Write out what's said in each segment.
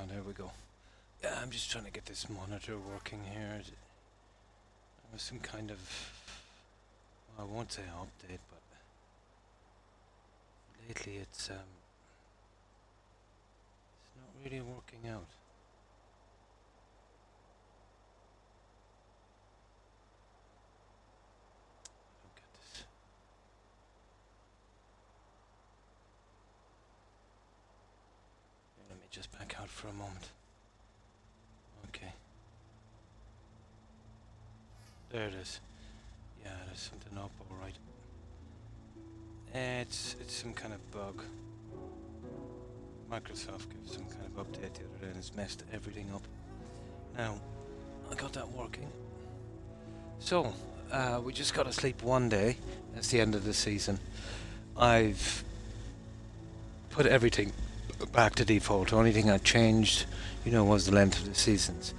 there we go. Yeah, I'm just trying to get this monitor working here. There was some kind of, well, I won't say update, but lately it's not really working out. I don't get this. Let me just back out for a moment. Okay. There it is. Yeah, there's something up, alright. It's some kind of bug. Microsoft gives some kind of update the other day and it's messed everything up. Now, I got that working. So, we just got to sleep one day. That's the end of the season. I've put everything back to default. The only thing I changed, was the length of the seasons.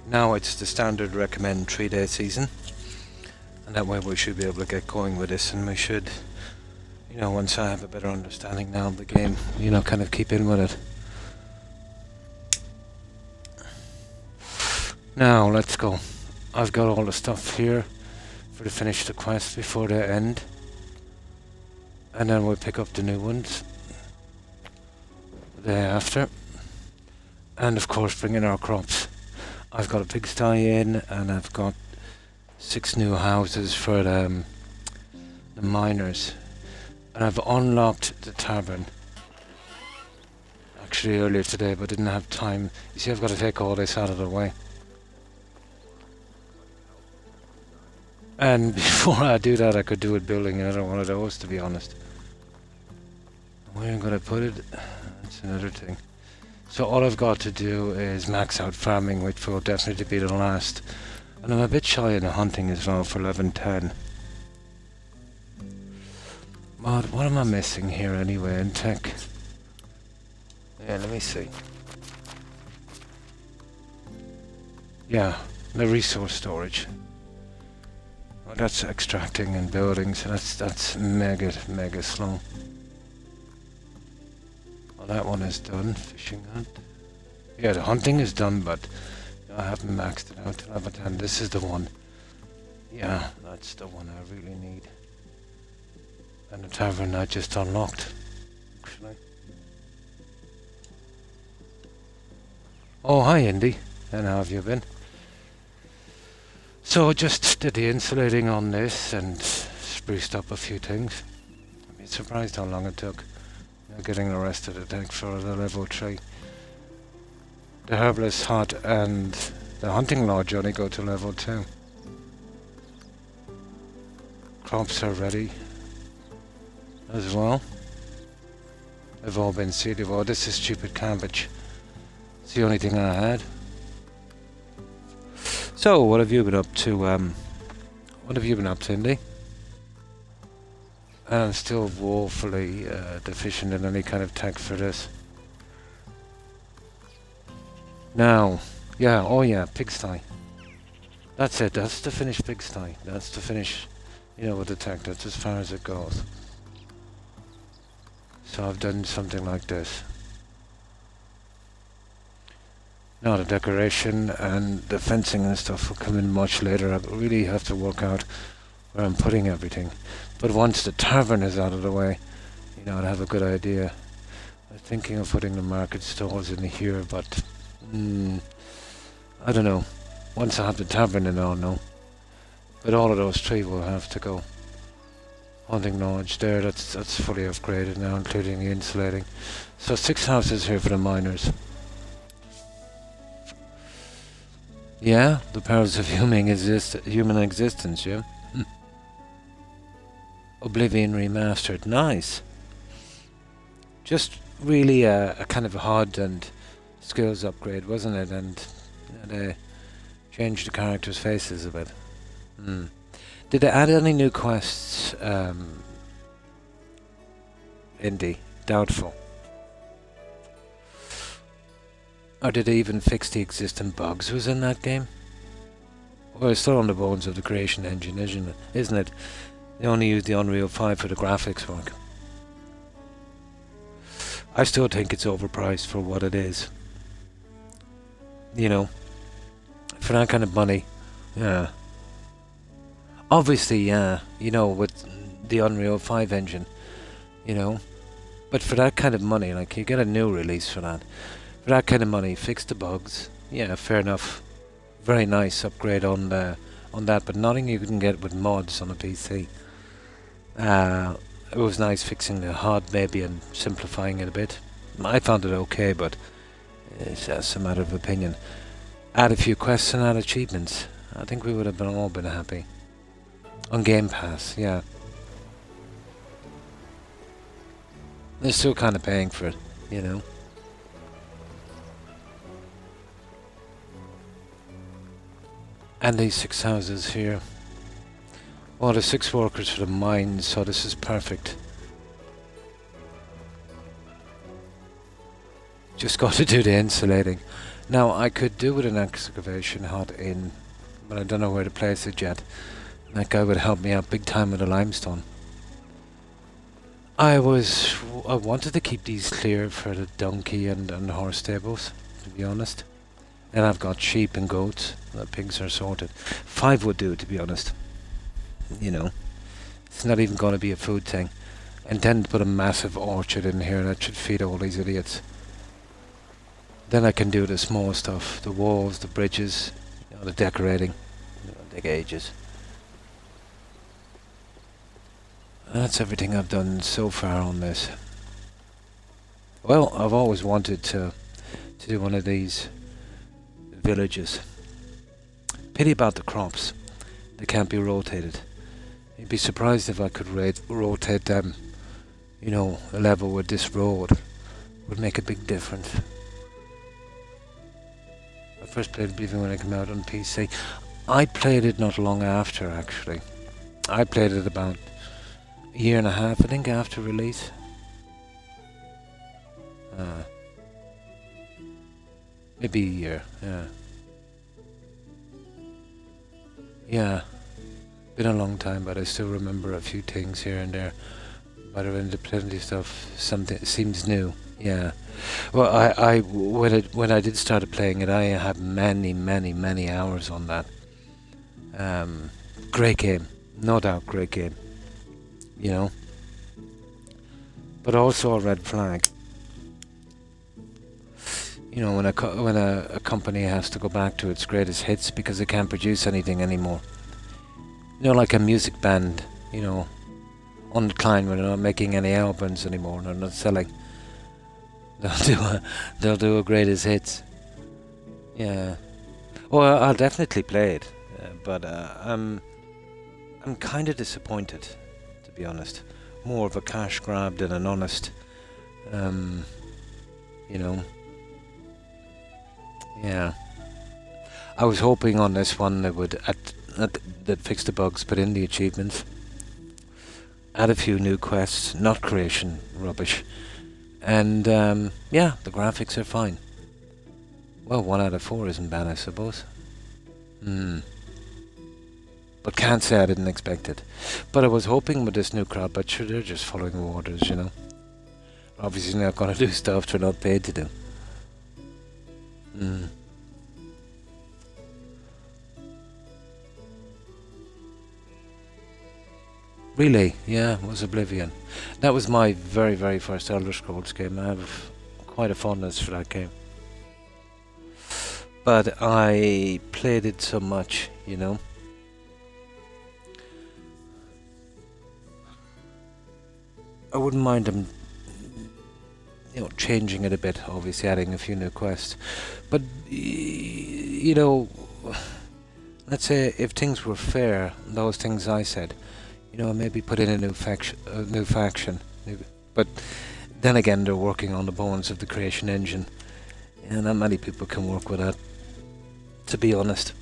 Now it's the standard recommend 3-day season. And that way we should be able to get going with this, and we should, once I have a better understanding now of the game, kind of keep in with it. Now, let's go. I've got all the stuff here for to finish the quest before they end. And then we'll pick up the new ones the day after. And of course bring in our crops. I've got a pigsty in, and I've got 6 new houses for the miners. And I've unlocked the tavern. Actually earlier today, but didn't have time. You see, I've got to take all this out of the way. And before I do that, I could do it building another one of those, to be honest. Where I'm going to put it, that's another thing. So all I've got to do is max out farming, which will definitely be the last. And I'm a bit shy in the hunting as well for 11-10. But what am I missing here anyway in tech? Yeah, let me see. Yeah, the resource storage. Well, that's extracting and building, so that's mega slow. Well, that one is done. Fishing hunt. Yeah, the hunting is done, but I haven't maxed it out till 11-10. This is the one. Yeah, that's the one I really need. And the tavern I just unlocked, actually. Oh, hi Indy. And how have you been? So I just did the insulating on this and spruced up a few things. I'm surprised how long it took getting the rest of the deck for the level 3. The herbalist hut and the hunting lodge only go to level 2. Crops are ready as well. They've all been seeded. Well, this is stupid cabbage. It's the only thing I had. So, what have you been up to? What have you been up to, Indy? I'm still woefully deficient in any kind of tech for this. Now, yeah, oh yeah, pigsty. That's it. That's the finished pigsty. That's the finish, with the tech. That's as far as it goes. So I've done something like this. Now the decoration and the fencing and stuff will come in much later. I really have to work out where I'm putting everything. But once the tavern is out of the way, I'd have a good idea. I'm thinking of putting the market stalls in here, but I don't know. Once I have the tavern in, I'll know. But all of those 3 will have to go. Hunting lodge there, that's fully upgraded now, including the insulating. So 6 houses here for the miners. Yeah, the powers of human existence, yeah? Oblivion Remastered, nice. Just really a kind of a HUD and skills upgrade, wasn't it? And they changed the characters' faces a bit. Did they add any new quests? Indy, doubtful. Or did they even fix the existing bugs was in that game? Well, it's still on the bones of the creation engine, isn't it? They only use the Unreal 5 for the graphics work. I still think it's overpriced for what it is. You know, for that kind of money, yeah. Obviously, yeah, you know, with the Unreal 5 engine, you know. But for that kind of money, like, you get a new release for that. For that kind of money, fix the bugs. Yeah, fair enough. Very nice upgrade on that, but nothing you can get with mods on a PC. It was nice fixing the HUD maybe and simplifying it a bit. I found it okay, but it's just a matter of opinion. Add a few quests and add achievements. I think we would have all been happy. On Game Pass, yeah. They're still kind of paying for it, you know. And these 6 houses here. Oh, there's 6 workers for the mines, so this is perfect. Just got to do the insulating. Now, I could do with an excavation hut in, but I don't know where to place it yet. That guy would help me out big time with the limestone. I wanted to keep these clear for the donkey and the horse stables, to be honest. And I've got sheep and goats. The pigs are sorted. 5 would do, to be honest. You know, it's not even going to be a food thing. I intend to put a massive orchard in here that should feed all these idiots. Then I can do the small stuff, the walls, the bridges, you know, the decorating. It'll take ages. That's everything I've done so far on this. Well, I've always wanted to do one of these villages. Pity about the crops. They can't be rotated. You'd be surprised if I could rotate them. You know, a level with this road would make a big difference. I first played Oblivion when it came out on PC. I played it not long after, actually. I played it about a year and a half, I think, after release. Maybe a year, yeah. Yeah. Been a long time, but I still remember a few things here and there. But when the plenty stuff, something seems new. Yeah. Well, when I did start playing it, I had many hours on that. Great game, no doubt, great game. You know. But also a red flag. You know, when a company has to go back to its greatest hits because they can't produce anything anymore. You know, like a music band, you know, on decline when they're not making any albums anymore, they're not selling. They'll do a greatest hits. Yeah. Well, I'll definitely play it, but I'm kind of disappointed, to be honest. More of a cash grab than an honest, you know. Yeah. I was hoping on this one they would that fix the bugs, put in the achievements, add a few new quests, not creation rubbish, and yeah, the graphics are fine. Well, 1 out of 4 isn't bad, I suppose. But can't say I didn't expect it. But I was hoping with this new crowd, but sure, they're just following the orders, you know. Obviously not going to do stuff they're not paid to do. Really? Yeah, it was Oblivion. That was my very first Elder Scrolls game. I have quite a fondness for that game. But I played it so much, you know. I wouldn't mind them, you know, changing it a bit, obviously adding a few new quests. But, you know, let's say if things were fair, those things I said, you know, maybe put in a new faction. But then again, they're working on the bones of the creation engine, and not many people can work with that, to be honest.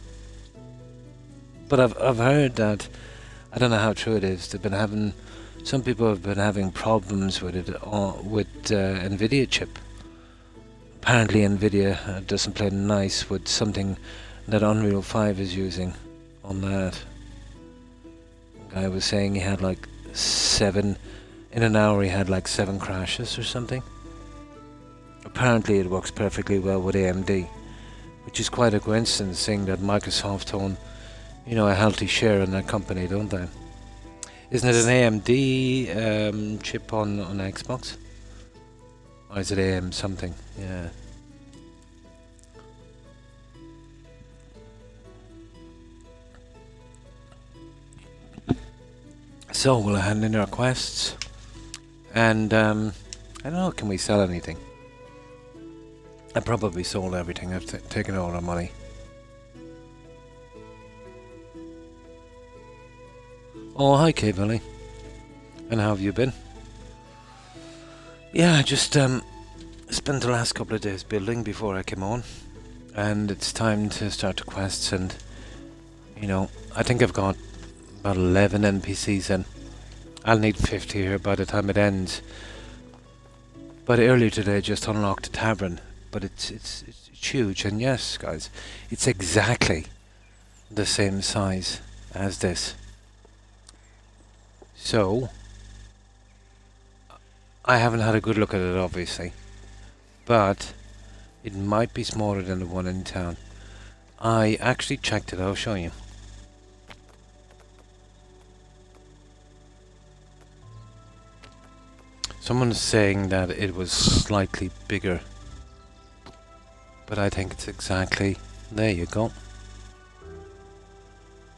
But I've heard that, I don't know how true it is, some people have been having problems with it with Nvidia chip. Apparently Nvidia doesn't play nice with something that Unreal 5 is using on that. I was saying he had like 7, in an hour he had like 7 crashes or something. Apparently it works perfectly well with AMD, which is quite a coincidence, seeing that Microsoft own, a healthy share in that company, don't they? Isn't it an AMD chip on Xbox? Or is it AM something? Yeah. So we'll hand in our quests, and I don't know. Can we sell anything? I probably sold everything. I've taken all our money. Oh, hi, Kay Billy. And how have you been? Yeah, I just spent the last couple of days building before I came on, and it's time to start the quests. And I think I've got about 11 NPCs in. I'll need 50 here by the time it ends. But earlier today, I just unlocked a tavern, but it's huge. And yes, guys, it's exactly the same size as this. So I haven't had a good look at it, obviously, but it might be smaller than the one in town. I actually checked it. I'll show you. Someone's saying that it was slightly bigger, but I think it's exactly, there you go.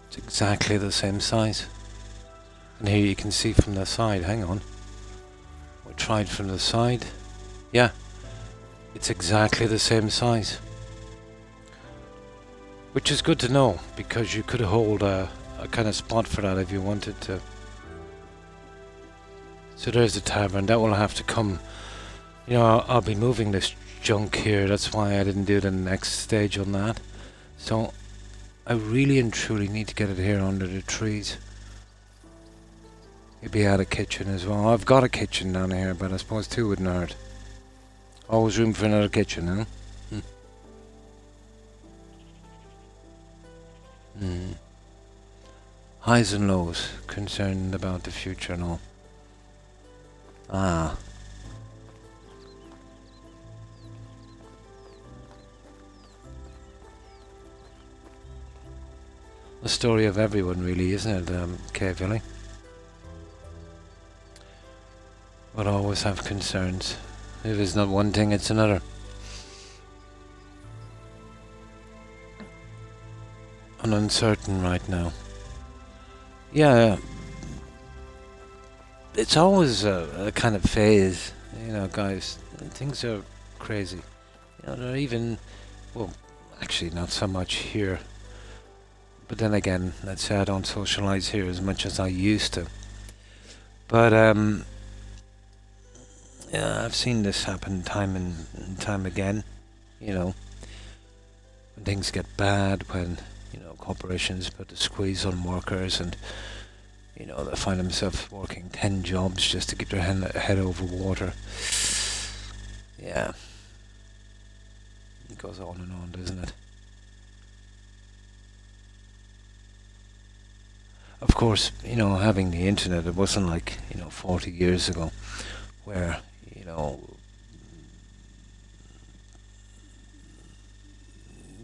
It's exactly the same size. And here you can see from the side, hang on. We tried from the side. Yeah, it's exactly the same size. Which is good to know, because you could hold a kind of spot for that if you wanted to. So there's the tavern. That will have to come. I'll be moving this junk here. That's why I didn't do the next stage on that. So I really and truly need to get it here under the trees. Maybe add a kitchen as well. I've got a kitchen down here, but I suppose two wouldn't hurt. Always room for another kitchen, huh? Highs and lows, concerned about the future and all. Ah. The story of everyone, really, isn't it, Kay Billy? But always have concerns. If it's not one thing, it's another. I'm uncertain right now. Yeah, it's always a kind of phase, guys. Things are crazy. They're even, well, actually not so much here. But then again, let's say I don't socialize here as much as I used to. But yeah, I've seen this happen time and time again. When things get bad, when corporations put the squeeze on workers, and they find themselves working 10 jobs just to keep their head over water. Yeah, it goes on and on, doesn't it? Of course, having the internet, it wasn't like 40 years ago, where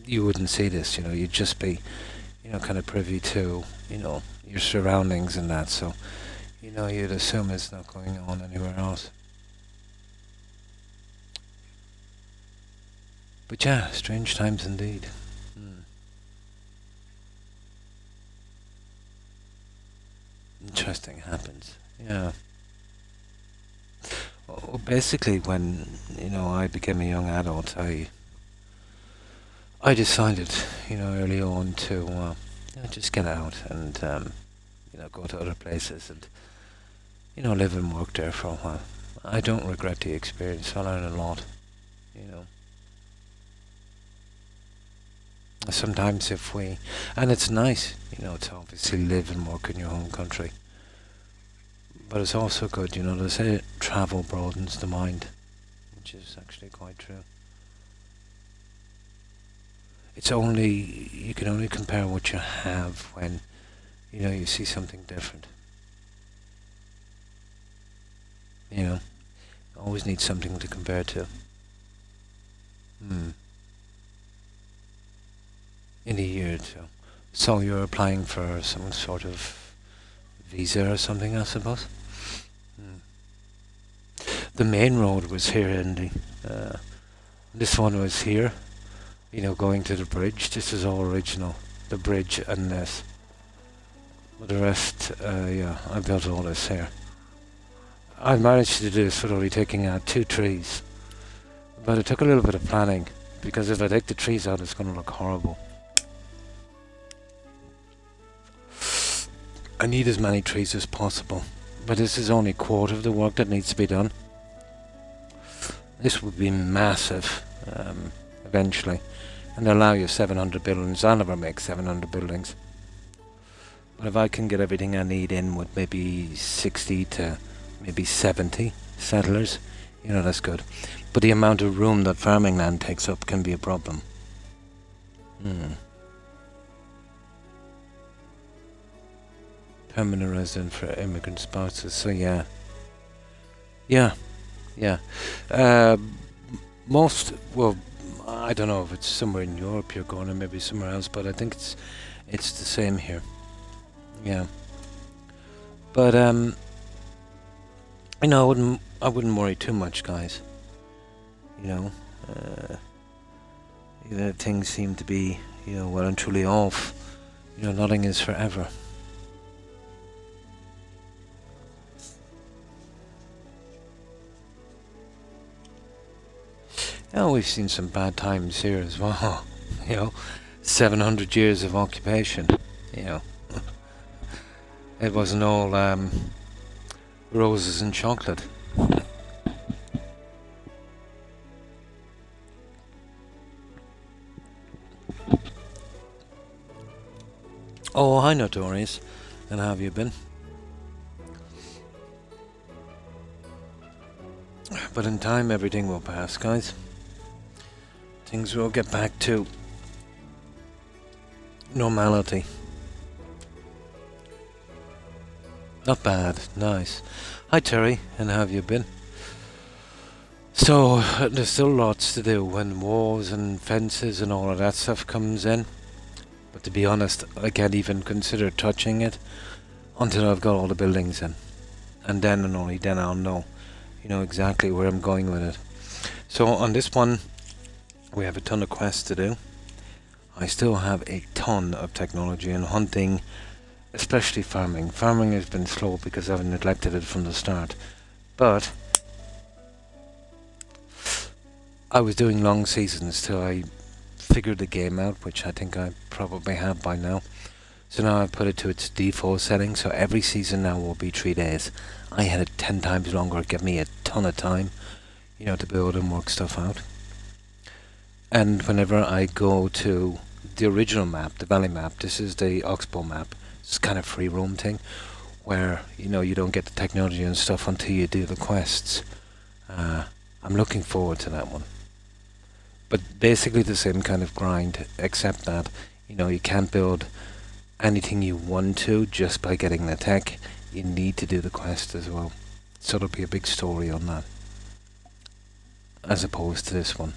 you wouldn't see this. You'd just be kind of privy to your surroundings and that, so you'd assume it's not going on anywhere else. But yeah, strange times indeed. Interesting happens. Yeah. Well, basically, when I became a young adult, I decided early on to just get out and go to other places and live and work there for a while. I don't regret the experience. I learned a lot. Sometimes and it's nice, to obviously live and work in your home country. But it's also good, they say travel broadens the mind, which is actually quite true. You can only compare what you have when, you see something different. Always need something to compare to. So you're applying for some sort of visa or something, I suppose? The main road was here, Andy. This one was here, you know, going to the bridge. This is all original. The bridge and this. But the rest, yeah, I built all this here. I managed to do this with only taking out 2 trees. But it took a little bit of planning, because if I take the trees out, it's going to look horrible. I need as many trees as possible. But this is only a quarter of the work that needs to be done. This would be massive, eventually. And allow you 700 buildings. I'll never make 700 buildings. But if I can get everything I need in with maybe 60 to maybe 70 settlers, you know, that's good. But the amount of room that farming land takes up can be a problem. Permanent resident for immigrant spouses, so yeah. Most, well, I don't know if it's somewhere in Europe you're going or maybe somewhere else, but I think it's the same here. Yeah. But you know, I wouldn't worry too much, guys. You know, things seem to be, you know, well and truly off. You know, nothing is forever. Oh, we've seen some bad times here as well. You know, 700 years of occupation. You know, it wasn't all roses and chocolate. Oh, hi, Notorious. And how have you been? But in time, everything will pass, guys. Things will get back to normality. Not bad, nice. Hi Terry, and how have you been? So, there's still lots to do when walls and fences and all of that stuff comes in. But to be honest, I can't even consider touching it until I've got all the buildings in. And then and only then I'll know, you know, exactly where I'm going with it. So on this one, we have a ton of quests to do. I still have a ton of technology in hunting, especially farming. Farming has been slow because I've neglected it from the start. But I was doing long seasons till I figured the game out, which I think I probably have by now. So now I've put it to its default setting, so every season now will be 3 days. I had it 10 times longer, it gave me a ton of time, you know, to build and work stuff out. And whenever I go to the original map, the valley map, this is the Oxbow map. It's kind of free roam thing, where, you know, you don't get the technology and stuff until you do the quests. I'm looking forward to that one. But basically the same kind of grind, except that, you know, you can't build anything you want to just by getting the tech. You need to do the quest as well. So there'll be a big story on that, as opposed to this one.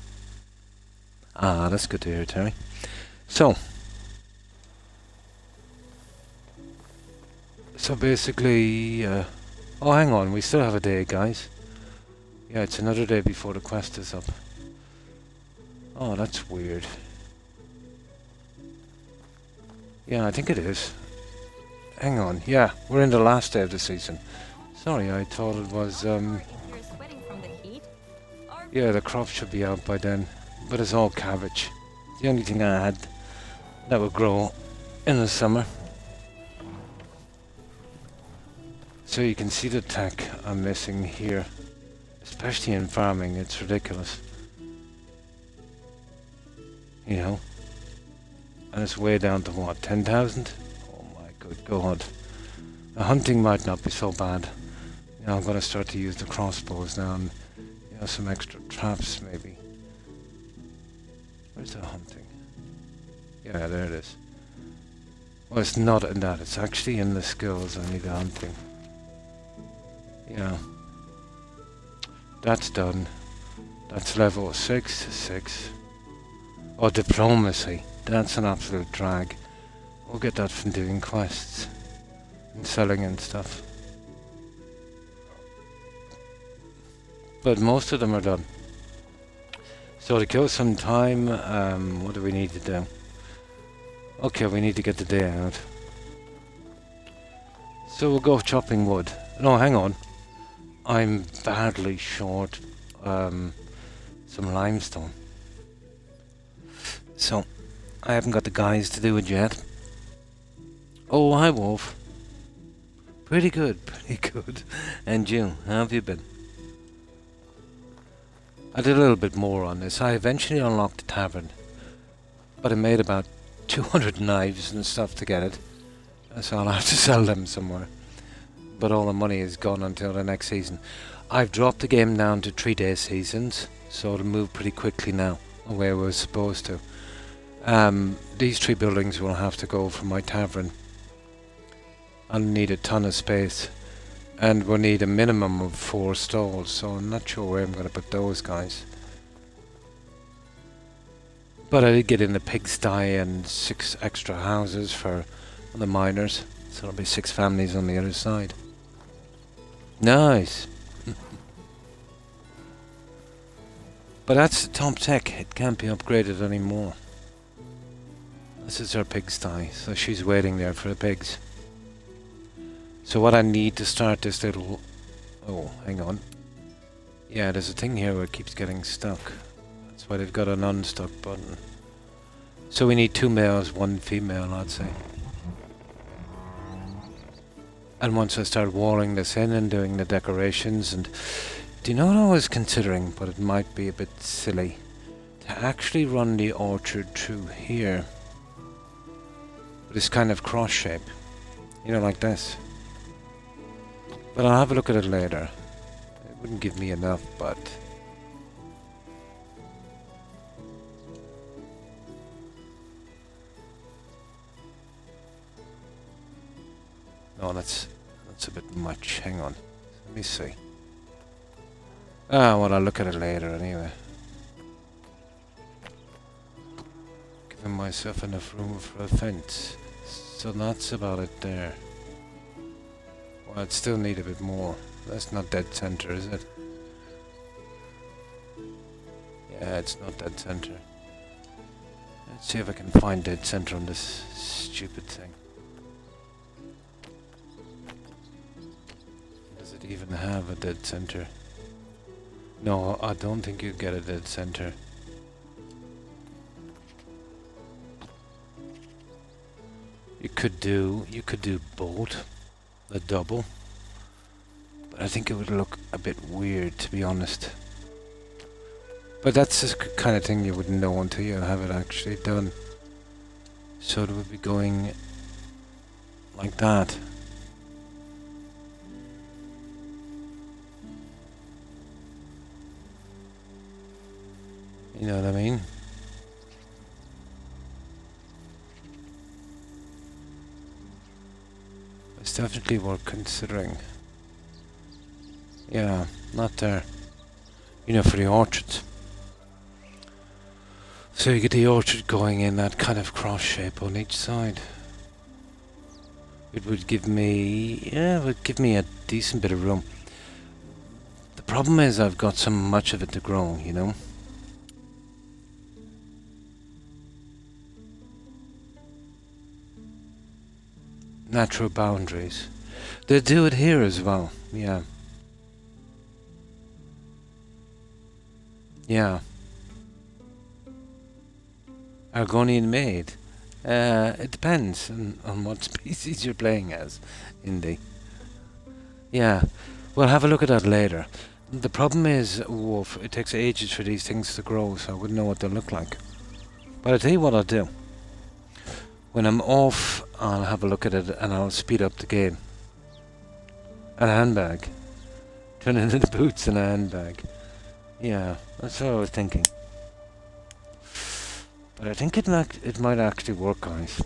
Ah, that's good to hear, Terry. So basically, oh, hang on, we still have a day, guys. Yeah, it's another day before the quest is up. Oh, that's weird. Yeah, I think it is. Hang on, yeah, we're in the last day of the season. Sorry, I thought it was, yeah, the crop should be out by then. But it's all cabbage. The only thing I had that would grow in the summer. So you can see the tech I'm missing here. Especially in farming, it's ridiculous. You know? And it's way down to what, 10,000? Oh my good god. The hunting might not be so bad. You know, I'm gonna start to use the crossbows now and, you know, some extra traps maybe. Where's the hunting? Yeah, there it is. Well, it's not in that. It's actually in the skills. I need the hunting. Yeah. That's done. That's level 6 to 6. Oh, diplomacy. That's an absolute drag. We'll get that from doing quests and selling and stuff. But most of them are done. So to kill some time, what do we need to do? Okay, we need to get the day out. So we'll go chopping wood. No, hang on. I'm badly short some limestone. So, I haven't got the guys to do it yet. Oh, hi Wolf. Pretty good, pretty good. And you, how have you been? I did a little bit more on this. I eventually unlocked the tavern, but I made about 200 knives and stuff to get it. So I'll have to sell them somewhere. But all the money is gone until the next season. I've dropped the game down to 3-day seasons, so it'll move pretty quickly now, where we're supposed to. These 3 buildings will have to go for my tavern. I'll need a ton of space, and we'll need a minimum of 4 stalls, so I'm not sure where I'm going to put those guys. But I did get in the pigsty and 6 extra houses for the miners, so there'll be 6 families on the other side. Nice! But that's top tech, it can't be upgraded anymore. This is her pigsty, so she's waiting there for the pigs. So what I need to start this little... Oh, hang on. Yeah, there's a thing here where it keeps getting stuck. That's why they've got an unstuck button. So we need 2 males, 1 female, I'd say. And once I start walling this in and doing the decorations, and do you know what I was considering, but it might be a bit silly, to actually run the orchard through here. This kind of cross shape. You know, like this. But I'll have a look at it later. It wouldn't give me enough, but... No, that's a bit much. Hang on. Let me see. Ah, well, I'll look at it later anyway. Giving myself enough room for a fence. So that's about it there. Well, I'd still need a bit more. That's not dead center, is it? Yeah, it's not dead center. Let's see if I can find dead center on this stupid thing. Does it even have a dead center? No, I don't think you get a dead center. You could do both, a double, but I think it would look a bit weird, to be honest. But that's the kind of thing you wouldn't know until you have it actually done. So it would be going like that. You know what I mean? It's definitely worth considering. Yeah, not there. You know, for the orchards. So you get the orchard going in that kind of cross shape on each side. It would give me, yeah, it would give me a decent bit of room. The problem is I've got so much of it to grow, you know? Natural boundaries. They do it here as well, yeah. Yeah. Argonian maid. It depends on what species you're playing as, Indy. Yeah, we'll have a look at that later. The problem is, Wolf, it takes ages for these things to grow, so I wouldn't know what they look like. But I'll tell you what I'll do. When I'm off, I'll have a look at it and I'll speed up the game. And a handbag. Turn into the boots and a handbag. Yeah, that's what I was thinking. But I think it might actually work, guys.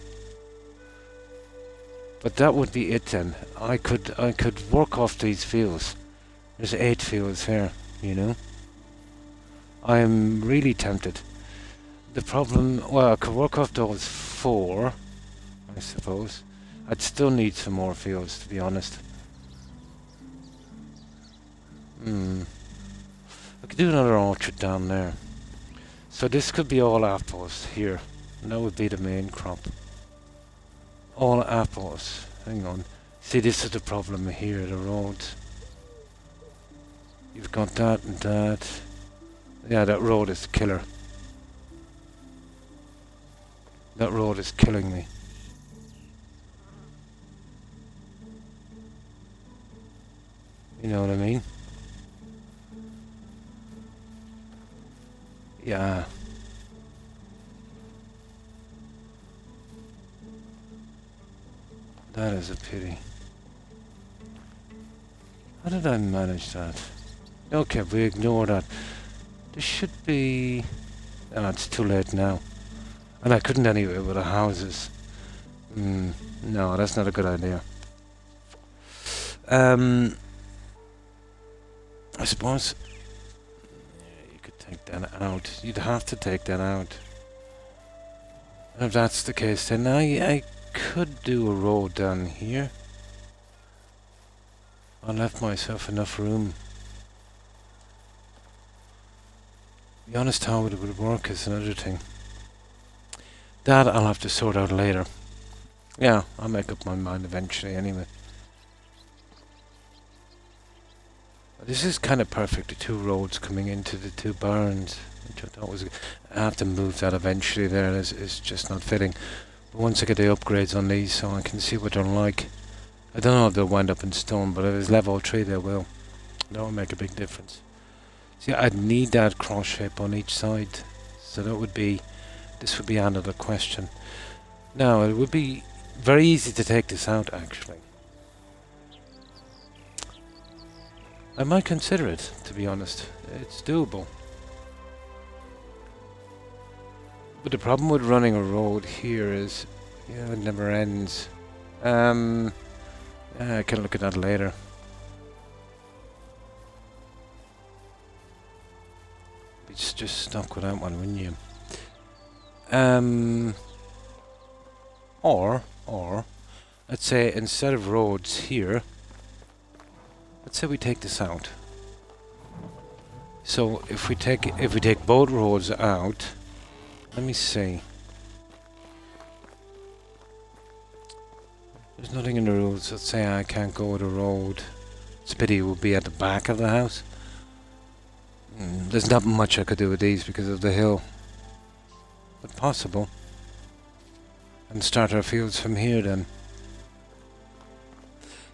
But that would be it then. I could work off these fields. There's 8 fields here, you know. I'm really tempted. The problem, well, I could work off those 4, I suppose. I'd still need some more fields, to be honest. I could do another orchard down there. So this could be all apples here. And that would be the main crop. All apples. Hang on. See, this is the problem here, the roads. You've got that and that. Yeah, that road is killer. That road is killing me. You know what I mean? Yeah. That is a pity. How did I manage that? Okay, we ignore that. There should be... Oh, it's too late now. And I couldn't anyway with the houses. No, that's not a good idea. I suppose... You could take that out. You'd have to take that out. And if that's the case, then I could do a road down here. I left myself enough room. To be honest, how it would work is another thing. That I'll have to sort out later. Yeah, I'll make up my mind eventually anyway. This is kind of perfect, the two roads coming into the two barns. Which I thought was... I have to move that eventually there, it's just not fitting. But once I get the upgrades on these so I can see what they're like. I don't know if they'll wind up in stone, but if it's level 3 they will. That will make a big difference. See, I'd need that cross shape on each side. So that would be... This would be another question. Now, it would be very easy to take this out, actually. I might consider it, to be honest. It's doable. But the problem with running a road here is... Yeah, it never ends. Yeah, I can look at that later. Be just stuck without one, wouldn't you? Or, let's say instead of roads here, let's say we take this out. So if we take both roads out, let me see. There's nothing in the rules that say I can't go the road. It's a pity it would be at the back of the house. There's not much I could do with these because of the hill. But possible. And start our fields from here then.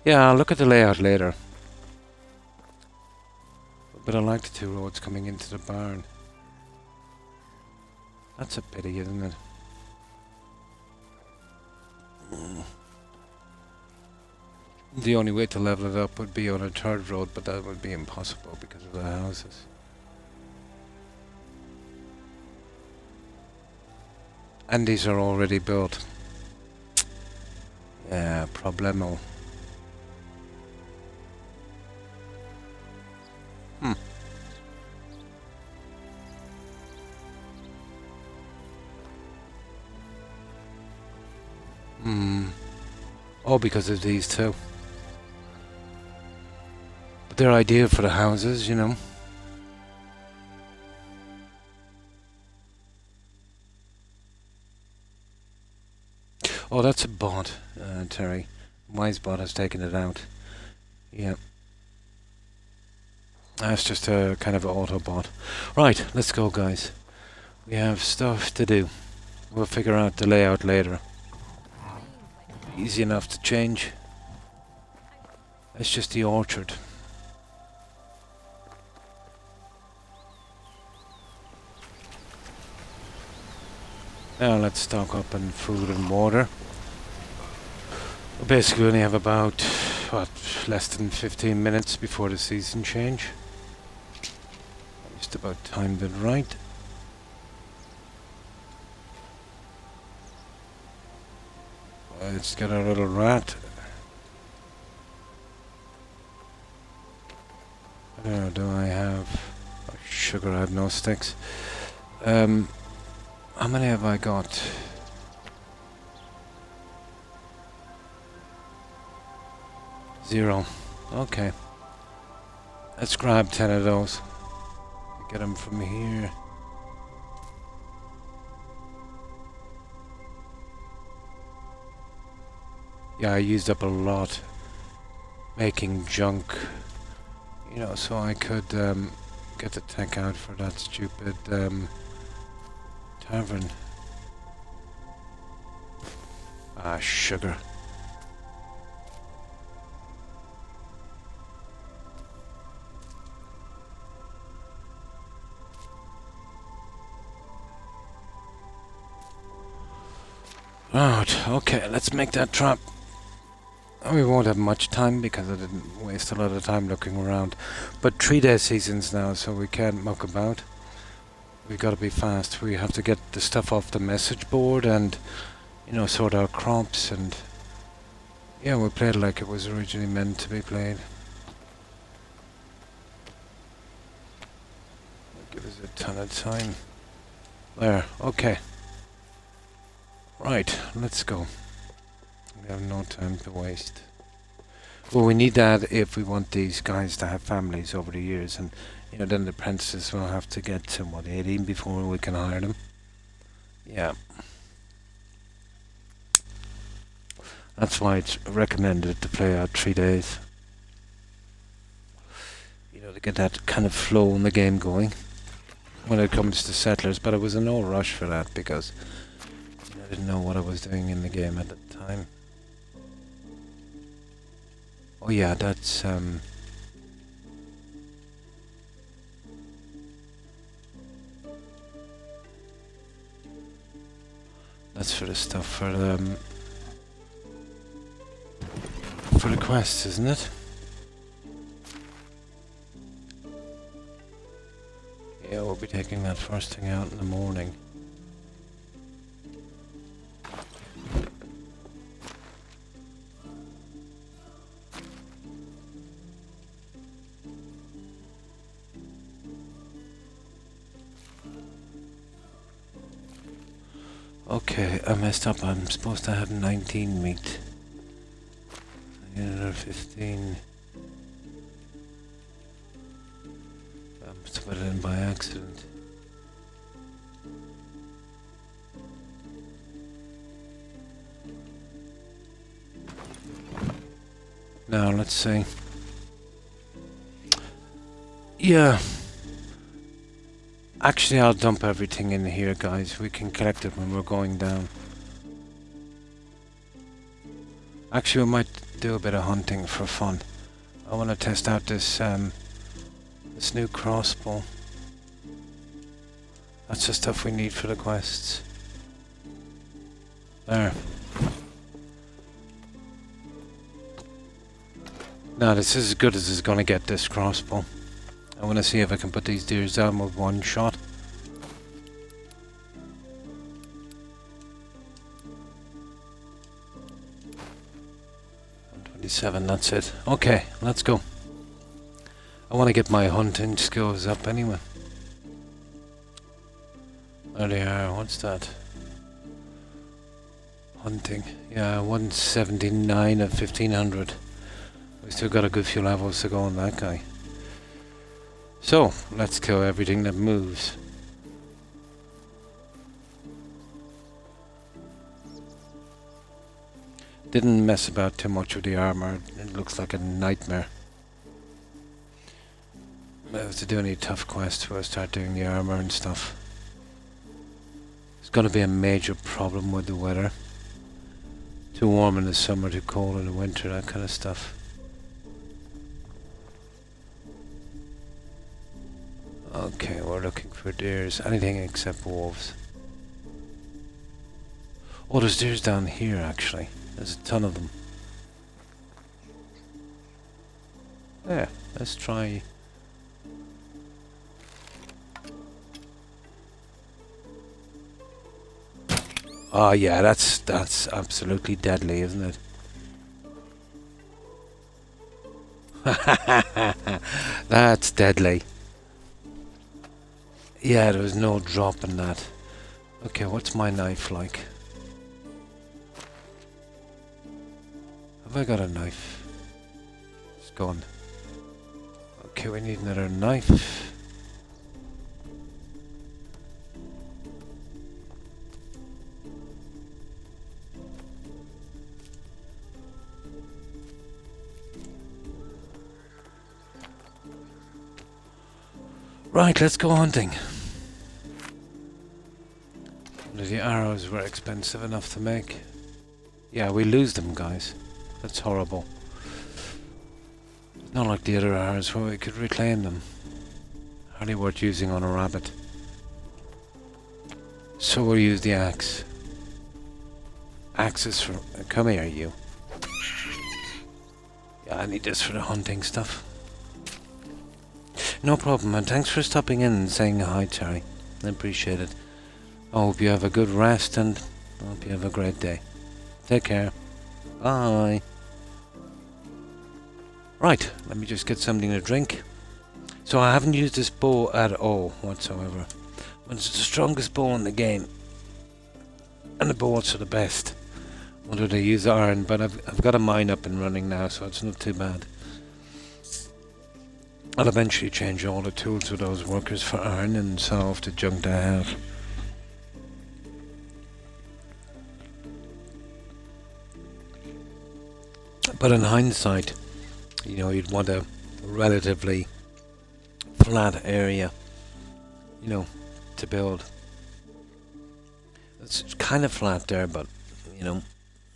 Yeah, I'll look at the layout later. But I like the two roads coming into the barn. That's a pity, isn't it? The only way to level it up would be on a third road, but that would be impossible because of the houses. And these are already built. Yeah, problemo. Oh, because of these two. But they're ideal for the houses, you know. Oh, that's a bot, Terry. Wisebot has taken it out. Yeah. That's just a kind of auto bot. Right, let's go, guys. We have stuff to do. We'll figure out the layout later. Easy enough to change. It's just the orchard. Now let's stock up on food and water. We basically only have about, what, less than 15 minutes before the season change. Just about timed it right. Let's get our little rat. Do I have... Oh, sugar, I have no sticks. How many have I got? 0. Okay. Let's grab 10 of those. Get them from here. Yeah, I used up a lot making junk, you know, so I could get the tech out for that stupid tavern. Ah, sugar. Right, okay, let's make that trap. We won't have much time because I didn't waste a lot of time looking around. But 3-day seasons now, so we can't muck about. We gotta be fast. We have to get the stuff off the message board and, you know, sort out crops and... Yeah, we played like it was originally meant to be played. Give us a ton of time. There, okay. Right, let's go. We have no time to waste. Well, we need that if we want these guys to have families over the years, and you know, then the apprentices will have to get to what, 18 before we can hire them. Yeah. That's why it's recommended to play out 3 days. You know, to get that kind of flow in the game going when it comes to settlers, but I was in no rush for that because you know, I didn't know what I was doing in the game at the time. Oh yeah, that's for the stuff for the quests, isn't it? Yeah, we'll be taking that first thing out in the morning. Okay, I messed up. I'm supposed to have 19 meat. I need another 15. I must have put it in by accident. Now, let's see. Yeah. Actually, I'll dump everything in here, guys. We can collect it when we're going down. Actually, we might do a bit of hunting for fun. I want to test out this this new crossbow. That's the stuff we need for the quests. There. Now, this is as good as it's gonna get, this crossbow. I want to see if I can put these deers down with one shot. 127, that's it. Okay, let's go. I want to get my hunting skills up anyway. There they are, what's that? Hunting. Yeah, 179 of 1500. We still got a good few levels to go on that guy. So, let's kill everything that moves. Didn't mess about too much with the armor. It looks like a nightmare. I have to do any tough quests where I start doing the armor and stuff. It's gonna be a major problem with the weather. Too warm in the summer, too cold in the winter, that kind of stuff. Okay, we're looking for deers. Anything except wolves. Oh, there's deers down here, actually. There's a ton of them. Yeah, let's try... Oh yeah, that's absolutely deadly, isn't it? That's deadly. Yeah, there was no drop in that. Okay, what's my knife like? Have I got a knife? gun. Okay, we need another knife. Right, let's go hunting. The arrows were expensive enough to make. Yeah, we lose them, guys. That's horrible. Not like the other arrows where we could reclaim them. Hardly worth using on a rabbit. So we'll use the axe. Axes for... come here, you. Yeah, I need this for the hunting stuff. No problem, and thanks for stopping in and saying hi, Terry. I appreciate it. I hope you have a good rest and I hope you have a great day. Take care. Bye. Right, let me just get something to drink. So I haven't used this bow at all whatsoever. But it's the strongest bow in the game. And the bows are the best. Wanted to use iron, but I've got a mine up and running now, so it's not too bad. I'll eventually change all the tools with those workers for iron and sell off the junk that I have. But in hindsight, you know, you'd want a relatively flat area, you know, to build. It's kind of flat there, but, you know,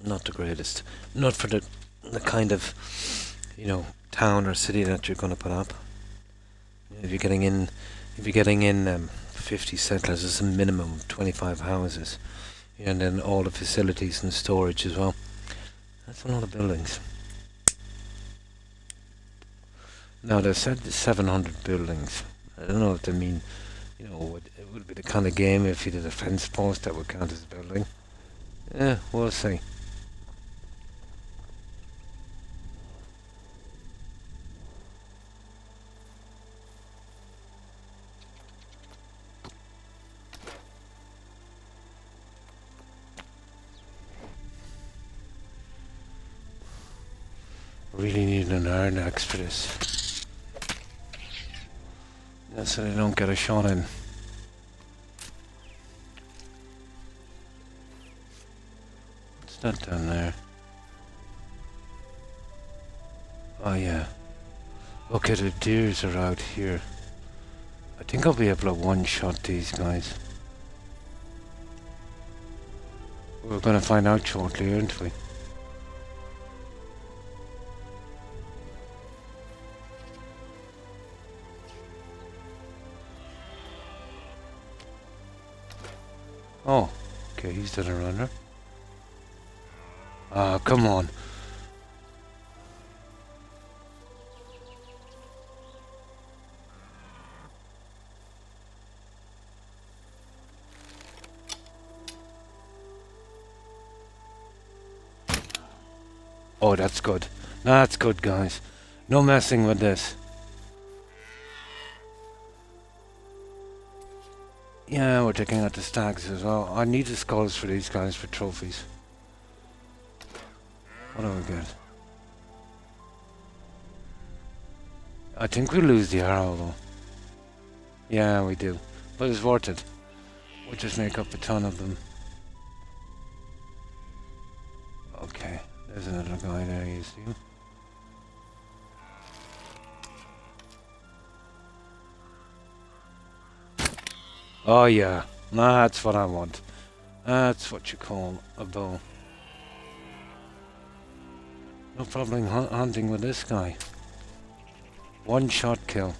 not the greatest. Not for the kind of, you know, town or city that you're going to put up. If you're getting in 50 settlers, it's a minimum of 25 houses, and then all the facilities and storage as well. That's a lot of buildings. Now they said 700 buildings. I don't know if they mean, you know, it would be the kind of game if you did a fence post that would count as a building. Yeah, we'll see. Really need an iron axe for this. That's so they don't get a shot in. What's that down there? Oh yeah. Okay, the deers are out here. I think I'll be able to one-shot these guys. We're gonna find out shortly, aren't we? Oh, okay, he's done a runner. Ah, come on. Oh, that's good. That's good, guys. No messing with this. Yeah, we're taking out the stags as well. I need the skulls for these guys for trophies. What do we get? I think we lose the arrow though. Yeah, we do. But it's worth it. We'll just make up a ton of them. Okay, there's another guy there, you see him? Oh yeah, that's what I want. That's what you call a bow. No problem hunting with this guy. One shot kill.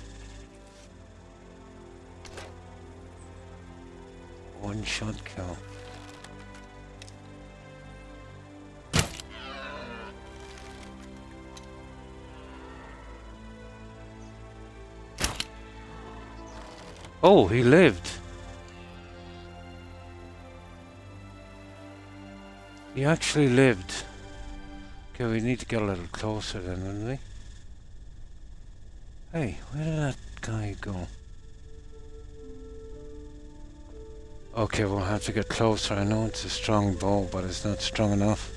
One shot kill. Oh, he lived. He actually lived. Okay, we need to get a little closer then, wouldn't we? Hey, where did that guy go? Okay, we'll have to get closer. I know it's a strong bow, but it's not strong enough.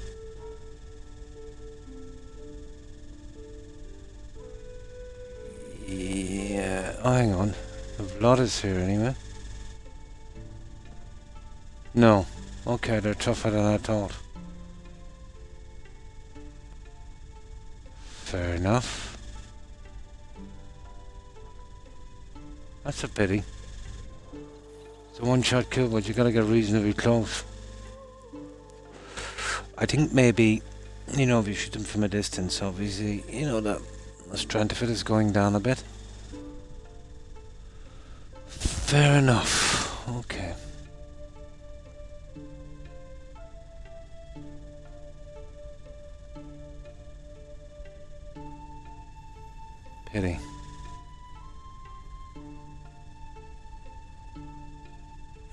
Yeah. Oh, hang on. The blood is here anyway. No. Okay, they're tougher than I thought. Fair enough. That's a pity. It's a one-shot kill, but you gotta get reasonably close. I think maybe, you know, if you shoot them from a distance, obviously, you know, the strength of it is going down a bit. Fair enough. Okay. Pity.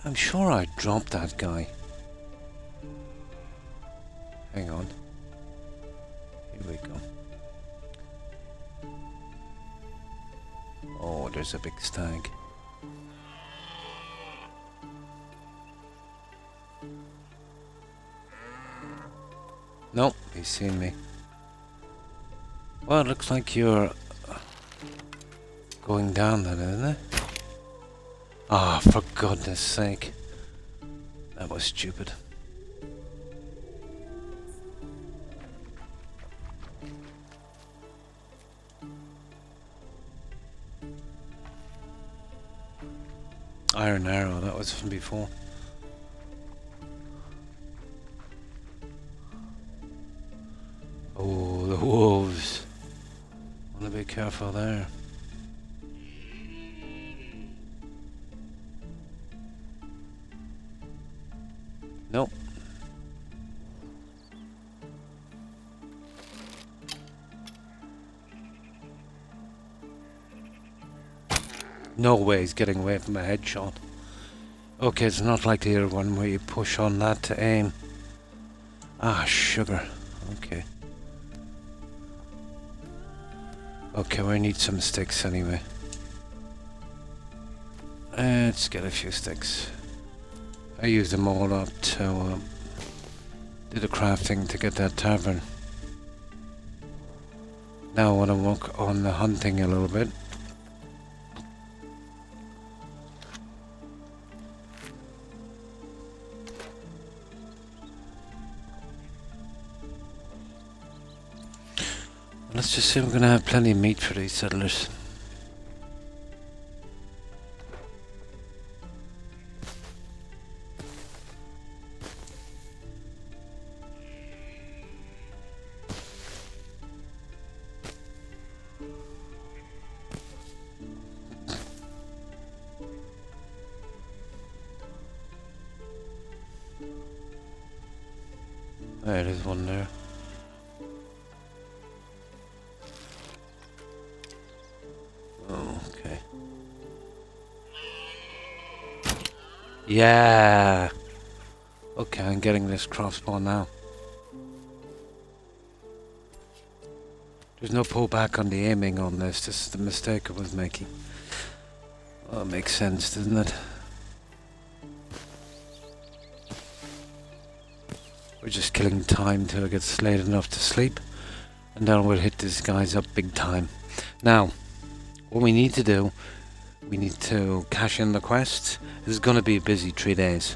I'm sure I dropped that guy. Hang on. Here we go. Oh, there's a big stag. Nope, he's seen me. Well, it looks like you're going down then, isn't it? Ah, oh, for goodness sake. That was stupid. Iron arrow, that was from before. Oh, the wolves. Wanna be careful there. Nope. No way he's getting away from a headshot. Okay, it's not like the other one where you push on that to aim. Ah, sugar. Okay. Okay, we need some sticks anyway. Let's get a few sticks. I used them all up to do the crafting to get that tavern. Now I want to work on the hunting a little bit. Let's just say we're going to have plenty of meat for these settlers. There is one there. Okay. Yeah. Okay, I'm getting this crossbow now. There's no pullback on the aiming on this. This is the mistake I was making. Well, it makes sense, doesn't it? We're just killing time till it gets late enough to sleep. And then we'll hit these guys up big time. Now, what we need to do, we need to cash in the quests. This is going to be a busy 3 days.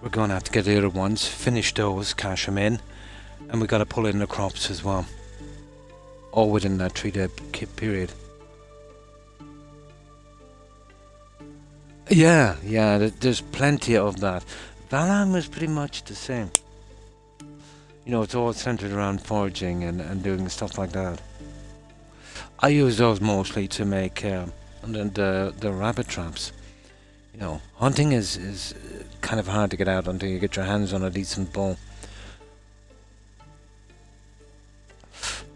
We're going to have to get the other ones, finish those, cash them in. And we got to pull in the crops as well. All within that 3-day period. Yeah, there's plenty of that. Valheim was pretty much the same. You know, it's all centered around foraging and doing stuff like that. I use those mostly to make the rabbit traps. You know, hunting is kind of hard to get out until you get your hands on a decent bow.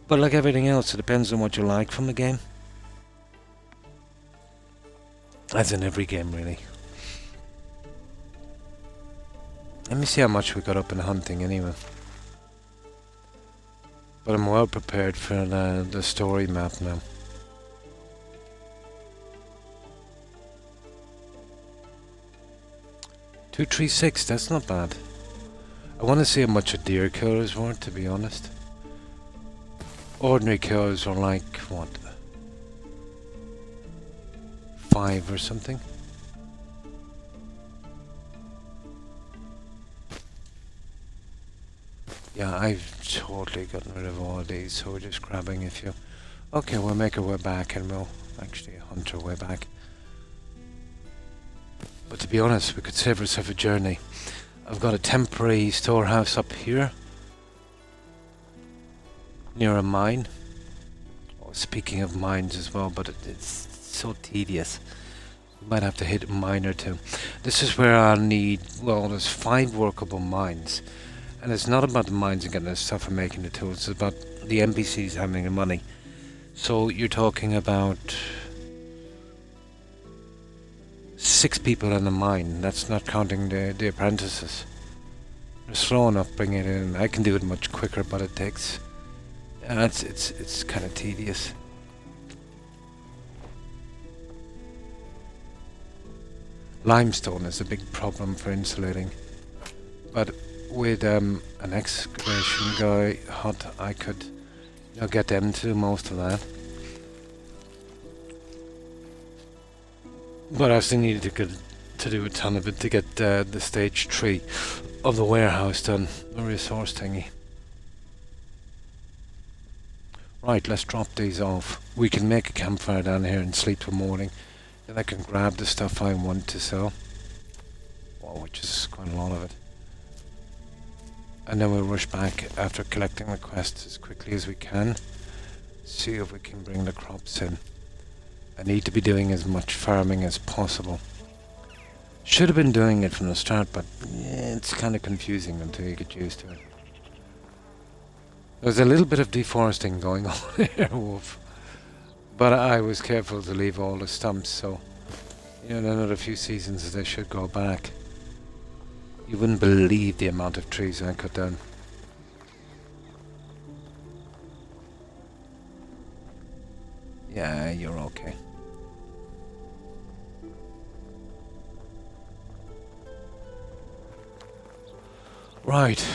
But like everything else, it depends on what you like from the game. As in every game, really. Let me see how much we got up in hunting anyway. But I'm well prepared for the story map now. $236, that's not bad. I want to see how much a deer kill is worth, to be honest. Ordinary kills are like, what? 5 or something. Yeah, I've totally gotten rid of all of these, so we're just grabbing a few. Okay, we'll make our way back and we'll actually hunt our way back. But to be honest, we could save ourselves a journey. I've got a temporary storehouse up here near a mine. Oh, speaking of mines as well, but it's so tedious. We might have to hit a mine or two. This is where I'll need, well, there's 5 workable mines. And it's not about the mines and getting the stuff and making the tools, it's about the NPCs having the money. So you're talking about 6 people in a mine. That's not counting the apprentices. They're slow enough bringing it in. I can do it much quicker, but it takes... it's kind of tedious. Limestone is a big problem for insulating. But with an excavation guy hut, I could get them to do most of that. But I still needed to do a ton of it to get the stage 3 of the warehouse done, the resource thingy. Right, let's drop these off. We can make a campfire down here and sleep till morning. Then I can grab the stuff I want to sell. Well, which is quite a lot of it. And then we'll rush back after collecting the quests as quickly as we can. See if we can bring the crops in. I need to be doing as much farming as possible. Should have been doing it from the start, but yeah, it's kind of confusing until you get used to it. There's a little bit of deforesting going on here, Wolf. But I was careful to leave all the stumps, so in another few seasons they should go back. You wouldn't believe the amount of trees I cut down. Yeah, you're okay. Right.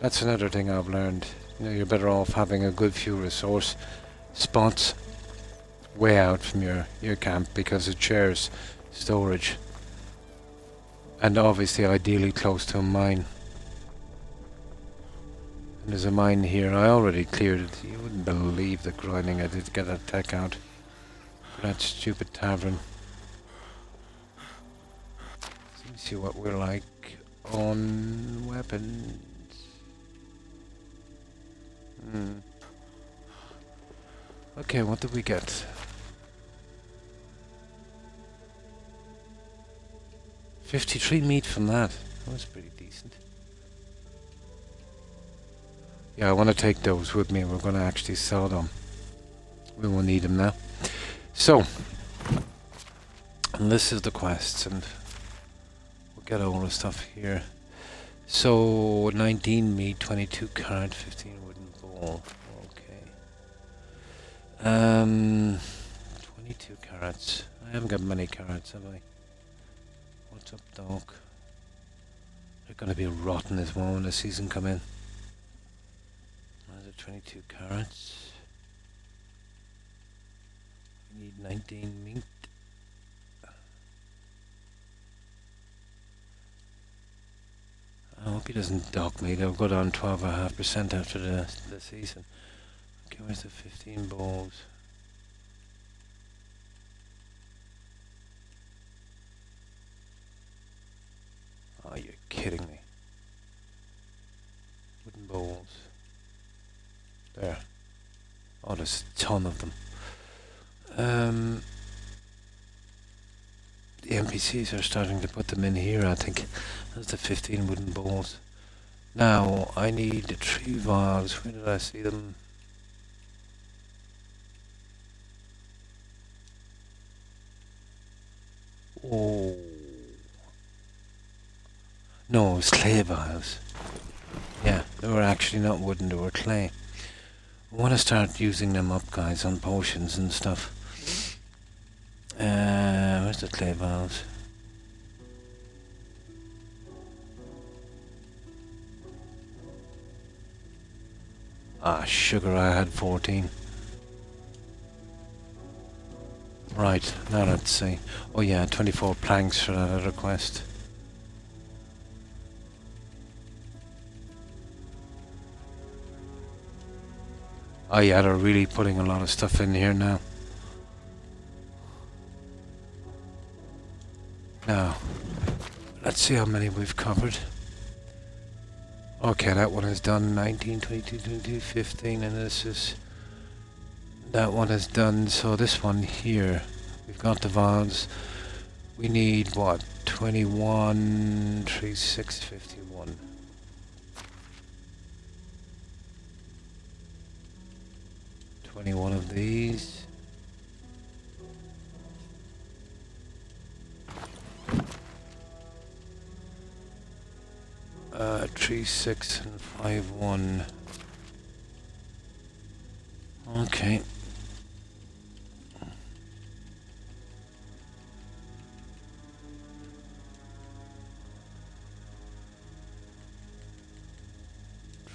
That's another thing I've learned. You're better off having a good few resource spots way out from your camp because it shares storage. And obviously ideally close to a mine. And there's a mine here. I already cleared it. You wouldn't believe the grinding I did to get that tech out. For that stupid tavern. Let me see what we're like on weapons. Okay, what did we get? 53 meat from that. That was pretty decent. Yeah, I want to take those with me. We're going to actually sell them. We will need them now. So, and this is the quests, and we'll get all the stuff here. So, 19 meat, 22 carrot, 15 wooden bowl. Okay. 22 carrots. I haven't got many carrots, have I? What's up, dog? They're gonna be rotten as well when the season come in. There's a 22 carrots. We need 19 meat. I hope he doesn't dock me. They'll go down 12.5% after the season. Okay, where's the 15 bowls? Oh, you're kidding me. Wooden bowls. There. Oh, there's a ton of them. The NPCs are starting to put them in here, I think. That's the 15 wooden bowls. Now, I need the 3 vials. Where did I see them? Oh. No, it was clay vials. Yeah, they were actually not wooden, they were clay. I want to start using them up, guys, on potions and stuff. Where's the clay vials? Ah, sugar, I had 14. Right, now let's see. Oh yeah, 24 planks for that other quest. Oh yeah, they're really putting a lot of stuff in here now. Now, let's see how many we've covered. Okay, that one is done. 19, 22, 22, 15, and this is... That one is done, so this one here, we've got the valves. We need, what, 21, 36, 51. One of these. Three, 6, and 5, 1. Okay.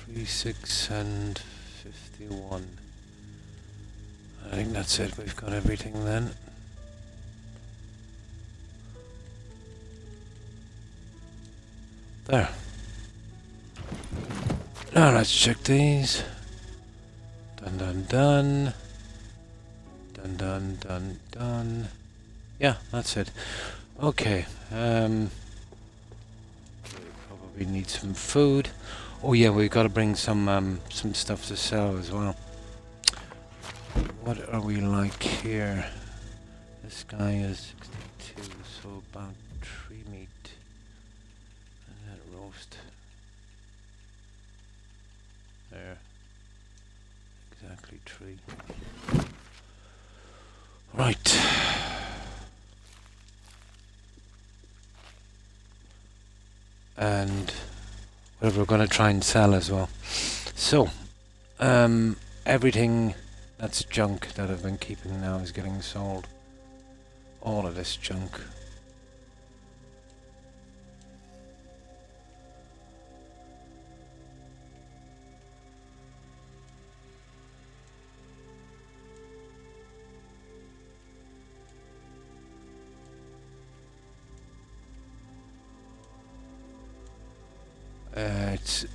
Three, 6, and 51. I think that's it. We've got everything then. There. Now let's check these. Done, done, done. Done, done, done, done. Yeah, that's it. Okay. We probably need some food. Oh yeah, we've got to bring some stuff to sell as well. What are we like here? This guy is 62, so about 3 meat. And that roast. There. Exactly 3. Right. And whatever we're going to try and sell as well. So, everything that's junk that I've been keeping now is getting sold. All of this junk.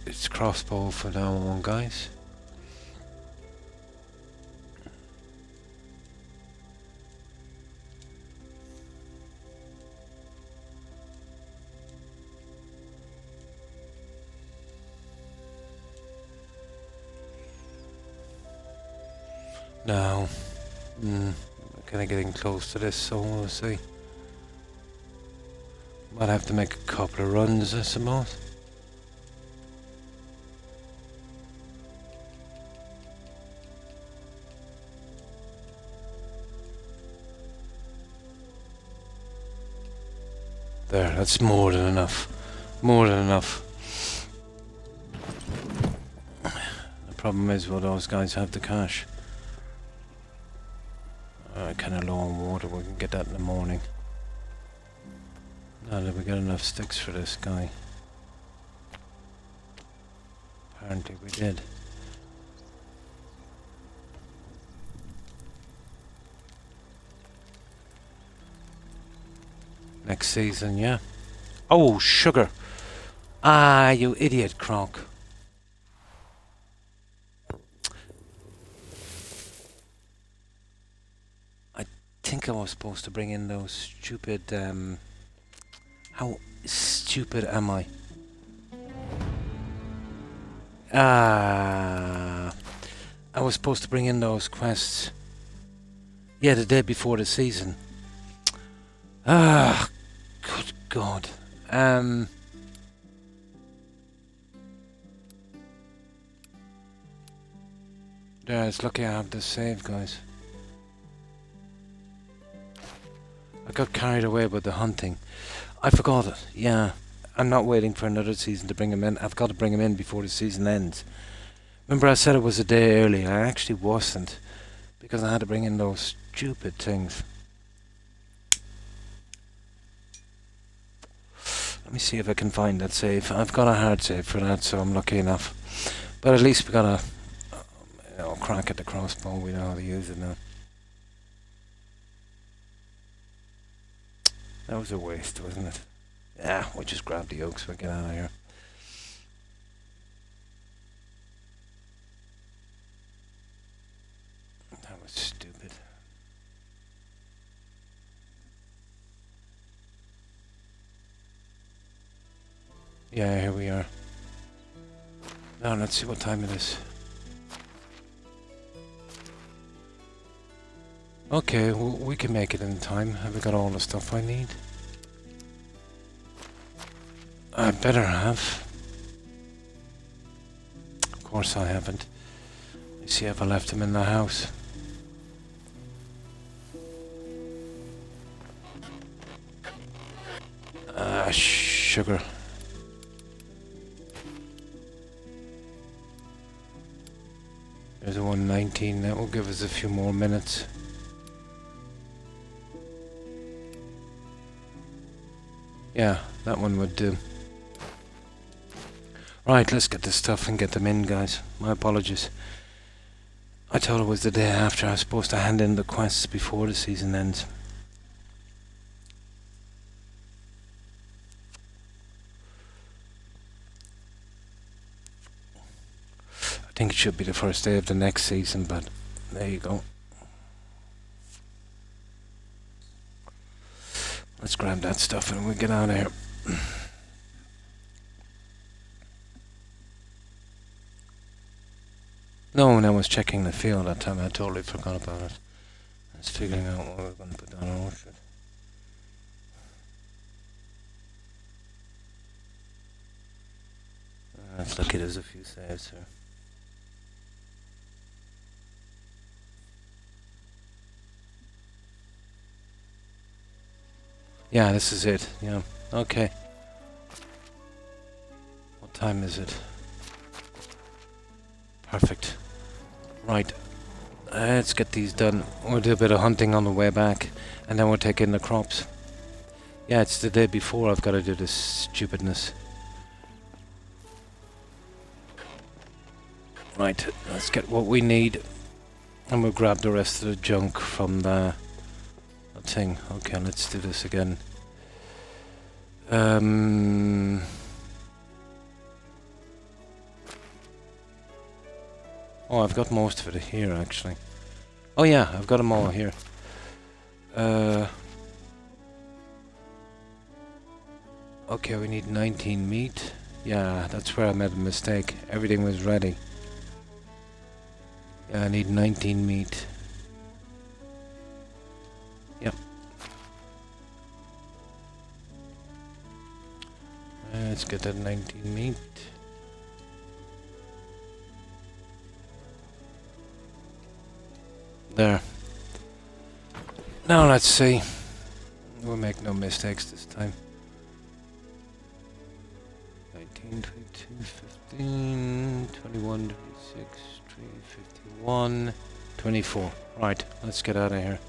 It's crossbow for now on, guys. Now, we're kind of getting close to this, so we'll see. Might have to make a couple of runs, I suppose. There, that's more than enough. More than enough. The problem is, will those guys have the cash? Kind of low on water, we can get that in the morning. Now did we get enough sticks for this guy? Apparently we did. Next season, yeah. Oh, sugar! Ah, you idiot, Croc. I think I was supposed to bring in those stupid, how stupid am I? I was supposed to bring in those quests. Yeah, the day before the season. Good God. There, it's lucky I have this saved, guys. I got carried away with the hunting. I forgot it, yeah. I'm not waiting for another season to bring him in. I've got to bring him in before the season ends. Remember I said it was a day early. I actually wasn't. Because I had to bring in those stupid things. Let me see if I can find that save. I've got a hard save for that, so I'm lucky enough. But at least we got a crack at the crossbow. We know how to use it now. That was a waste, wasn't it? Yeah, we'll just grab the oaks and get out of here. That was stupid. Yeah, here we are. Now let's see what time it is. Okay, we can make it in time. Have we got all the stuff I need? I better have. Of course I haven't. Let's see if I left them in the house. Sugar. There's a 119. That will give us a few more minutes. Yeah, that one would do. Right, let's get this stuff and get them in, guys. My apologies. I thought it was the day after. I was supposed to hand in the quests before the season ends. I think it should be the first day of the next season, but there you go. Let's grab that stuff and we'll get out of here. No, when I was checking the field that time, I totally forgot about it. I was figuring out what we were going to put down our orchard. It's lucky there's a few saves here. Yeah, this is it. Yeah, okay. What time is it? Perfect. Right. Let's get these done. We'll do a bit of hunting on the way back, and then we'll take in the crops. Yeah, it's the day before I've got to do this stupidness. Right, let's get what we need, and we'll grab the rest of the junk from the thing. Okay, let's do this again. Oh, I've got most of it here, actually. Oh yeah, I've got them all here. Okay, we need 19 meat. Yeah, that's where I made a mistake. Everything was ready. Yeah, I need 19 meat. Yep. Let's get that 19 meat. There. Now let's see. We'll make no mistakes this time. 19, 22, 15, 21, 26, 3, 51, 24. Right, let's get out of here.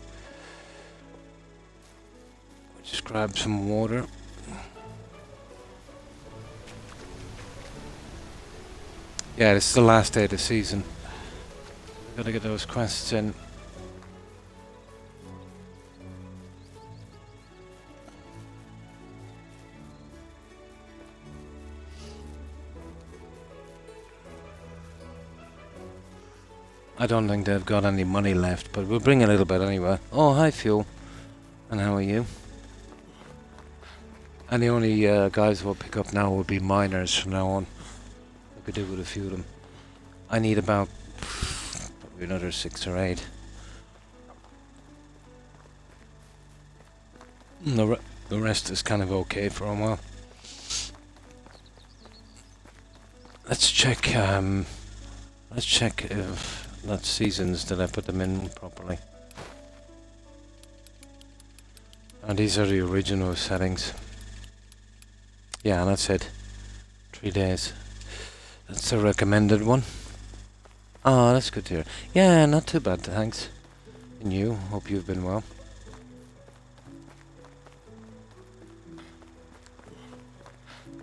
We'll just grab some water. Yeah, this is the last day of the season. We've got to get those quests in. I don't think they've got any money left, but we'll bring a little bit anyway. Oh, hi, Fuel. And how are you? And the only guys we'll pick up now will be miners from now on. I could do with a few of them. I need about probably another 6 or 8. The rest is kind of okay for a while. Let's check if that seasons that I put them in properly. And these are the original settings. Yeah, that's it. 3 days. That's a recommended one. Ah, that's good to hear. Yeah, not too bad, thanks. And you? Hope you've been well.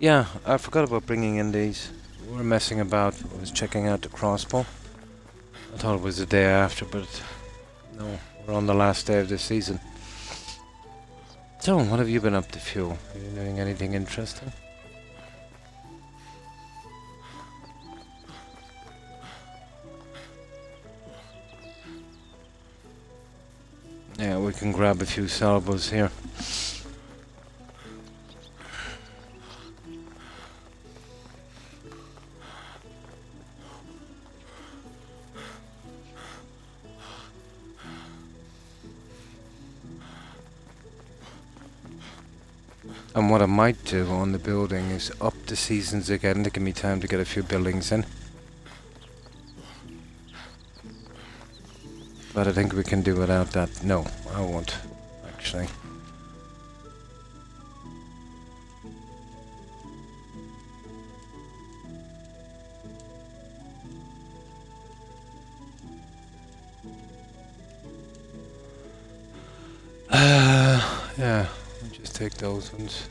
Yeah, I forgot about bringing in these. We were messing about. I was checking out the crossbow. I thought it was the day after, but no, we're on the last day of the season. So, what have you been up to, Fuel? Are you doing anything interesting? Yeah, we can grab a few salvos here. And what I might do on the building is up the seasons again to give me time to get a few buildings in. But I think we can do without that. No, I won't, actually. Yeah, we'll just take those ones.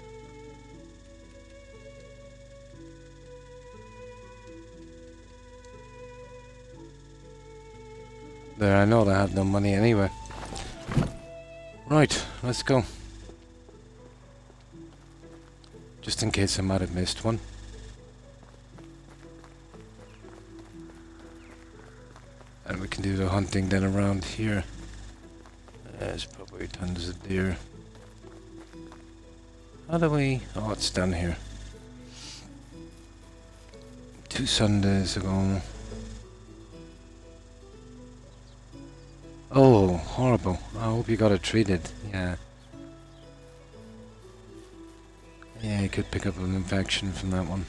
There, I know they have no money anyway. Right, let's go. Just in case I might have missed one. And we can do the hunting then around here. There's probably tons of deer. How do we... Oh, it's down here. 2 Sundays ago. Oh, horrible. I hope you got it treated. Yeah. Yeah, you could pick up an infection from that one.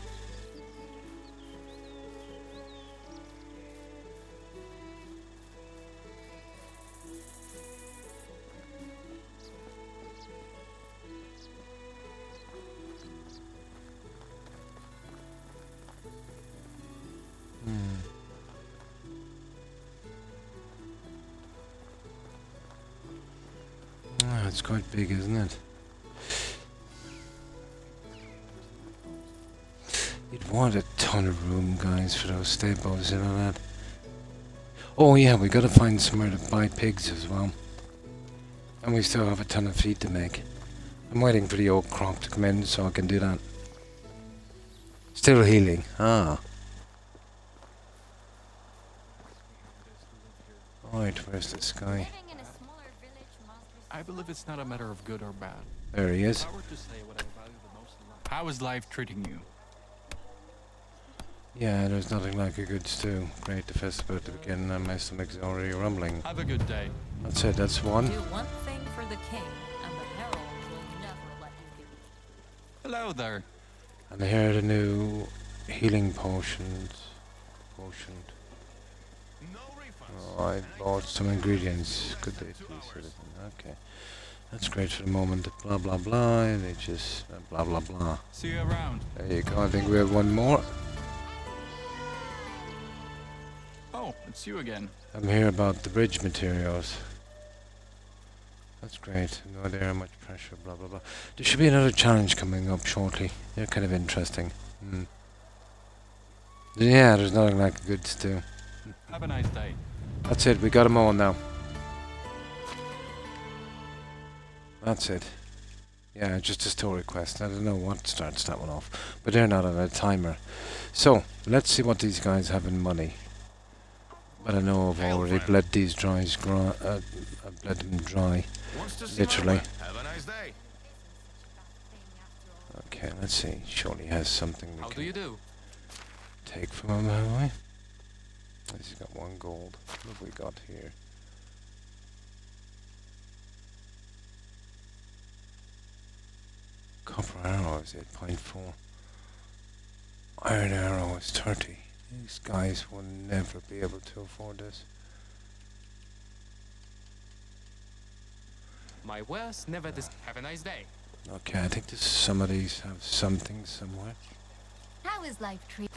It's quite big, isn't it? You'd want a ton of room, guys, for those stables, you know that? Oh yeah, we gotta find somewhere to buy pigs as well. And we still have a ton of feed to make. I'm waiting for the old Croc to come in so I can do that. Still healing. Ah. Right, where's this guy? I believe it's not a matter of good or bad. There he is. If I were to say what I value the most in life, how is life treating you? Yeah, there's nothing like a good stew. Great, the festival to begin and my stomach's already rumbling. Have a good day. That's it, that's one. Do one thing for the king, and the herald will never let you do. Hello there. And here are the new healing potions. Oh, I bought some ingredients. Good day, please, citizen. Okay. That's great for the moment. Blah, blah, blah. And they just... blah, blah, blah. See you around. There you go. I think we have one more. Oh, it's you again. I'm here about the bridge materials. That's great. No idea how much pressure, blah, blah, blah. There should be another challenge coming up shortly. They're kind of interesting. Yeah, there's nothing like a good stew. Have a nice day. That's it. We got them all now. That's it. Yeah, just a story quest. I don't know what starts that one off. But they're not on a timer. So, let's see what these guys have in money. But I know I've already bled these dries. I've bled them dry. Literally. Have a nice day. Okay, let's see. Surely has something we How do can you do? take from him, have we? He's got 1 gold. What have we got here? Copper arrow is 8.4. Iron arrow is 30. These guys will never be able to afford this. My wares never have a nice day. Okay, I think some of these have something somewhere. How is life treating?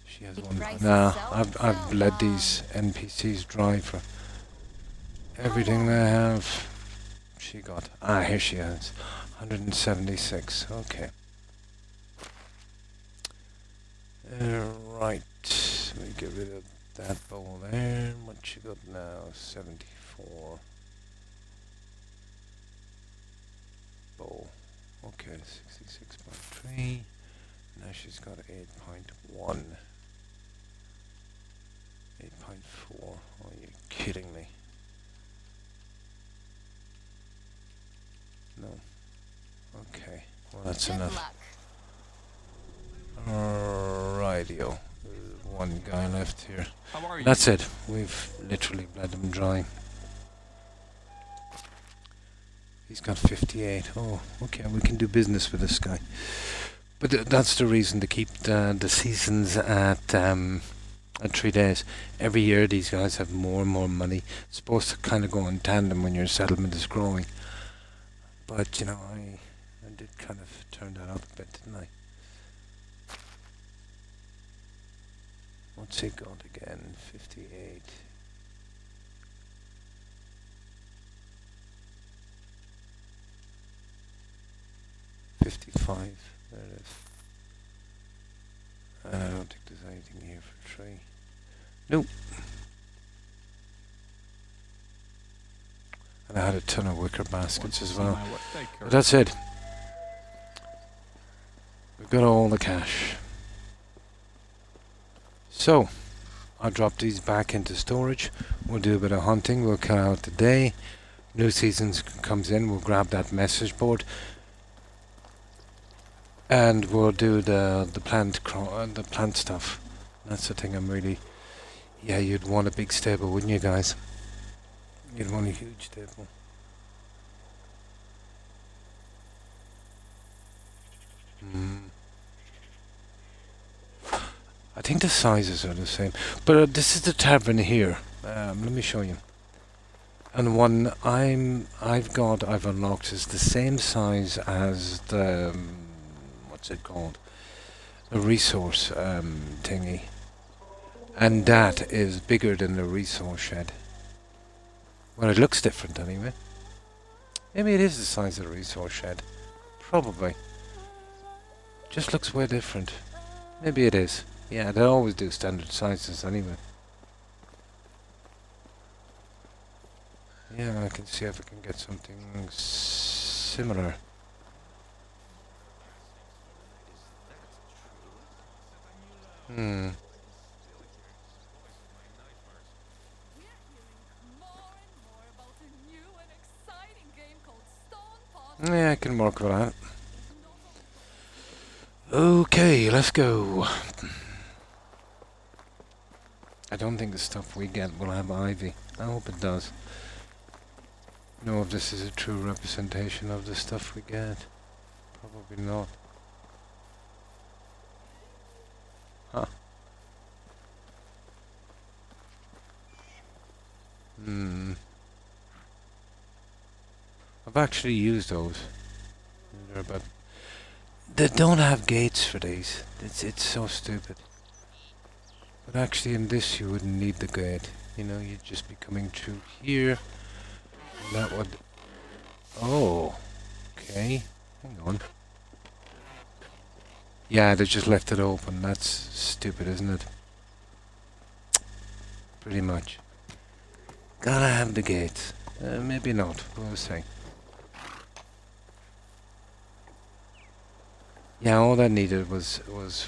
She has one. Nah, I've bled these NPCs dry for everything they have. She got. Ah, here she is. 176. Okay. Right. Let me get rid of that bowl there. What she got now? 74. bow. Okay, 66.3. Now she's got 8.1. 8.4. Oh, you're kidding me. No. Okay. Well, that's Good enough. luck. Rightio. There's one guy left here. How are you? That's it. We've literally bled him dry. He's got 58. Oh, okay. We can do business with this guy. But that's the reason to keep the seasons at 3 days. Every year these guys have more and more money. It's supposed to kind of go in tandem when your settlement is growing. But, you know, I did kind of turn that up a bit, didn't I? What's he got again? 58. There it is. I don't think there's anything here for 3. Nope. And I had a ton of wicker baskets as well. But that's it. We've got all the cash. So, I'll drop these back into storage. We'll do a bit of hunting. We'll cut out the day. New season comes in. We'll grab that message board. And we'll do the plant stuff. That's the thing I'm really... Yeah, you'd want a big stable, wouldn't you guys? You'd want a huge stable. I think the sizes are the same. But this is the tavern here. Let me show you. And one I've unlocked is the same size as the... what's it called? The resource thingy. And that is bigger than the resource shed. Well, it looks different anyway. Maybe it is the size of the resource shed. Probably. Just looks way different. Maybe it is. Yeah, they always do standard sizes anyway. Yeah, I can see if I can get something similar. Yeah, I can work with that. Okay, let's go. I don't think the stuff we get will have ivy. I hope it does. Know if this is a true representation of the stuff we get. Probably not. Huh. I've actually used those. They're about... They don't have gates for these. It's so stupid. But actually in this you wouldn't need the gate. You know, you'd just be coming through here. And that would... Oh. Okay. Hang on. Yeah, they just left it open. That's stupid, isn't it? Pretty much. Gotta have the gate. Maybe not. We'll see. Yeah, all that needed was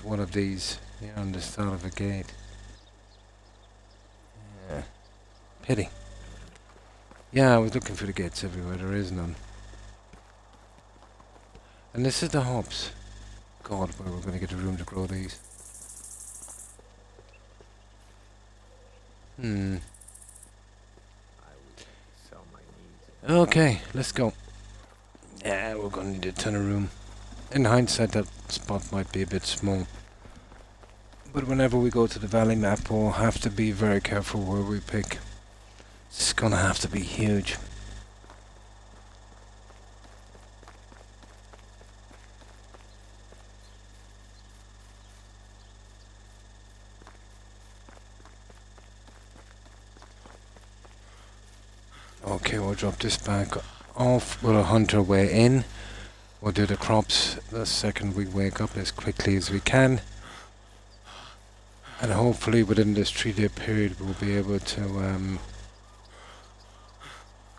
one of these, you know, on the start of a gate. Yeah. Pity. Yeah, I was looking for the gates everywhere. There is none. And this is the hops. God, where we're going to get a room to grow these. Okay, let's go. Yeah, we're going to need a ton of room. In hindsight, that spot might be a bit small. But whenever we go to the valley map, we'll have to be very careful where we pick. It's going to have to be huge. Okay, we'll drop this back off. We'll hunt our way in. We'll do the crops the second we wake up as quickly as we can. And hopefully within this 3-day period we'll be able to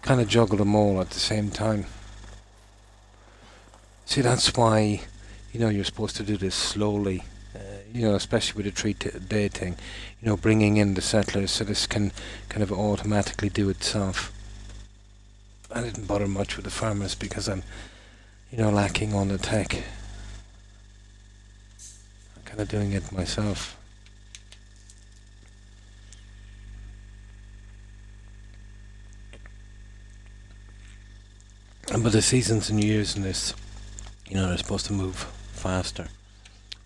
kind of juggle them all at the same time. See, that's why, you're supposed to do this slowly, especially with the 3-day thing, bringing in the settlers so this can kind of automatically do itself. I didn't bother much with the farmers because I'm, lacking on the tech. I'm kind of doing it myself. But the seasons and years in this, they're supposed to move faster.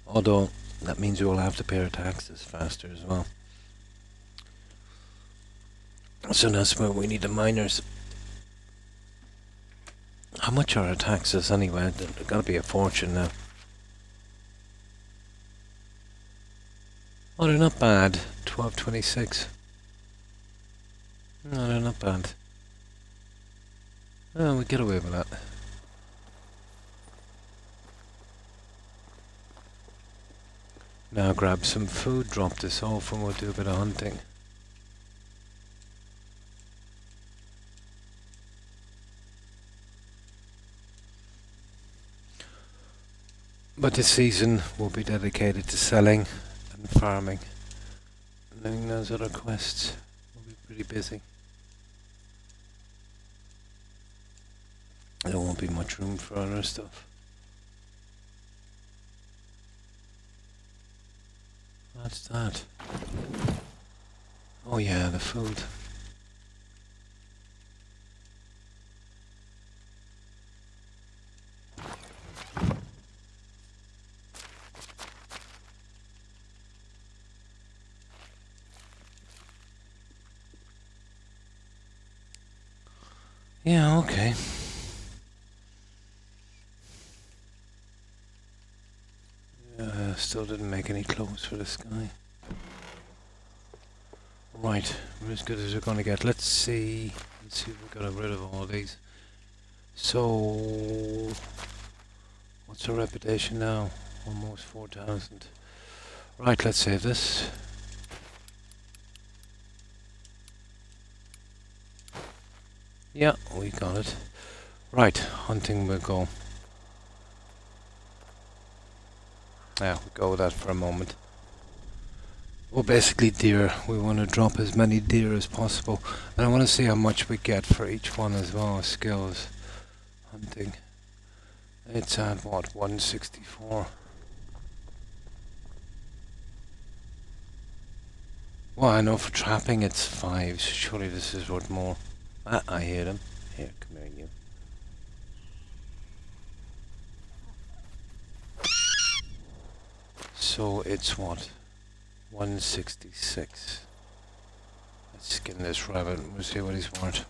Although that means you will have to pay your taxes faster as well. So that's where we need the miners. How much are our taxes anyway? They've got to be a fortune now. Oh, they're not bad. 12.26. No, they're not bad. Oh, we get away with that. Now grab some food, drop this off, and we'll do a bit of hunting. But this season will be dedicated to selling and farming. And doing those other quests will be pretty busy. There won't be much room for other stuff. What's that? Oh yeah, the food. Yeah, okay. Still didn't make any clothes for this guy. Right, we're as good as we're going to get. Let's see if we got rid of all these. So, what's our reputation now? Almost 4,000. Right, let's save this. Yeah, we got it. Right, hunting we'll go. Yeah, we'll go with that for a moment. Well, basically deer. We want to drop as many deer as possible. And I want to see how much we get for each one as well. Skills. Hunting. It's at what? 164. Well, I know for trapping it's 5. Surely this is worth more. Ah, I hear them. Here, come here, you. So it's what? 166. Let's skin this rabbit. We'll see what he's worth.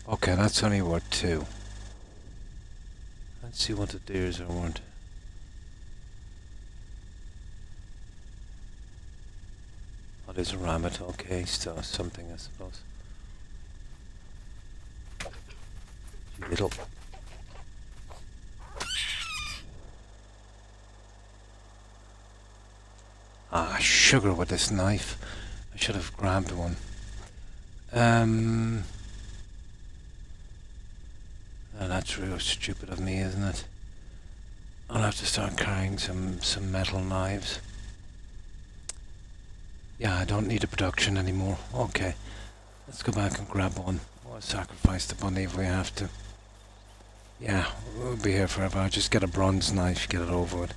Okay, that's only worth 2. Let's see what the deers are worth. Oh, there's a rabbit. Okay, still something, I suppose. Little. Ah, sugar with this knife. I should have grabbed one. Oh, that's real stupid of me, isn't it? I'll have to start carrying some metal knives. Yeah, I don't need a production anymore. Okay, let's go back and grab one. Or sacrifice the bunny if we have to. Yeah, we'll be here forever. I'll just get a bronze knife, get it over with.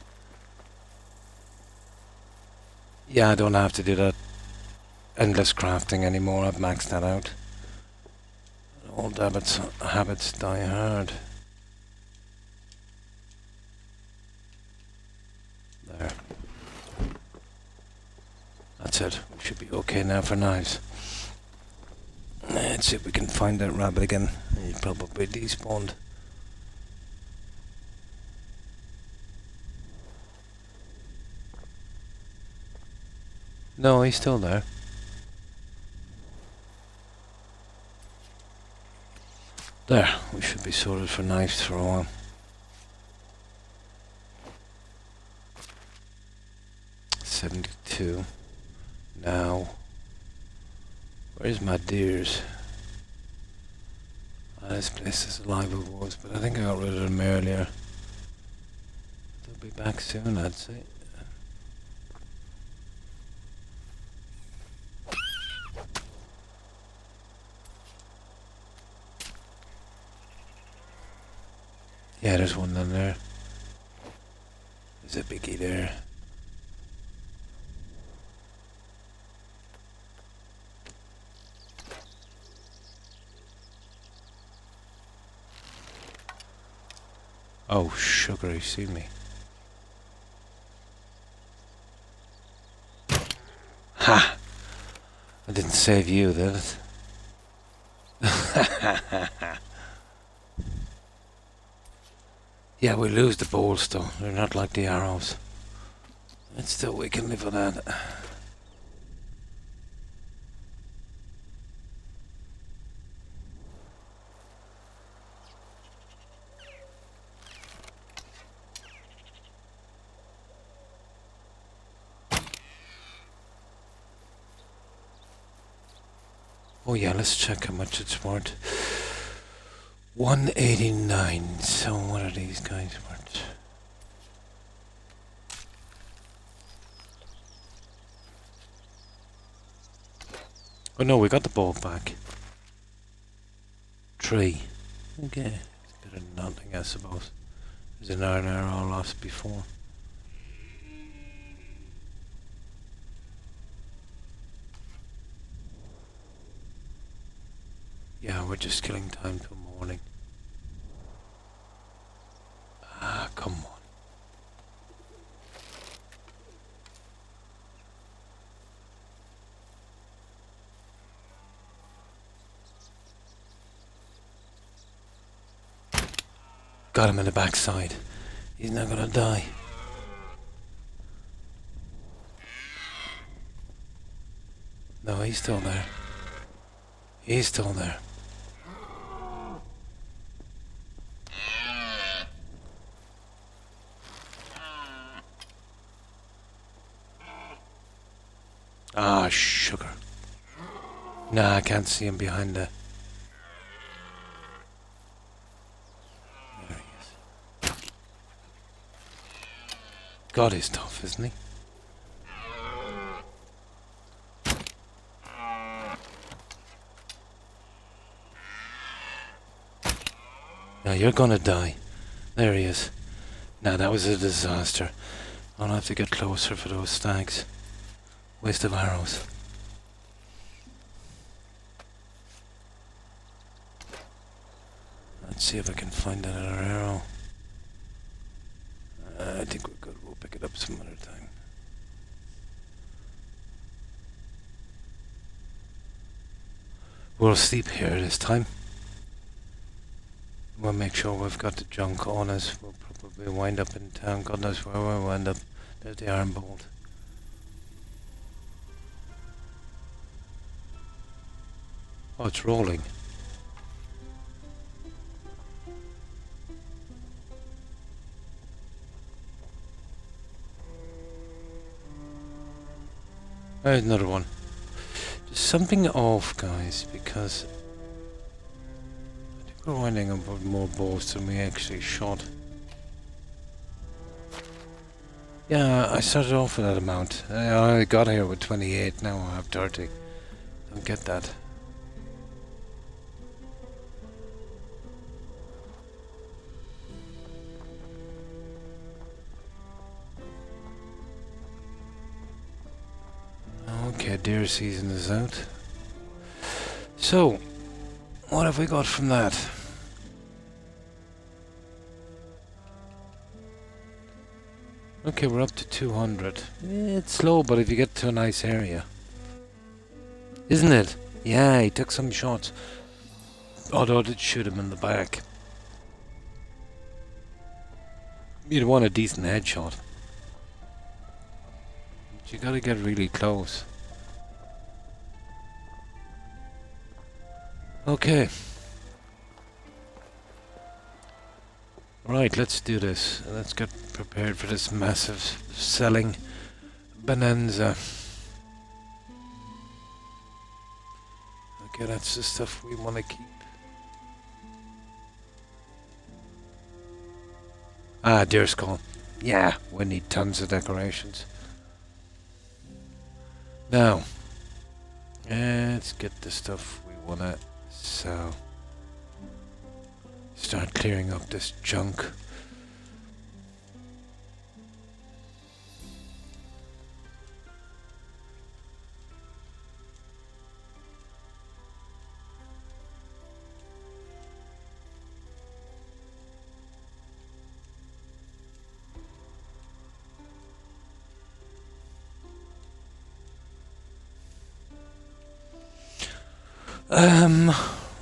Yeah, I don't have to do that endless crafting anymore. I've maxed that out. Old habits die hard. There. That's it. We should be okay now for knives. Let's see if we can find that rabbit again. He probably despawned. No, he's still there. There, we should be sorted for knives for a while. $72. Now, Where's my deers? This place is alive with wolves, but I think I got rid of them earlier. They'll be back soon, I'd say. Yeah, there's one down there. There's a biggie there. Oh, sugar, you see me. Ha! I didn't save you, did it? Yeah, we lose the bolts though. They're not like the arrows. But still, we can live with that. Oh yeah, let's check how much it's worth. 189. So what are these guys worth? Oh no, we got the ball back. 3. Okay, it's better than nothing, I suppose. There's an iron arrow lost before. Yeah, we're just killing time till morning. Ah, come on. Got him in the backside. He's not gonna die. No, he's still there. He's still there. Ah, sugar. Nah, I can't see him behind the... There he is. God, he's tough, isn't he? Now you're gonna die. There he is. Now that was a disaster. I'll have to get closer for those stags. Waste of arrows. Let's see if I can find another arrow. I think we're good. We'll pick it up some other time. We'll sleep here this time. We'll make sure we've got the junk on us. We'll probably wind up in town. God knows where we'll wind up. There's the iron bolt. Oh, it's rolling. There's another one. There's something off, guys, because I think we're winding up with more balls than we actually shot. Yeah, I started off with that amount. I got here with 28, now I have 30. Don't get that. Okay, deer season is out. So, what have we got from that? Okay, we're up to 200. It's slow, but if you get to a nice area. Isn't it? Yeah, he took some shots. Although I did shoot him in the back. You'd want a decent headshot. But you gotta get really close. Okay. Right, let's do this. Let's get prepared for this massive selling bonanza. Okay, that's the stuff we want to keep. Ah, deer skull. Yeah, we need tons of decorations. Now, let's get the stuff we want to sell. Start clearing up this junk.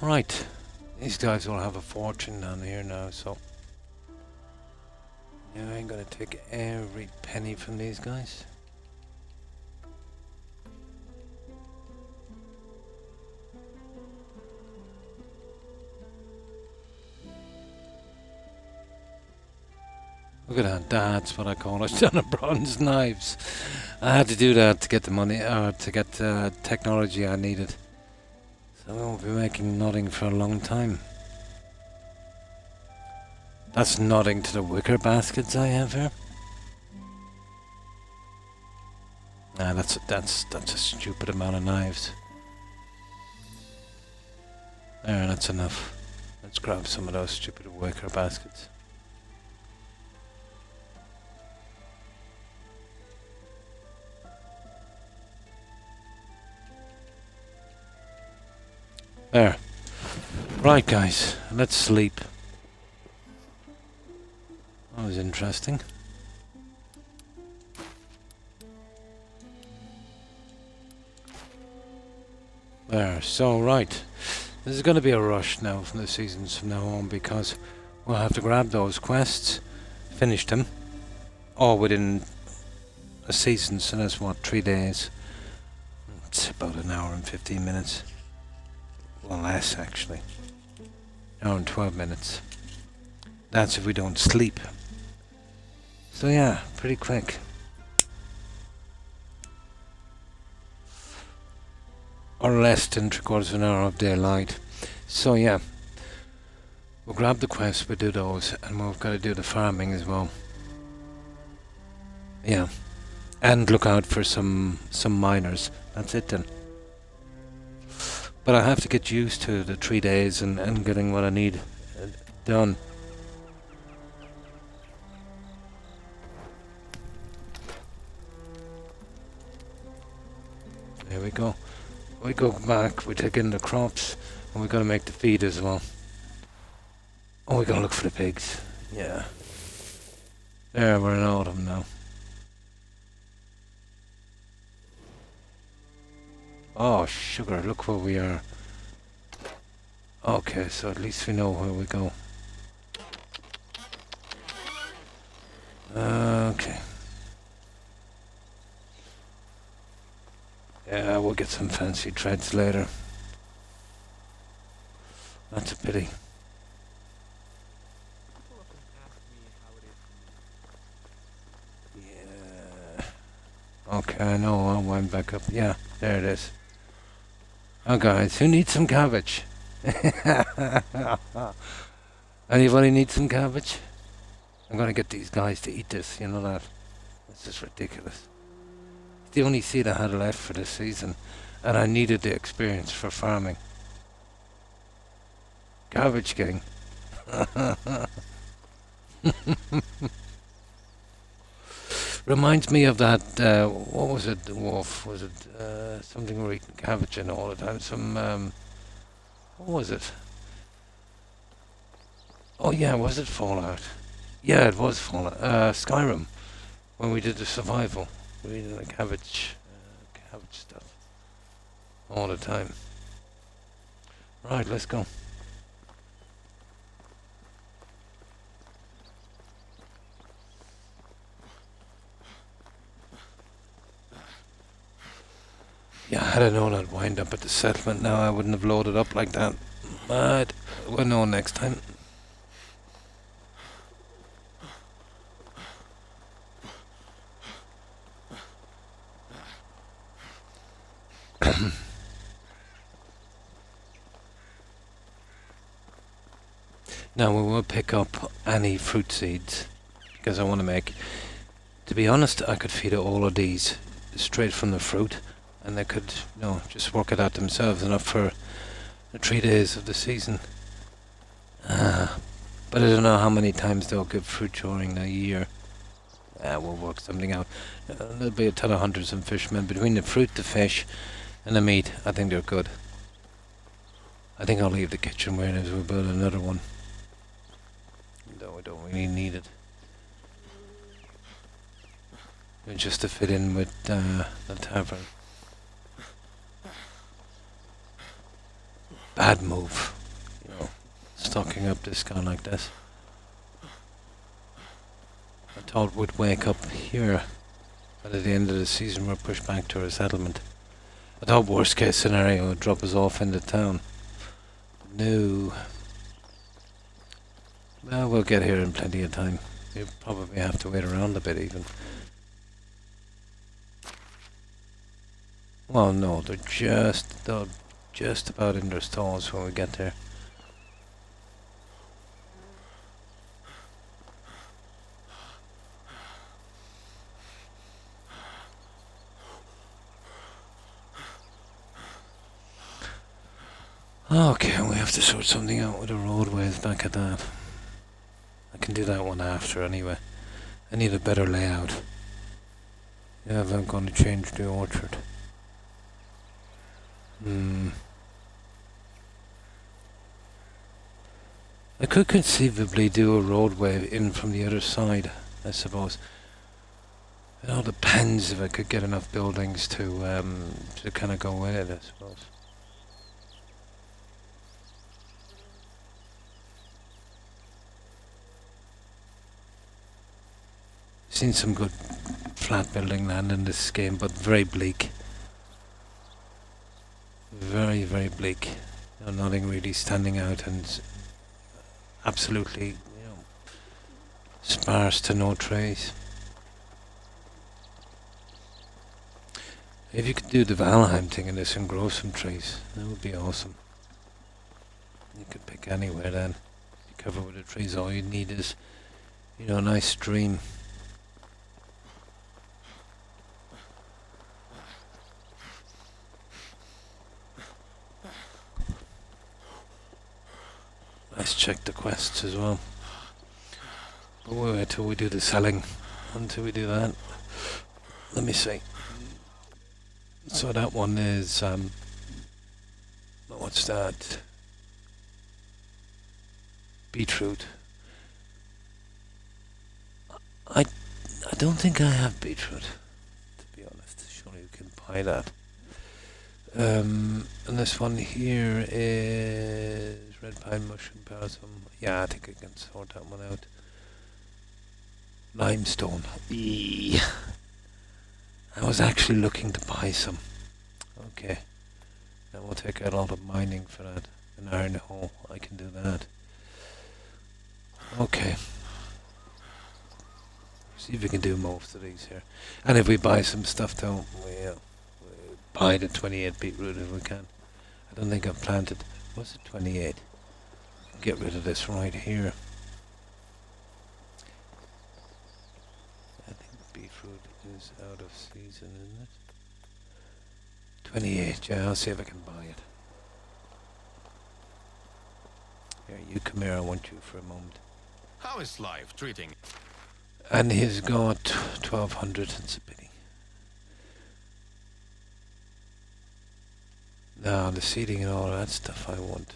Right. These guys will have a fortune down here now, so yeah, I'm gonna take every penny from these guys. Look at that, that's what I call it, done of bronze knives. I had to do that to get the money, to get the technology I needed. So we won't be making nodding for a long time. That's nodding to the wicker baskets I have here. Nah, that's a stupid amount of knives. There, that's enough. Let's grab some of those stupid wicker baskets. There. Right, guys, let's sleep. That was interesting. There, so right. This is going to be a rush now from the seasons from now on because we'll have to grab those quests, finish them, all within a season, so that's what, 3 days. It's about an hour and 15 minutes. Well, less actually. An hour and 12 minutes. That's if we don't sleep. So yeah, pretty quick. Or less than 3/4 of an hour of daylight. So yeah, we'll grab the quests, we'll do those, and we've got to do the farming as well. Yeah, and look out for some miners. That's it then. But I have to get used to the 3 days and getting what I need done. There we go. We go back, we take in the crops, and we gotta make the feed as well. Oh, we gotta look for the pigs. Yeah. There, we're in autumn now. Oh, sugar, look where we are. Okay, so at least we know where we go. Okay. Yeah, we'll get some fancy treads later. That's a pity. Yeah. Okay, I know, I'll wind back up. Yeah, there it is. Oh, guys, who needs some cabbage? Anybody need some cabbage? I'm gonna get these guys to eat this, you know that? This is ridiculous. It's the only seed I had left for this season, and I needed the experience for farming. Cabbage King. Reminds me of that, what was it, Wolf? Was it something where eating cabbage in all the time? Some, what was it? Oh yeah, was it Fallout? Yeah, it was Fallout. Skyrim, when we did the survival. We did the cabbage stuff all the time. Right, let's go. Yeah, had I known I'd wind up at the settlement now, I wouldn't have loaded up like that. But we'll know next time. Now we will pick up any fruit seeds because I want to make. To be honest, I could feed all of these straight from the fruit, and they could, just work it out themselves, enough for the 3 days of the season. But I don't know how many times they'll give fruit during the year. We'll work something out. There'll be a ton of hunters and fishermen. Between the fruit, the fish, and the meat, I think they're good. I think I'll leave the kitchen where it is. We'll build another one. Though we don't really need it. Just to fit in with the tavern. Bad move. Stocking up this guy like this. I thought we'd wake up here, but at the end of the season we're pushed back to our settlement. I thought worst case scenario would drop us off into town. No. Well, we'll get here in plenty of time. We'll probably have to wait around a bit even. Well, no, they're just about in their stalls when we get there. Okay, we have to sort something out with the roadways back at that. I can do that one after anyway. I need a better layout. Yeah, if I'm going to change the orchard. I could conceivably do a roadway in from the other side, I suppose. It all depends if I could get enough buildings to kind of go with it, I suppose. Seen some good flat building land in this game, but very bleak. Very, very bleak. Nothing really standing out, and absolutely, sparse to no trees. If you could do the Valheim thing in this and grow some trees, that would be awesome. You could pick anywhere then. Be covered with the trees. All you need is, a nice stream. Let's check the quests as well. But we'll wait till we do the selling. Until we do that, let me see. So that one is what's that? Beetroot. I don't think I have beetroot, to be honest. Surely you can buy that. And this one here is red pine mushroom blossom. Yeah, I think I can sort that one out. Limestone. Eee. I was actually looking to buy some. Okay. Now we'll take out all the mining for that. An iron ore, I can do that. Okay. See if we can do most of these here. And if we buy some stuff though, we'll buy the 28 beetroot if we can. I don't think I've planted. Was it 28? Get rid of this right here. I think beetroot is out of season, isn't it? 28, yeah, I'll see if I can buy it. Here, you come here, I want you for a moment. How is life treating? And he's got 1200, it's a pity. Now, the seeding and all that stuff I want.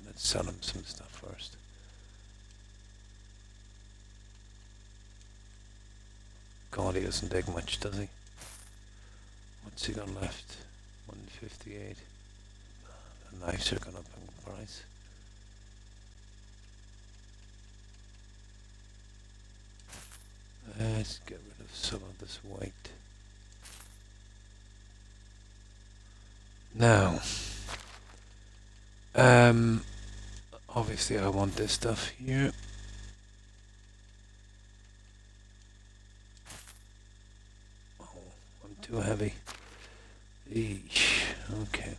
Let's sell him some stuff first. God, he doesn't take much, does he? What's he got left? 158. The knives are gone up in price. Let's get rid of some of this white. Now, obviously I want this stuff here. Oh, I'm too heavy. Eesh, okay.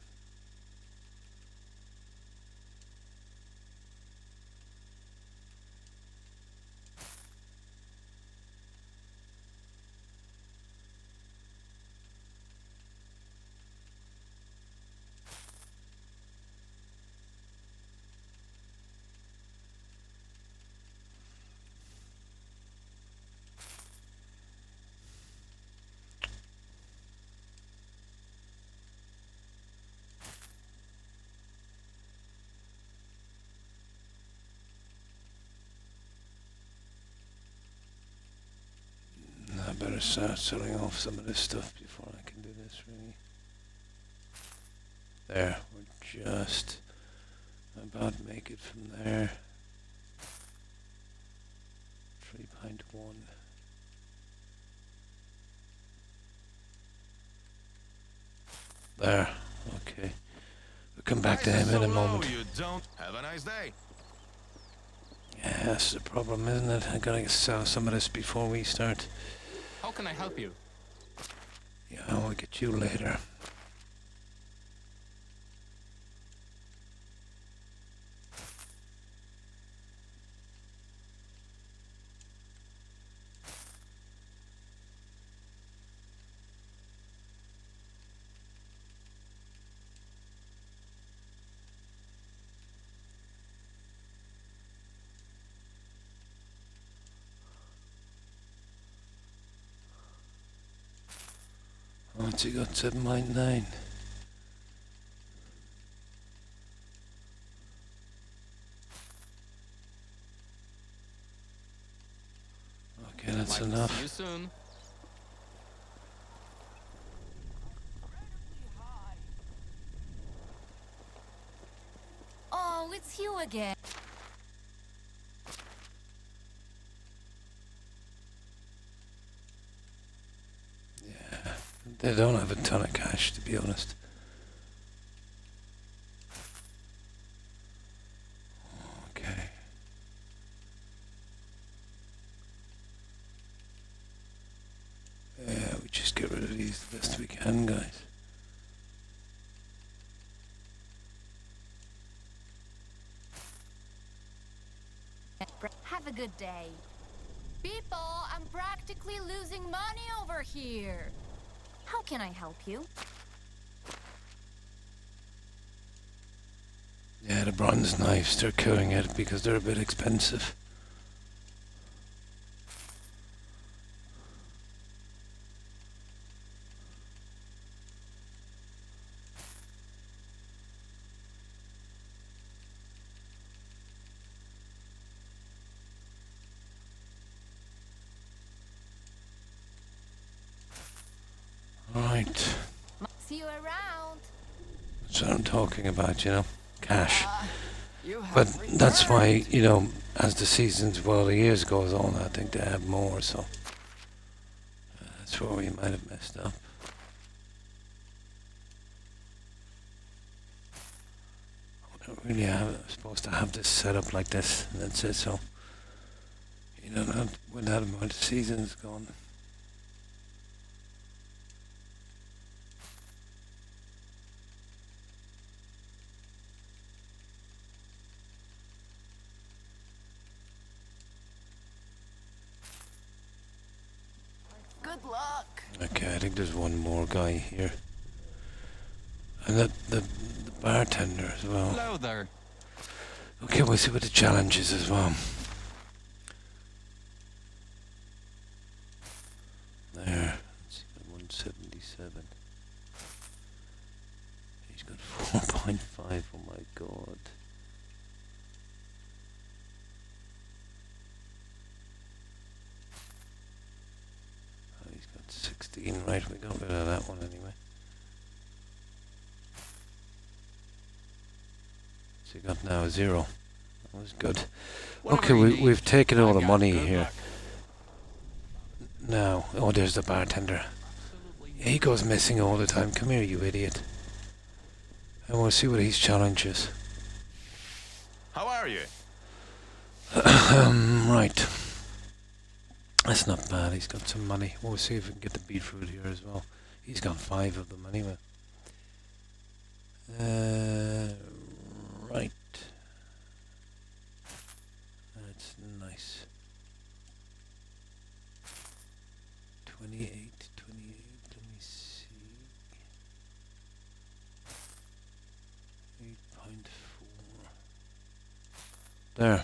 better start selling off some of this stuff before I can do this, really. There, we're just about to make it from there. 3.1. There, okay. We'll come back to him in a moment. You don't have a nice day. Yeah, that's the problem, isn't it? I gotta sell some of this before we start. How can I help you? Yeah, I'll get you later. What's he got? 7.9. Okay, that's enough. See you soon. Oh, it's you again. Yeah, they don't have a ton of cash, to be honest. Okay. Yeah, we just get rid of these the best we can, guys. Have a good day. People, I'm practically losing money over here. How can I help you? Yeah, the bronze knives, they're killing it because they're a bit expensive. Right. See you around. That's what I'm talking about, you know, cash. You have But that's why, you know, as the seasons, well, the years goes on, I think they have more, so that's where we might have messed up. I don't really have, I'm supposed to have this set up like this, and that's it, so, you know, not when that amount of seasons gone. Good luck. Okay, I think there's one more guy here. And the bartender as well. Hello there. Okay, we'll see what the challenge is as well. There, let's see, 177. He's got 4.5, oh my god. Oh, he's got 16, right, we got rid of that one anyway. So he got now 0. That was good. Okay, we've taken all the money here. Now, oh, there's the bartender. Yeah, he goes missing all the time. Come here, you idiot. And we'll see what his challenge is. How are you? Right. That's not bad. He's got some money. We'll see if we can get the beetroot here as well. He's got 5 of them anyway. Right. That's nice. 28, 28, let me see. 8.4. There.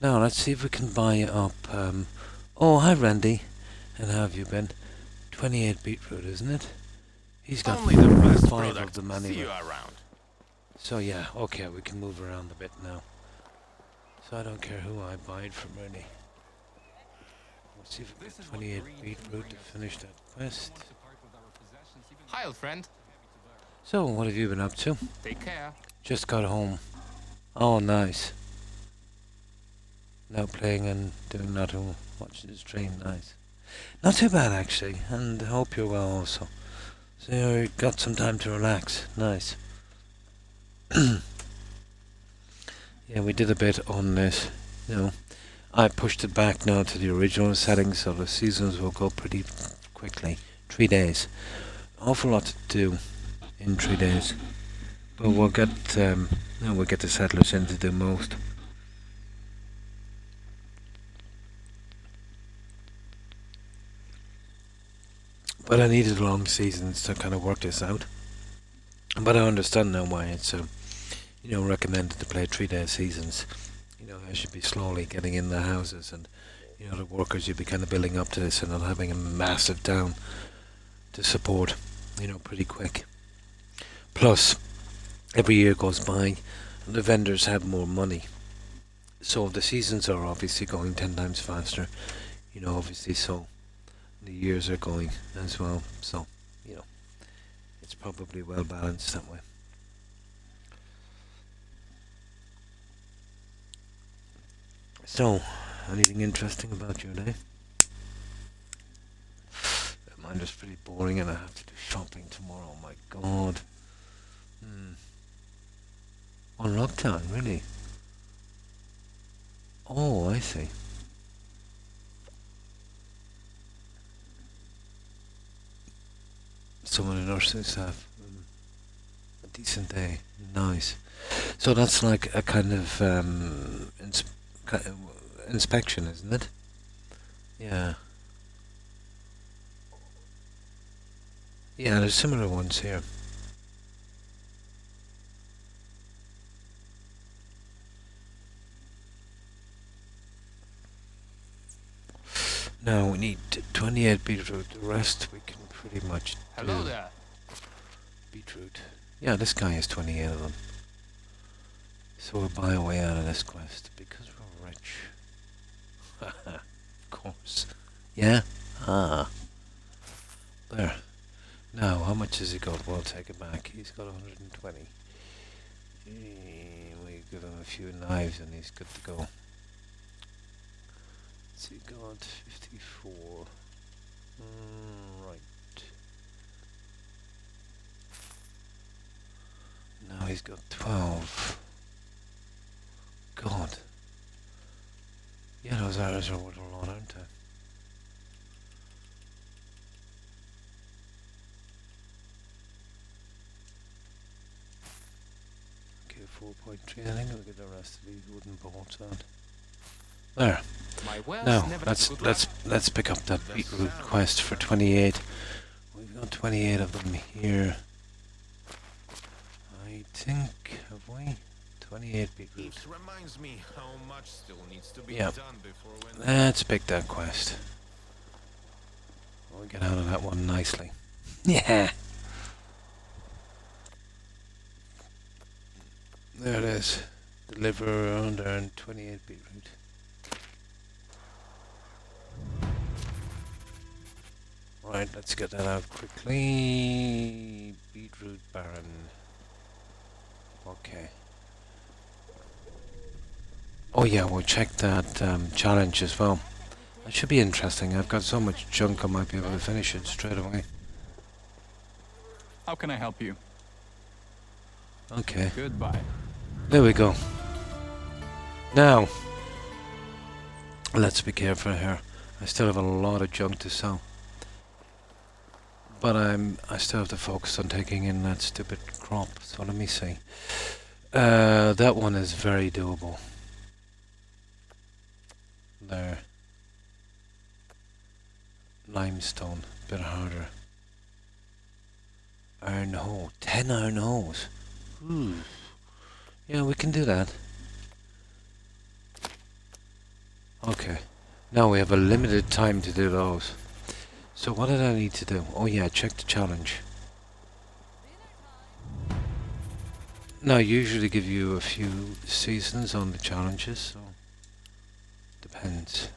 Now let's see if we can buy up, oh, hi Randy. And how have you been? 28 beetroot, isn't it? He's got Only the best 5 of product. them anyway. See you around. So yeah, okay, we can move around a bit now. So I don't care who I buy it from, really. Let's see if we get 28 beetroot to finish that quest. Hi, old friend. So, what have you been up to? Take care. Just got home. Oh, nice. Now playing and doing nothing, watching the stream, nice. Not too bad actually, and I hope you're well also. So you got some time to relax, nice. Yeah, we did a bit on this, you know. I pushed it back now to the original settings, so the seasons will go pretty quickly. 3 days. Awful lot to do in 3 days. But we'll get the settlers in to do most. But I needed long seasons to kind of work this out. But I understand now why it's recommended to play 3-day seasons. You know, I should be slowly getting in the houses, and you know, the workers you'd be kind of building up to this and not having a massive down to support, you know, pretty quick. Plus, every year goes by and the vendors have more money. So the seasons are obviously going 10 times faster, you know, obviously, so the years are going as well. So, you know, it's probably well balanced that way. So, anything interesting about your day? Mine is pretty boring and I have to do shopping tomorrow, oh my god. On lockdown, really? Oh, I see. Some of the nurses have a decent day, nice. So that's like a kind of inspection, isn't it? Yeah. Yeah, there's similar ones here. Now we need 28 beetroot. The rest we can pretty much do. Hello there. Beetroot. Yeah, this guy has 28 of them. So we'll buy a way out of this quest because we're rich. Of course. Yeah? Ah. There. Now, how much has he got? We'll take it back. He's got 120. We give him a few knives and he's good to go. He got 54. Right. Now he's got 12. God. Yeah, those arrows are worth a lot, aren't they? Okay, 4.3. I think we'll get the rest of these wooden bolts out. There. Now let's pick up that beetroot quest for 28. We've got 28 of them here. I think, have we? 28 beetroot. It reminds me how much still needs to be Yeah. done before when Let's pick that quest. We'll get out of that one nicely. Yeah. There it is. Deliver around there and 28 beetroot. Right, let's get that out quickly. Beetroot Baron. Okay. Oh yeah, we'll check that challenge as well. That should be interesting. I've got so much junk I might be able to finish it straight away. How can I help you? Okay. Goodbye. There we go. Now, let's be careful here. I still have a lot of junk to sell. But I still have to focus on taking in that stupid crop. So let me see. That one is very doable. There. Limestone, bit harder. Iron hole, 10 iron holes. Ooh. Yeah, we can do that. Okay. Now we have a limited time to do those. So what did I need to do? Oh yeah, check the challenge. Now I usually give you a few seasons on the challenges, so depends.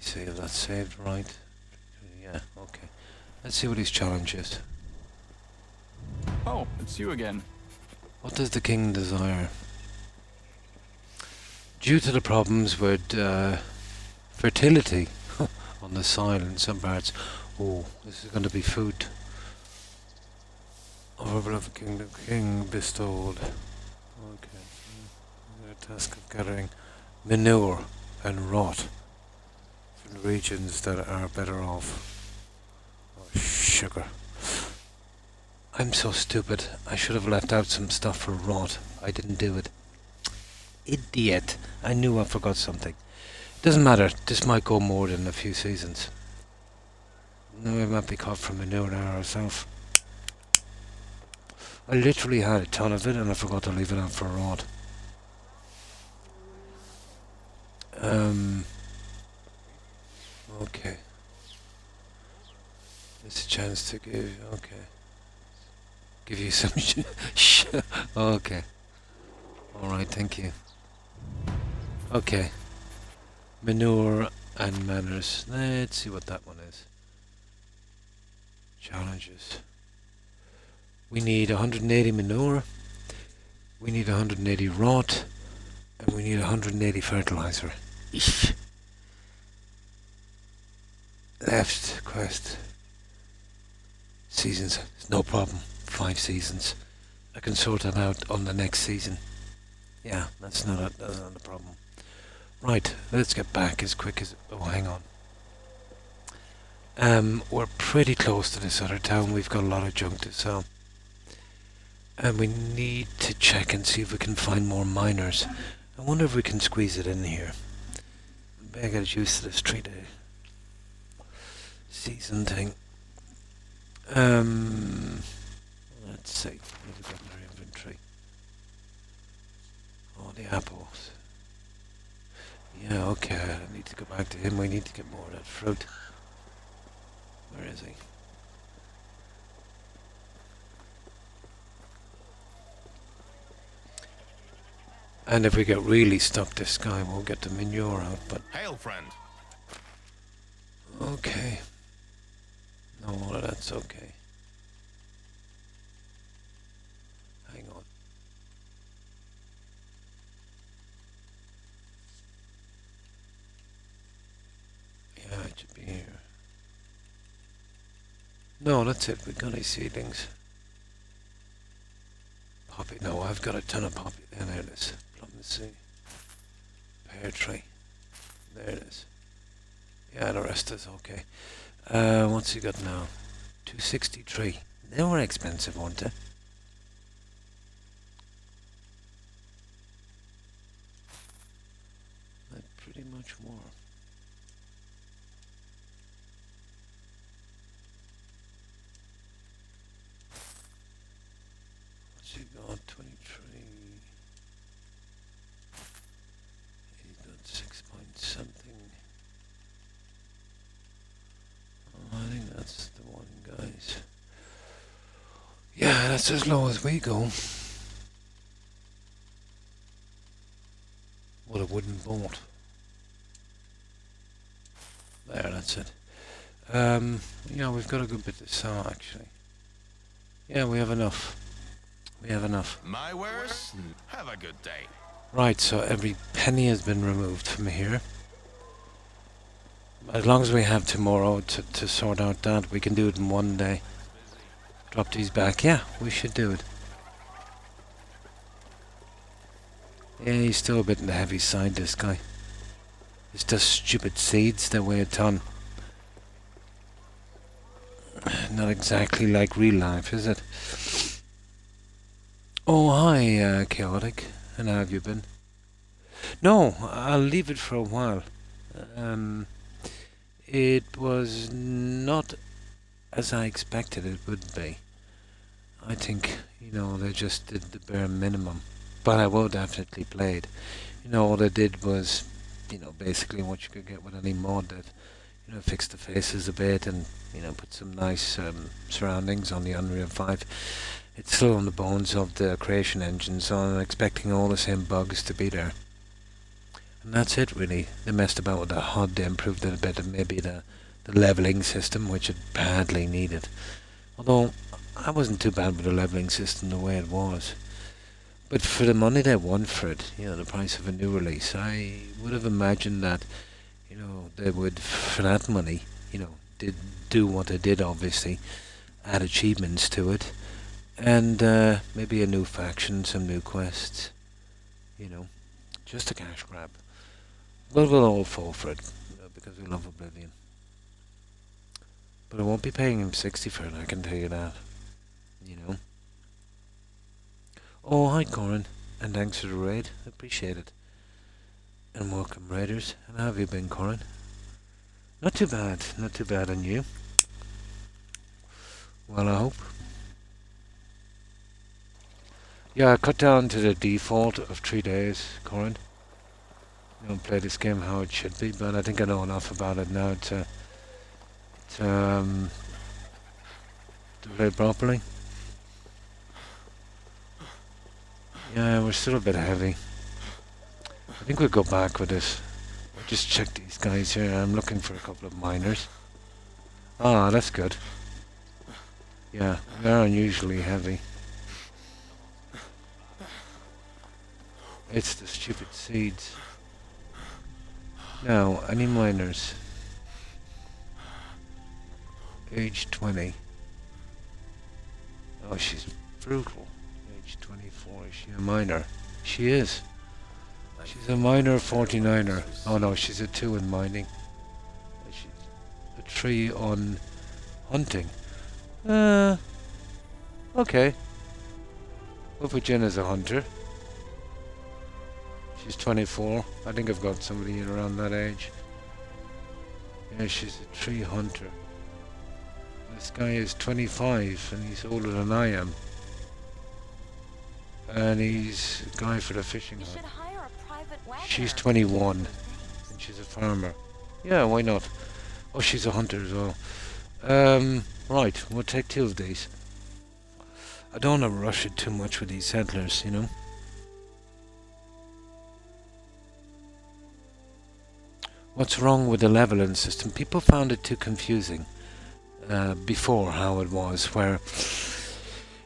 see if that's saved right. Yeah, okay. Let's see what his challenge is. Oh, it's you again. What does the king desire? Due to the problems with fertility on the soil in some parts. Oh, this is going to be food. Overall of the king bestowed. Okay. The task of gathering manure and rot from the regions that are better off. Oh, sugar. I'm so stupid. I should have left out some stuff for rot. I didn't do it. Idiot. I knew I forgot something. Doesn't matter. This might go more than a few seasons. No, we might be caught for manure now ourselves. I literally had a ton of it and I forgot to leave it out for rot. Okay. It's a chance to give. Okay. Give you some. Okay. Alright, thank you. Okay. Manure and manners. Let's see what that one is. Challenges. We need 180 manure. We need 180 rot. And we need 180 fertilizer. Eesh. Left quest. Seasons. No problem. 5 seasons. I can sort that out on the next season. Yeah, that's not a problem. Right, let's get back as quick as... Oh, hang on. We're pretty close to this other town. We've got a lot of junk to sell. And we need to check and see if we can find more miners. I wonder if we can squeeze it in here. I get used to this 3-day season thing. Let's see. What have we got in our inventory? Oh, the apples. Yeah, okay. I need to go back to him. We need to get more of that fruit. Where is he? And if we get really stuck this guy, we'll get the manure out, but... Hail, friend. Okay. No, all of that's okay. Hang on. Yeah, it should be here. No, that's it. We got any seedlings. Poppy. No, I've got a ton of poppy. There it is. Plum sea. Pear tree. There it is. Yeah, the rest is okay. What's he got now? 263. They were expensive, weren't they? Pretty much more. What's he got? 23. He's got 6 point something. Oh, I think that's the one, guys. Yeah, that's as low as we go. What a wooden boat. There, that's it. Yeah, we've got a good bit to sell, actually. Yeah, we have enough. We have enough. My wares? Have a good day. Right, so every penny has been removed from here. As long as we have tomorrow to sort out that, we can do it in one day. Drop these back. Yeah, we should do it. Yeah, he's still a bit on the heavy side, this guy. It's just stupid seeds that weigh a ton. Not exactly like real life, is it? Oh, hi, Chaotic. And how have you been? No, I'll leave it for a while. It was not as I expected it would be. I think, you know, they just did the bare minimum. But I will definitely play it. You know, all they did was, you know, basically what you could get with any mod that, you know, fix the faces a bit and, you know, put some nice surroundings on the Unreal 5. It's still on the bones of the creation engine, so I'm expecting all the same bugs to be there. And that's it really. They messed about with the HUD, they improved it a bit, and maybe the leveling system, which it badly needed. Although, I wasn't too bad with the leveling system the way it was. But for the money they want for it, the price of a new release, I would have imagined that, they would, for that money, did do what they did, obviously, add achievements to it, and maybe a new faction, some new quests, just a cash grab. But we'll all fall for it, because we love Oblivion. But I won't be paying him 60 for it, I can tell you that, Oh, hi Corin, and thanks for the raid, appreciate it. And welcome raiders, and how have you been, Corin? Not too bad on you. Well, I hope. Yeah, I cut down to the default of 3 days, Corin. Play this game how it should be, but I think I know enough about it now to play properly. Yeah, we're still a bit heavy. I think we'll go back with this. I'll just check these guys here. I'm looking for a couple of miners. Ah, that's good. Yeah, they're unusually heavy. It's the stupid seeds. Now, any miners? Age 20. Oh, she's brutal. Age 24. Is she a miner? She is. She's a miner 49er. Oh no, she's a 2 in mining. She's a 3 on hunting. Okay. We'll put Jen as a hunter. She's 24. I think I've got somebody in around that age. Yeah, she's a 3 hunter. This guy is 25 and he's older than I am. And he's a guy for the fishing hut. She's 21 and she's a farmer. Yeah, why not? Oh, she's a hunter as well. Right, we'll take 2 of these. I don't want to rush it too much with these settlers, What's wrong with the leveling system? People found it too confusing before how it was, where,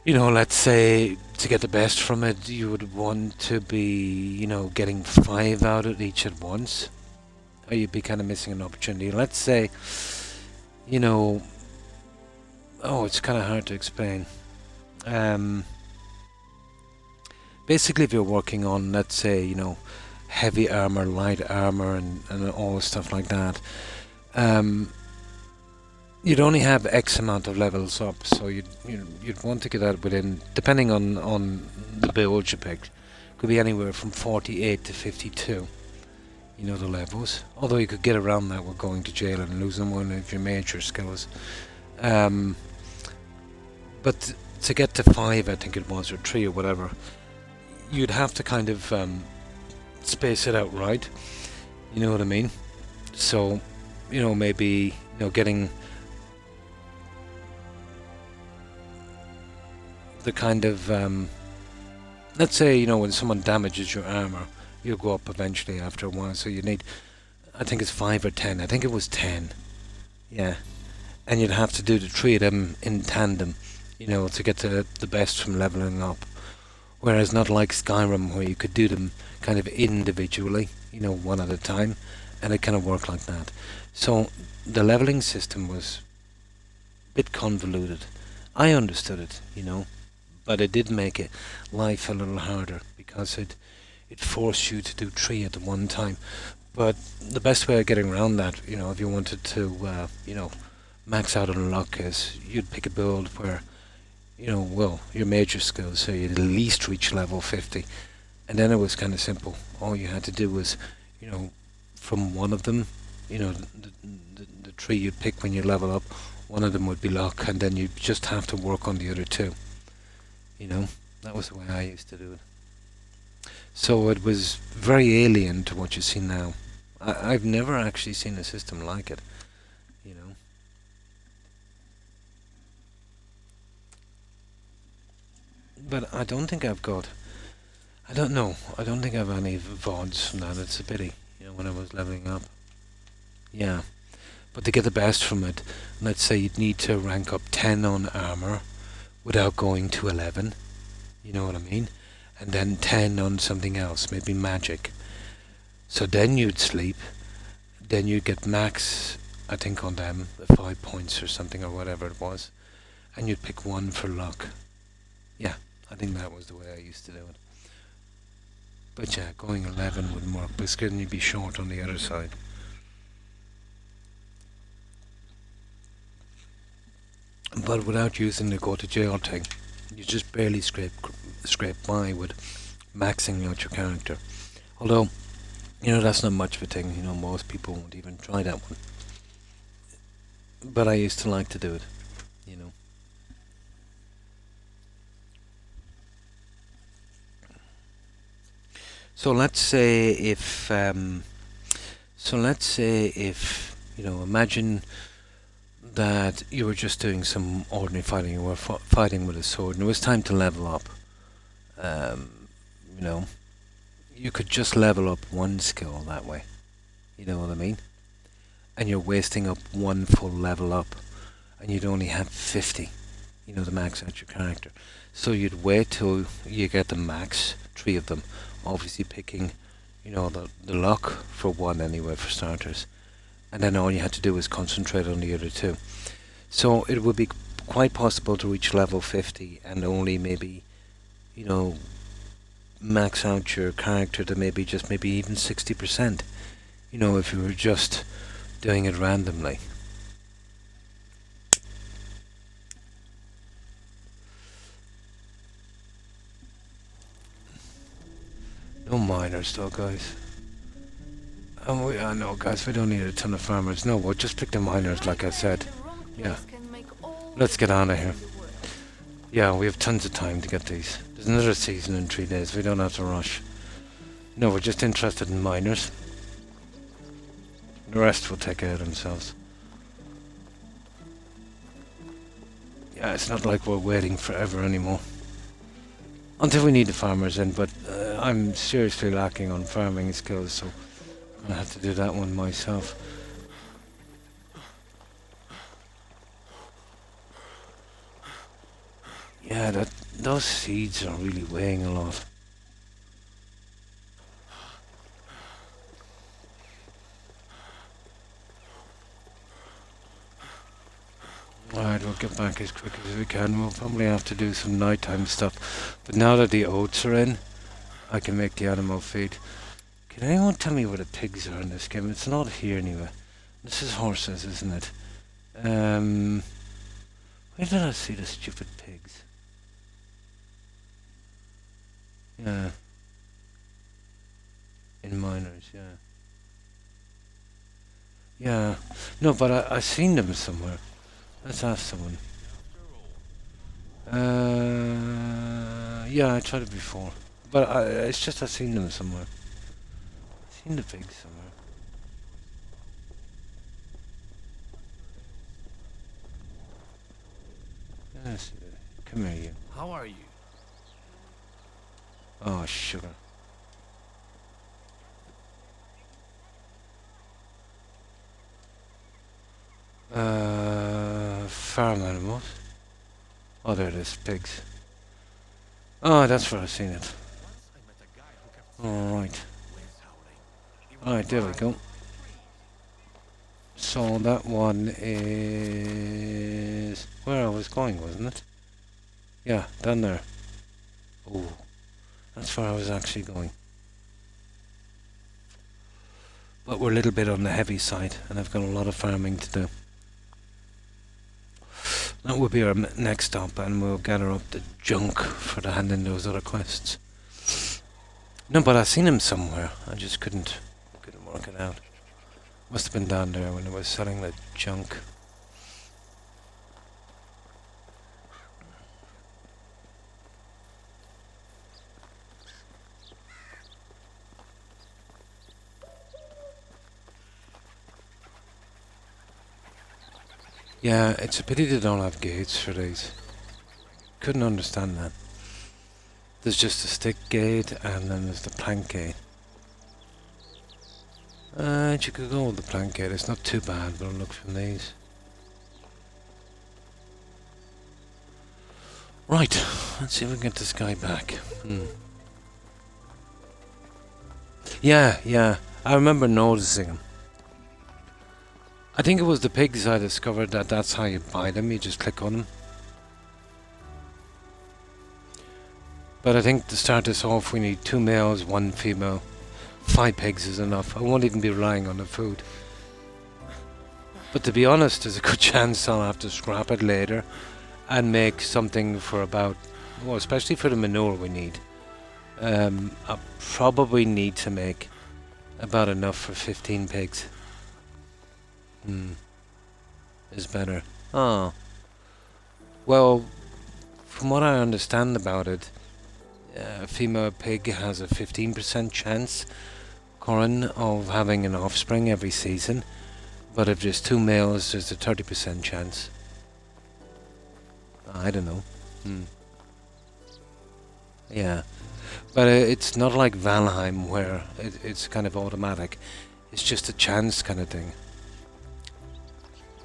let's say to get the best from it, you would want to be, getting 5 out of each at once, or you'd be kind of missing an opportunity. Let's say, oh, it's kind of hard to explain. Basically, if you're working on, let's say, heavy armor, light armor, and all stuff like that, you'd only have X amount of levels up, so you'd want to get that within, depending on the build you picked, could be anywhere from 48 to 52. The levels. Although you could get around that with going to jail and losing one of your major skills. But to get to 5, I think it was, or 3 or whatever, you'd have to kind of space it out right. You know what I mean? So, maybe, getting the kind of, let's say, when someone damages your armor, you'll go up eventually after a while, so you need, I think it's 5 or 10, I think it was 10, yeah, and you'd have to do the 3 of them in tandem, to get the best from leveling up, whereas not like Skyrim, where you could do them kind of individually, one at a time, and it kind of worked like that. So the leveling system was a bit convoluted. I understood it, but it did make it life a little harder, because it forced you to do 3 at one time. But the best way of getting around that, if you wanted to, max out on luck, is you'd pick a build where, your major skills, so you'd at least reach level 50. And then it was kind of simple. All you had to do was, from one of them, the 3 you'd pick when you level up, one of them would be luck, and then you just have to work on the other 2. That was the way I used to do it. So it was very alien to what you see now. I've never actually seen a system like it, But I don't think I've got, I don't know, I don't think I've any VODs from that. It's a pity, when I was leveling up. Yeah, but to get the best from it, let's say you'd need to rank up 10 on armor without going to 11. You know what I mean? And then 10 on something else, maybe magic. So then you'd sleep. Then you'd get max, I think, on them, the 5 points or something or whatever it was. And you'd pick 1 for luck. Yeah, I think that was the way I used to do it. But yeah, going 11 wouldn't work, because then you'd be short on the other side. But without using the go to jail thing, you just barely scrape by with maxing out your character. Although, you know, that's not much of a thing. You know, most people won't even try that one. But I used to like to do it, you know. So let's say if, you know, imagine that you were just doing some ordinary fighting, you were fighting with a sword, and it was time to level up. You know, you could just level up 1 skill that way. You know what I mean? And you're wasting up 1 full level up, and you'd only have 50, you know, to max out your character. So you'd wait till you get the max, 3 of them, obviously picking, you know, the luck for 1 anyway, for starters. And then all you had to do was concentrate on the other 2. So it would be quite possible to reach level 50 and only maybe, you know, max out your character to maybe even 60%. You know, if you were just doing it randomly. No miners though, guys. I know, guys, we don't need a ton of farmers. No, we'll just pick the miners, like I said. Yeah. Let's get on of here. Yeah, we have tons of time to get these. There's another season in 3 days. We don't have to rush. No, we're just interested in miners. The rest will take care of themselves. Yeah, it's not like we're waiting forever anymore. Until we need the farmers in, but I'm seriously lacking on farming skills, so I have to do that one myself. Yeah, those seeds are really weighing a lot. Alright, we'll get back as quick as we can. We'll probably have to do some nighttime stuff. But now that the oats are in, I can make the animal feed. Can anyone tell me where the pigs are in this game? It's not here anyway. This is horses, isn't it? Where did I see the stupid pigs? Yeah. In miners, yeah. Yeah. No, but I seen them somewhere. Let's ask someone. Yeah, I tried it before. But it's just I've seen them somewhere. I've seen the pigs somewhere. Yes, come here, you. How are you? Oh, sugar. Farm animals. Oh, there it is, pigs. Oh, that's where I've seen it. Alright. Alright, there we go. So that one is where I was going, wasn't it? Yeah, down there. Oh, that's where I was actually going. But we're a little bit on the heavy side, and I've got a lot of farming to do. That will be our next stop, and we'll gather up the junk for the hand in those other quests. No, but I seen him somewhere. I just couldn't work it out. Must have been down there when it was selling the junk. Yeah, it's a pity they don't have gates for these. Couldn't understand that. There's just a stick gate and then there's the plank gate. You could go with the plank gate. It's not too bad, but I'll look from these. Right, let's see if we can get this guy back. Yeah, I remember noticing him. I think it was the pigs I discovered that that's how you buy them, you just click on them. But I think to start this off we need 2 males, 1 female. 5 pigs is enough. I won't even be relying on the food. But to be honest, there's a good chance I'll have to scrap it later and make something for about, well, especially for the manure we need. I'll probably need to make about enough for 15 pigs. Is better. Oh. Well, from what I understand about it, a female pig has a 15% chance, Corin, of having an offspring every season. But if there's 2 males, there's a 30% chance. I don't know. Yeah. But it's not like Valheim where it's kind of automatic. It's just a chance kind of thing.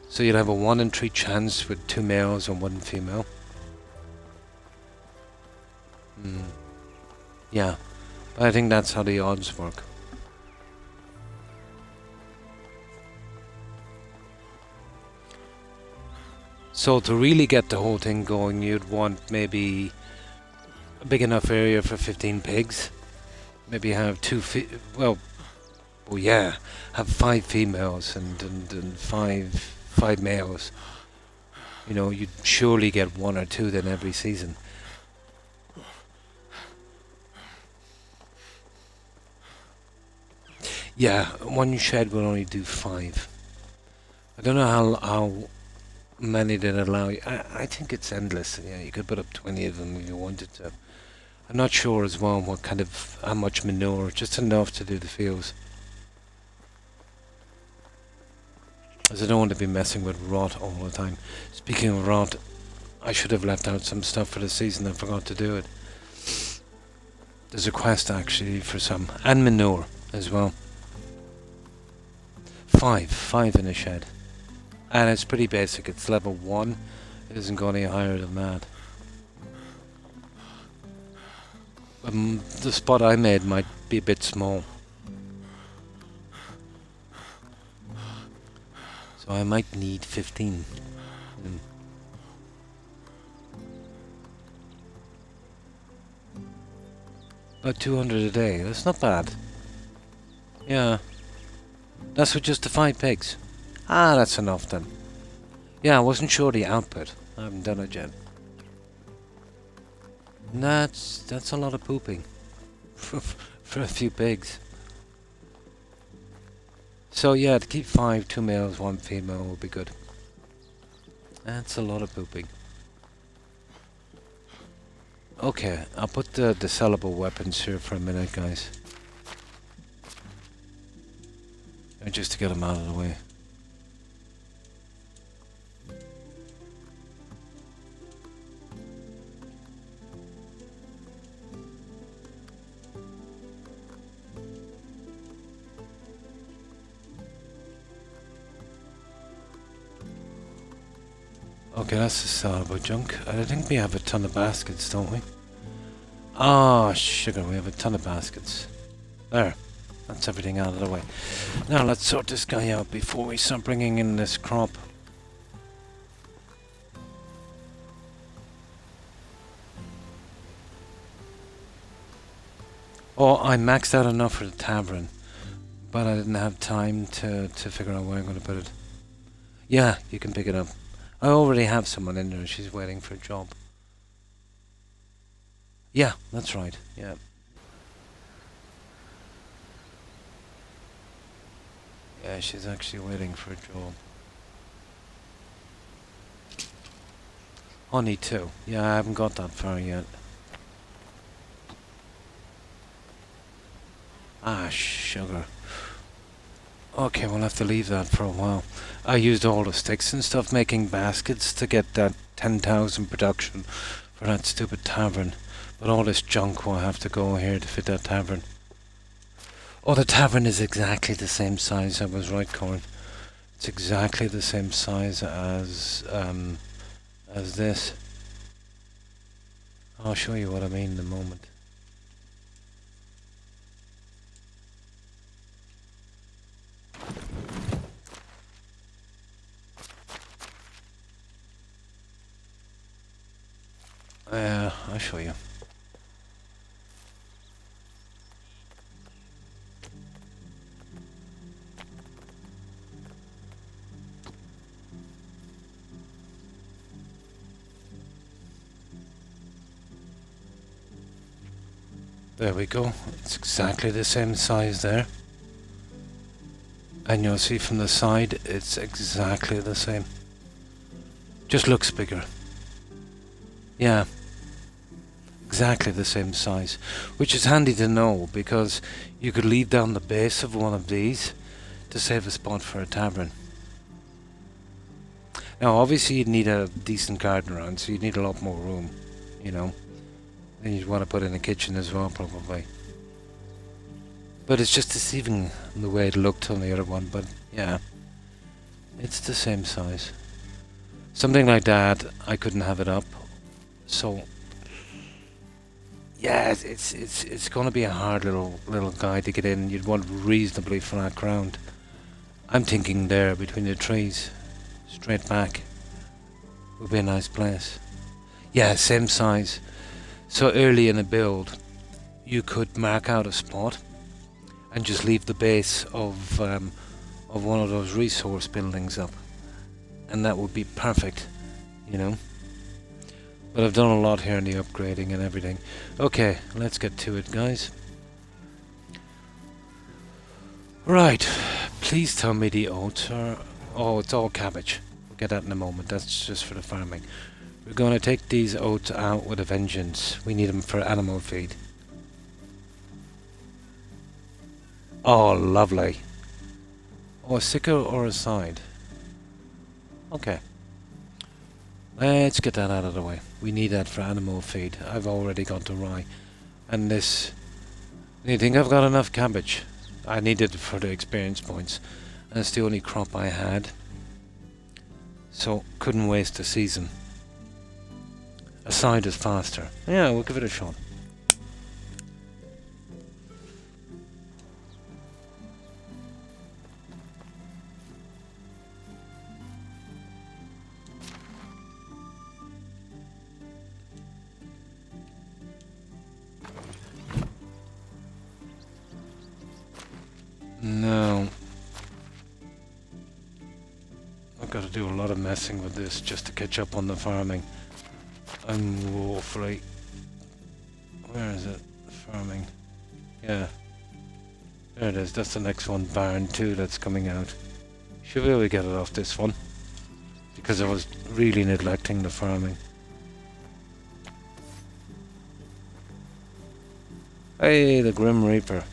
So you'd have a 1 in 3 chance with 2 males and 1 female. Yeah. But I think that's how the odds work. So to really get the whole thing going, you'd want maybe a big enough area for 15 pigs. Maybe have have 5 females and 5 males. You know, you'd surely get 1 or 2 then every season. Yeah, 1 shed will only do 5. I don't know how many they'd allow you. I think it's endless. Yeah, you could put up 20 of them if you wanted to. I'm not sure as well how much manure, just enough to do the fields. As I don't want to be messing with rot all the time. Speaking of rot, I should have left out some stuff for the season. I forgot to do it. There's a quest actually for some. And manure as well. 5 in a shed. And it's pretty basic. It's level 1. It doesn't go any higher than that. The spot I made might be a bit small. So I might need 15. About 200 a day. That's not bad. Yeah. That's with just the 5 pigs. That's enough then. Yeah, I wasn't sure the output. I haven't done it yet. That's a lot of pooping for a few pigs. So yeah, to keep 5, 2 males, 1 female will be good. That's a lot of pooping. Okay, I'll put the sellable weapons here for a minute, guys. Just to get them out of the way. Okay, that's the sellable junk. I think we have a ton of baskets, don't we? Oh, sugar, we have a ton of baskets. There. That's everything out of the way. Now let's sort this guy out before we start bringing in this crop. Oh, I maxed out enough for the tavern, but I didn't have time to figure out where I'm going to put it. Yeah, you can pick it up. I already have someone in there. She's waiting for a job. Yeah, that's right. Yeah. Yeah, she's actually waiting for a job. Honey too. Yeah, I haven't got that far yet. Sugar. Okay, we'll have to leave that for a while. I used all the sticks and stuff making baskets to get that 10,000 production for that stupid tavern. But all this junk will have to go here to fit that tavern. Oh, the tavern is exactly the same size. I was right, Corin. It's exactly the same size as this. I'll show you what I mean in a moment. I'll show you. There we go. It's exactly the same size there. And you'll see from the side, it's exactly the same. Just looks bigger. Yeah. Exactly the same size. Which is handy to know, because you could leave down the base of one of these to save a spot for a tavern. Now obviously you'd need a decent garden around, so you'd need a lot more room, you know. And you'd want to put in a kitchen as well, probably. But it's just deceiving the way it looked on the other one, but yeah. It's the same size. Something like that, I couldn't have it up. So yeah, it's gonna be a hard little guy to get in. You'd want reasonably flat ground. I'm thinking there between the trees, straight back, would be a nice place. Yeah, same size. So early in a build, you could mark out a spot and just leave the base of one of those resource buildings up, and that would be perfect, you know. But I've done a lot here in the upgrading and everything. Okay, let's get to it, guys. Right, please tell me the oats are... Oh, it's all cabbage. We'll get that in a moment. That's just for the farming. We're going to take these oats out with a vengeance. We need them for animal feed. Oh, lovely. Oh, a sickle or a side? Okay. Let's get that out of the way. We need that for animal feed. I've already got the rye. And this... Do you think I've got enough cabbage? I needed it for the experience points. And it's the only crop I had. So, couldn't waste a season. A side is faster. Yeah, we'll give it a shot. No. I've got to do a lot of messing with this just to catch up on the farming. I'm woefully... Where is it? Farming. Yeah. There it is. That's the next one. Barn 2 that's coming out. Should be able to get it off this one. Because I was really neglecting the farming. Hey, the Grim Reaper.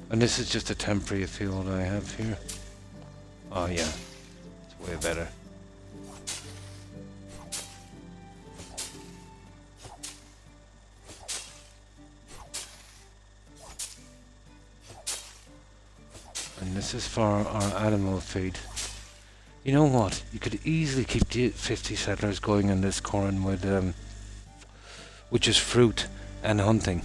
And this is just a temporary field I have here. Oh yeah. It's way better. And this is for our animal feed. You know what? You could easily keep the 50 settlers going in this corn with just fruit and hunting.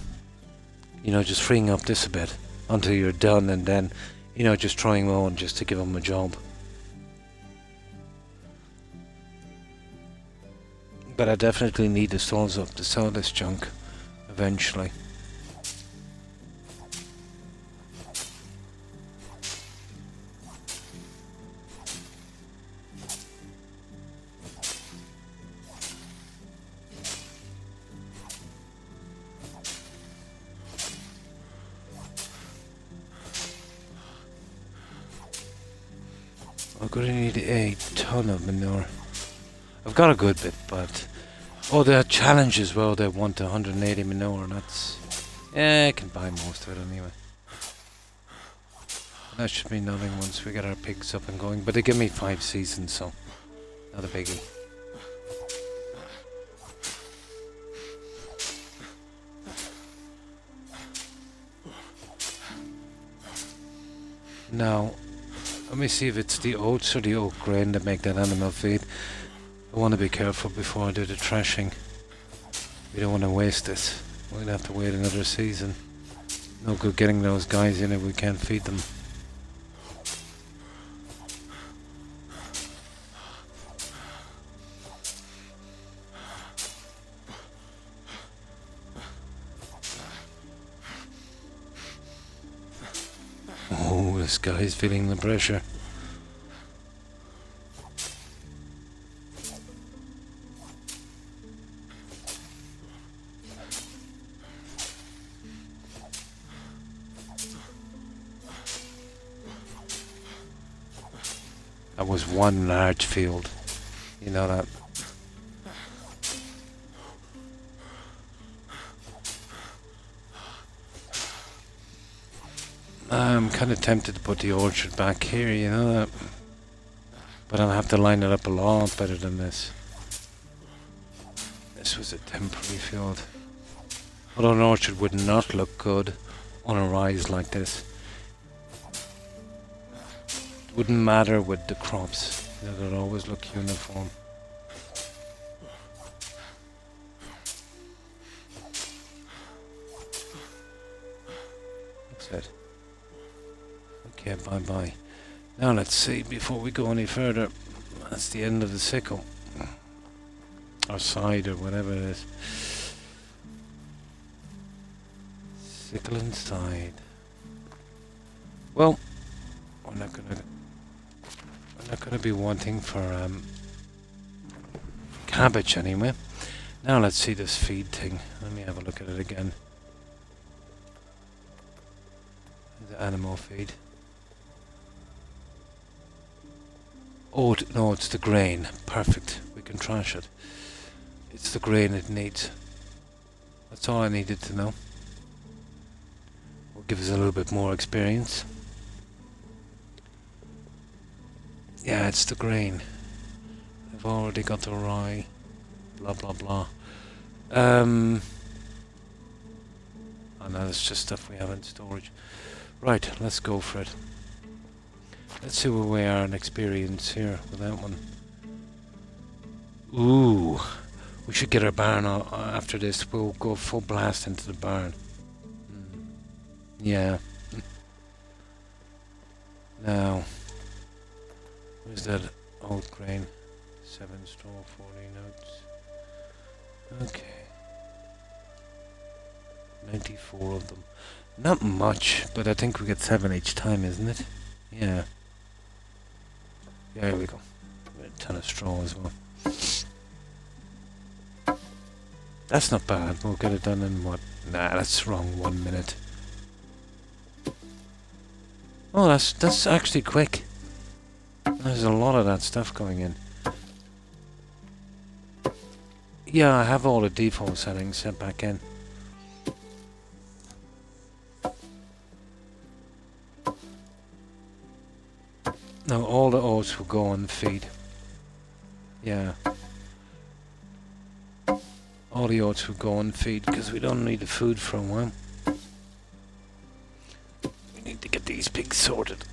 You know, just freeing up this a bit until you're done, and then, you know, just trying on just to give them a job. But I definitely need the stalls up to sell this junk eventually. I'm gonna need a ton of manure. I've got a good bit, but... Oh, the challenge as well, they want 180 manure, and that's... Yeah, I can buy most of it anyway. That should be nothing once we get our pigs up and going, but they give me 5 seasons, so... Not a biggie. Now, let me see if it's the oats or the oat grain that make that animal feed. I want to be careful before I do the threshing. We don't want to waste this. We're going to have to wait another season. No good getting those guys in if we can't feed them. Oh, this guy's feeling the pressure. That was one large field. You know that. I'm kind of tempted to put the orchard back here, you know that. But I'll have to line it up a lot better than this. This was a temporary field. Although an orchard would not look good on a rise like this. It wouldn't matter with the crops. They'd always look uniform. That's it. Okay, bye-bye. Now let's see, before we go any further, that's the end of the sickle. Or side, or whatever it is. Sickle and side. Well, we're not gonna be wanting for cabbage anyway. Now let's see this feed thing. Let me have a look at it again. The animal feed. Oh, no, it's the grain. Perfect. We can trash it. It's the grain it needs. That's all I needed to know. Will give us a little bit more experience. Yeah, it's the grain. I've already got the rye. Blah, blah, blah. Oh no, that's just stuff we have in storage. Right, let's go for it. Let's see where we are in experience here with that one. Ooh, we should get our barn after this. We'll go full blast into the barn. Yeah. Now, where's that oat grain? 7 straw, 40 notes. Okay. 94 of them. Not much, but I think we get 7 each time, isn't it? Yeah. There we go. A ton of straw as well. That's not bad. We'll get it done in what? Nah, that's wrong. 1 minute. Oh, that's actually quick. There's a lot of that stuff going in. Yeah, I have all the default settings set back in. Now all the oats will go on the feed. Yeah. All the oats will go on feed because we don't need the food for a while. We need to get these pigs sorted.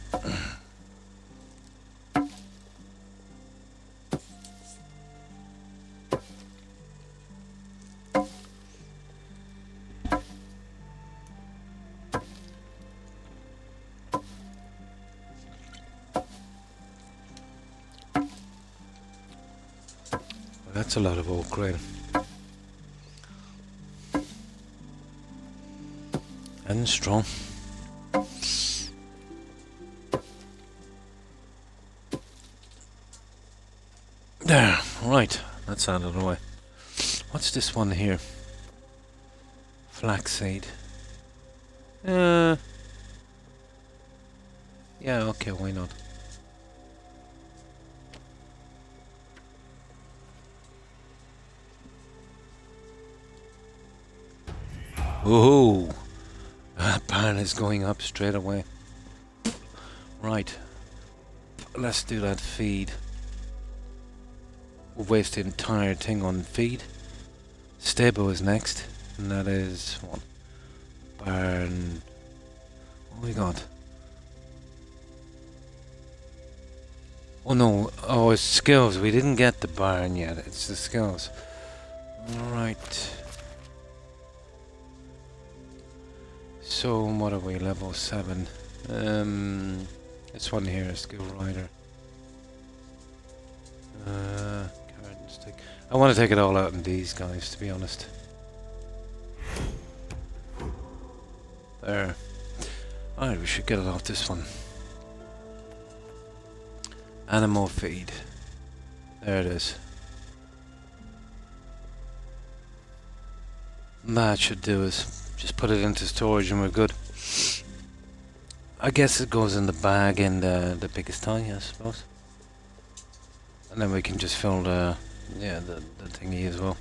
That's a lot of oat grain. And strong. There, right, that's out of the way. What's this one here? Flaxseed. Yeah, okay, why not? Ooh, that barn is going up straight away. Right, let's do that feed. We'll waste the entire thing on feed. Stable is next, and that is what? Barn. What we got? Oh no, oh, it's skills. We didn't get the barn yet. It's the skills. Alright. So, what are we? Level 7. This one here is skill rider. Carrot and stick. I want to take it all out in these guys, to be honest. There. Alright, we should get it off this one. Animal feed. There it is. That should do us. Just put it into storage and we're good. I guess it goes in the bag in the biggest tie, I suppose. And then we can just fill the thingy as well.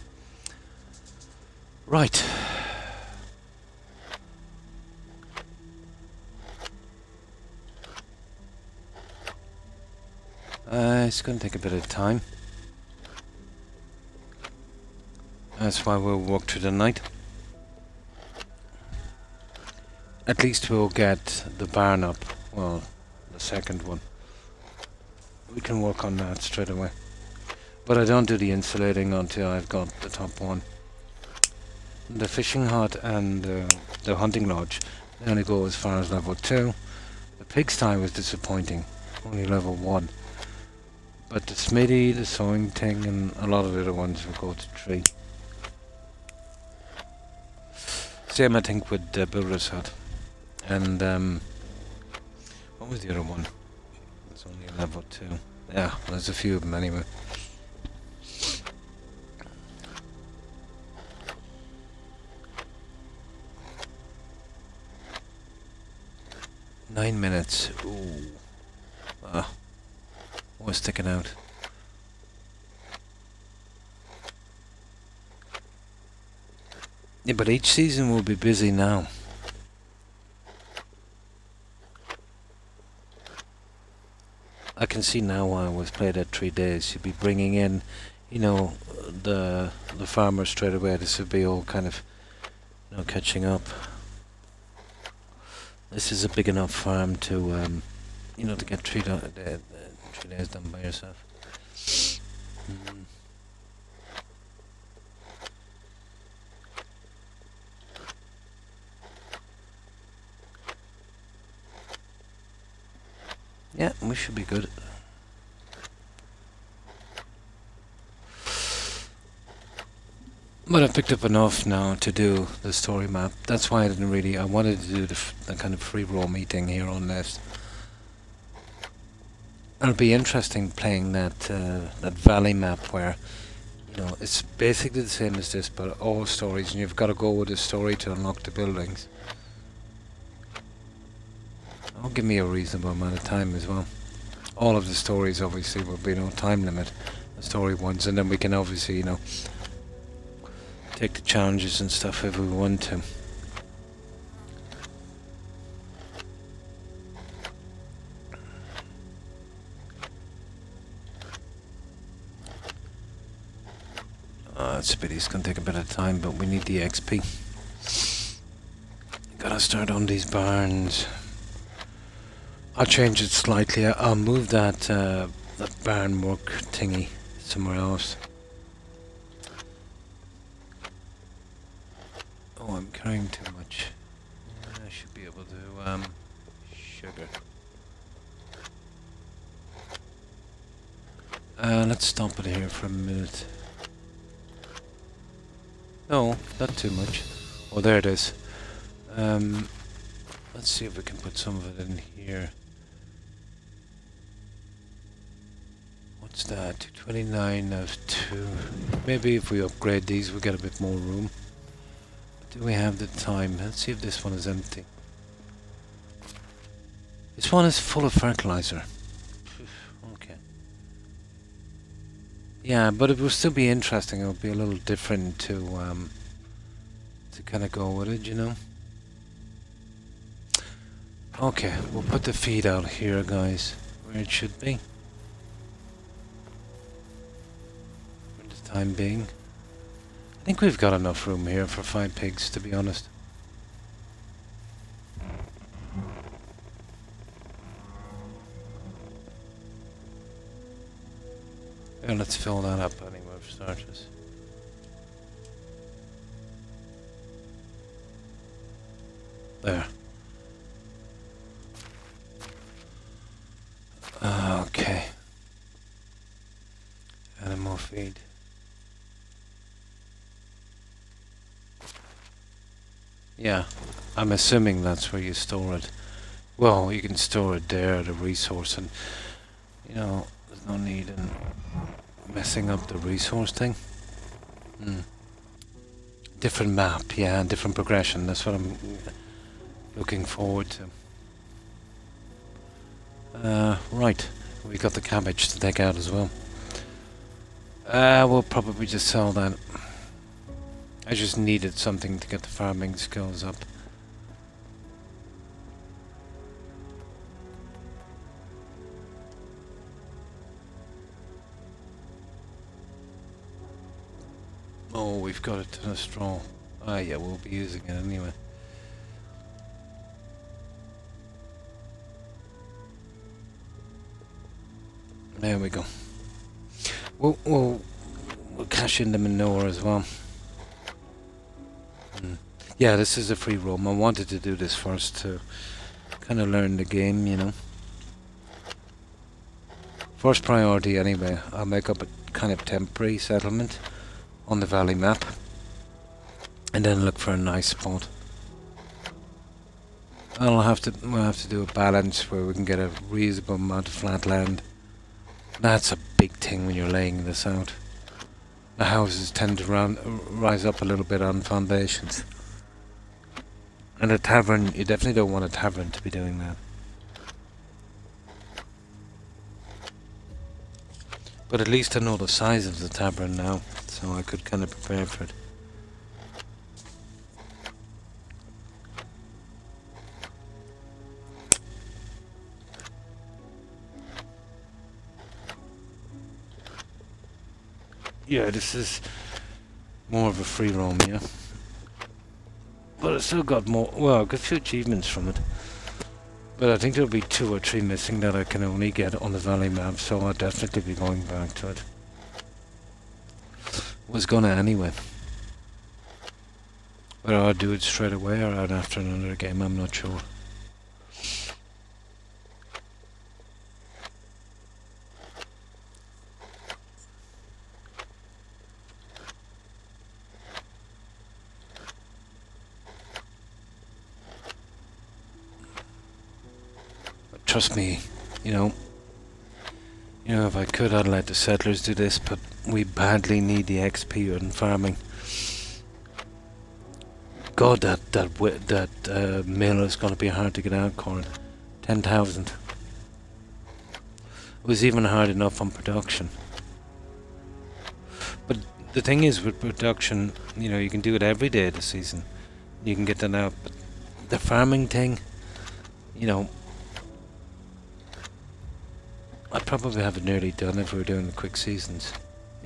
Right. It's going to take a bit of time. That's why we'll walk through the night. At least we'll get the barn up. Well, the second one. We can work on that straight away. But I don't do the insulating until I've got the top one. The fishing hut and the hunting lodge, they only go as far as level 2. The pigsty was disappointing. Only level 1. But the smithy, the sewing thing, and a lot of the other ones will go to 3. Same, I think, with the builder's hut. And, what was the other one? It's only a level 2. Yeah, there's a few of them anyway. Nine minutes. Ooh. What's sticking out? Yeah, but each season will be busy now. I can see now why it was played at 3 days. You'd be bringing in, you know, the farmers straight away. This would be all kind of, you know, catching up. This is a big enough farm to, you know, to get 3 days done by yourself. Yeah, we should be good. But I've picked up enough now to do the story map. That's why I wanted to do the kind of free roam thing here on this. It'll be interesting playing that valley map where, you know, it's basically the same as this, but all stories, and you've got to go with a story to unlock the buildings. That'll give me a reasonable amount of time as well. All of the stories obviously will be no time limit, the story ones, and then we can obviously, you know, take the challenges and stuff if we want to. It's a pity, it's gonna take a bit of time, but we need the XP. Gotta start on these barns. I'll change it slightly. I'll move that barn work thingy somewhere else. Oh, I'm carrying too much. I should be able to sugar. Let's stop it here for a minute. No, not too much. Oh, there it is. Let's see if we can put some of it in here. What's that? 229 of 2. Maybe if we upgrade these, we'll get a bit more room. Do we have the time? Let's see if this one is empty. This one is full of fertilizer. Okay. Yeah, but it will still be interesting. It'll be a little different to kind of go with it, you know. Okay, we'll put the feed out here, guys, where it should be. For the time being. I think we've got enough room here for 5 pigs, to be honest. Yeah, let's fill that up anyway for starters. There. Okay. Animal feed. Yeah, I'm assuming that's where you store it. Well, you can store it there, the resource, and you know, there's no need in messing up the resource thing. Different map, yeah, and different progression. That's what I'm looking forward to. Right, we got the cabbage to take out as well. We'll probably just sell that. I just needed something to get the farming skills up. Oh, we've got a ton of straw. Ah, yeah, we'll be using it anyway. There we go. We'll cash in the manure as well. Yeah, this is a free roam. I wanted to do this first to kind of learn the game, you know. First priority anyway, I'll make up a kind of temporary settlement on the valley map and then look for a nice spot. We'll have to do a balance where we can get a reasonable amount of flat land. That's a big thing when you're laying this out. The houses tend to rise up a little bit on foundations. And a tavern, you definitely don't want a tavern to be doing that. But at least I know the size of the tavern now, so I could kind of prepare for it. Yeah, this is more of a free roam, yeah. But I still got more, well, I got a few achievements from it. But I think there'll be 2 or 3 missing that I can only get on the valley map, so I'll definitely be going back to it. Was gonna anyway. Whether I'll do it straight away or out after another game, I'm not sure. Trust me, you know, if I could, I'd let the settlers do this, but we badly need the XP on farming. God, that mill is going to be hard to get out, Corin. 10,000. It was even hard enough on production. But the thing is, with production, you know, you can do it every day of the season. You can get that out. But the farming thing, you know, I'd probably have it nearly done if we were doing the quick seasons.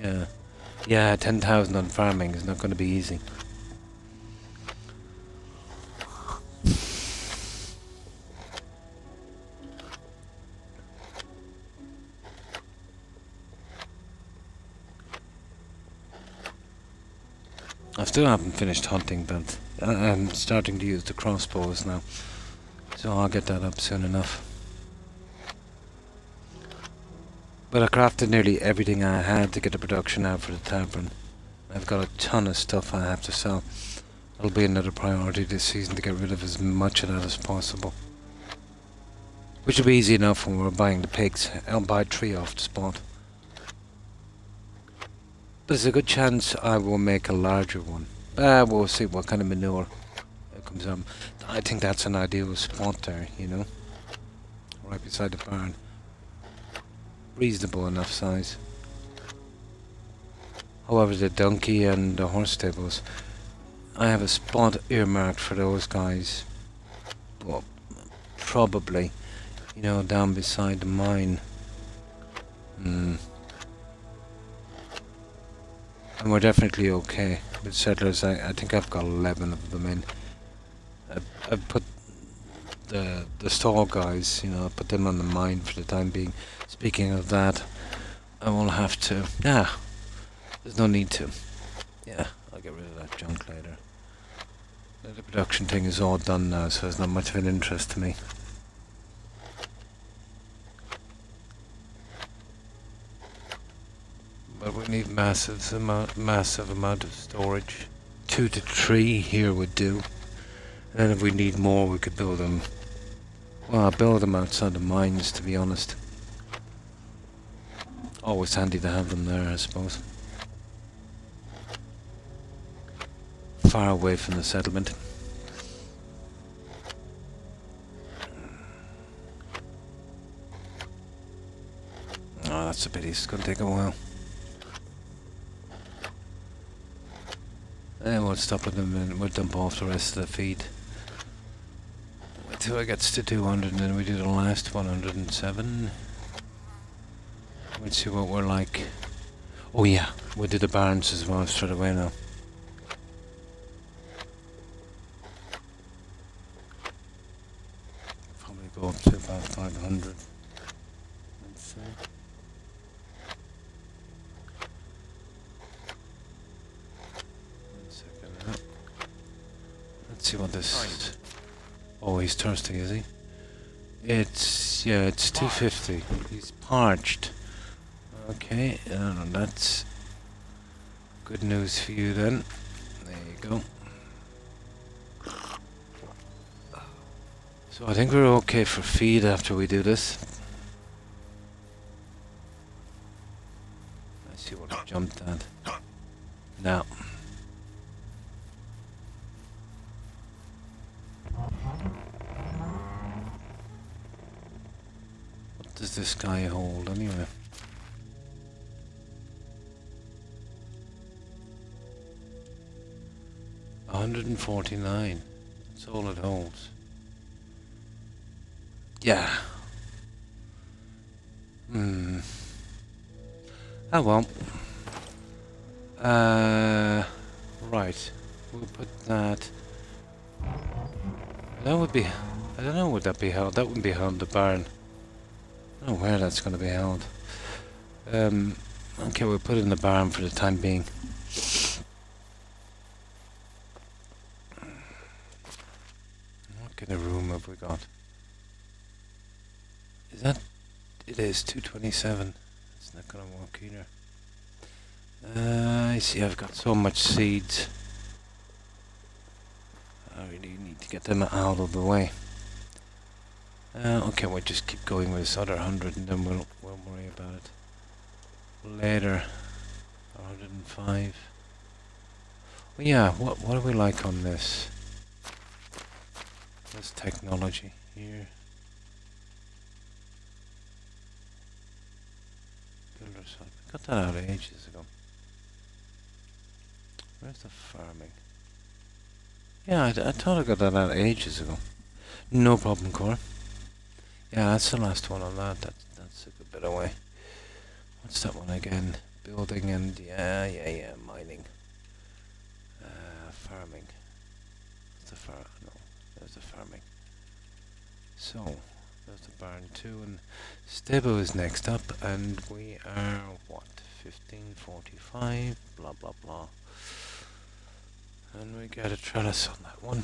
Yeah. Yeah, 10,000 on farming is not going to be easy. I still haven't finished hunting, but I'm starting to use the crossbows now. So I'll get that up soon enough. But I crafted nearly everything I had to get the production out for the tavern. I've got a ton of stuff I have to sell. It'll be another priority this season to get rid of as much of that as possible. Which will be easy enough when we're buying the pigs. I'll buy 3 off the spot. There's a good chance I will make a larger one. We'll see what kind of manure comes up. I think that's an ideal spot there, you know. Right beside the barn. Reasonable enough size. However, the donkey and the horse stables, I have a spot earmarked for those guys. Well, probably, you know, down beside the mine. And we're definitely okay with settlers. I think I've got 11 of them in. I've put the stall guys, you know, I put them on the mine for the time being. Speaking of that, I will have to. Yeah, there's no need to. Yeah, I'll get rid of that junk later. The production thing is all done now, so it's not much of an interest to me. But we need massive amount of storage. 2 to 3 here would do. And if we need more, we could build them. Well, I'll build them outside the mines, to be honest. Always handy to have them there, I suppose. Far away from the settlement. Oh, that's a pity. It's going to take a while. And we'll stop with them and we'll dump off the rest of the feed. Wait till it gets to 200 and then we do the last 107. Let's see what we're like. Oh yeah, we'll do the barns as well straight away now. Probably go up to about 500. Let's see. Let's see what this. Oh, he's thirsty, is he? It's 250. He's parched. Okay, that's good news for you then. There you go. So I think we're okay for feed after we do this. Let's see what I jumped at. Now. What does this guy hold anyway? $149. That's all it holds. Yeah. Oh well. Right. We'll put that. That would be. I don't know. Would that be held? That wouldn't be held in the barn. I don't know where that's going to be held. Okay, we'll put it in the barn for the time being. What kind of room have we got? Is that? It is 227. It's not going to work either. I see. I've got so much seeds. I really need to get them out of the way. Okay, we'll just keep going with this other 100 and then we'll worry about it later. 105. Well, yeah, what do we like on this? This technology here. Builder's hut. I got that out ages ago. Where's the farming? Yeah, I thought I got that out ages ago. No problem, Cora. Yeah, that's the last one on that. That's a good bit away. What's that one again? Building and yeah, mining. Farming. What's the farm? No, there's the farming. So, there's the barn too, and stable is next up, and we are what? 1545. Blah blah blah. And we got a trellis on that one.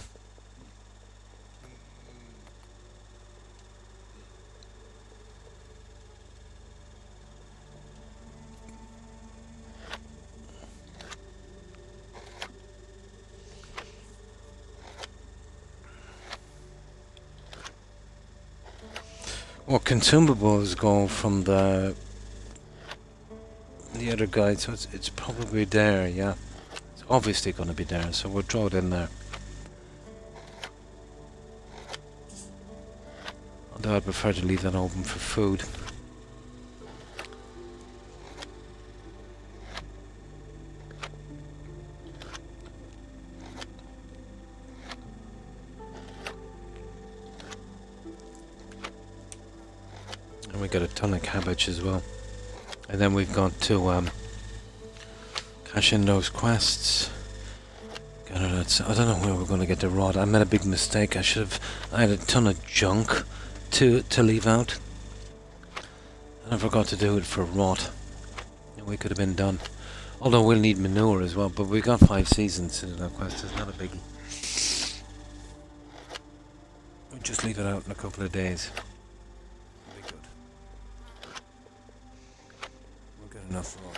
Well, consumables go from the other guide, so it's probably there, yeah. It's obviously going to be there, so we'll draw it in there. Although I'd prefer to leave that open for food. And we got a ton of cabbage as well. And then we've got to cash in those quests. I don't know where we're going to get the rod. I made a big mistake. I had a ton of junk to leave out. And I forgot to do it for rot. And we could have been done. Although we'll need manure as well, but we got 5 seasons to do that quest. It's not a biggie. We'll just leave it out in a couple of days. Very good. We'll get enough for all.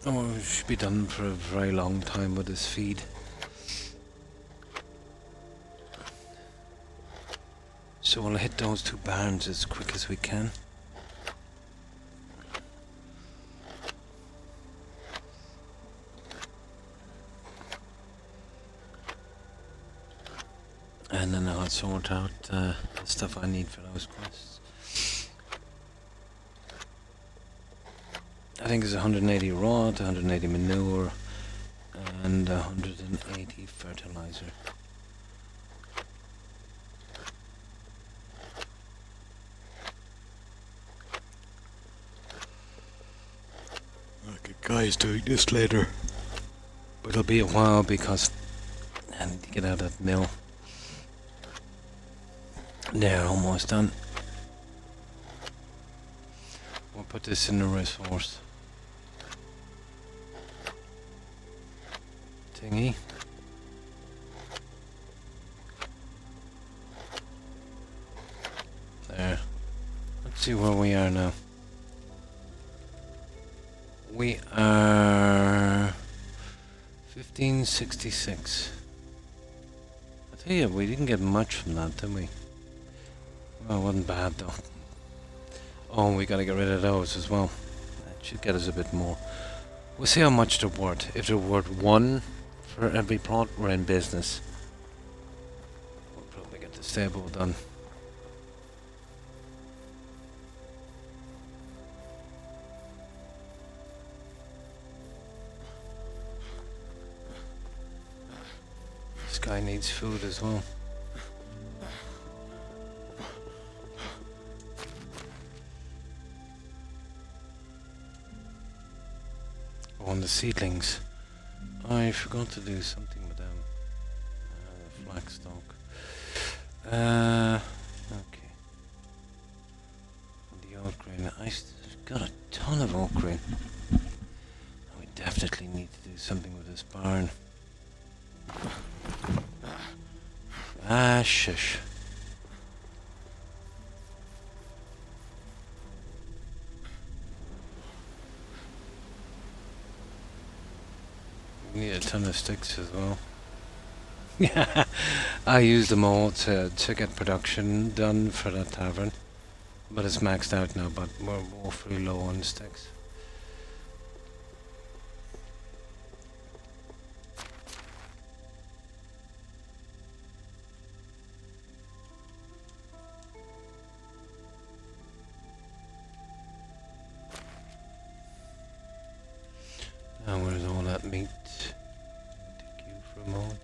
Oh, we should be done for a very long time with this feed. So we'll hit those 2 barns as quick as we can. And then I'll sort out the stuff I need for those quests. I think it's 180 rot, 180 manure, and 180 fertilizer. Okay, guys, doing this later. But it'll be a while because I need to get out of that mill. There, almost done. We'll put this in the resource thingy. There. Let's see where we are now. We are 1566. I tell you, we didn't get much from that, did we? Well, it wasn't bad though. Oh, we gotta get rid of those as well. That should get us a bit more. We'll see how much they're worth. If they're worth 1 for every plot, we're in business. We'll probably get the stable done. This guy needs food as well. On the seedlings, I forgot to do something with them. The flax stalk. Okay. And the oat grain. I've got a ton of oat grain. We definitely need to do something with this barn. Ah, shush. We need a ton of sticks as well. Yeah, I used them all to get production done for that tavern. But it's maxed out now, but we're awfully low on sticks. Now where's all that meat? Take you for a moment.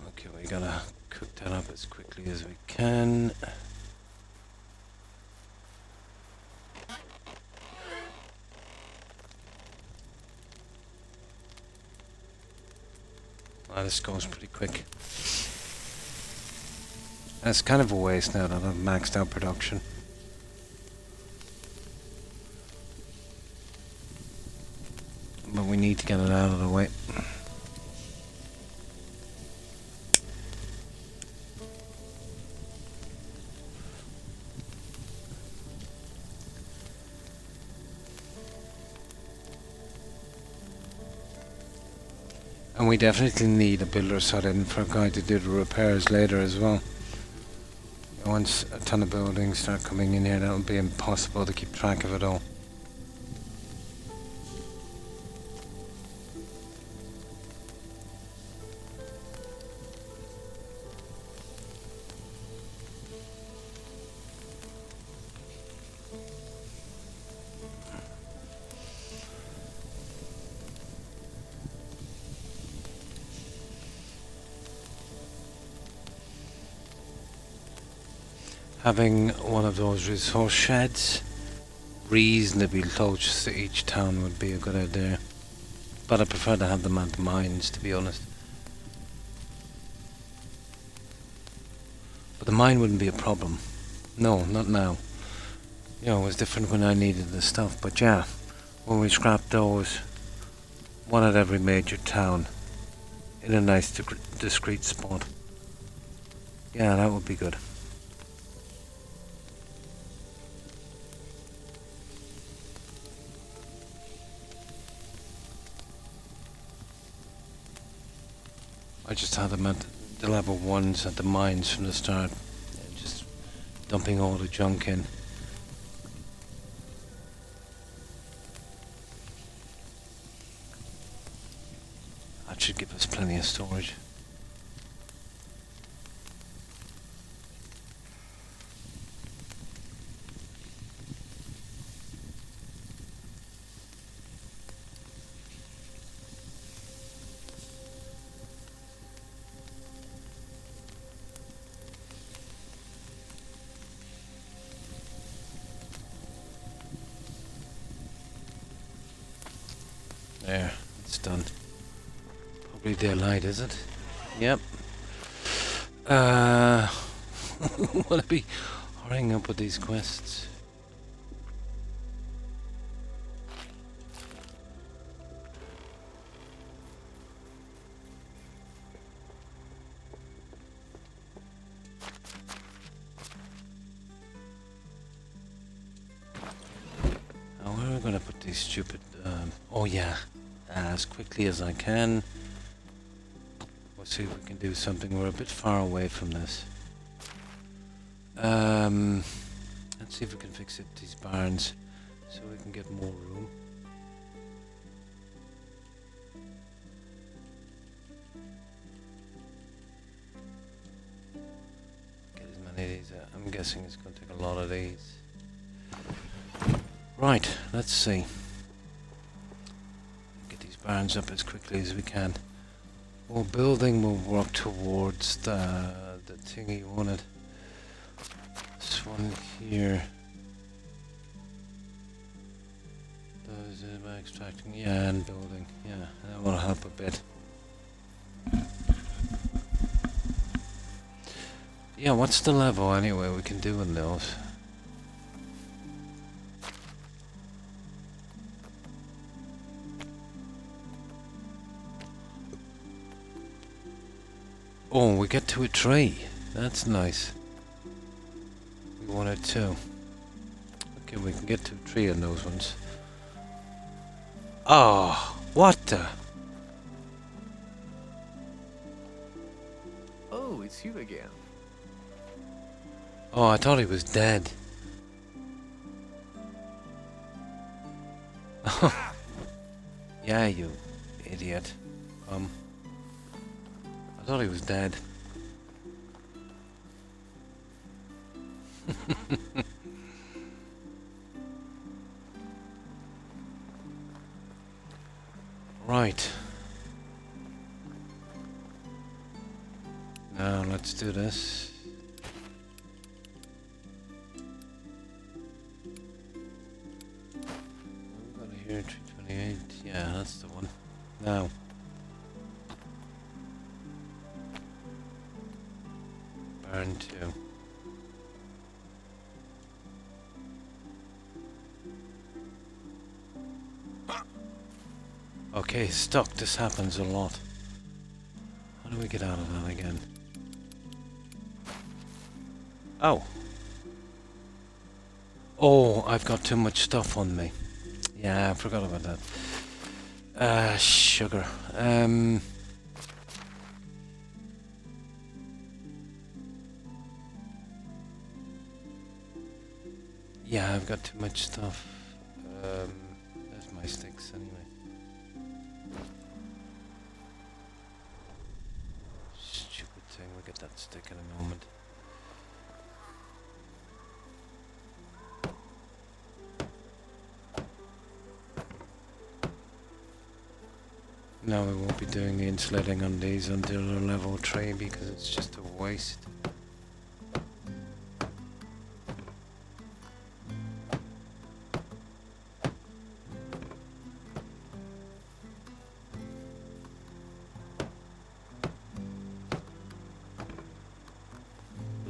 Okay, we gotta cook that up as quickly as we can. Wow, this goes pretty quick. That's kind of a waste now that I've maxed out production. But we need to get it out of the way. And we definitely need a builder set in for a guy to do the repairs later as well. Once a ton of buildings start coming in here, that would be impossible to keep track of it all. Having one of those resource sheds reasonably close to each town would be a good idea. But I prefer to have them at the mines, to be honest. But the mine wouldn't be a problem. No, not now. You know, it was different when I needed the stuff. But yeah, when we scrapped those, one at every major town, in a nice discreet spot. Yeah, that would be good. I just had them at the level 1s at the mines from the start. Just dumping all the junk in. That should give us plenty of storage. There, it's done. Probably daylight, is it? Yep. Will I be hurrying up with these quests? Now, where are we going to put these stupid... oh yeah, as quickly as I can. We'll see if we can do something. We're a bit far away from this. Let's see if we can fix it, these barns, so we can get more room. Get as many of these. I'm guessing it's going to take a lot of these. Right, let's see. Get these barns up as quickly as we can. More building will work towards the thingy you wanted. This one here. Does it by extracting? Yeah, and building. Yeah, that will help a bit. Yeah, what's the level anyway we can do in those? Oh, we get to a tree. That's nice. We wanted two. Okay, we can get to a tree on those ones. Oh, what the? Oh, it's you again. Oh, I thought he was dead. Yeah, you idiot. I thought he was dead. Right. Now let's do this. We've got it here, 328. Yeah, that's the one. Now. Burn 2. Okay, stuck. This happens a lot. How do we get out of that again? Oh. Oh, I've got too much stuff on me. Yeah, I forgot about that. Sugar. Yeah, I've got too much stuff. There's my sticks anyway. Stupid thing, we'll get that stick in a moment. No, we won't be doing the insulating on these until they're level 3 because it's just a waste.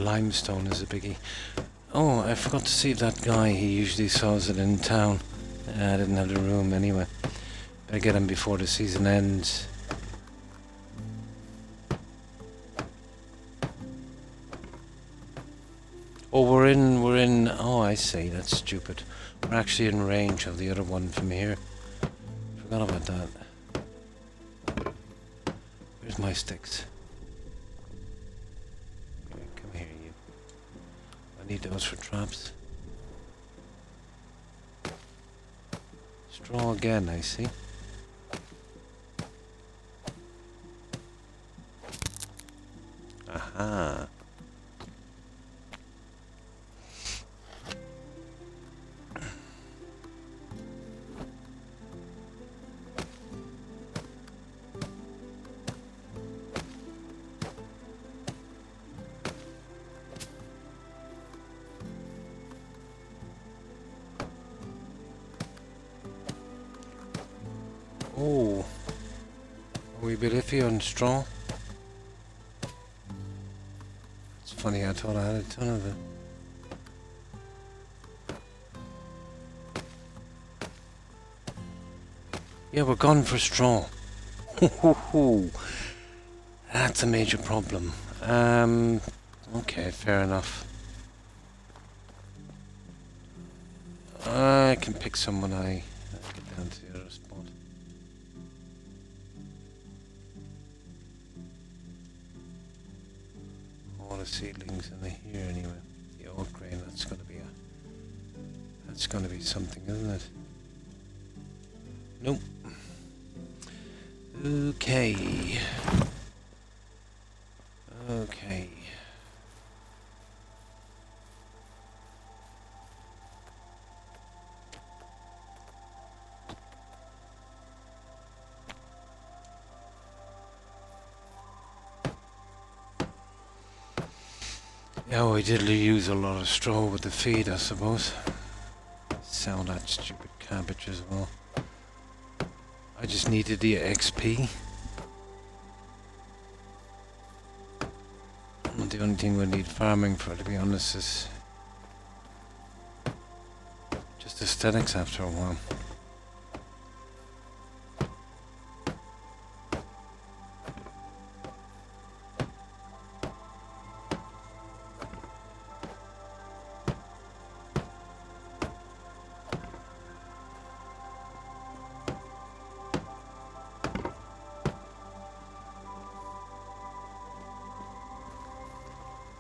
limestone is a biggie. Oh, I forgot to see that guy. He usually sells it in town. I didn't have the room anyway. Better get him before the season ends. Oh, we're in, oh, I see, that's stupid. We're actually in range of the other one from here. Forgot about that. Where's my sticks? Here, come here, you. I need those for traps. Straw again, I see. Aha. Oh, are we a bit iffy on straw? It's funny, I thought I had a ton of it. Yeah, we're gone for straw. That's a major problem. Okay, fair enough. I can pick some when I get down to the other spot. All the seedlings in here anyway. The old grain, that's gonna be something, isn't it? Nope. Okay. Okay. Yeah, we did use a lot of straw with the feed, I suppose. Sell that stupid cabbage as well. I just needed the XP. And the only thing we need farming for, to be honest, is just aesthetics after a while.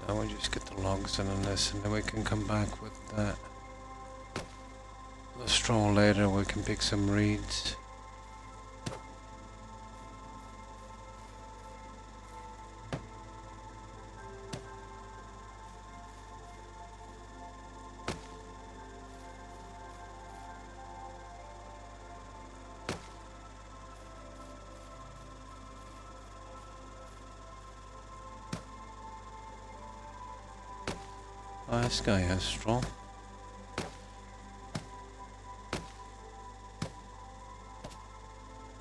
Now we just get the logs in on this, and then we can come back with the straw later. We can pick some reeds. Oh, this guy has straw.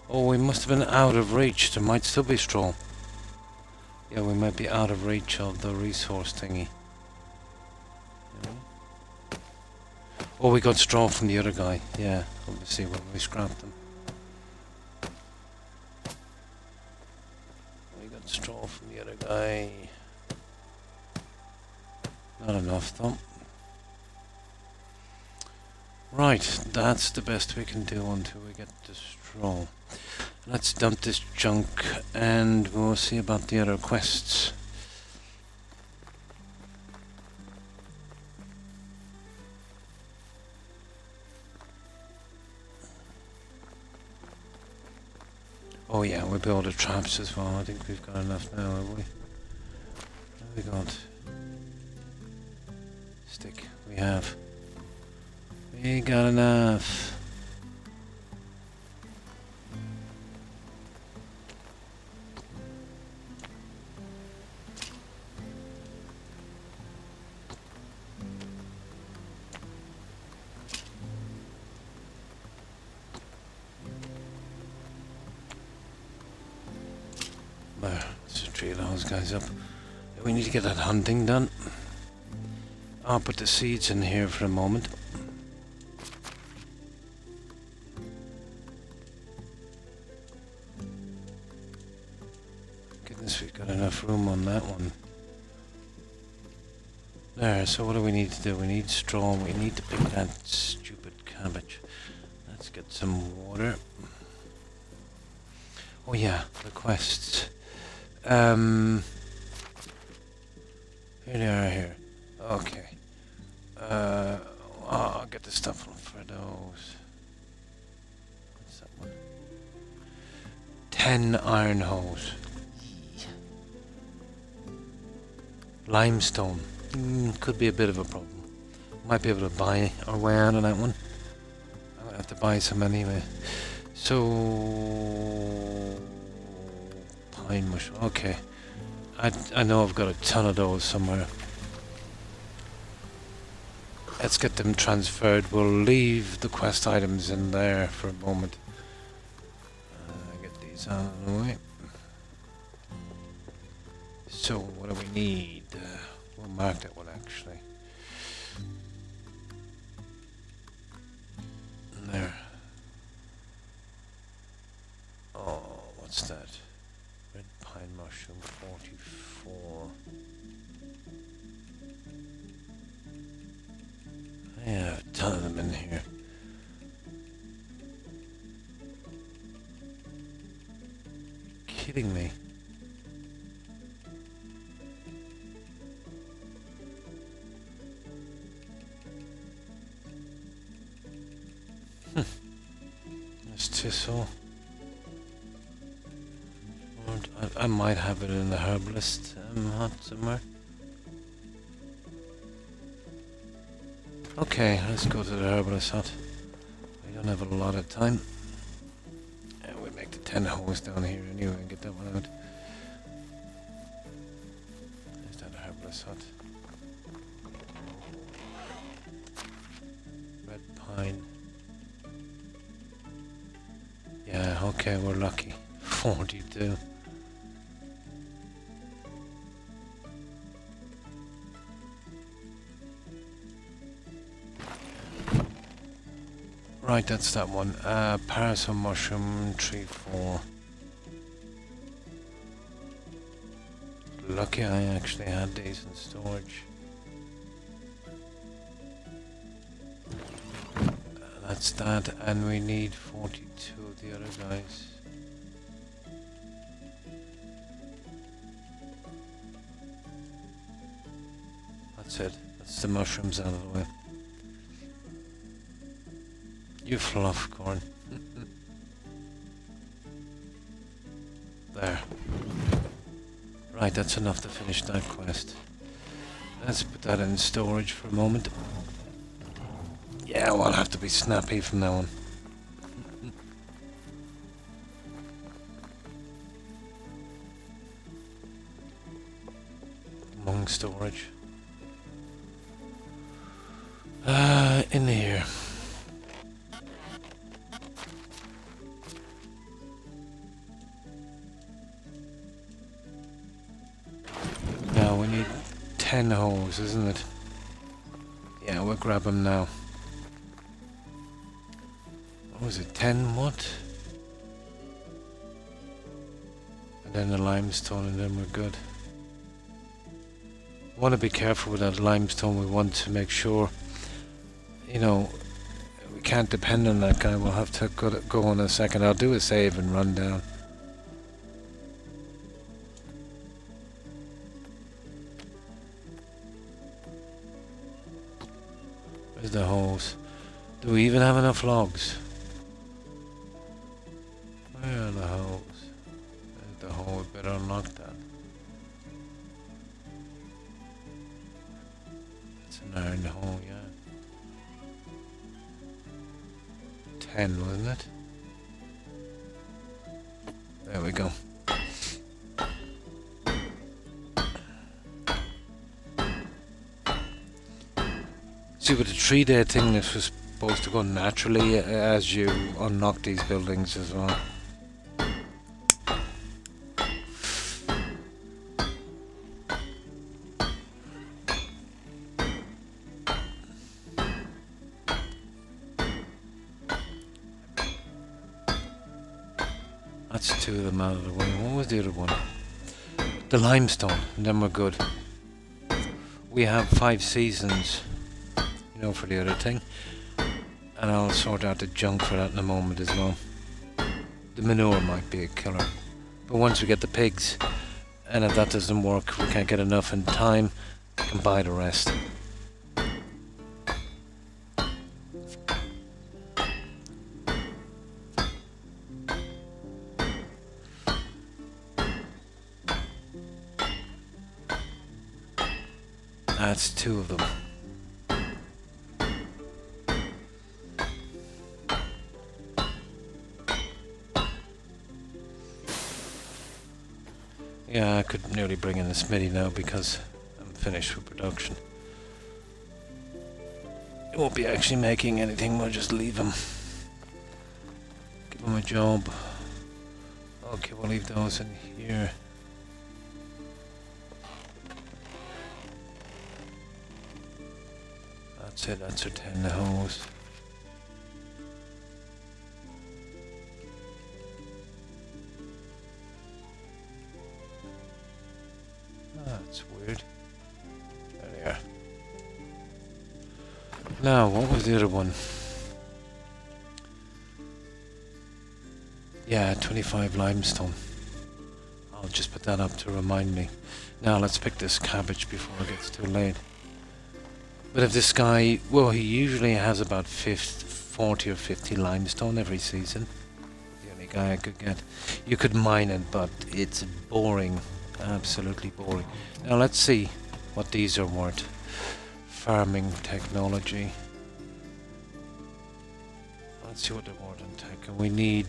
Oh, we must have been out of reach. There might still be straw. Yeah, we might be out of reach of the resource thingy. Oh, we got straw from the other guy. Yeah, obviously when we scrapped them. We got straw from the other guy. Not enough though. Right, that's the best we can do until we get the straw. Let's dump this junk and we'll see about the other quests. Oh yeah, we build the traps as well. I think we've got enough now, have we? What have we got? Stick. We have. We got enough. There, let's tree those guys up. We need to get that hunting done. I'll put the seeds in here for a moment. Goodness, we've got enough room on that one. There, so what do we need to do? We need straw, we need to pick that stupid cabbage. Let's get some water. Oh yeah, the quests. Here they are here. Okay. I'll get the stuff for those. What's that one? 10 iron hose. Limestone. Could be a bit of a problem. Might be able to buy our way out of that one. I'm gonna have to buy some anyway. So pine mush. Okay. I know I've got a ton of those somewhere. Let's get them transferred. We'll leave the quest items in there for a moment. Get these out of the way. So what do we need? We'll mark that one actually. There. Oh, what's that? Red pine mushroom 44. I have a ton of them in here. Kidding me? There's thistle. I might have it in the herbalist hut somewhere. Okay, let's go to the herbalist hut. We don't have a lot of time. We make the 10 holes down here anyway and get that one out. There's that herbalist hut. Red pine. Yeah, okay, we're lucky. 42. Right, that's that one. Parasol mushroom, tree 4. Lucky I actually had these in storage. That's that, and we need 42 of the other guys. That's it. That's the mushrooms out of the way. You fluff corn. There. Right, that's enough to finish that quest. Let's put that in storage for a moment. Yeah, well, I'll have to be snappy from now on. Among storage. In here. Now we need 10 holes, isn't it? Yeah, we'll grab them now. What was it, 10 what? And then the limestone and then we're good. Want to be careful with that limestone. We want to make sure, you know, we can't depend on that guy. We'll have to go in a second. I'll do a save and run down. Where's the holes? Do we even have enough logs? Where are the holes? There's the hole. We better unlock that. It's an iron hole, yeah. 10, wasn't it? There we go. See, with the 3-day thing, this was supposed to go naturally as you unlock these buildings as well. That's two of them out of the way. What was the other one? The limestone, and then we're good. We have 5 seasons, you know, for the other thing. And I'll sort out the junk for that in a moment as well. The manure might be a killer. But once we get the pigs, and if that doesn't work, we can't get enough in time, we can buy the rest. That's 2 of them. Yeah, I could nearly bring in the smithy now because I'm finished with production. It won't be actually making anything, we'll just leave him. Give him a job. Okay, we'll leave those in here. That's it, that's our 10 hose. That's weird. There they are. Now, what was the other one? Yeah, 25 limestone. I'll just put that up to remind me. Now, let's pick this cabbage before it gets too late. But if this guy, well, he usually has about 40 or 50 limestone every season. The only guy I could get. You could mine it, but it's boring. Absolutely boring. Now let's see what these are worth. Farming technology. Let's see what they're worth in tech. And we need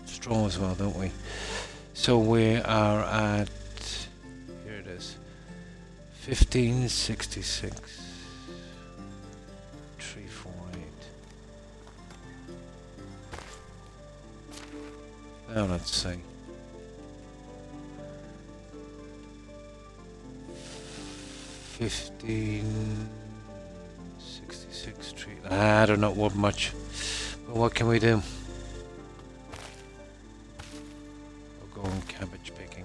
straw as well, don't we? So we are at, here it is, 1566. 348. Now let's see. 1566 tree. I don't know what much. But what can we do? We'll go on cabbage picking.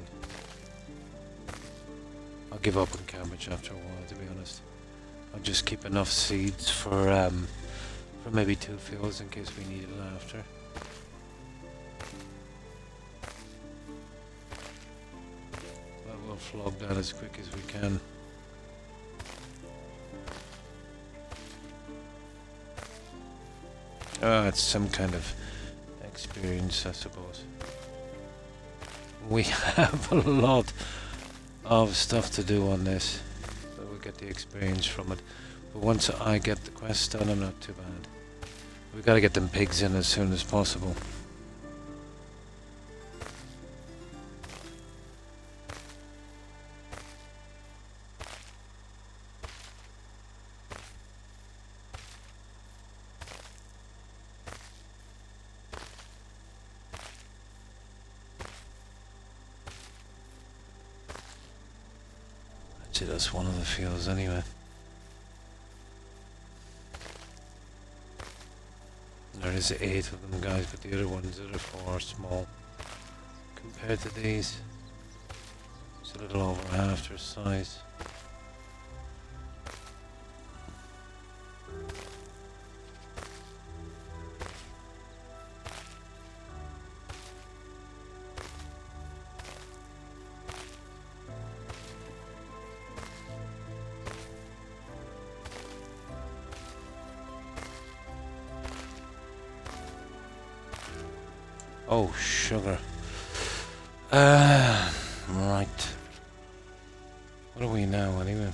I'll give up on cabbage after a while, to be honest. I'll just keep enough seeds for maybe 2 fields in case we need it after. But we'll flog that as quick as we can. It's some kind of experience, I suppose. We have a lot of stuff to do on this, so we'll get the experience from it. But once I get the quest done, I'm not too bad. We've got to get them pigs in as soon as possible. That's one of the fields anyway. There is 8 of them, guys, but the other ones, the other 4 are small compared to these. It's a little over half their size. Oh, sugar. Right. What are we now, anyway?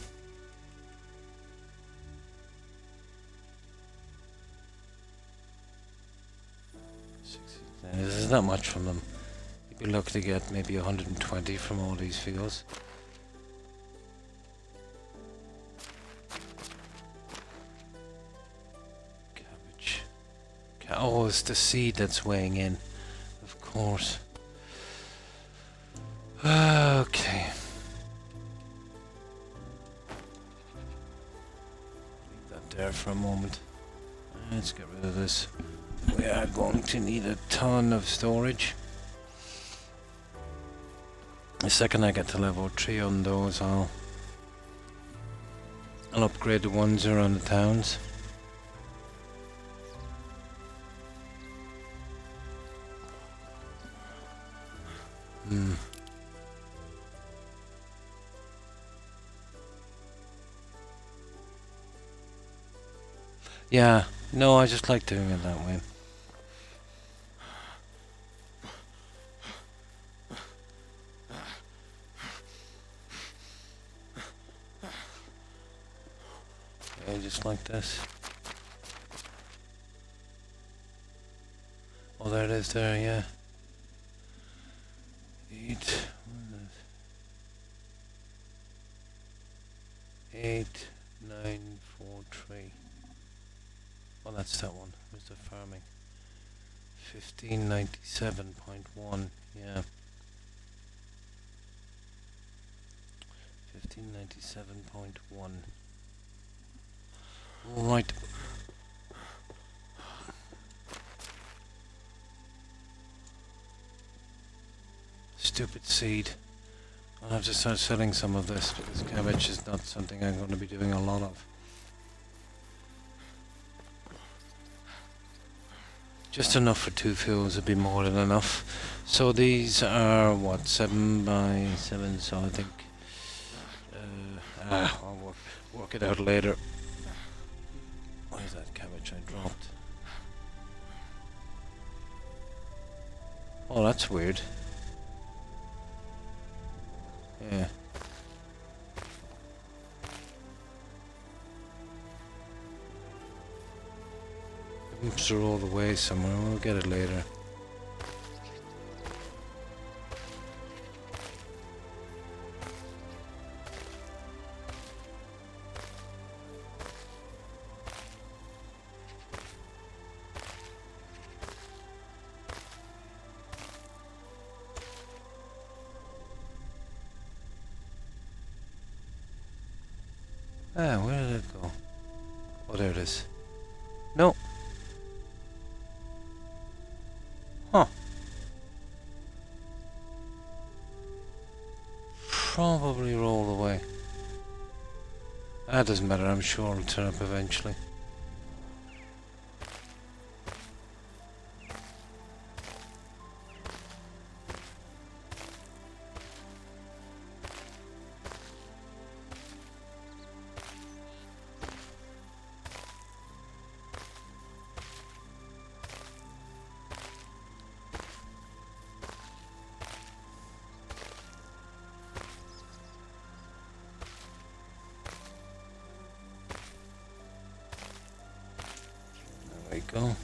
This is not much from them. You'd be lucky to get maybe 120 from all these fields. Cabbage. Oh, it's the seed that's weighing in. Of course. Okay. Leave that there for a moment. Let's get rid of this We are going to need a ton of storage. The second I get to level 3 on those, I'll upgrade the ones around the towns. Yeah, no, I just like doing it that way. Yeah, just like this. Oh, there it is there, yeah. 8, 8, 9, 4, 3. Oh, that's that one. Where's the farming? 1597.1, yeah. 1597.1. Right. Stupid seed. I'll have to start selling some of this because cabbage is not something I'm going to be doing a lot of. Just enough for 2 fuels would be more than enough. So these are what, 7 by 7, so I think I'll work it out later. Where's that cabbage I dropped? Oh, that's weird. Yeah. Oops, are all the way somewhere. We'll get it later. Ah, where did it go? Oh, there it is. No. Huh. Probably roll away. That doesn't matter, I'm sure it'll turn up eventually. There we go.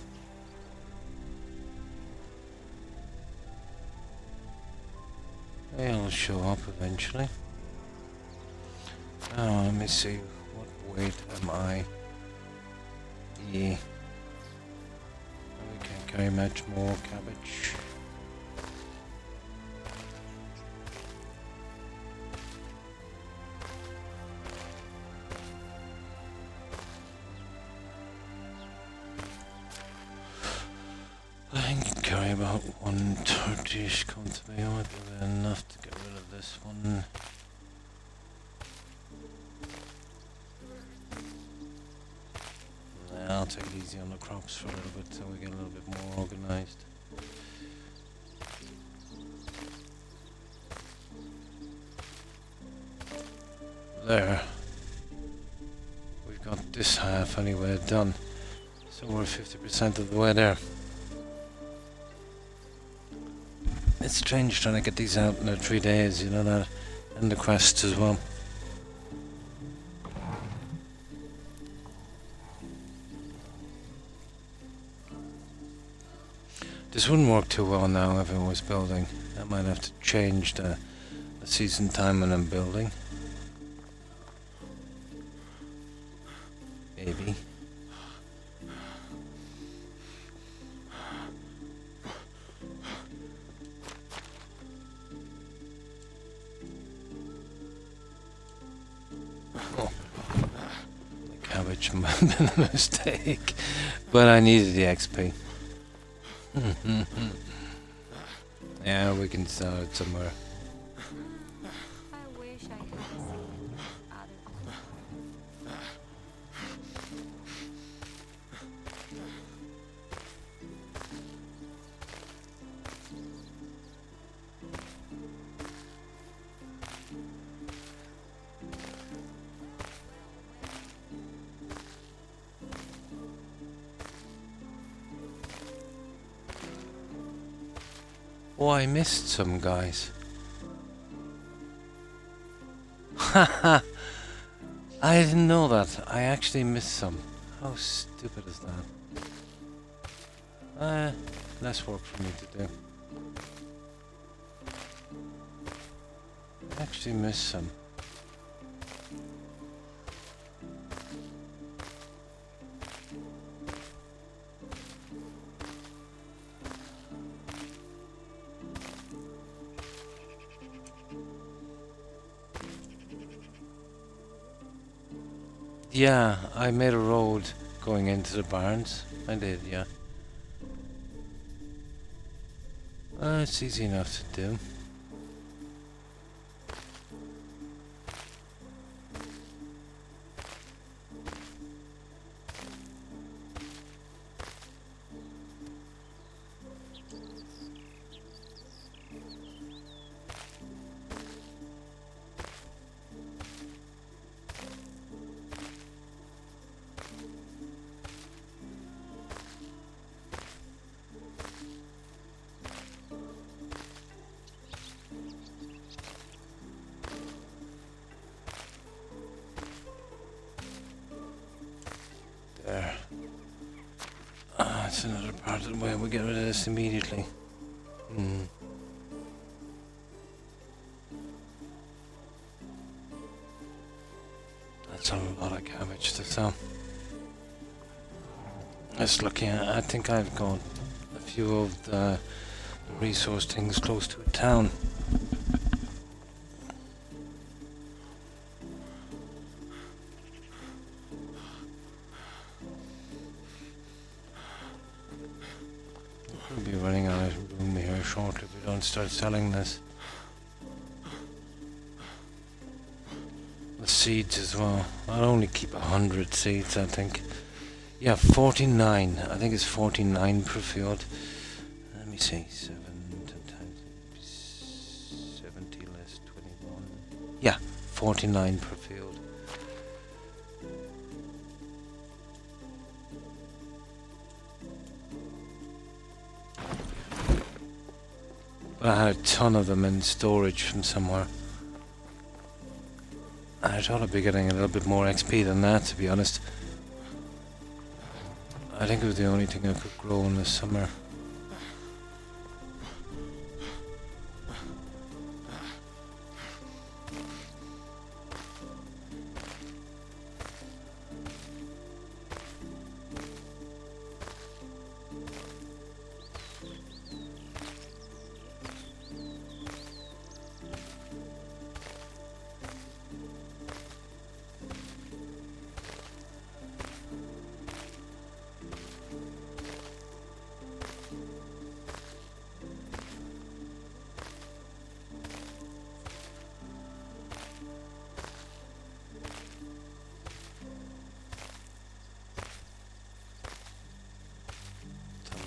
It'll show up eventually. Oh, let me see. What weight am I? Yeah. We can't carry much more cabbage. I can carry about 130-ish come to me. I might be enough to get rid of this one. Yeah, I'll take it easy on the crops for a little bit so we get a little bit more organized. There. We've got this half anyway done. So we're 50% of the way there. It's strange trying to get these out in 3 days, you know that, and the quests as well. This wouldn't work too well now if I was building. I might have to change the season time when I'm building. Maybe. The cabbage might have been a mistake, but I needed the XP. Yeah, we can start it somewhere. I wish I had seen other. Oh, I missed some guys. Haha! I didn't know that. I actually missed some. How stupid is that? Less work for me to do. I actually missed some. Yeah, I made a road going into the barns. I did, yeah. It's easy enough to do. There. That's another part of the way we get rid of this immediately. That's a lot of cabbage to sell. Just looking at, I think I've got a few of the resource things close to a town. We'll be running out of room here shortly if we don't start selling this. The seeds as well. I'll only keep 100 seeds, I think. Yeah, 49. I think it's 49 per field. Let me see. 7 times 70 less 21. Yeah, 49 per field. But I had a ton of them in storage from somewhere. I thought I'd be getting a little bit more XP than that, to be honest. I think it was the only thing I could grow in the summer.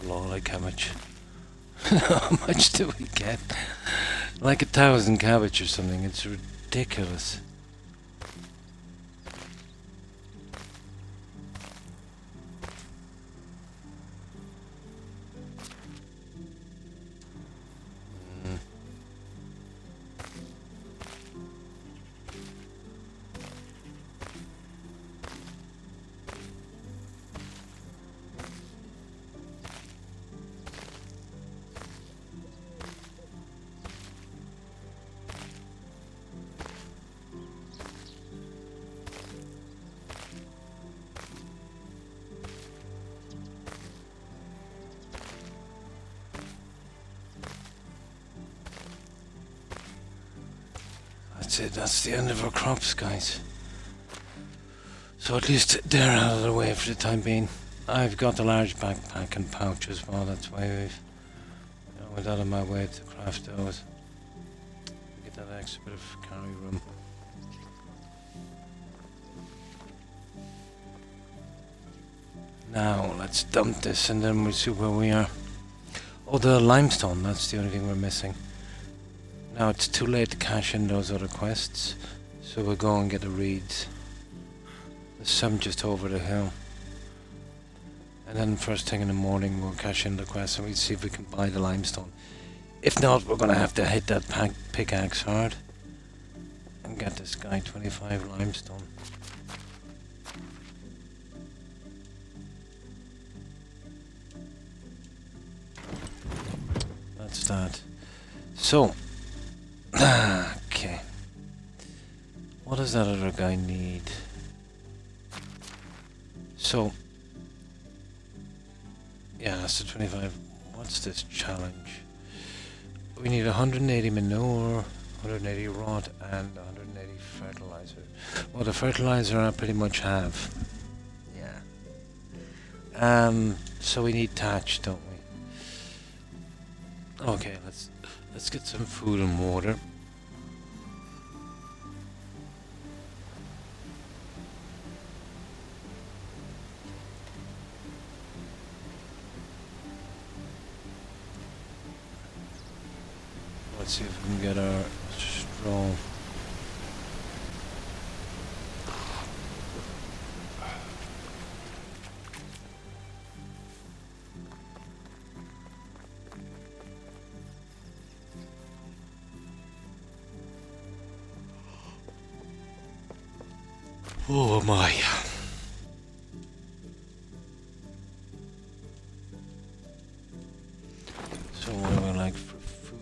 Like how much? How much do we get? Like 1,000 cabbage or something. It's ridiculous. That's it, that's the end of our crops, guys. So at least they're out of the way for the time being. I've got the large backpack and pouch as well, that's why I went out of my way to craft those. Get that extra bit of carry room. Now, let's dump this and then we'll see where we are. Oh, the limestone, that's the only thing we're missing. Now, it's too late to cash in those other quests, so we'll go and get the reeds. There's some just over the hill. And then first thing in the morning, we'll cash in the quest and we'll see if we can buy the limestone. If not, we're going to have to hit that pickaxe hard and get this guy 25 limestone. That's that. So, okay. What does that other guy need? So, yeah, that's the 25. What's this challenge? We need 180 manure, 180 rot, and 180 fertilizer. Well, the fertilizer I pretty much have. Yeah. So we need thatch, don't we? Okay, let's get some food and water. Let's see if we can get our straw. Oh my. So what do I like for food?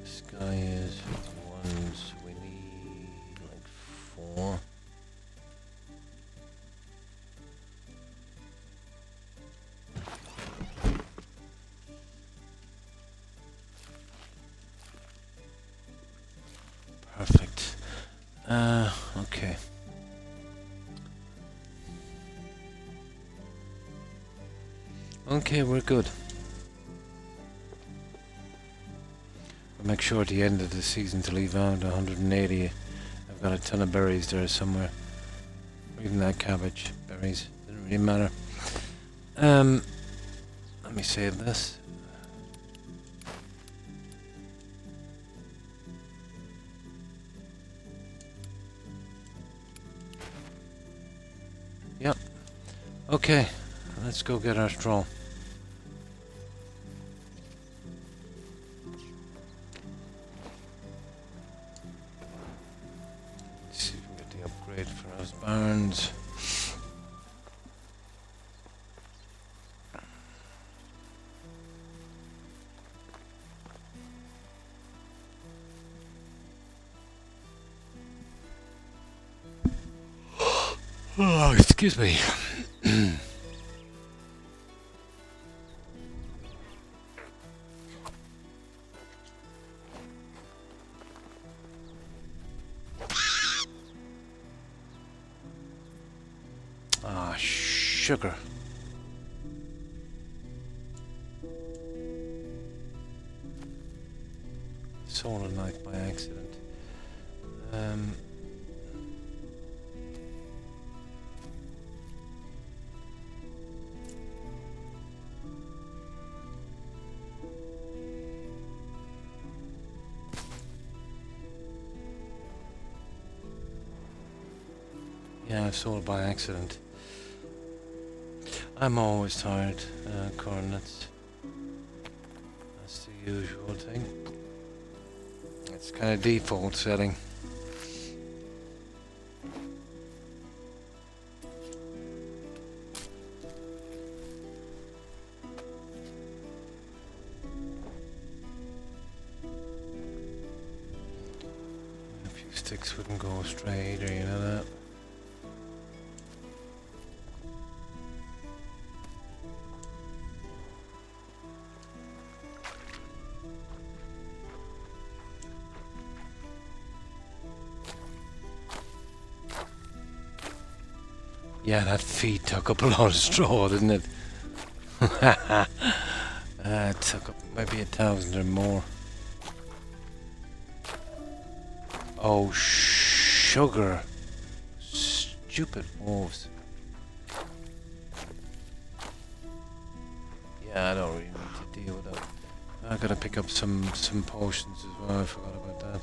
This guy is 1, so we need like 4. Perfect. Okay. Okay, we're good. We'll make sure at the end of the season to leave out 180. I've got a ton of berries there somewhere. Or even that cabbage. Berries. Doesn't really matter. Let me save this. Yep. Okay, let's go get our straw. Let's see if we can get the upgrade for those barns. Oh, excuse me. Ah, sugar. Solar knife by accident. Yeah, I saw it by accident. I'm always tired, coordinates. That's the usual thing. It's kind of default setting. A few sticks wouldn't go straight, or you know that. Yeah, that feed took up a lot of straw, didn't it? It took up maybe 1,000 or more. Oh, sugar. Stupid wolves. Yeah, I don't really need to deal with that. I gotta pick up some potions as well. I forgot about that.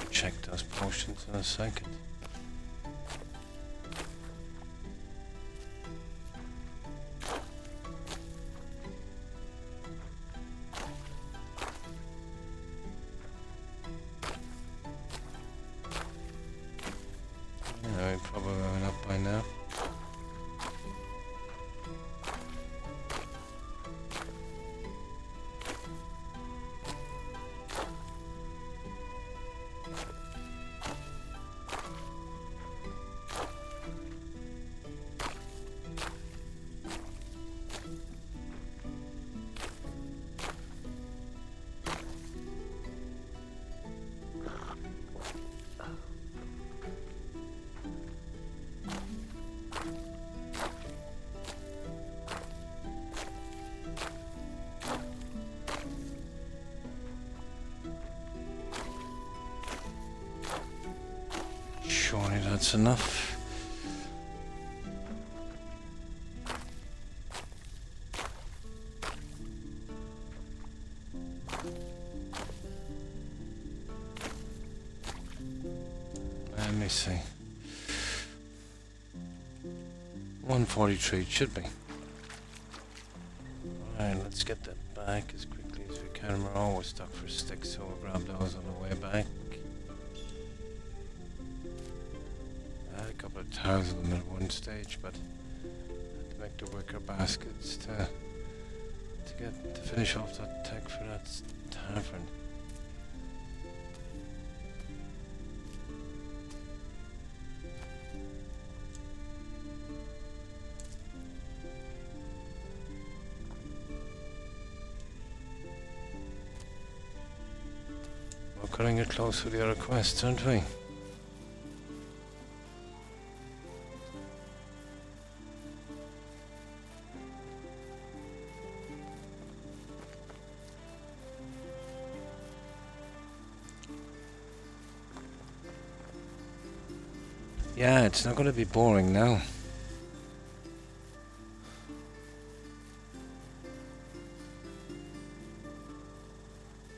Check those potions in a second. Yeah, we probably went up by now. Surely that's enough. Let me see. 143 it should be. Alright, let's get that back as quickly as we can. We're always stuck for sticks, so we'll grab those on the way back. A couple of thousand of them at one stage, but I had to make the wicker baskets to finish off that tech for that tavern. We're cutting it close with the other quests, aren't we? Yeah, it's not going to be boring now.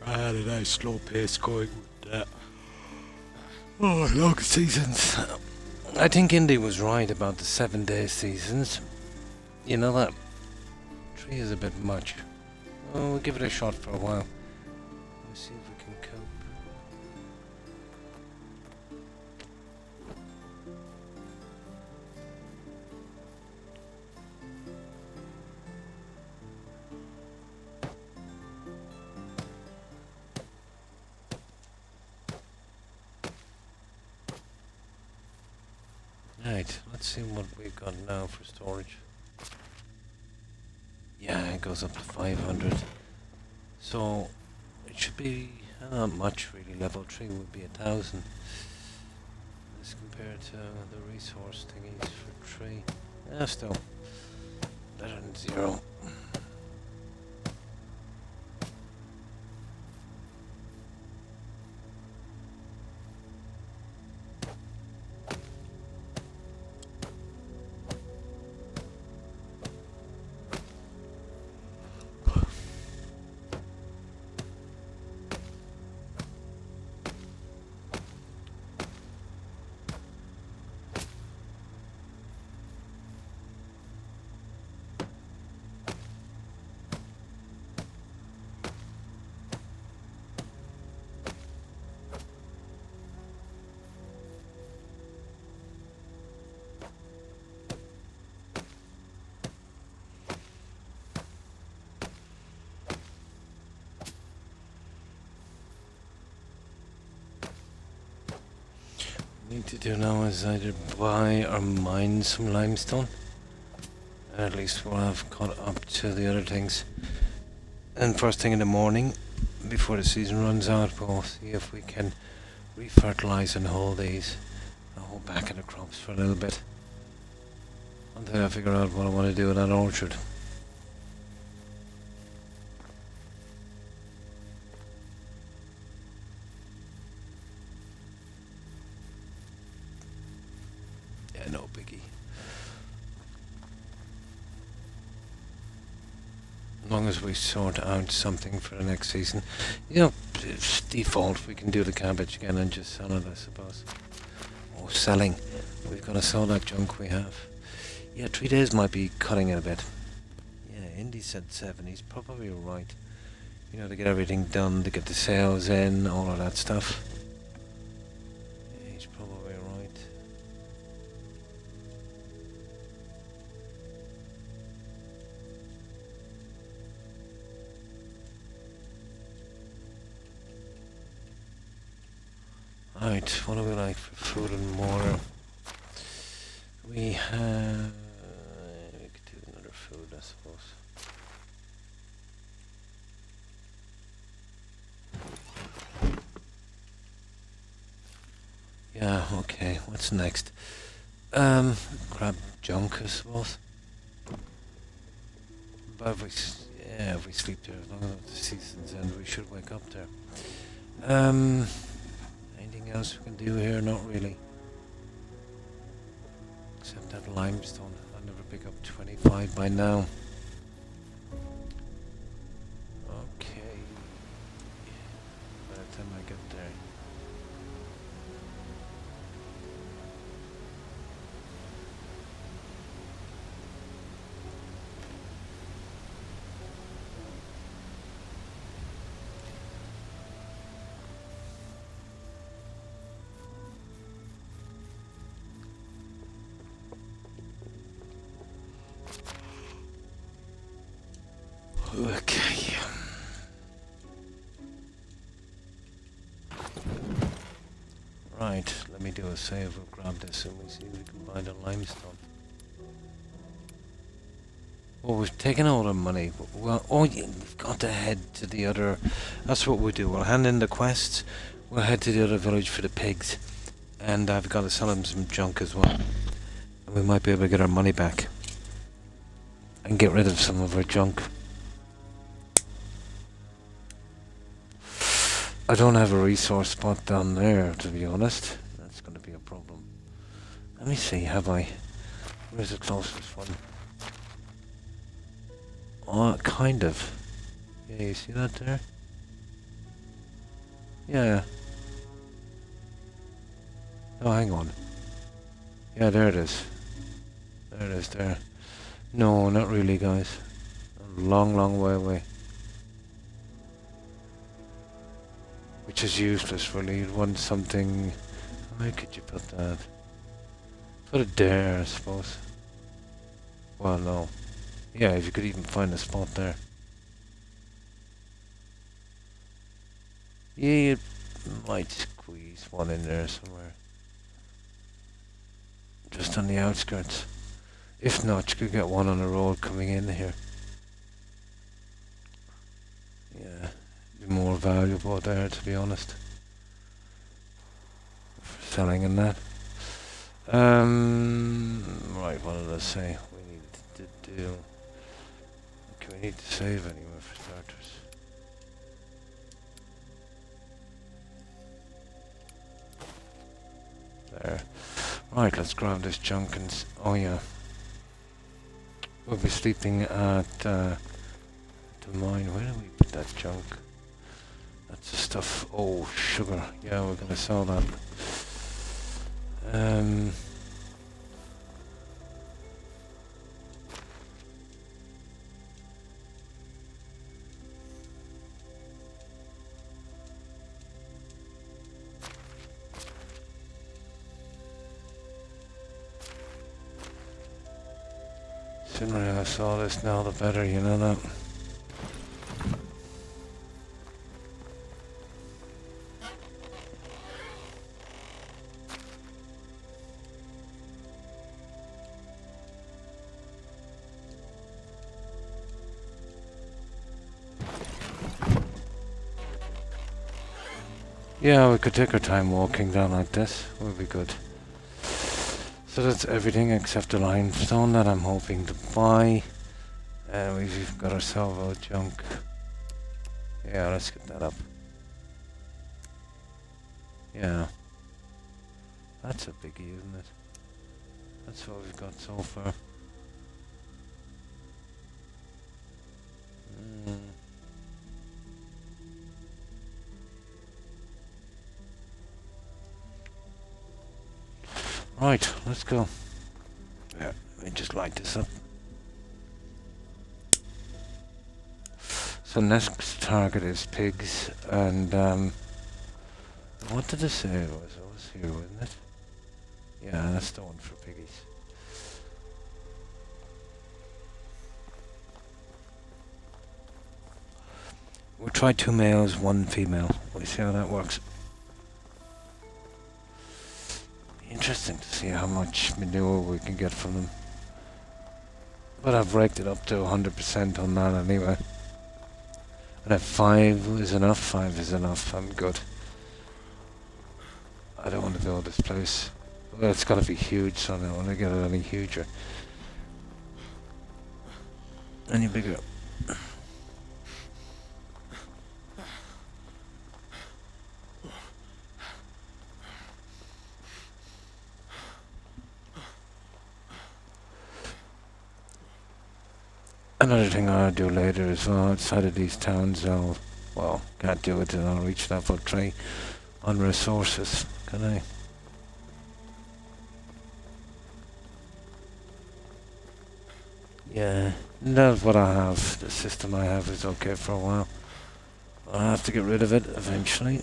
I had a nice slow pace going with that. Oh, long seasons. I think Indy was right about the 7-day seasons. You know that 3 is a bit much. Oh, we'll give it a shot for a while. Let's see if we can cope. Right, let's see what we've got now for storage. Yeah, it goes up to 500. So, it should be not much really. Level 3 would be 1,000. As compared to the resource thingies for 3. Yeah, still. Better than 0. to do now is either buy or mine some limestone. At least we'll have caught up to the other things. And first thing in the morning, before the season runs out, we'll see if we can refertilize and hold these. I'll hold back in the crops for a little bit until I figure out what I want to do with that orchard. Yeah, no biggie. As long as we sort out something for the next season. You know, it's default, we can do the cabbage again and just sell it, I suppose. Oh, selling. We've got to sell that junk we have. Yeah, 3 days might be cutting it a bit. Yeah, Indy said 7. He's probably right. You know, to get everything done, to get the sales in, all of that stuff. Yeah, he's probably right. Right, what do we like for food and water? We have... we could do another food, I suppose. Yeah, okay, what's next? Grab junk, I suppose. But if we, if we sleep there, as long as the season's end, we should wake up there. Anything else we can do here? Not really. Except that limestone. I'll never pick up 25 by now. Okay. By the time I get there. Okay. Right, let me do a save. We'll grab this and we see if we can buy the limestone. Well, we've taken all the money. Well, oh yeah, we've got to head to the other... That's what we'll do. We'll hand in the quests. We'll head to the other village for the pigs. And I've got to sell them some junk as well. And we might be able to get our money back. And get rid of some of our junk. I don't have a resource spot down there, to be honest. That's going to be a problem. Let me see, have I? Where's the closest one? Oh, kind of. Yeah, you see that there? Yeah. Oh, hang on. Yeah, there it is. There it is, there. No, not really, guys. A long, long way away. Which is useless, really. You'd want something... Where could you put that? Put it there, I suppose. Well, no. Yeah, if you could even find a spot there. Yeah, you might squeeze one in there somewhere. Just on the outskirts. If not, you could get one on the road coming in here. Yeah, be more valuable there, to be honest. For selling and that. Right, what did I say? We need to do... Okay, we need to save anyway for starters. There. Right, let's grab this junk and... Oh yeah. We'll be sleeping at the mine. Where do we put that junk? That's the stuff... Oh, sugar. Yeah, we're gonna sell that. Sooner I saw this now, the better, you know that. Yeah, we could take our time walking down like this. Would be good. So that's everything except the limestone that I'm hoping to buy. And we've got ourselves a junk. Yeah, let's get that up. Yeah. That's a biggie, isn't it? That's what we've got so far. Right, let's go. Yeah, let me just light this up. So next target is pigs, and what did it say it was? It was here, wasn't it? Yeah, that's the one for piggies. We'll try 2 males, 1 female. We'll see how that works. Interesting to see how much manure we can get from them. But I've raked it up to 100% on that anyway. And if 5 is enough, 5 is enough. I'm good. I don't want to build this place. Well, it's got to be huge, so I don't want to get it any huger. Any bigger. Another thing I'll do later as well, outside of these towns, well, can't do it and I'll reach level 3 on resources, can I? Yeah, that's what I have. The system I have is okay for a while. I'll have to get rid of it eventually.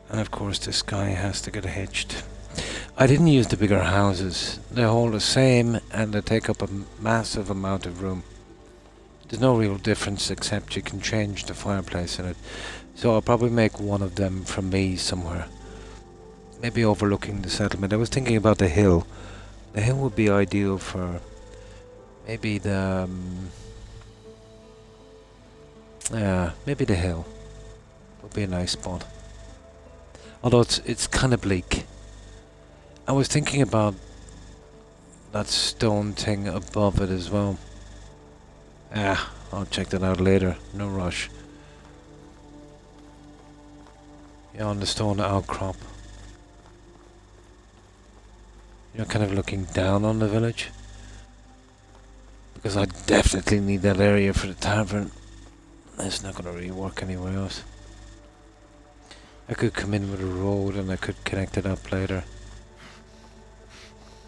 And of course this guy has to get hitched. I didn't use the bigger houses. They're all the same and they take up a massive amount of room. There's no real difference except you can change the fireplace in it. So I'll probably make one of them for me somewhere. Maybe overlooking the settlement. I was thinking about the hill. The hill would be ideal for maybe the... yeah, maybe the hill would be a nice spot. Although it's kind of bleak. I was thinking about that stone thing above it as well. I'll check that out later. No rush. Yeah, on the stone outcrop. You're kind of looking down on the village. Because I definitely need that area for the tavern. It's not going to really work anywhere else. I could come in with a road and I could connect it up later.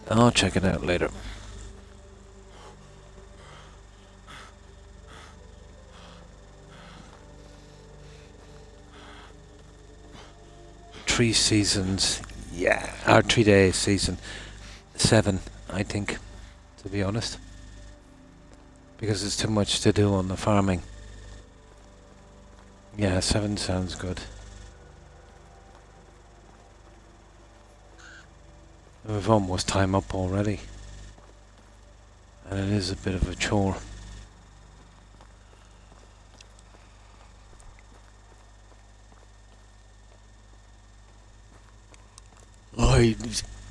I'll check it out later. Three seasons, yeah, our 3-day season. 7, I think, to be honest. Because there's too much to do on the farming. Yeah, 7 sounds good. We've almost time up already. And it is a bit of a chore.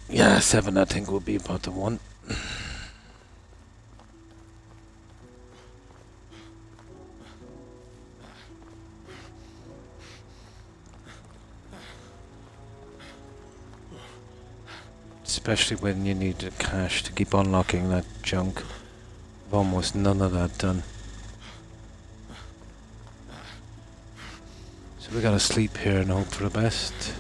Yeah, 7 I think will be about the one. Especially when you need the cash to keep unlocking that junk. I've almost none of that done. So we gotta sleep here and hope for the best.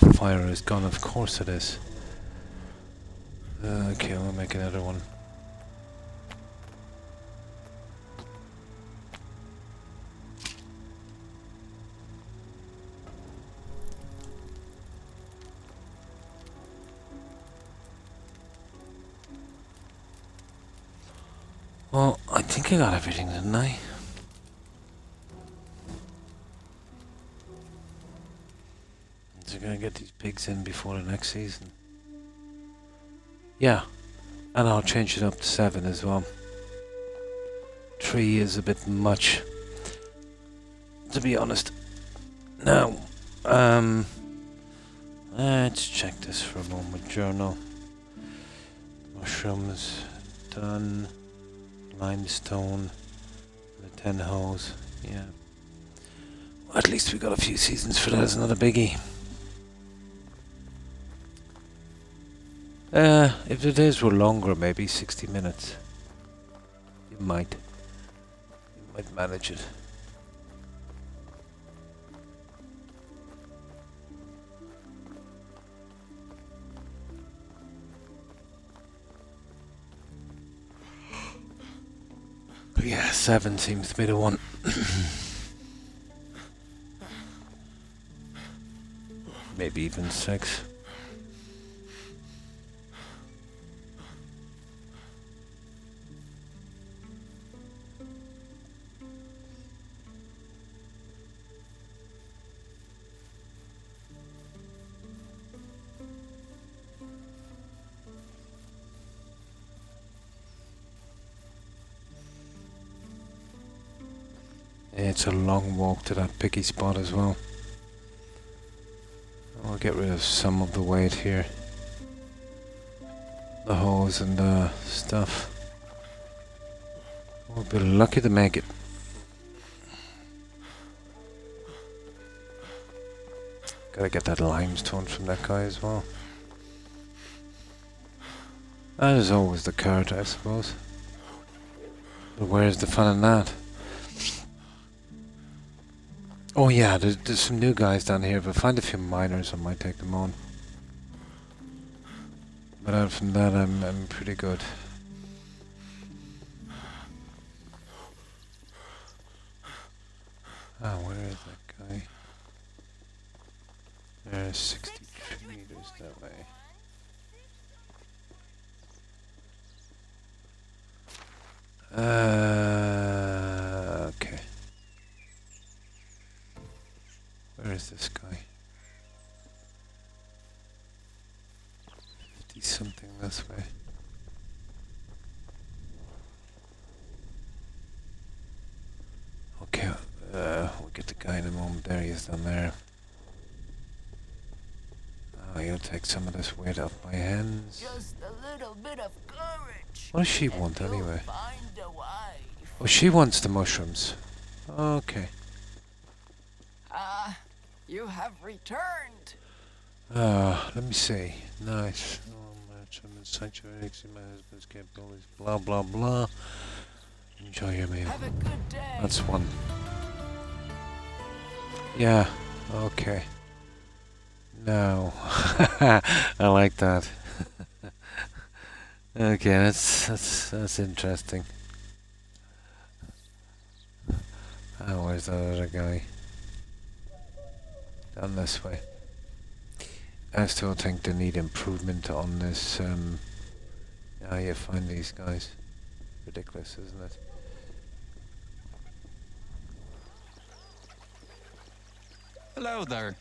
The fire is gone, of course it is. Okay, I'll make another one. Well, I think I got everything, didn't I? gonna get these pigs in before the next season. Yeah, and I'll change it up to 7 as well. 3 is a bit much, to be honest. Now, let's check this for a moment. Journal. Mushrooms. Done. Limestone. The 10 holes. Yeah. Well, at least we got a few seasons for that. It's not a biggie. If the days were longer, maybe 60 minutes. You might manage it. But yeah, 7 seems to be the one. Maybe even 6. It's a long walk to that picky spot as well. I'll get rid of some of the weight here. The hose and the stuff. We'll be lucky to make it. Gotta get that limestone from that guy as well. That is always the cart, I suppose. But where's the fun in that? Oh yeah, there's some new guys down here. If I find a few miners, I might take them on. But out from that, I'm pretty good. Ah, where is that guy? There's 63 meters that way. Okay. Where is this guy? 50 something this way. Okay, we'll get the guy in a moment. There he is down there. Oh, he'll take some of this weight off my hands. Just a little bit of courage. What does she want and you'll anyway? find a wife. Oh, she wants the mushrooms. Okay. Ah, you have returned. Let me see. Nice. Oh, I'm in sanctuary. My husband's capabilities. Blah, blah, blah. Enjoy your meal. Have a good day. That's one. Yeah. Okay. No. I like that. Okay, that's interesting. Oh, where's that other guy? Down this way. I still think they need improvement on this, how you find these guys. Ridiculous, isn't it? Hello there.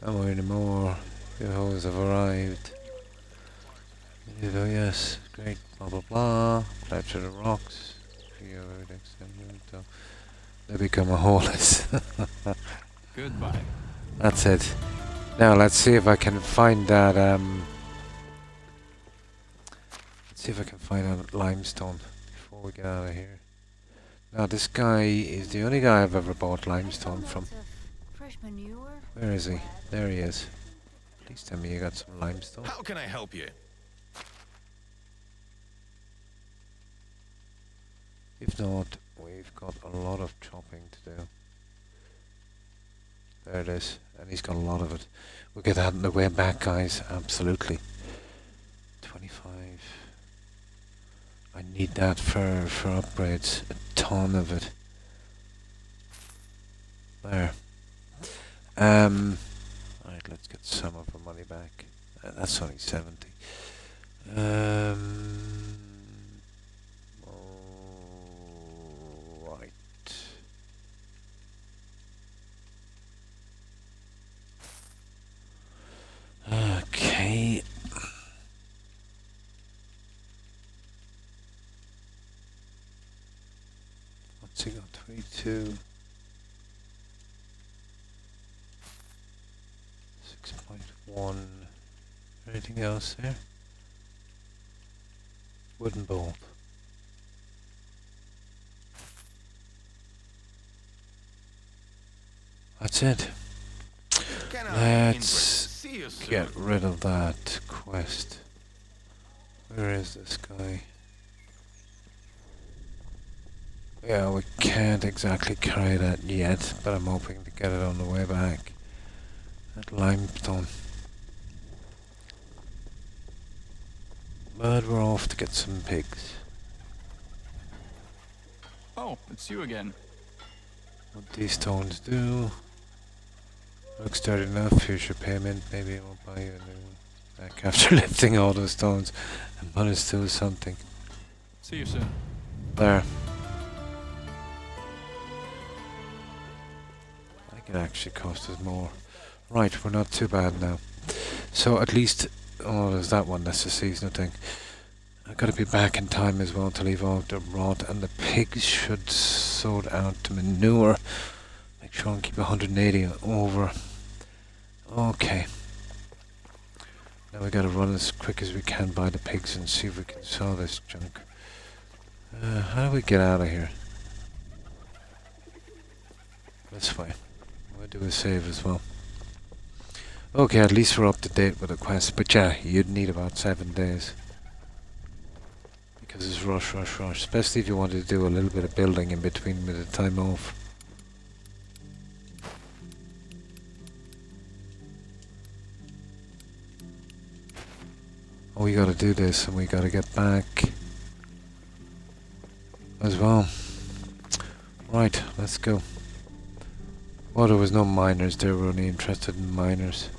Don't worry anymore. Your hoes have arrived. Oh yes, great, blah blah blah. Climb through the rocks. They become a horeless. Goodbye. That's it. Now let's see if I can find that let's see if I can find that limestone before we get out of here. Now this guy is the only guy I've ever bought limestone from. Fresh manure? Where is he? There he is. Please tell me you got some limestone. How can I help you? If not, we've got a lot of chopping to do. There it is. And he's got a lot of it. We'll get that on the way back, guys. Absolutely. 25. I need that for upgrades. A ton of it. There. Alright, let's get some of our money back. That's only 70. Right. 2. 6.1. Anything else there? Wooden bolt. That's it. Can I Let's see you soon? get rid of that quest. Where is this guy? Yeah, we can't exactly carry that yet, but I'm hoping to get it on the way back. That limestone. But we're off to get some pigs. Oh, it's you again. What these stones do. Looks dirty enough. Here's your payment. Maybe I won't buy you a new back after lifting all those stones. But it's still something. See you soon. There. I can actually cost us more. Right, we're not too bad now. So at least, oh, there's that one. That's a seasonal thing. I've got to be back in time as well to leave out the rot, and the pigs should sort out to manure. Make sure and keep 180 over. Okay. Now we got to run as quick as we can by the pigs and see if we can sell this junk. How do we get out of here? This way. We'll do a save as well. Okay, at least we're up to date with the quest. But yeah, you'd need about 7 days. Because it's rush, rush, rush. Especially if you wanted to do a little bit of building in between with the time off. Oh, we gotta do this and we gotta get back as well. Right, let's go. Well, there was no miners there. We're only interested in miners.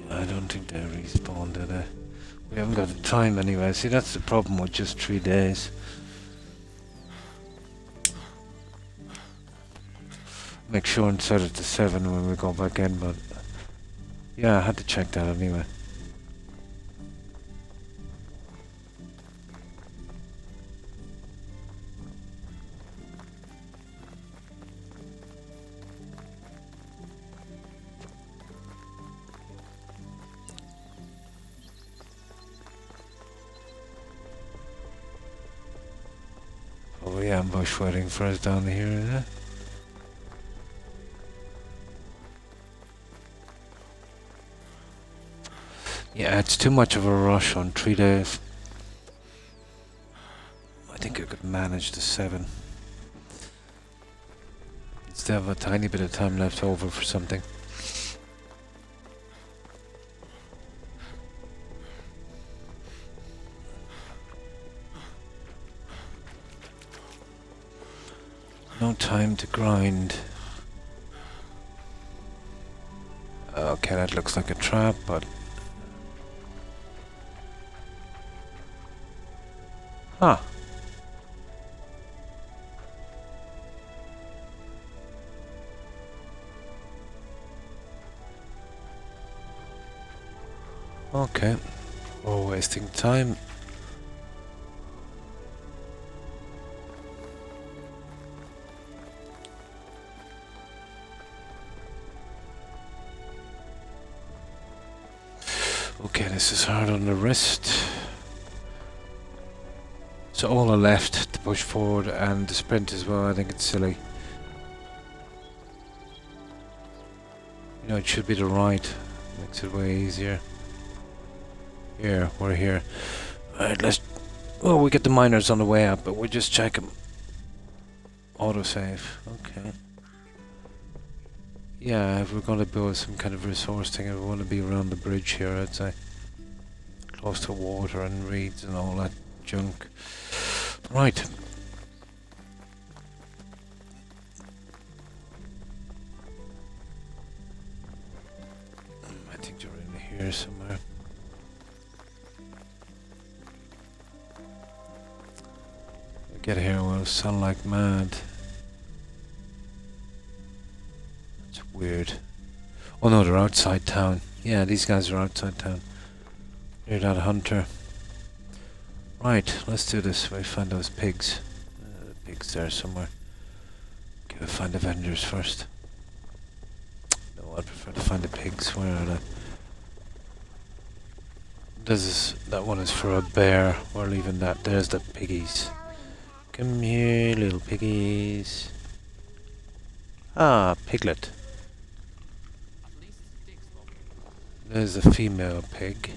I don't think they respawned, do they? We haven't got the time anyway. See, that's the problem with just 3 days. Make sure and set it to 7 when we go back in, but yeah, I had to check that anyway. Probably ambush waiting for us down here, is it? Yeah, it's too much of a rush on 3 days. I think I could manage the 7. Still have a tiny bit of time left over for something. No time to grind. Okay, that looks like a trap, but... Huh. Okay. We're wasting time. Okay, this is hard on the wrist. So all are left to push forward and the sprint as well. I think it's silly. You know, it should be the right. Makes it way easier. Here, we're here. Alright, let's... Oh, we get the miners on the way up, but we'll just check them. Autosave. Okay. Yeah, if we're going to build some kind of resource thing, I want to be around the bridge here, I'd say. Close to water and reeds and all that junk. Right. I think they're in here somewhere. get here will sound like mad. It's weird. Oh no, they're outside town. Yeah, these guys are outside town. Near that hunter. Right, let's do this. We find those pigs. The pigs there somewhere. Okay, we'll find the vendors first. No, I'd prefer to find the pigs. Where are they? That one is for a bear. We're leaving that. There's the piggies. Come here, little piggies. Ah, piglet. There's a female pig.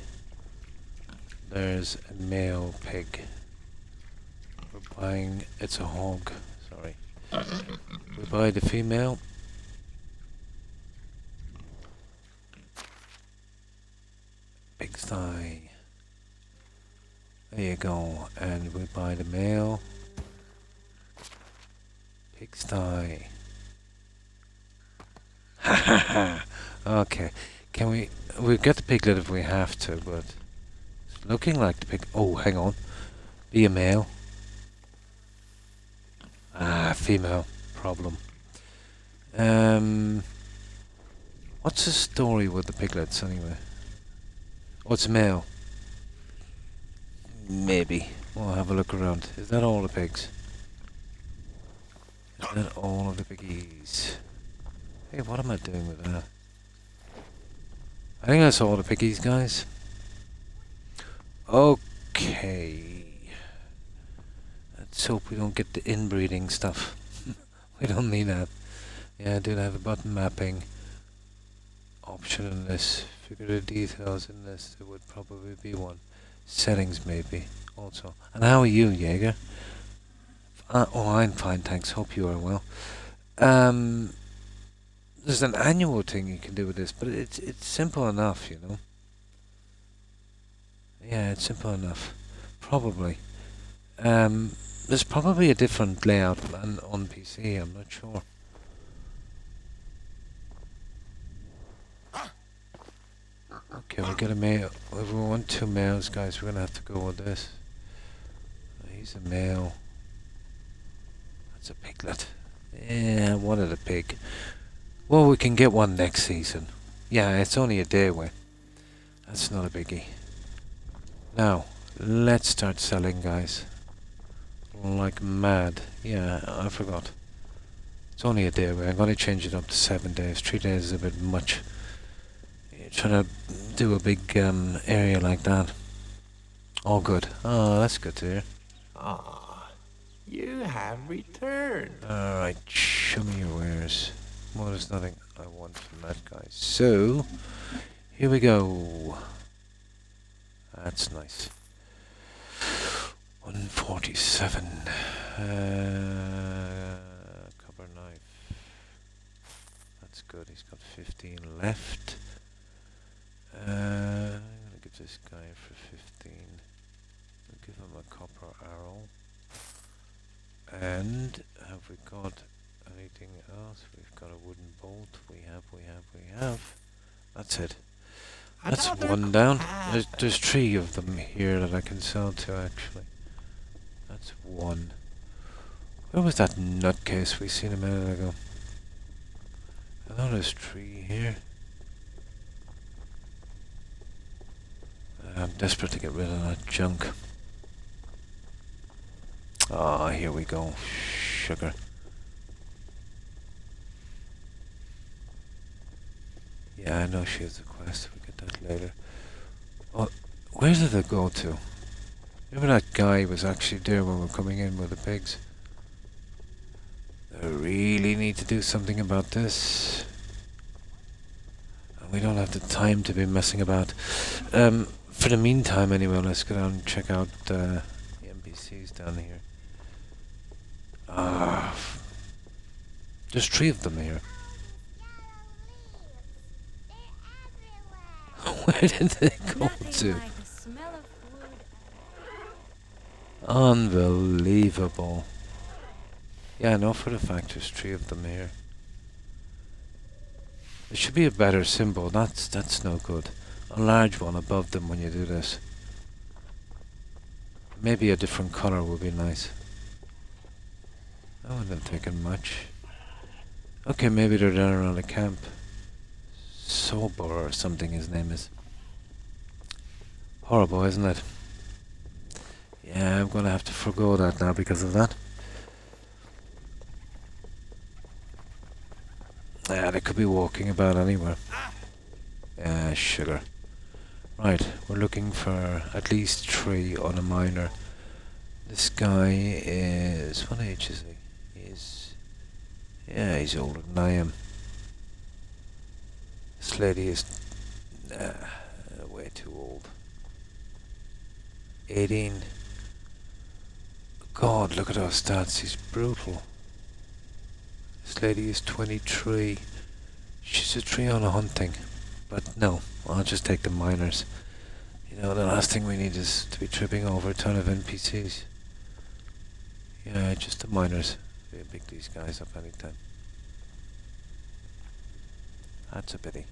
There's a male pig. We're buying... It's a hog. Sorry. We buy the female. Pig's thigh. There you go. And we buy the male. Pig's thigh. Ha ha ha. Okay. Can we... We'll get the piglet if we have to, but... It's looking like the pig... Oh, hang on. Be a male. Ah, female. Problem. What's the story with the piglets, anyway? Oh, it's male. Maybe. We'll have a look around. Is that all the pigs? Is that all of the piggies? Hey, what am I doing with that? I think that's all the piggies, guys. Okay. Let's hope we don't get the inbreeding stuff. We don't need that. Yeah, I did have a button mapping option in this. Figure the details in this. There would probably be one. Settings maybe also. And how are you, Jaeger? Oh, I'm fine, thanks. Hope you are well. There's an annual thing you can do with this, but it's simple enough, you know. Yeah, it's simple enough. Probably. There's probably a different layout on PC, I'm not sure. Okay, we'll get a male. If we want 2 males, guys, we're gonna have to go with this. He's a male. That's a piglet. Yeah, what of the pig? Well, we can get one next season. Yeah, it's only a day away. That's not a biggie. Now, let's start selling, guys. Like mad. Yeah, I forgot. It's only a day away. I'm going to change it up to 7 days. 3 days is a bit much. You're trying to do a big area like that. All good. Oh, that's good to hear. Ah, you have returned. Alright, show me your wares. Well, there's nothing I want from that guy. So, here we go. That's nice. 147. Copper knife. That's good. He's got 15 left. I'm gonna give this guy for 15. I'll give him a copper arrow. And have we got anything else? We've got a wooden bolt. We have. That's it. That's one down. There's 3 of them here that I can sell to, actually. That's 1. Where was that nutcase we seen a minute ago? I know there's 3 here. I'm desperate to get rid of that junk. Ah, here we go. Sugar. Yeah, I know she has a quest. We'll get that later. Oh, where did it go to? Remember that guy was actually there when we were coming in with the pigs? I really need to do something about this. And we don't have the time to be messing about. For the meantime, anyway, let's go down and check out the NPCs down here. Ah, there's 3 of them here. Where did they go to? Unbelievable. Yeah, I know for the fact there's 3 of them here. There should be a better symbol. That's no good. A large one above them when you do this. Maybe a different color would be nice. That wouldn't have taken much. Okay, maybe they're down around the camp. Sober or something his name is. Horrible, isn't it? Yeah, I'm gonna have to forgo that now because of that. Yeah, they could be walking about anywhere. Sugar. Right, we're looking for at least 3 on a minor. This guy is... what age is he? Yeah, he's older than I am. This lady is way too old. 18. God, look at those stats. He's brutal. This lady is 23. She's a 3 on a hunting. But no, I'll just take the minors. You know, the last thing we need is to be tripping over a ton of NPCs. Yeah, just the minors. We'll pick these guys up anytime. That's a pity.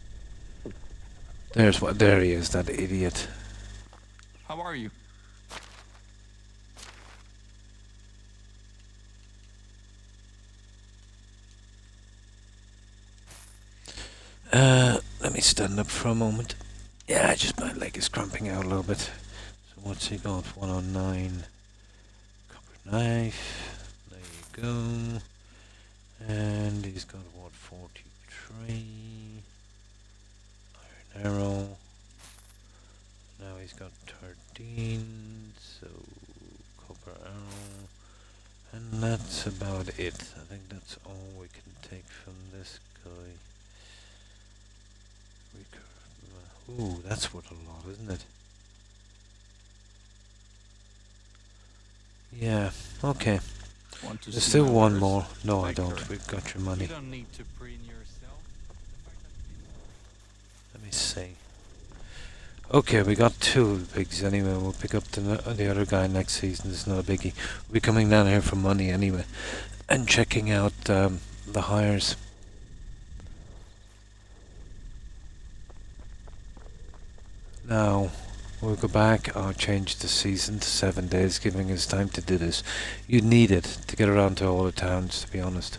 There he is, that idiot. How are you? Let me stand up for a moment. Yeah, just my leg is cramping out a little bit. So what's he got? 109. Copper knife. There you go. And he's got what? 43. Iron arrow. Now he's got 13. So copper arrow. And that's about it. I think that's all we can take from this guy. Ooh, that's worth a lot, isn't it? Yeah, okay. There's still one more. No, I don't. We've got your money. You don't need to preen yourself. Let me see. Okay, we got 2 pigs anyway. We'll pick up the other guy next season. It's not a biggie. We'll be coming down here for money anyway. And checking out the hires. Now, we'll go back. I'll change the season to 7 days, giving us time to do this. You need it to get around to all the towns, to be honest.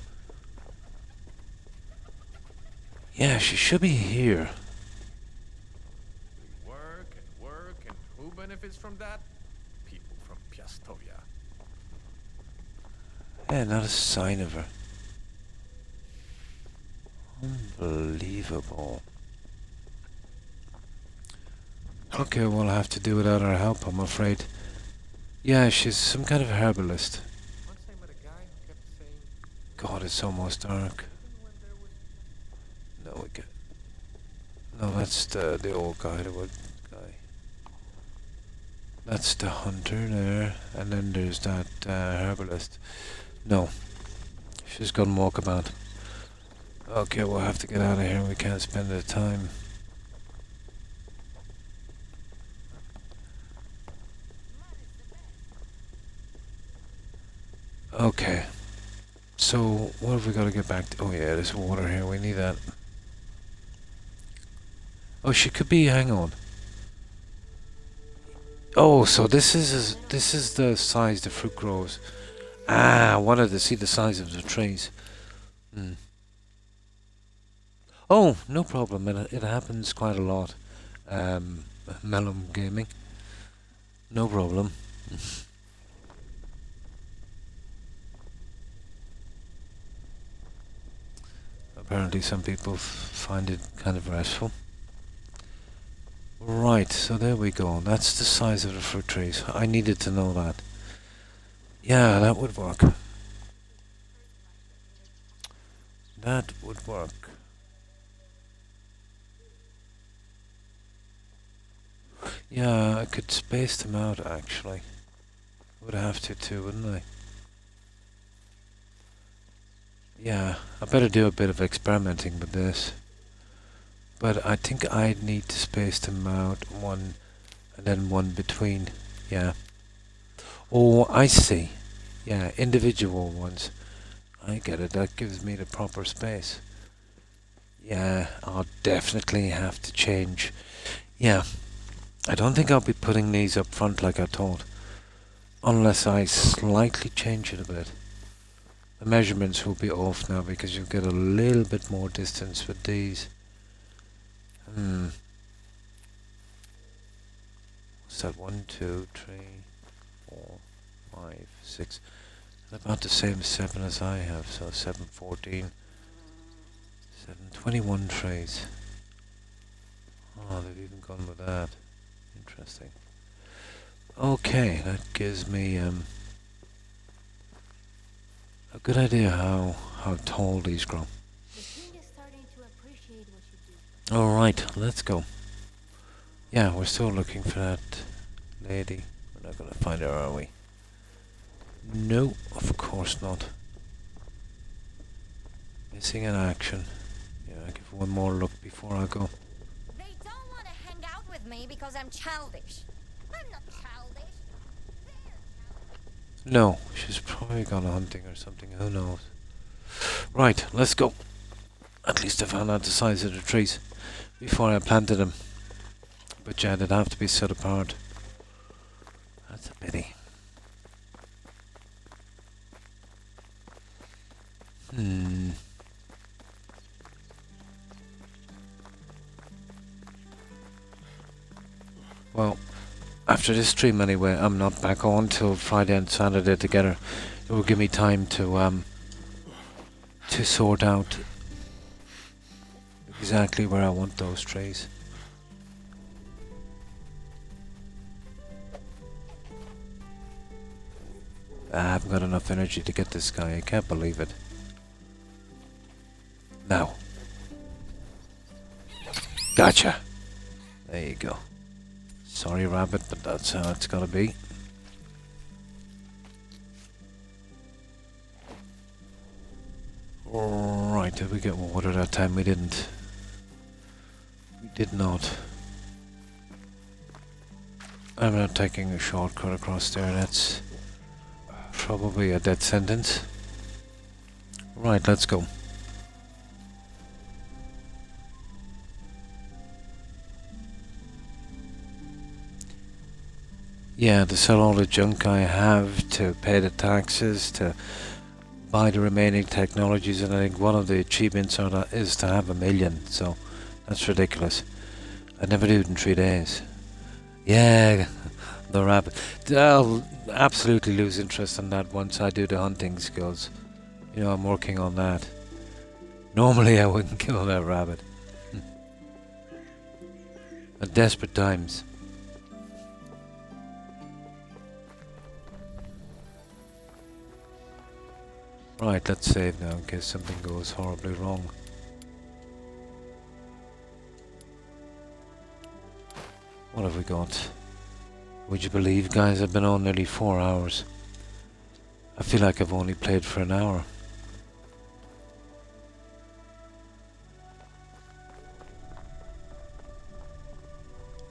Yeah, she should be here. Work, and who benefits from that? People from Piastovia. Yeah, not a sign of her. Unbelievable. Okay, we'll have to do without her help, I'm afraid. Yeah, she's some kind of herbalist. Once I met a guy who kept saying, God, it's almost dark. when there was No, we get. No, that's the old guy, the wood guy. That's the hunter there, and then there's that herbalist. No, she's gone walkabout. Okay, we'll have to get out of here. We can't spend the time. Okay. So, what have we got to get back to? Oh yeah, there's water here. We need that. Oh, she could be. Hang on. Oh, so this is the size the fruit grows. Ah, I wanted to see the size of the trees. Hmm. Oh, no problem. It happens quite a lot. Melon gaming. No problem. Apparently some people find it kind of restful. Right, so there we go. That's the size of the fruit trees. I needed to know that. Yeah, that would work. That would work. Yeah, I could space them out actually. Would have to too, wouldn't I? Yeah, I better do a bit of experimenting with this. But I think I'd need to space them out one and then one between. Yeah. Oh, I see. Yeah, individual ones. I get it. That gives me the proper space. Yeah, I'll definitely have to change. Yeah. I don't think I'll be putting these up front like I thought. Unless I slightly change it a bit. The measurements will be off now because you'll get a little bit more distance with these. What's that? 1, 2, 3, 4, 5, 6. About the same 7 as I have, so 7, 14, 7, 21 trays. Oh, they've even gone with that. Interesting. Okay, that gives me a good idea how tall these grow. The king is starting to appreciate what you do. Alright, let's go. Yeah, we're still looking for that lady. We're not gonna find her, are we? No, of course not. Missing in action. Yeah, I'll give one more look before I go. They don't want to hang out with me because I'm childish. I'm not childish. No, she's probably gone hunting or something, who knows. Right, let's go. At least I found out the size of the trees before I planted them. But yeah, they'd have to be set apart. That's a pity. Well, after this stream anyway, I'm not back on till Friday and Saturday together. It will give me time to sort out exactly where I want those trays. I haven't got enough energy to get this guy, I can't believe it. Now. Gotcha. There you go. Sorry, rabbit, but that's how it's gotta be. Right, did we get water that time? We didn't. We did not. I'm not taking a shortcut across there, that's probably a dead sentence. Right, let's go. Yeah, to sell all the junk I have, to pay the taxes, to buy the remaining technologies, and I think one of the achievements is to have 1 million, so that's ridiculous. I never do it in 3 days. Yeah, the rabbit. I'll absolutely lose interest in that once I do the hunting skills. You know, I'm working on that. Normally I wouldn't kill that rabbit. At desperate times. Right, let's save now in case something goes horribly wrong. What have we got? Would you believe, guys, I've been on nearly 4 hours. I feel like I've only played for an hour.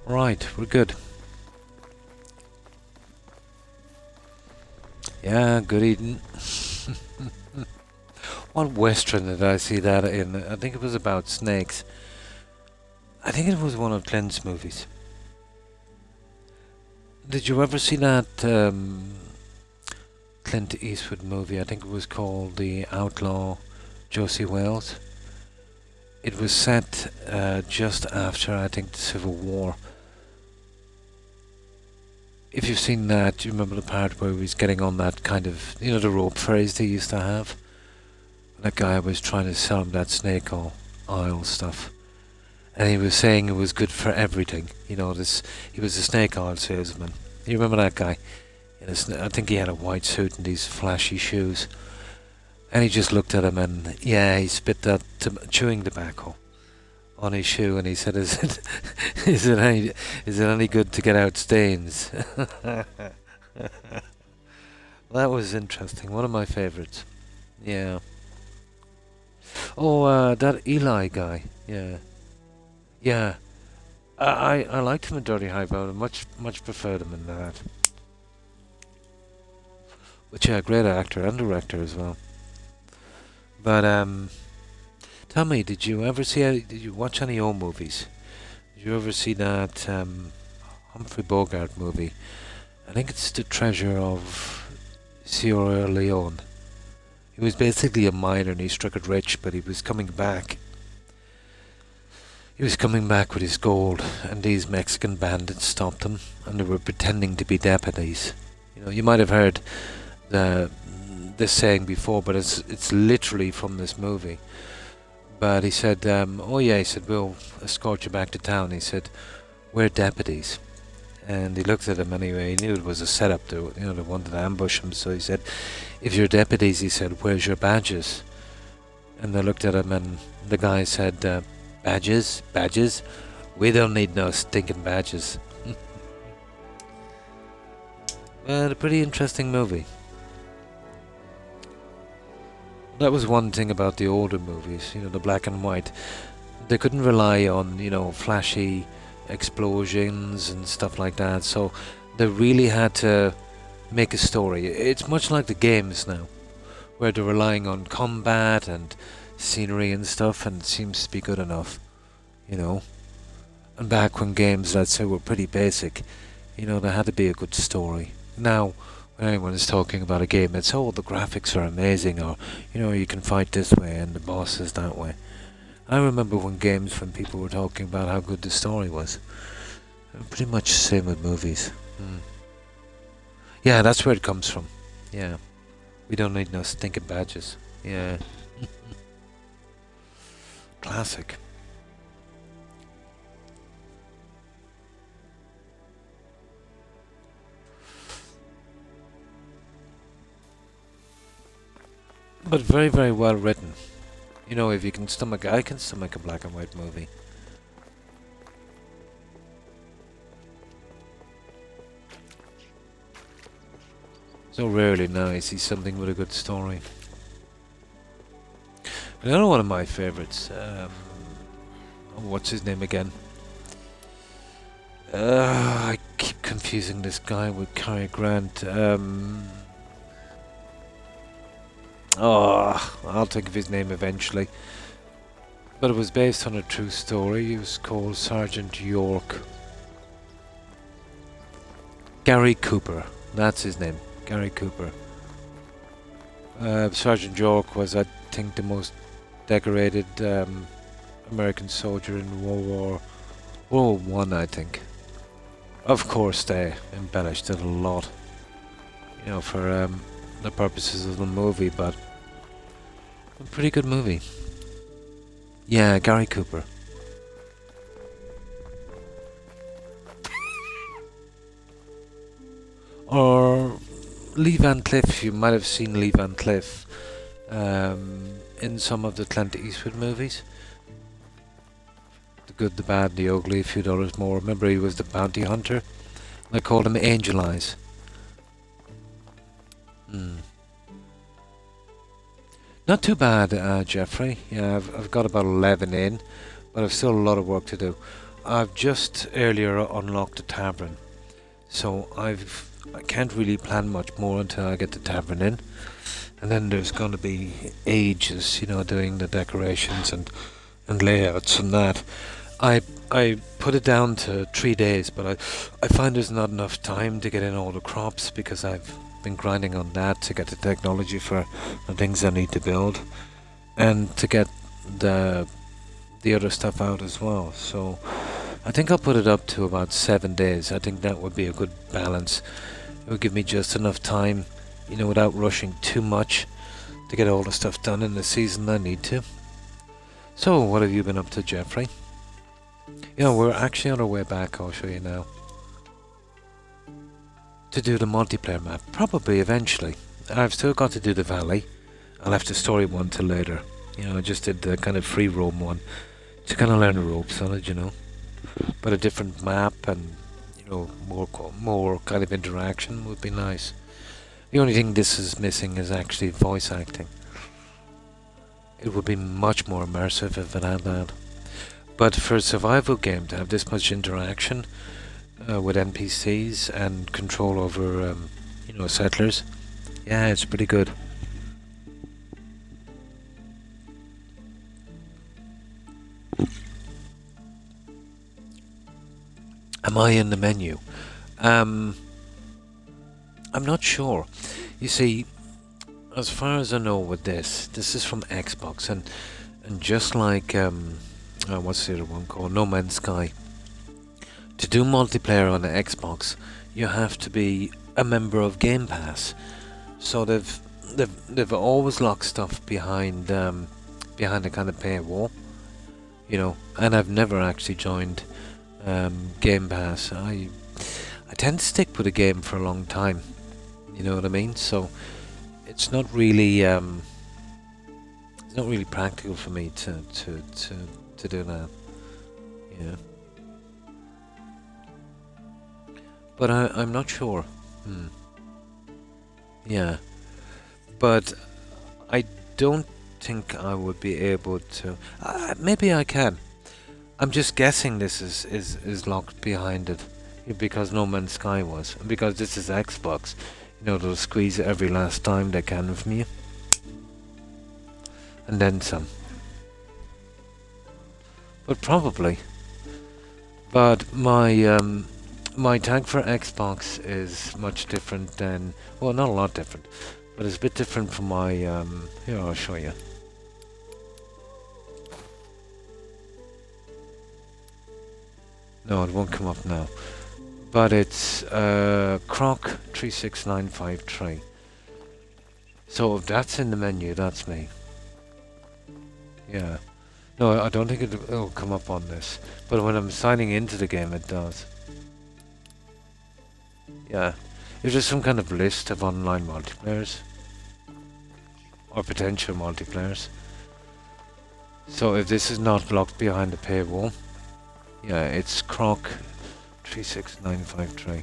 Right, we're good. Yeah, good eating. What western did I see that in? I think it was about snakes. I think it was one of Clint's movies. Did you ever see that Clint Eastwood movie? I think it was called The Outlaw Josie Wales. It was set just after, I think, the Civil War. If you've seen that, do you remember the part where he was getting on that kind of, you know, the rope ferries they used to have? That guy was trying to sell him that snake oil stuff. And he was saying it was good for everything. You know, he was a snake oil salesman. You remember that guy? I think he had a white suit and these flashy shoes. And he just looked at him and, yeah, he spit that chewing tobacco on his shoe and he said, is it any good to get out stains? That was interesting. One of my favorites. Yeah. Oh, that Eli guy. Yeah. Yeah. I liked him in Dirty High, but I much preferred him in that. But yeah, great actor and director as well. But tell me, did you watch any old movies? Did you ever see that Humphrey Bogart movie? I think it's The Treasure of Sierra Leone. He was basically a miner and he struck it rich, but he was coming back. He was coming back with his gold, and these Mexican bandits stopped him, and they were pretending to be deputies. You know, you might have heard this saying before, but it's literally from this movie. But he said, oh yeah, he said, we'll escort you back to town. He said, we're deputies. And he looked at him anyway. He knew it was a setup. They wanted to ambush him. So he said, if you're deputies, he said, where's your badges? And they looked at him, and the guy said, badges? Badges? We don't need no stinking badges. But a pretty interesting movie. That was one thing about the older movies, the black and white. They couldn't rely on, flashy explosions and stuff like that, so they really had to make a story. It's much like the games now, where they're relying on combat and scenery and stuff, and it seems to be good enough, And back when games, let's say, were pretty basic, there had to be a good story. Now, when anyone is talking about a game, it's, oh, the graphics are amazing, or, you can fight this way and the boss is that way. I remember when people were talking about how good the story was. Pretty much the same with movies. Yeah, that's where it comes from. Yeah. We don't need no stinking badges. Yeah. Classic. But very, very well written. If you can stomach, I can stomach a black and white movie. So rarely now you see something with a good story. Another one of my favorites. What's his name again? I keep confusing this guy with Cary Grant. I'll think of his name eventually. But it was based on a true story. He was called Sergeant York. Gary Cooper. That's his name. Gary Cooper. Sergeant York was, I think, the most decorated American soldier in World War One, I think. Of course, they embellished it a lot, for the purposes of the movie, but a pretty good movie. Yeah, Gary Cooper. Or Lee Van Cleef. You might have seen Lee Van Cleef in some of the Clint Eastwood movies. The Good, the Bad, the Ugly, A Few Dollars More. Remember, he was the bounty hunter. I called him Angel Eyes. Not too bad, Jeffrey. Yeah, I've got about 11 in, but I've still a lot of work to do. I've just earlier unlocked the tavern, so I can't really plan much more until I get the tavern in, and then there's going to be ages, doing the decorations and layouts and that. I put it down to 3 days, but I find there's not enough time to get in all the crops because I've been grinding on that to get the technology for the things I need to build, and to get the other stuff out as well. So I think I'll put it up to about 7 days. I think that would be a good balance. It would give me just enough time, without rushing too much, to get all the stuff done in the season I need to. So what have you been up to, Jeffrey? We're actually on our way back. I'll show you now. To do the multiplayer map, probably eventually. I've still got to do the valley. I left the story one till later. I just did the kind of free roam one to kind of learn the ropes on it, But a different map and more kind of interaction would be nice. The only thing this is missing is actually voice acting. It would be much more immersive if it had that. But for a survival game to have this much interaction with NPCs and control over, settlers, yeah, it's pretty good. Am I in the menu? I'm not sure. You see, as far as I know with this is from Xbox, and just like what's the other one called, No Man's Sky. To do multiplayer on the Xbox, you have to be a member of Game Pass. So they've always locked stuff behind behind a kind of paywall, you know. And I've never actually joined Game Pass. I tend to stick with a game for a long time. You know what I mean? So it's not really practical for me to do that. Yeah. But I'm not sure. Yeah. But I don't think I would be able to. Maybe I can. I'm just guessing this is locked behind it, because No Man's Sky was. And because this is Xbox, you know, they'll squeeze it every last time they can from you. And then some. But probably. But my my tag for Xbox is much different than, well, not a lot different, but it's a bit different from my here, I'll show you. No, it won't come up now. But it's Croc 36953. So if that's in the menu, that's me. Yeah. No, I don't think it'll come up on this. But when I'm signing into the game, it does. Yeah. If there's some kind of list of online multiplayers. Or potential multiplayers. So if this is not locked behind the paywall, yeah, it's Croc 36953.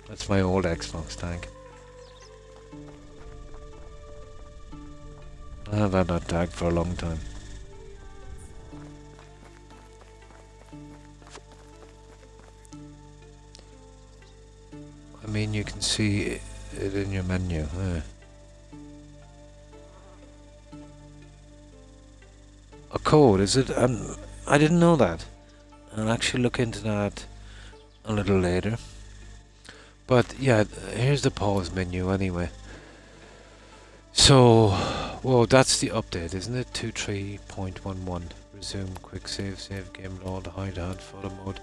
That's my old Xbox tag. I have had that tag for a long time. I mean, you can see it in your menu. A code, is it? I didn't know that. I'll actually look into that a little later. But yeah, here's the pause menu anyway. So, well, that's the update, isn't it? 2.3.11. Resume, quick save, save game load, hide photo mode,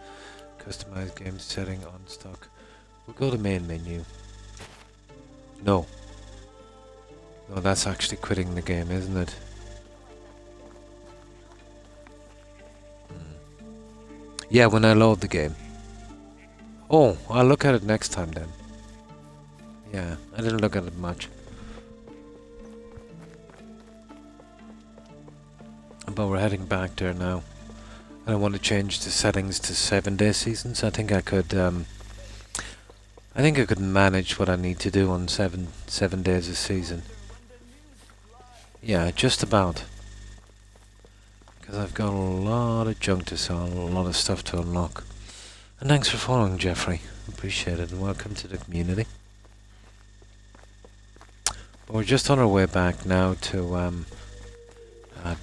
customize game setting on stock. We'll go to main menu. No. No, that's actually quitting the game, isn't it? Yeah, when I load the game. Oh, I'll look at it next time then. Yeah, I didn't look at it much. But we're heading back there now. And I want to change the settings to 7-day seasons. I think I could manage what I need to do on 7 days a season. Yeah, just about. Because I've got a lot of junk to sell, a lot of stuff to unlock. And thanks for following, Jeffrey. Appreciate it, and welcome to the community. But we're just on our way back now to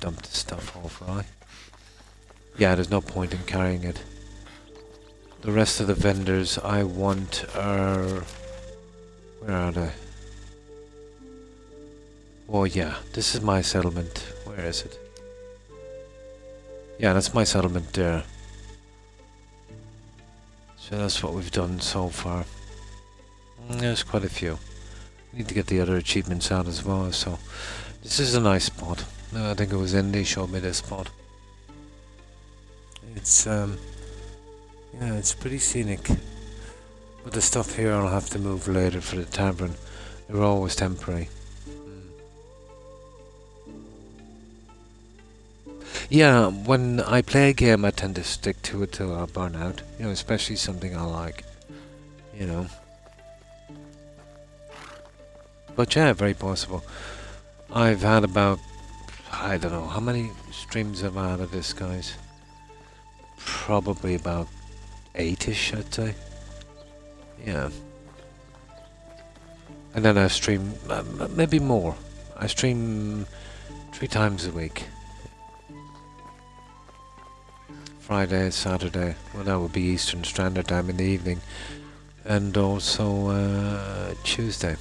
dump the stuff off, right? Yeah, there's no point in carrying it. The rest of the vendors I want are... Where are they? Oh yeah, this is my settlement. Where is it? Yeah, that's my settlement there. So that's what we've done so far. There's quite a few. Need to get the other achievements out as well, so... This is a nice spot. I think it was Indy showed me this spot. It's yeah, it's pretty scenic. But the stuff here I'll have to move later for the tavern. They're always temporary. Yeah, when I play a game I tend to stick to it till I burn out. You know, especially something I like. You know. But yeah, very possible. I've had about... I don't know, how many streams have I had of this, guys? Probably about 8-ish, I'd say. Yeah. And then I stream, maybe more. I stream 3 times a week. Friday, Saturday, well that would be Eastern Standard Time in the evening. And also Tuesday.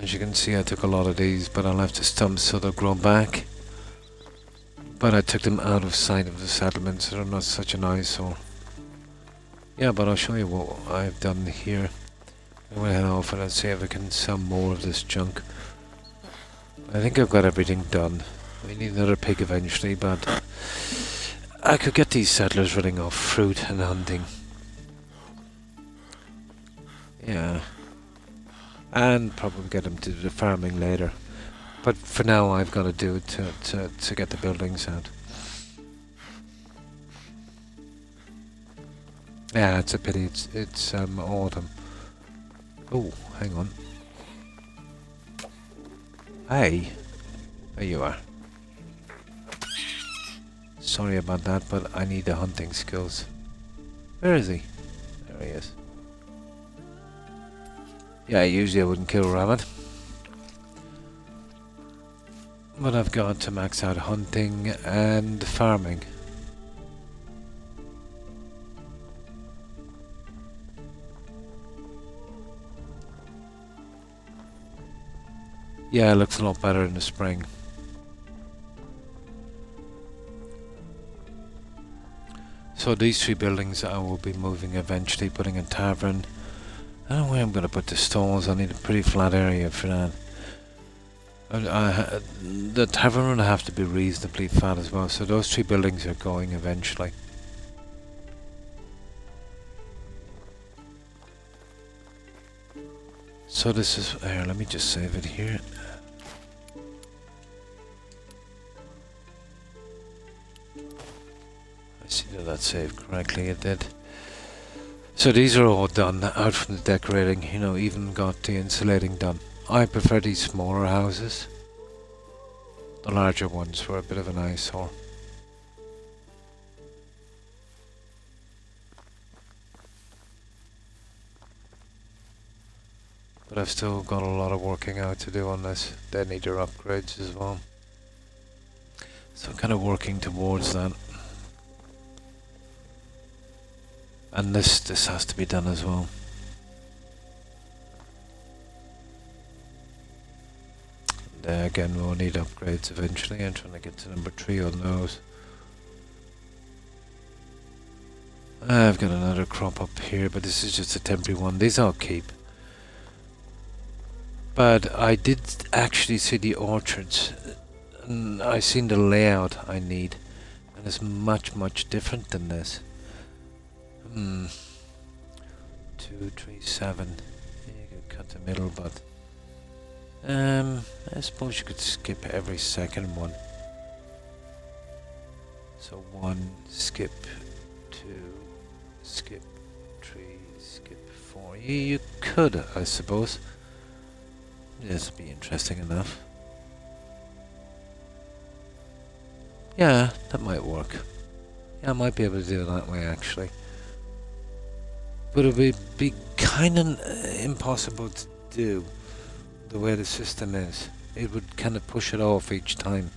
As you can see, I took a lot of these, but I left the stumps so they'll grow back. But I took them out of sight of the settlement, so they're not such an eyesore. Yeah, but I'll show you what I've done here. I'm gonna head off and I'll see if I can sell more of this junk. I think I've got everything done. We need another pig eventually, but I could get these settlers running off fruit and hunting. Yeah. And probably get them to do the farming later. But for now I've got to do it to get the buildings out. Yeah, it's a pity it's autumn. Oh, hang on. Hey, there you are. Sorry about that, but I need the hunting skills. Where is he? There he is. Yeah, usually I wouldn't kill a rabbit. But I've got to max out hunting and farming. Yeah, it looks a lot better in the spring. So these 3 buildings I will be moving eventually, putting a tavern. I don't know where I'm going to put the stalls. I need a pretty flat area for that. The tavern will have to be reasonably fat as well, so those 3 buildings are going eventually. So this is, here, let me just save it here. I see that that saved correctly, it did. So these are all done out from the decorating, you know, even got the insulating done. I prefer these smaller houses. The larger ones were a bit of an eyesore. But I've still got a lot of working out to do on this. They need their upgrades as well. So I'm kind of working towards that. And this has to be done as well. Again, we'll need upgrades eventually. I'm trying to get to number 3 on those. I've got another crop up here, but this is just a temporary one. These I'll keep. But I did actually see the orchards. And I seen the layout I need. And it's much, much different than this. 2, 3, 7. You could cut the middle, but I suppose you could skip every second one. So 1, skip 2, skip 3, skip 4. You could, I suppose. This would be interesting enough. Yeah, that might work. Yeah, I might be able to do it that way actually. But it would be kind of impossible to do the way the system is. It would kind of push it off each time.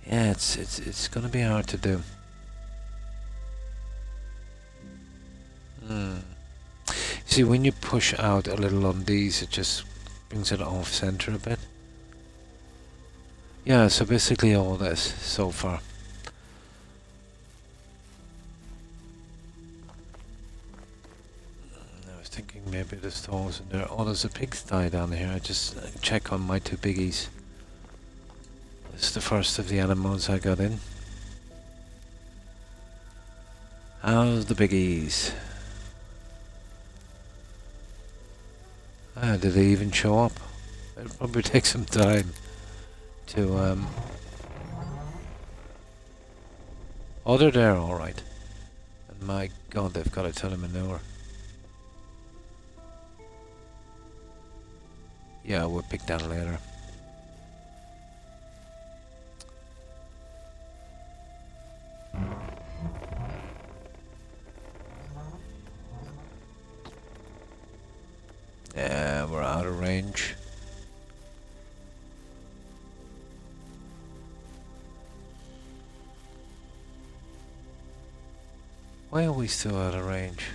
Yeah, it's going to be hard to do. See, when you push out a little on these, it just brings it off center a bit. Yeah, so basically all this so far. Thinking maybe the stalls in there. Oh, there's a pigsty down here. I just check on my 2 biggies. This is the first of the animals I got in. How's the biggies? Ah, did they even show up? It'll probably take some time to Oh, they're there, alright. And my god, they've got a ton of manure. Yeah, we'll pick that later. Yeah, we're out of range. Why are we still out of range?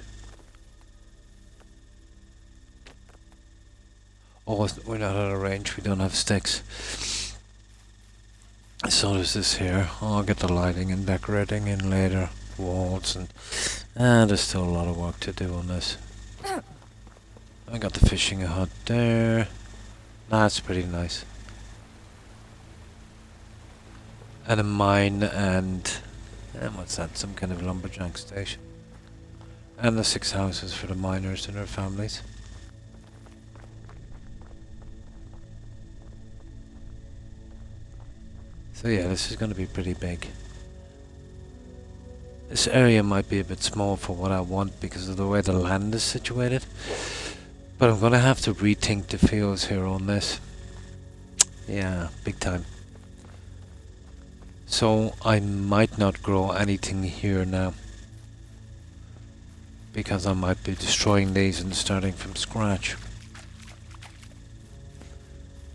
Oh, we're not out of range. We don't have sticks. So there's this here. I'll get the lighting and decorating in later. Walls and there's still a lot of work to do on this. I got the fishing hut there. That's pretty nice. And a mine and what's that? Some kind of lumberjack station. And the 6 houses for the miners and their families. So yeah, this is going to be pretty big. This area might be a bit small for what I want because of the way the land is situated. But I'm going to have to rethink the fields here on this. Yeah, big time. So I might not grow anything here now. Because I might be destroying these and starting from scratch.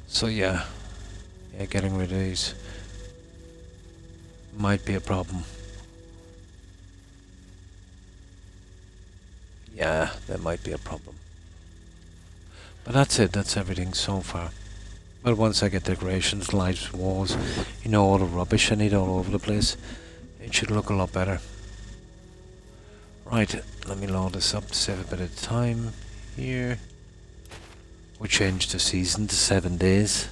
So yeah, getting rid of these might be a problem. Yeah, there might be a problem. But that's it, that's everything so far. But once I get decorations, lights, walls, you know, all the rubbish I need all over the place, it should look a lot better. Right, let me load this up to save a bit of time here. We changed the season to 7 days.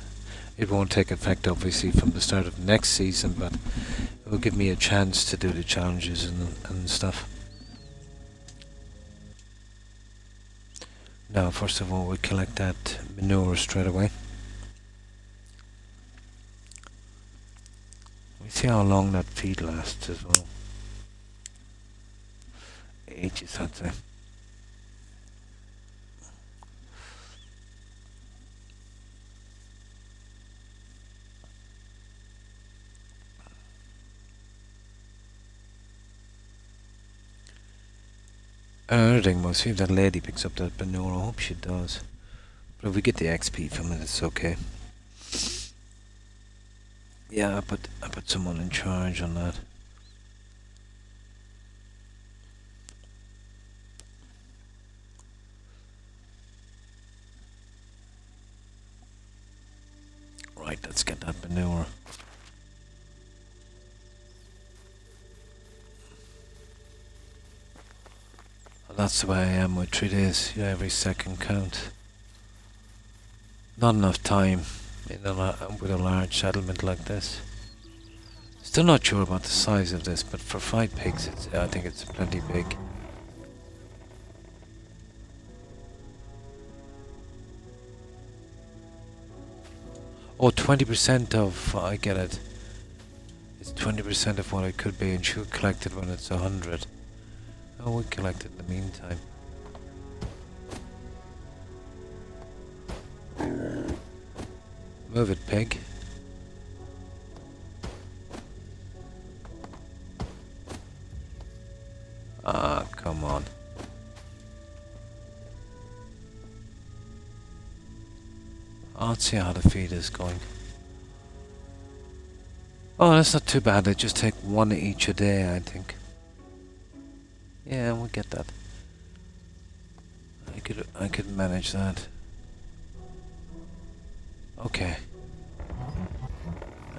It won't take effect obviously from the start of next season, but it will give me a chance to do the challenges and stuff. Now, first of all, we collect that manure straight away. We see how long that feed lasts as well. Ages, I'd say. Another thing, we'll see if that lady picks up that manure. I hope she does. But if we get the XP from it, it's okay. Yeah, I put someone in charge on that. Right, let's get that manure. That's the way I am with 3 days. Yeah, every second count. Not enough time with a large settlement like this. Still not sure about the size of this, but for 5 pigs, I think it's plenty big. Oh, 20% of, I get it. It's 20% of what it could be, and she'll collect it when it's 100. Oh, we collect it in the meantime. Move it, pig. Ah, come on. Let's see how the feed is going. Oh, that's not too bad. They just take 1 each a day, I think. Yeah, we'll get that. I could manage that. Okay.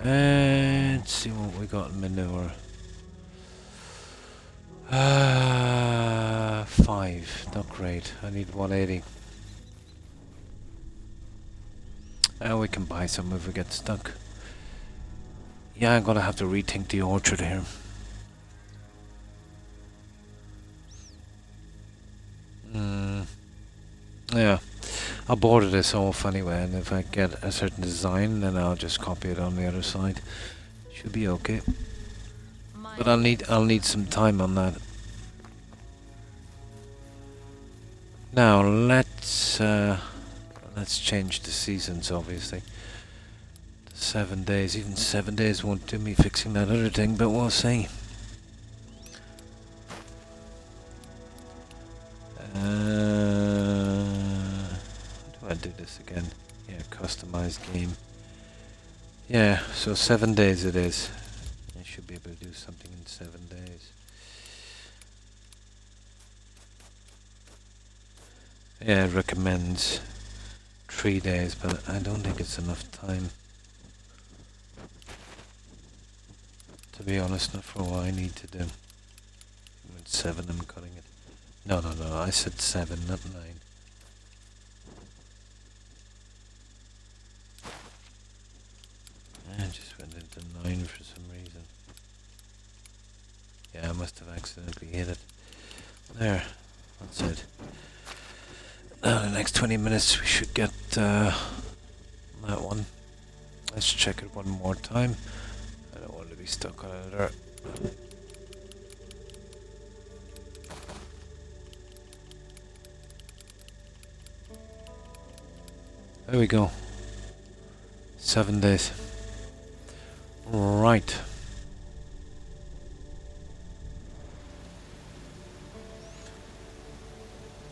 Let's see what we got in manure. 5. Not great. I need 180. We can buy some if we get stuck. Yeah, I'm gonna have to rethink the orchard here. Yeah, I'll border this off anyway, and if I get a certain design, then I'll just copy it on the other side. Should be okay. But I'll need some time on that. Now let's change the seasons, obviously. 7 days, even 7 days won't do me fixing that other thing, but we'll see. How do I do this again? Yeah, customized game. Yeah, so 7 days it is. I should be able to do something in 7 days. Yeah, it recommends 3 days, but I don't think it's enough time. To be honest, not for what I need to do. 7, I'm cutting it. No, I said 7, not 9. I just went into 9 for some reason. Yeah, I must have accidentally hit it. There, that's it. Now, in the next 20 minutes, we should get that one. Let's check it one more time. I don't want to be stuck on it there. There we go. 7 days. Right.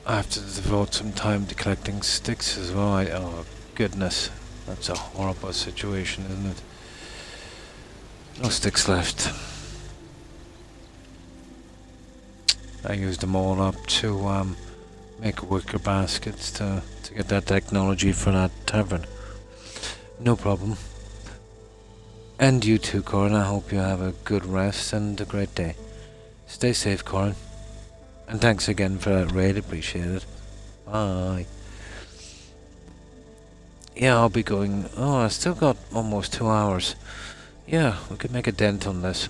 I have to devote some time to collecting sticks as well. Oh goodness, that's a horrible situation, isn't it? No sticks left. I used them all up to make wicker baskets to get that technology for that tavern. No problem. And you too, Corin. I hope you have a good rest and a great day. Stay safe, Corin. And thanks again for that raid, appreciate it. Bye. Yeah, I'll be going... Oh, I still got almost 2 hours. Yeah, we could make a dent on this.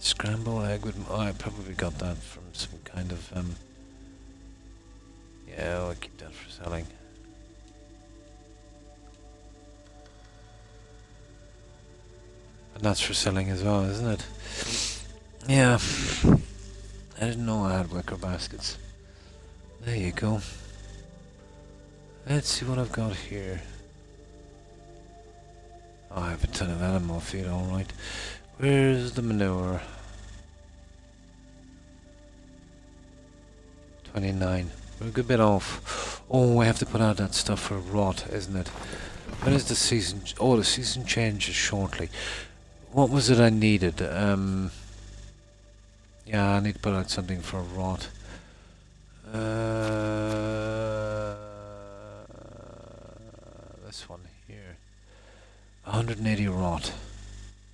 Scrambled egg with... Oh, I probably got that from some kind of... Yeah, I'll keep that for selling. And that's for selling as well, isn't it? Yeah. I didn't know I had wicker baskets. There you go. Let's see what I've got here. Oh, I have a ton of animal feed, alright. Where's the manure? 29. We're a good bit off. Oh, we have to put out that stuff for rot, isn't it? When is the season? Oh, the season changes shortly. What was it I needed? Yeah, I need to put out something for rot. This one here. 180 rot.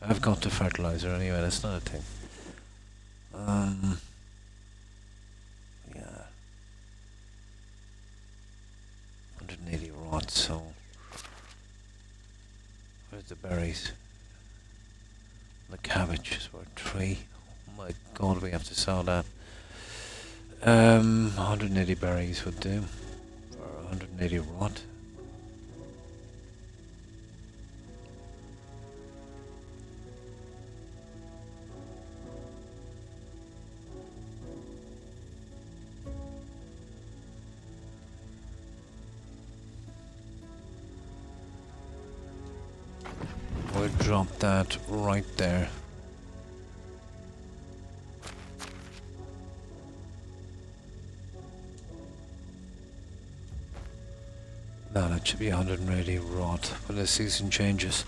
I've got the fertilizer anyway, that's not a thing. Yeah. 180 rot, so... Where's the berries? The cabbage is worth 3. Oh my god, we have to sell that. 180 berries would do. Or 180 rot. We'll drop that right there. No, that should be 180 rot when the season changes.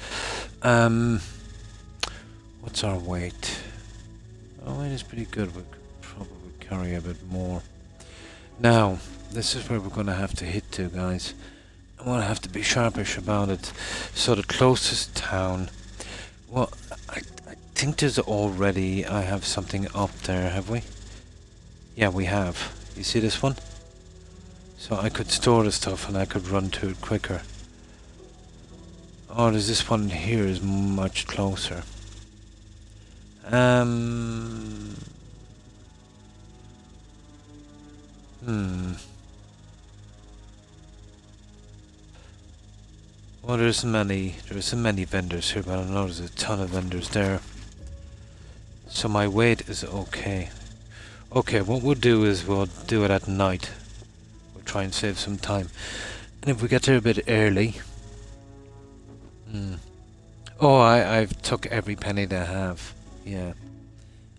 What's our weight? Our weight is pretty good. We could probably carry a bit more. Now, this is where we're going to have to hit to, guys. I'm going to have to be sharpish about it. So the closest town... Well, I think there's already... I have something up there, have we? Yeah, we have. You see this one? So I could store the stuff and I could run to it quicker. Oh, there's this one here is much closer. Well, there's so many vendors here, but I know there's a ton of vendors there. So my weight is okay. Okay, what we'll do is we'll do it at night. We'll try and save some time. And if we get there a bit early... Oh, I've took every penny they have. Yeah.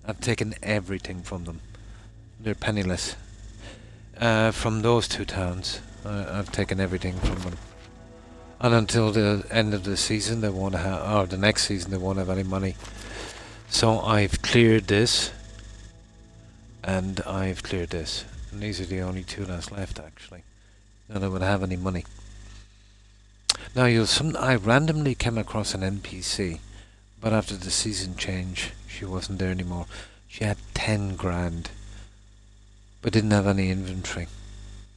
I've taken everything from them. They're penniless. From those two towns, I've taken everything from them. And until the end of the season, they won't have, or the next season, they won't have any money. So I've cleared this, and I've cleared this. And these are the only two that's left, actually. None of it would have any money. Now, I randomly came across an NPC, but after the season change, she wasn't there anymore. She had 10 grand, but didn't have any inventory.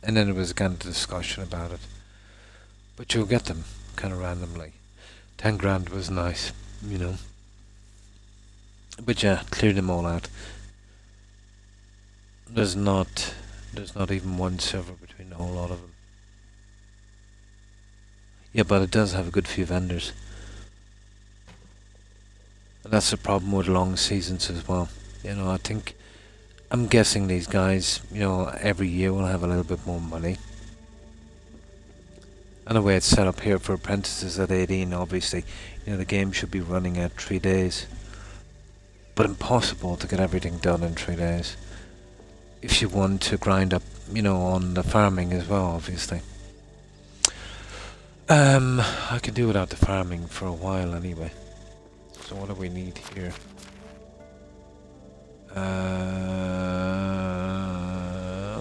And then there was kind of discussion about it. But you'll get them kind of randomly. 10 grand was nice, you know. But yeah, cleared them all out. There's not even one server between a whole lot of them. Yeah, but it does have a good few vendors. And that's the problem with long seasons as well. You know, I'm guessing these guys, you know, every year will have a little bit more money. And the way it's set up here for apprentices at 18, obviously, you know, the game should be running at 3 days. But impossible to get everything done in 3 days. If you want to grind up, you know, on the farming as well, obviously. I can do without the farming for a while anyway. So what do we need here?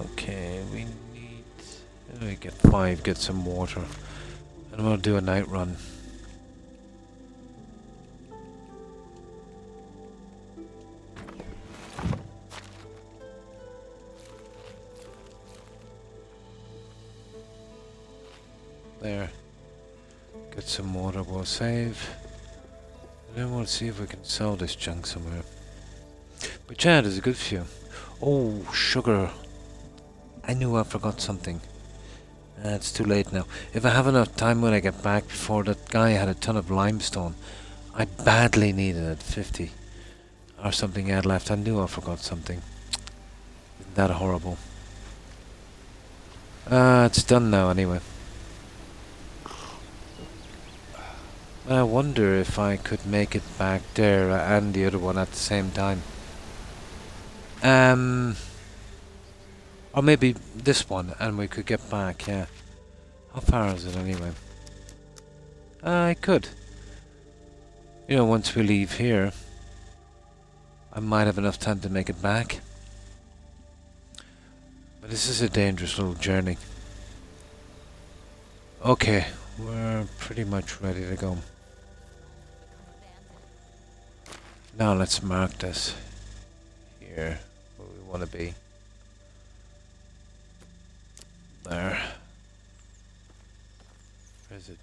Okay, we get 5, get some water. And we'll do a night run. There. Get some water, we'll save. And then we'll see if we can sell this junk somewhere. But yeah, there's a good few. Oh, sugar. I knew I forgot something. It's too late now. If I have enough time when I get back before that guy had a ton of limestone. I badly needed it, 50. Or something he had left. I knew I forgot something. Isn't that horrible? It's done now anyway. I wonder if I could make it back there and the other one at the same time. Or maybe this one and we could get back, yeah. How far is it anyway? I could. You know, once we leave here, I might have enough time to make it back. But this is a dangerous little journey. Okay, we're pretty much ready to go. Now let's mark this here, where we want to be. There. Where's it?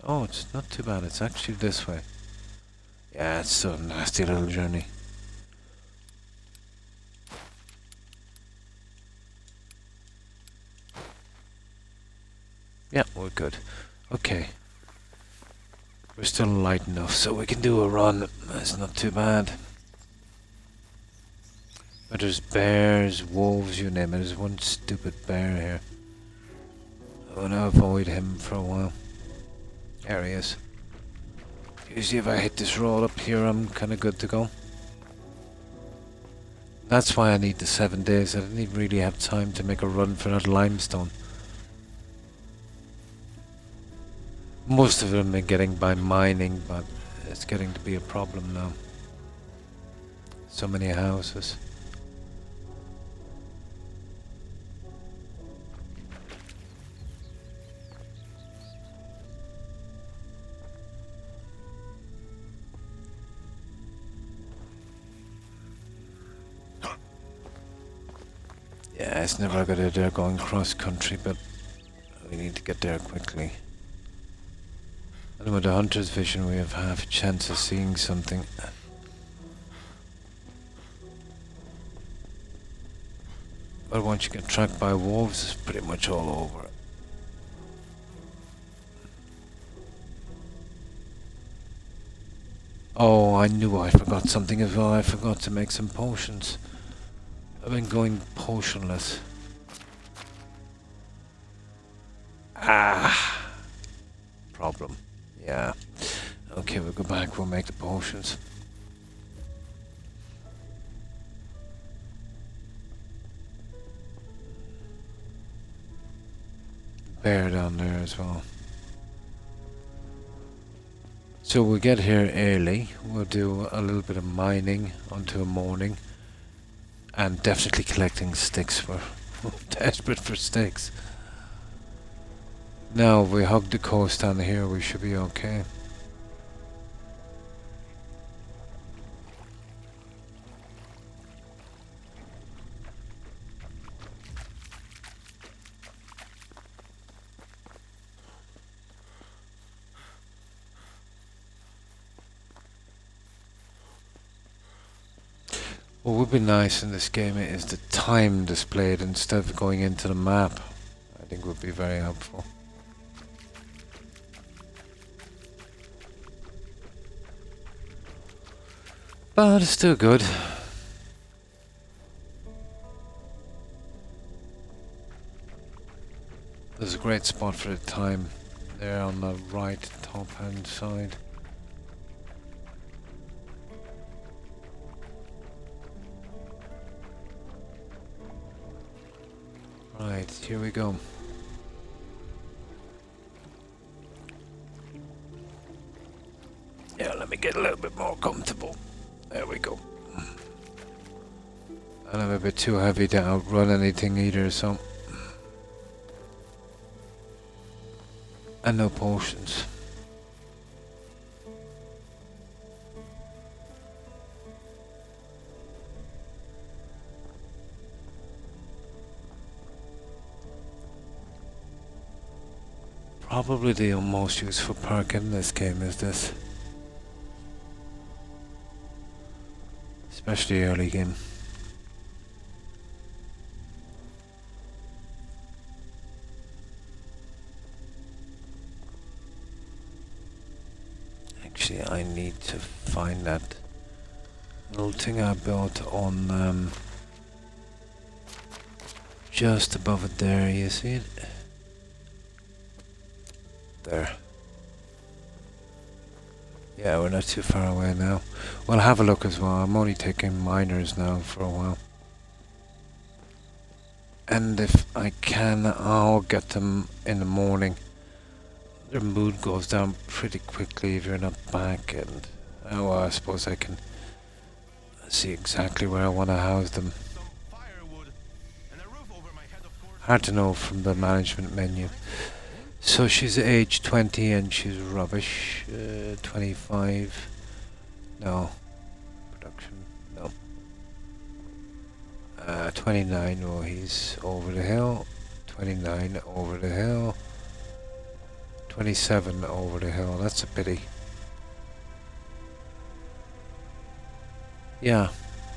Oh, it's not too bad. It's actually this way. Yeah, it's still a nasty little journey. Yeah, we're good. Okay. We're still light enough, so we can do a run. It's not too bad. But there's bears, wolves, you name it. There's one stupid bear here. I want to avoid him for a while. There he is. Usually if I hit this road up here, I'm kind of good to go. That's why I need the 7 days. I didn't even really have time to make a run for that limestone. Most of them are getting by mining, but it's getting to be a problem now. So many houses. Yeah, it's never a good idea going cross country, but we need to get there quickly. And with the hunter's vision, we have half a chance of seeing something. But once you get tracked by wolves, it's pretty much all over. Oh, I knew I forgot something as well. I forgot to make some potions. I've been going potionless. Ah! Problem. Yeah. Okay, we'll go back, we'll make the potions. Bear down there as well. So we'll get here early. We'll do a little bit of mining until morning. And definitely collecting sticks. We're desperate for sticks. Now, if we hug the coast down here, we should be okay. What would be nice in this game is the time displayed instead of going into the map. I think would be very helpful. But it's still good. There's a great spot for the time there on the right top hand side. Right, here we go. Yeah, let me get a little bit more comfortable. There we go. And I'm a bit too heavy to outrun anything either, so... And no potions. Probably the most useful perk in this game is this. Especially early game. Actually, I need to find that little thing I built on just above it there, you see it? There. Yeah, we're not too far away now. We'll have a look as well. I'm only taking miners now for a while. And if I can, I'll get them in the morning. Their mood goes down pretty quickly if you're not back, and oh, well, I suppose I can see exactly where I want to house them. Hard to know from the management menu. So she's age 20 and she's rubbish. 25. No. Production. No. 29. Oh, he's over the hill. 29 over the hill. 27 over the hill. That's a pity. Yeah.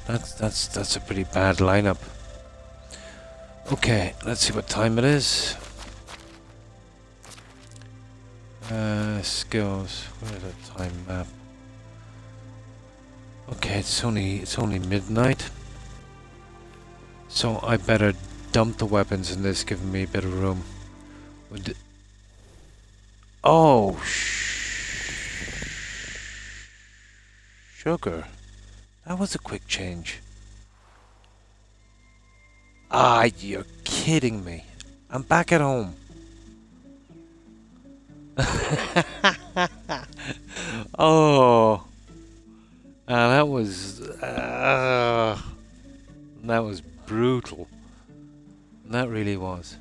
That's a pretty bad lineup. Okay, let's see what time it is. Skills. Where's the time map? Okay, it's only midnight. So I better dump the weapons in this, giving me a bit of room. Oh, sugar. That was a quick change. Ah, you're kidding me. I'm back at home. Oh, that was brutal. That really was.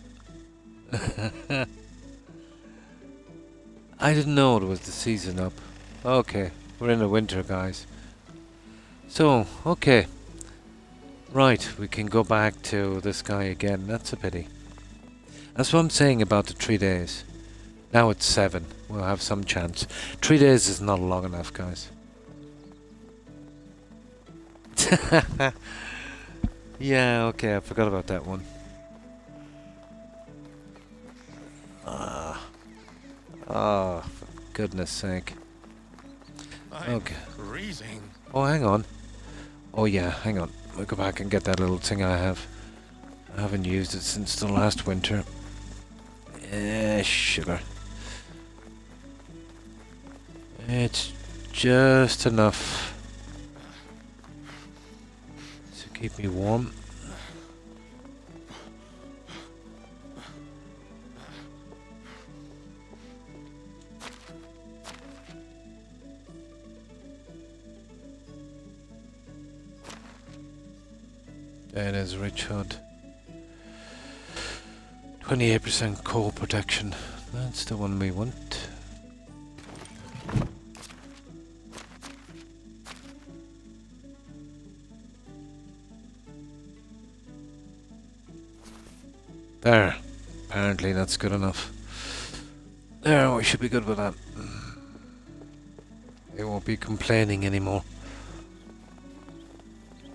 I didn't know it was the season up. Okay, we're in the winter, guys. So, okay. Right, we can go back to this guy again. That's a pity. That's what I'm saying about the 3 days. Now it's 7. We'll have some chance. 3 days is not long enough, guys. Yeah, okay, I forgot about that one. Oh, for goodness sake. Okay. Freezing. Oh, hang on. Oh yeah, hang on. We'll go back and get that little thing I have. I haven't used it since the last winter. Sugar. It's just enough to keep me warm. It is rich hood. 28% coal protection. That's the one we want. There. Apparently that's good enough. There, we should be good with that. They won't be complaining anymore.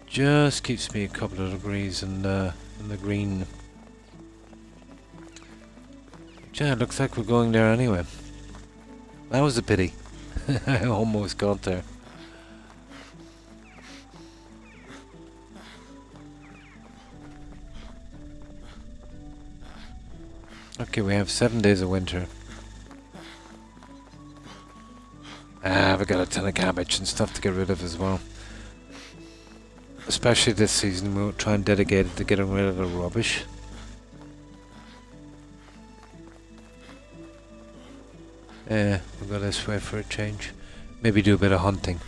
Just keeps me a couple of degrees in the green. Yeah, looks like we're going there anyway. That was a pity. I almost got there. Okay, we have 7 days of winter. We got a ton of cabbage and stuff to get rid of as well. Especially this season, we'll try and dedicate it to getting rid of the rubbish. We'll go this way for a change. Maybe do a bit of hunting.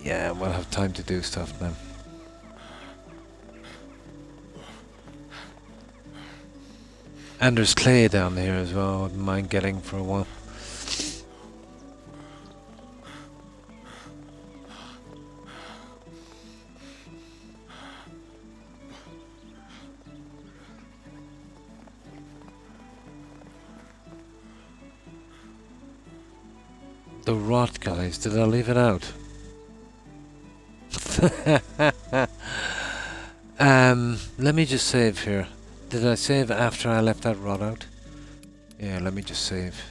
Yeah, we'll have time to do stuff now. And there's clay down here as well, I wouldn't mind getting for a while. The rot, guys, did I leave it out? Let me just save here. Did I save after I left that rod out? Yeah, let me just save.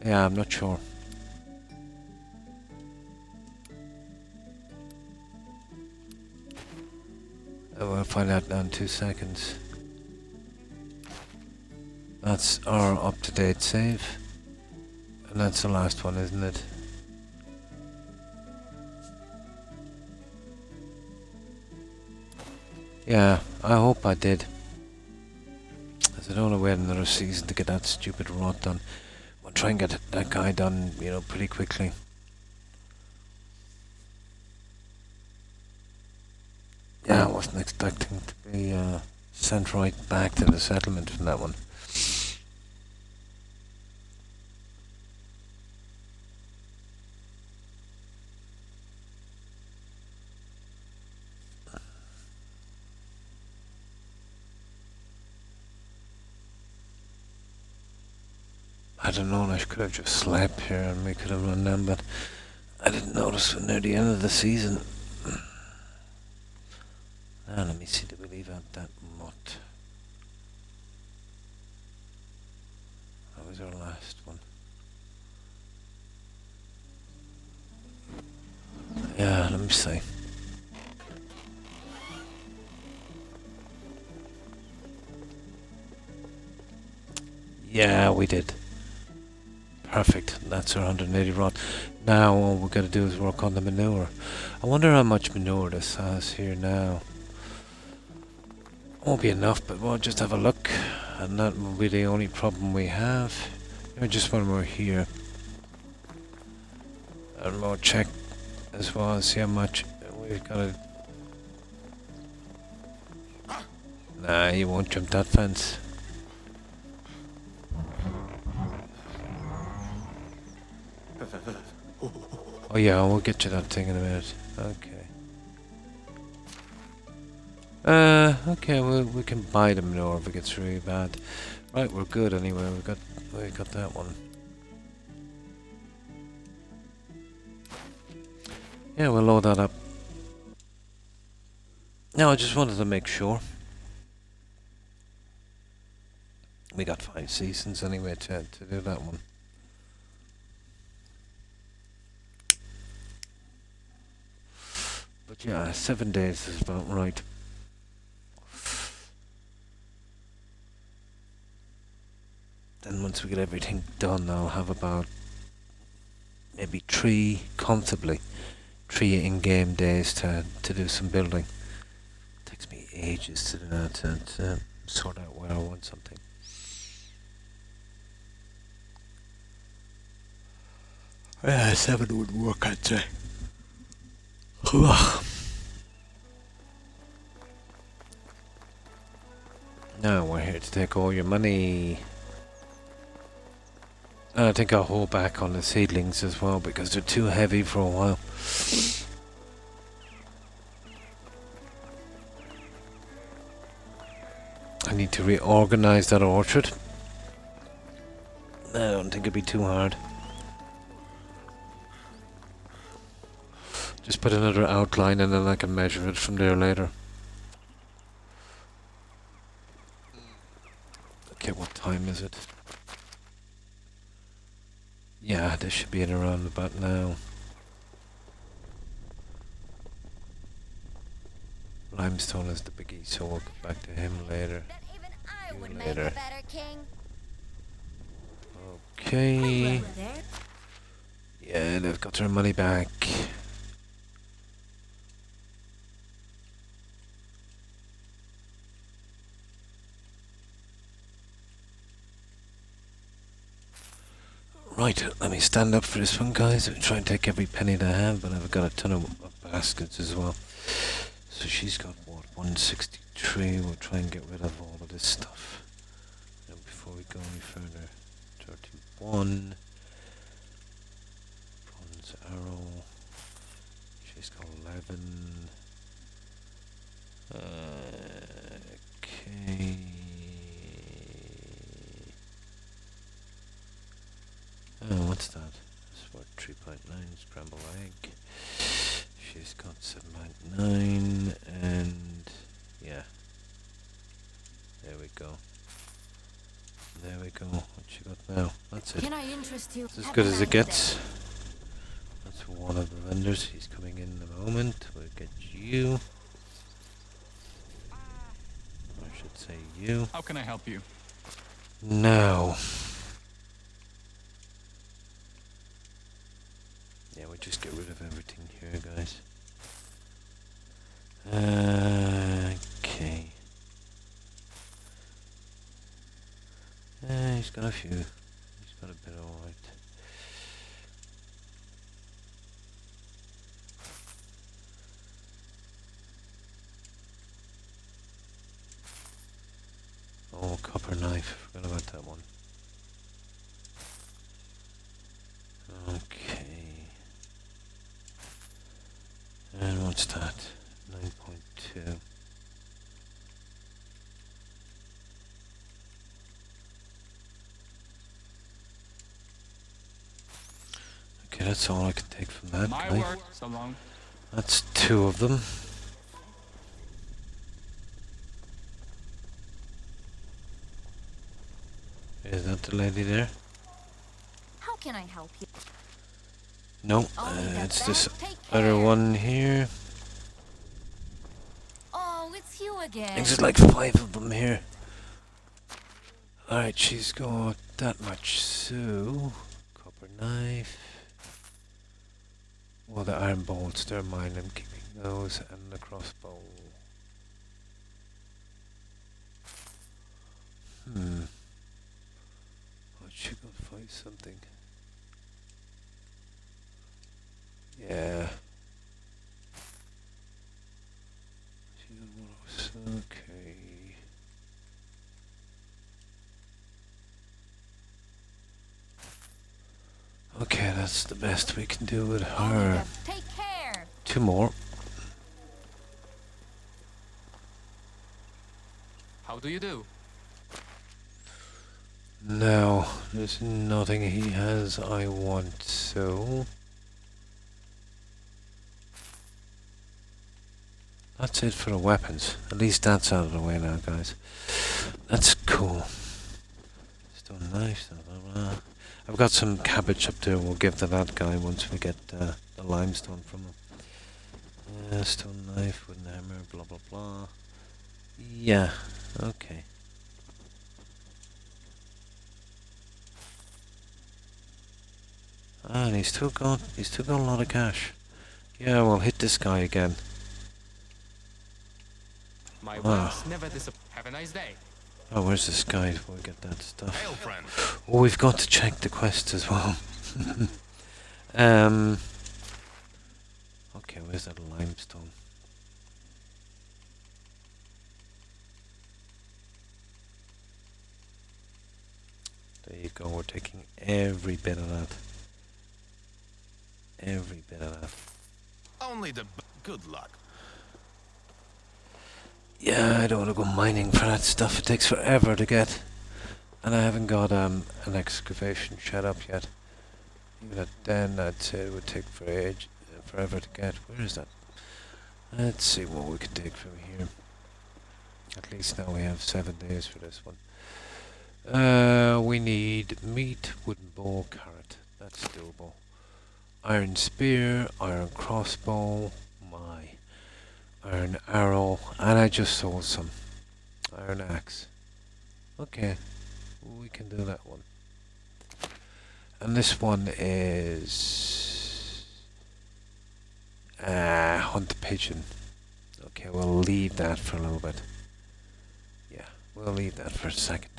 Yeah, I'm not sure. We'll find out now in 2 seconds. That's our up-to-date save. And that's the last one, isn't it? Yeah, I hope I did. As I don't want to wait another season to get that stupid rot done. We'll try and get that guy done, you know, pretty quickly. Yeah, I wasn't expecting to be sent right back to the settlement from that one. I don't know, I could have just slept here and we could have run down, but I didn't notice when near the end of the season. Now let me see, did we leave out that mutt? That was our last one. Yeah, let me see. Yeah, we did. Perfect. That's our 180 rod. Now all we've got to do is work on the manure. I wonder how much manure this has here now. Won't be enough, but we'll just have a look. And that will be the only problem we have. Just when we're here. And we'll check as well and see how much we've got to... Nah, you won't jump that fence. Oh yeah, we'll get you that thing in a minute. Okay. Okay, we can buy the manure if it gets really bad. Right, we're good anyway. We got that one. Yeah, we'll load that up. Now I just wanted to make sure. We got 5 seasons anyway to do that one. But yeah, 7 days is about right. Then once we get everything done, I'll have about maybe 3 comfortably. 3 in-game days to do some building. Takes me ages to do that and sort out where I want something. Yeah, 7 would work, I'd say. Now we're here to take all your money. I think I'll hold back on the seedlings as well because they're too heavy for a while. I need to reorganize that orchard. I don't think it'd be too hard. Just put another outline and then I can measure it from there later. Okay, what time is it? Yeah, this should be in around about now. Limestone is the biggie, so we'll come back to him later. That even I would make Later. a better king. Okay. There. Yeah, they've got their money back. Right, let me stand up for this one, guys. I'll try and take every penny that I have, but I've got a ton of baskets as well. So she's got, what, 163. We'll try and get rid of all of this stuff. And before we go any further, 31. Bronze arrow. She's got 11. Okay. Oh, what's that? That's what, 3.9 scrambled egg. She's got 7.9 and yeah. There we go. There we go. What she got now? That's it. Can I interest you? It's as Have good a as it nice gets. day. That's one of the vendors. He's coming in a moment. We'll get you. I should say you. How can I help you? Now. Yeah, we'll just get rid of everything here, guys. Okay. He's got a few. He's got a bit of white. Oh, copper knife. Forgot about that one. Okay. And what's that? 9.2. Okay, that's all I can take from that My guy. word, so long. That's 2 of them. Is that the lady there? How can I help you? No, Only the it's this best. Take other care. one here. Oh, it's you again. There's like 5 of them here. Alright, she's got that much. So, copper knife. Well, the iron bolts, they're mine. I'm keeping those and the crossbow. Oh, she got 5 something. Yeah. She got 106. Okay. Okay, that's the best we can do with Only her. the- Take care. 2 more. How do you do? No, there's nothing he has I want, so... That's it for the weapons. At least that's out of the way now, guys. That's cool. Stone knife, blah, blah, blah. I've got some cabbage up there we'll give to that guy once we get the limestone from him. Stone knife, wooden hammer, blah blah blah. Yeah, okay. Ah, and he's still got a lot of cash. Yeah, we'll hit this guy again. My Ah. words never disappoint. Have a nice day. Oh, where's this guy before we get that stuff? Hail, friend. Oh, we've got to check the quest as well. Okay, where's Where's that limestone? There you go, we're taking every bit of that. Every bit of that. Only the good luck. Yeah, I don't want to go mining for that stuff. It takes forever to get. And I haven't got an excavation shed up yet. Even at then, I'd say it would take forever to get. Where is that? Let's see what we can dig from here. At least now we have 7 days for this one. We need meat, wooden bow, carrot. That's doable. Iron spear, iron crossbow, my iron arrow, and I just sold some iron axe. Okay, we can do that one. And this one is hunt pigeon. Okay, we'll leave that for a little bit. Yeah, we'll leave that for a second.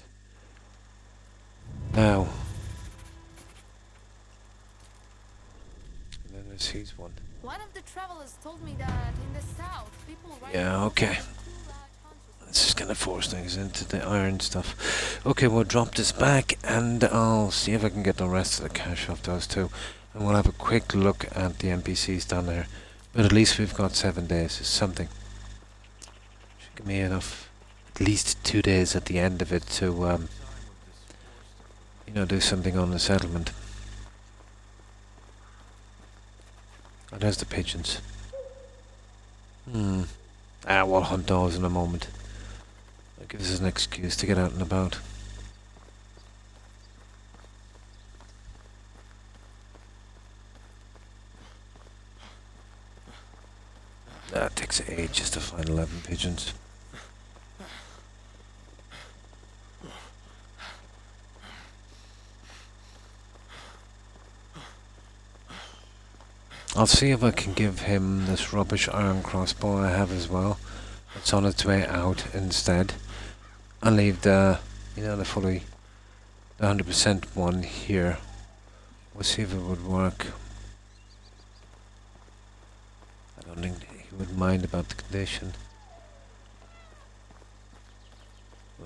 Now, and then there's one. One of the travelers told me that in the south, people ride Yeah, okay. This is gonna force things into the iron stuff. Okay, we'll drop this back and I'll see if I can get the rest of the cash off those two. And we'll have a quick look at the NPCs down there. But at least we've got 7 days. It's something. Should give me enough. At least 2 days at the end of it to, you know, do something on the settlement. Oh, there's the pigeons. We'll hunt those in a moment. That gives us an excuse to get out and about. That takes ages to find 11 pigeons. I'll see if I can give him this rubbish iron crossbow I have as well. It's on its way out instead. I'll leave the, you know, the 100% one here. We'll see if it would work. I don't think he would mind about the condition.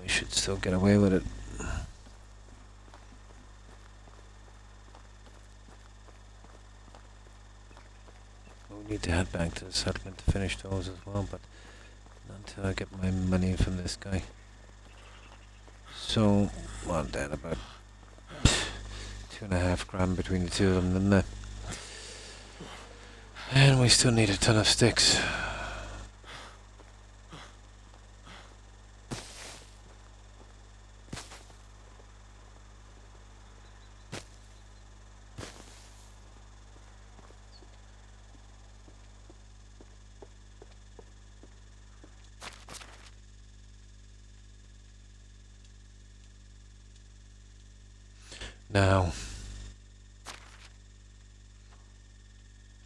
We should still get away with it. We need to head back to the settlement to finish those as well, but not until I get my money from this guy. So, well, then about 2.5 grand between the two of them, didn't they? And we still need a ton of sticks. Now,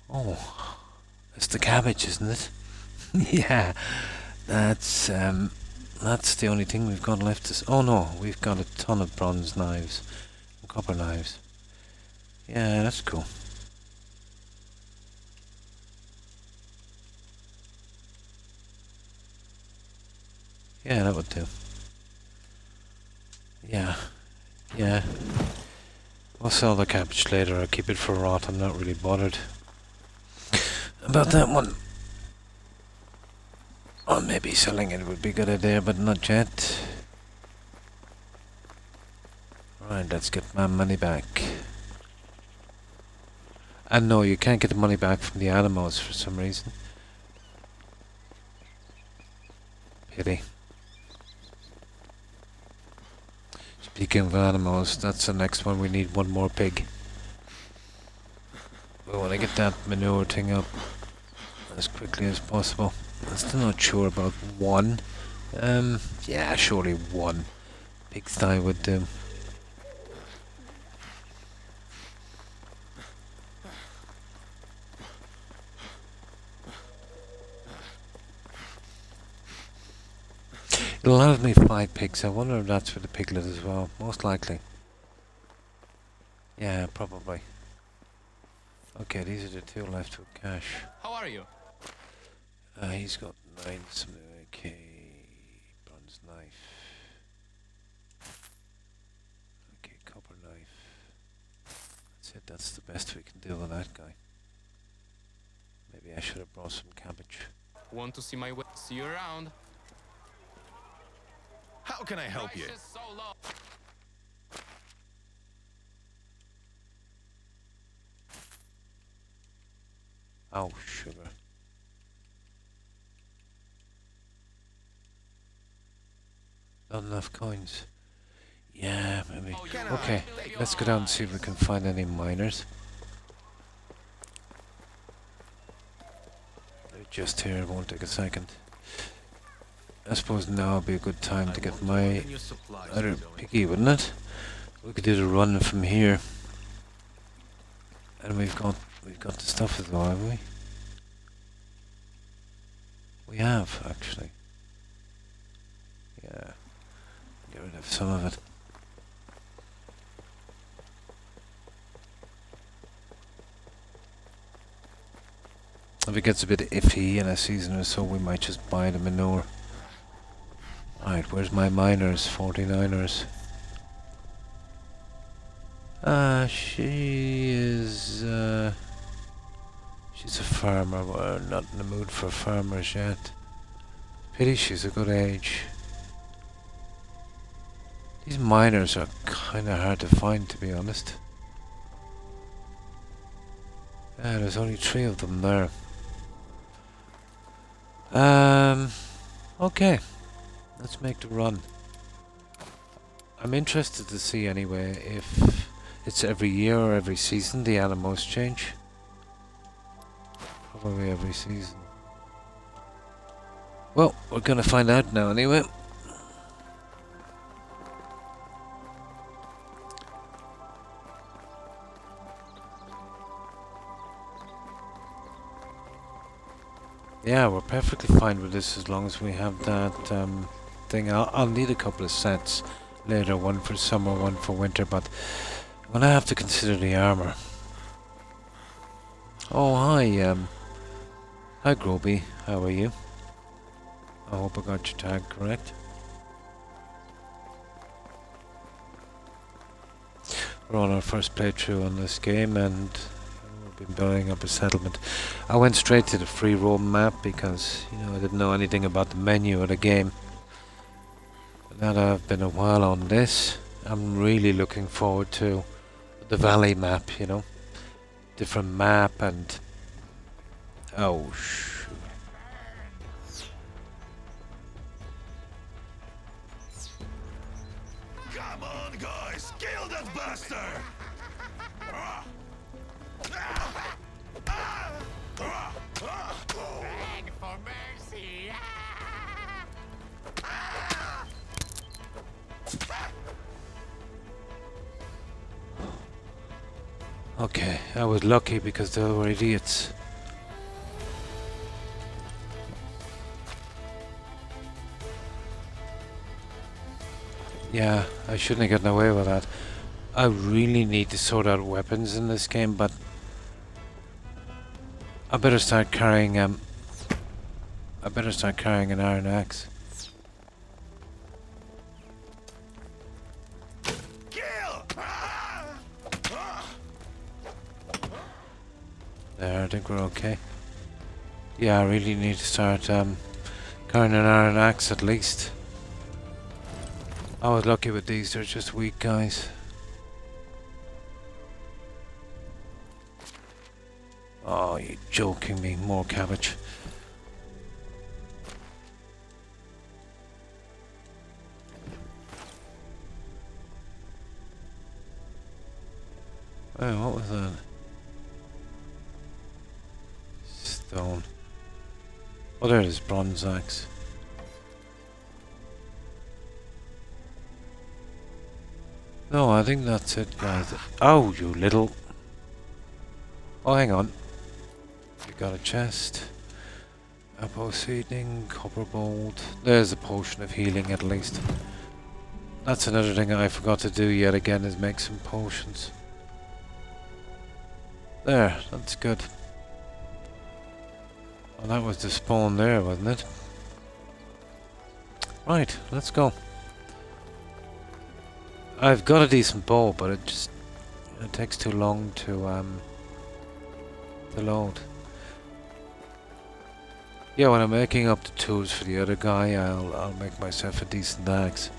oh, it's the cabbage, isn't it? Yeah, that's the only thing we've got left. Oh no, we've got a ton of bronze knives, and copper knives. Yeah, that's cool. Yeah, that would do. Yeah, yeah. We'll sell the cabbage later, I'll keep it for rot, I'm not really bothered about that one. Or maybe selling it would be a good idea, but not yet. Right, let's get my money back. And no, you can't get the money back from the animals for some reason. Pity. Speaking of animals, that's the next one. We need one more pig. We want to get that manure thing up as quickly as possible. I'm still not sure about one. Yeah, surely one pigsty would do. It'll have me 5 pigs. I wonder if that's for the piglet as well. Most likely. Yeah, probably. Okay, these are the 2 left with cash. How are you? He's got 9 something. Okay, bronze knife. Okay, copper knife. That's it. That's the best we can do with that guy. Maybe I should have brought some cabbage. Want to see my way? See you around. How can I help you? Prices so low. Oh, sugar. Not enough coins. Yeah, maybe. Oh, you're Okay, right. let's go down and see if we can find any miners. They're just here, it won't take a second. I suppose now would be a good time to get my other piggy, wouldn't it? We could do the run from here. And we've got the stuff as well, haven't we? We have, actually. Yeah. Get rid of some of it. If it gets a bit iffy in a season or so, we might just buy the manure. Right, where's my miners? 49ers. She is, she's a farmer. We're not in the mood for farmers yet. Pity she's a good age. These miners are kinda hard to find, to be honest. Yeah, there's only 3 of them there. Okay. Let's make the run. I'm interested to see anyway if it's every year or every season the animals change. Probably every season. Well, we're gonna find out now anyway. Yeah, we're perfectly fine with this as long as we have that thing. I'll need a couple of sets later, one for summer, one for winter, but I'm gonna have to consider the armor. Oh, hi, hi Groby, how are you? I hope I got your tag correct. We're on our first playthrough on this game and we've been building up a settlement. I went straight to the free roam map because, you know, I didn't know anything about the menu of the game. But now that I've been a while on this, I'm really looking forward to the valley map, you know. Different map and... Oh, shoot. Come on, guys! Kill that bastard! Beg for mercy. Okay, I was lucky because they were idiots. Yeah, I shouldn't have gotten away with that. I really need to sort out weapons in this game, but I better start carrying an iron axe. Kill! There, I think we're okay. Yeah, I really need to start carrying an iron axe at least. I was lucky with these, they're just weak guys. Oh, you're joking me, more cabbage. Oh, what was that? Stone. Oh, there it is, bronze axe. No, I think that's it, guys. Oh, you little... Oh, hang on. You got a chest. Apple seeding, copper bolt. There's a potion of healing at least. That's another thing I forgot to do yet again, is make some potions. There, that's good. Well, that was the spawn there, wasn't it? Right, let's go. I've got a decent bow, but it takes too long to load. Yeah, when I'm making up the tools for the other guy, I'll make myself a decent axe.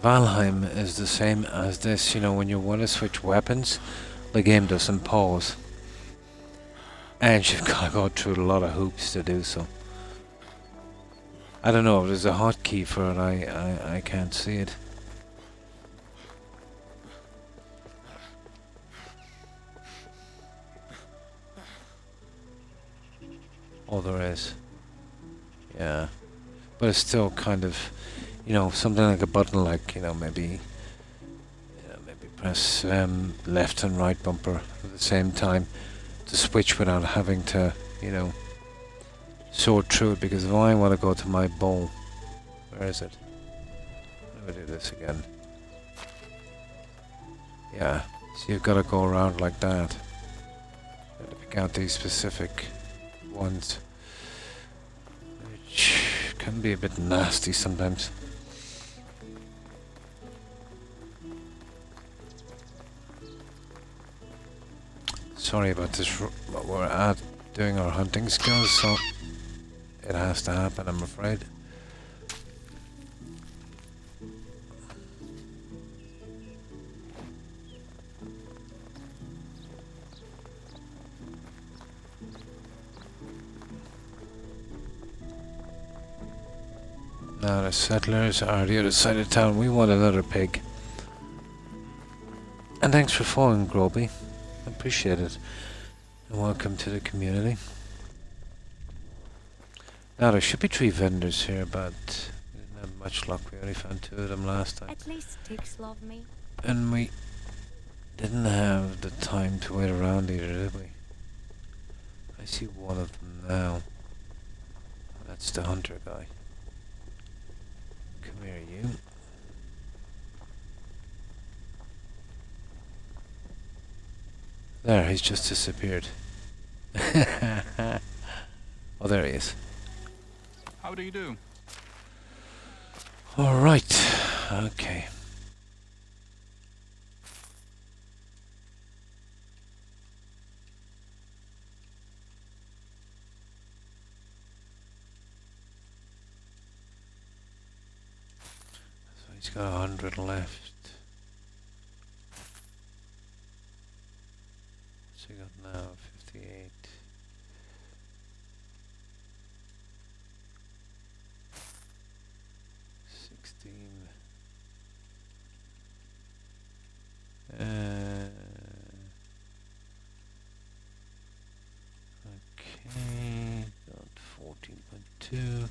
Valheim is the same as this, you know, when you want to switch weapons, the game doesn't pause. And you've got to go through a lot of hoops to do so. I don't know if there's a hotkey for it, I can't see it. Oh, there is. Yeah. But it's still kind of, you know, something like a button, like, you know, maybe press left and right bumper at the same time to switch without having to, you know, sort through it. Because if I want to go to my bow, where is it? Let me do this again. Yeah, so you've got to go around like that. And pick out these specific ones, which can be a bit nasty sometimes. Sorry about this, but we're at doing our hunting skills, so it has to happen, I'm afraid. Now the settlers are the other side of town. We want another pig. And thanks for following, Groby. Appreciate it. And welcome to the community. Now there should be 3 vendors here, but we didn't have much luck. We only found 2 of them last time. At least sticks love me. And we didn't have the time to wait around either, did we? I see one of them now. That's the hunter guy. Come here, you. There, he's just disappeared. Oh, there he is. How do you do? All right. Okay. So he's got 100 left. What's he got now? 58. Okay, got 14.2.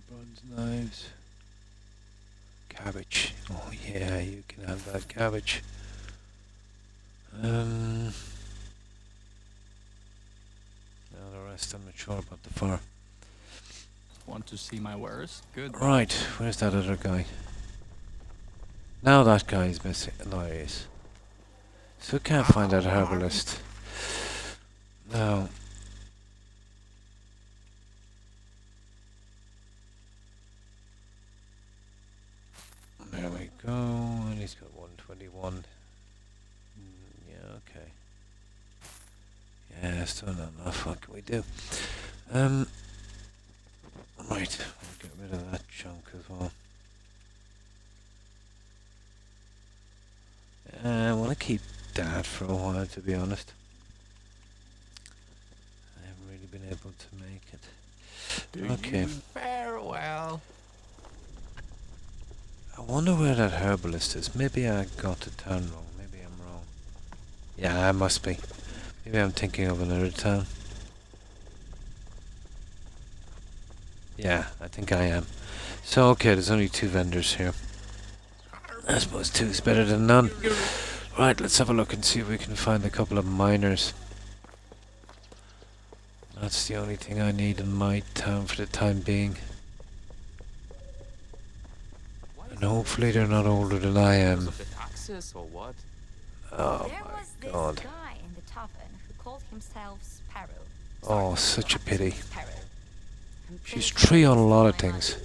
Bronze knives. Cabbage. Oh yeah, you can have that cabbage. Now the rest I'm not sure about the far. Want to see my wares? Good. Right, where's that other guy? Now that guy is missing. No, he is. So we can't find that herbalist. Now. There we go, and he's got 121. Yeah, okay. Yeah, still not enough. What can we do? Right, we'll get rid of that junk as well. I want to keep that for a while, to be honest. I haven't really been able to make it. Okay. Farewell. I wonder where that herbalist is. Maybe I got the town wrong. Maybe I'm wrong. Yeah, I must be. Maybe I'm thinking of another town. Yeah, I think I am. So, okay, there's only 2 vendors here. I suppose two's better than none. Right, let's have a look and see if we can find a couple of miners. That's the only thing I need in my town for the time being. And hopefully they're not older than I am. Of the taxes or what? Oh There my was this god. guy in the tavern who called himself Sparrow. Oh, such a pity. Sparrow. And She's this tree on a is lot of my things.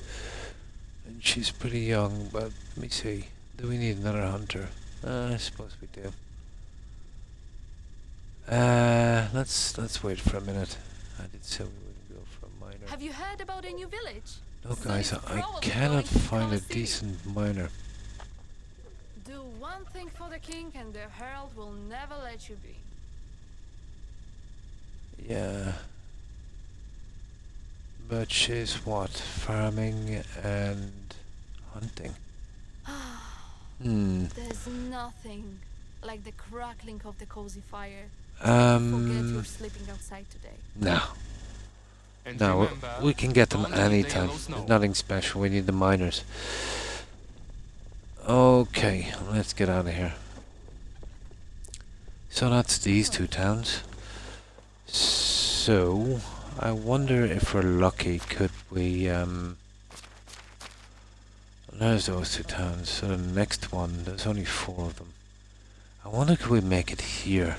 And she's pretty young, but let me see. Do we need another hunter? I suppose we do. Let's wait for a minute. I did say we wouldn't go for a miner. Have you heard about a new village? No guys, Somebody's I probably cannot going to find a Dynasty. decent miner. Do one thing for the king and the herald will never let you be. Yeah. But she's what? Farming and hunting. There's nothing like the crackling of the cozy fire. Forget you're sleeping outside today. No. And No, remember, we can get them don't eat the anytime. yellow snow. There's nothing special. We need the miners. Okay, let's get out of here. So that's these two towns. So, I wonder if we're lucky, could we, there's those two towns. So the next one, there's only 4 of them. I wonder could we make it here?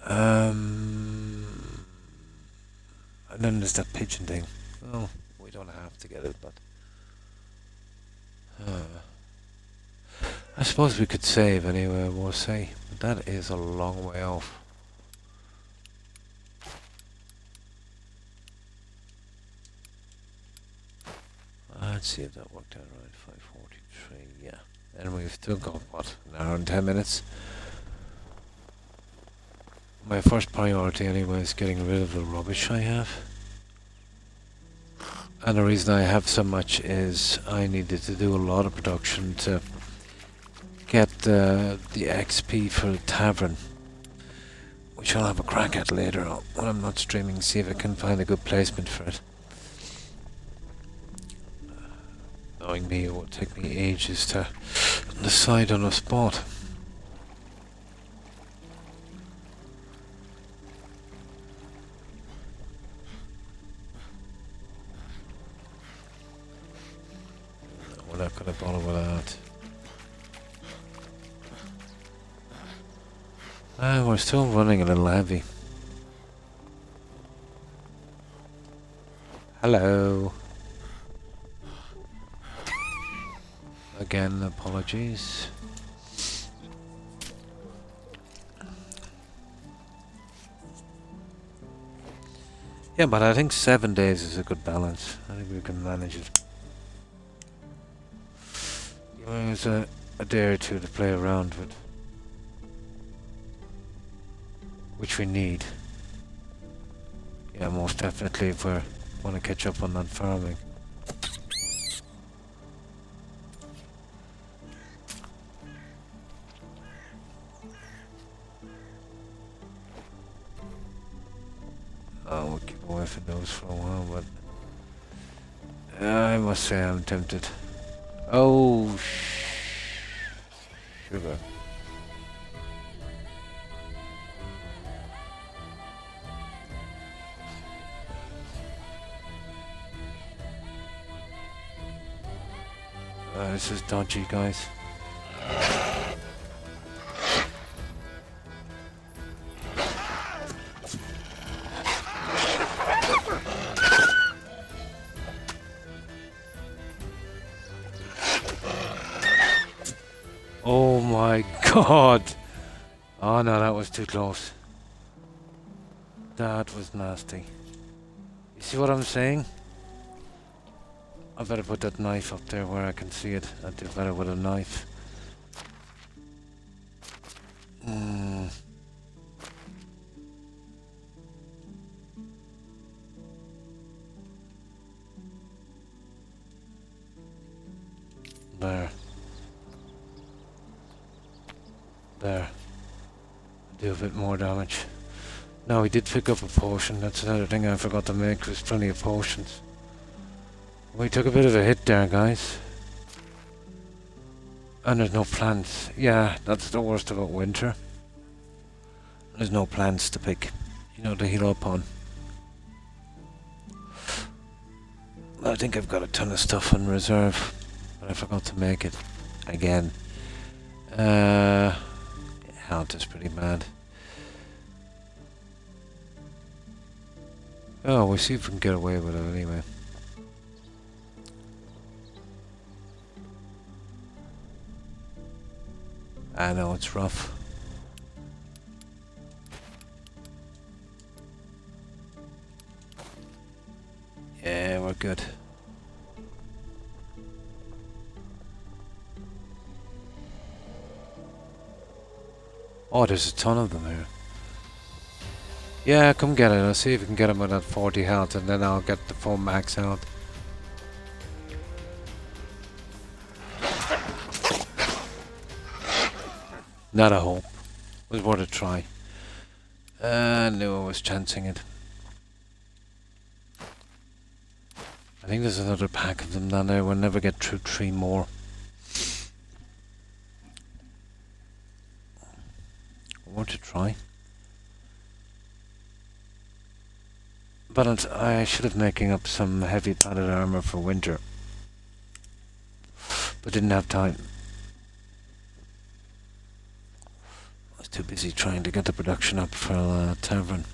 And then there's that pigeon thing. Well, we don't have to get it, but I suppose we could save anyway, we'll say. But that is a long way off. Let's see if that worked out right. 5:43, yeah. And we've still got, what, an hour and 10 minutes? My first priority anyway is getting rid of the rubbish I have. And the reason I have so much is I needed to do a lot of production to get the XP for the tavern, which I'll have a crack at later on when I'm not streaming, see if I can find a good placement for it. Knowing me, it will take me ages to decide on a spot. We're not going to bother with that. We're still running a little heavy. Hello. Again, apologies. Yeah, but I think 7 days is a good balance. I think we can manage it. Giving us a day or two to play around with. Which we need. Yeah, most definitely if we want to catch up on that farming. Oh, we'll keep away from those for a while, but I must say I'm tempted. Oh, sugar. This is dodgy, guys. Oh my god! Oh no, that was too close. That was nasty. You see what I'm saying? I better put that knife up there where I can see it. I do better with a knife. There. There. Do a bit more damage. No, we did pick up a potion. That's another thing I forgot to make. There's plenty of potions. We took a bit of a hit there, guys. And there's no plants. Yeah, that's the worst about winter. There's no plants to pick, you know, to heal up on. I think I've got a ton of stuff in reserve, but I forgot to make it again. Health is pretty bad. Oh, we'll see if we can get away with it anyway. I know it's rough. Yeah, we're good. Oh, there's a ton of them here. Yeah, come get it. I'll see if we can get him with that 40 health, and then I'll get the full max health. Not a hope. It was worth a try. I knew I was chancing it. I think there's another pack of them down there. We'll never get through 3 more. Worth a try. But I should have making up some heavy padded armor for winter. But didn't have time. I was too busy trying to get the production up for the tavern.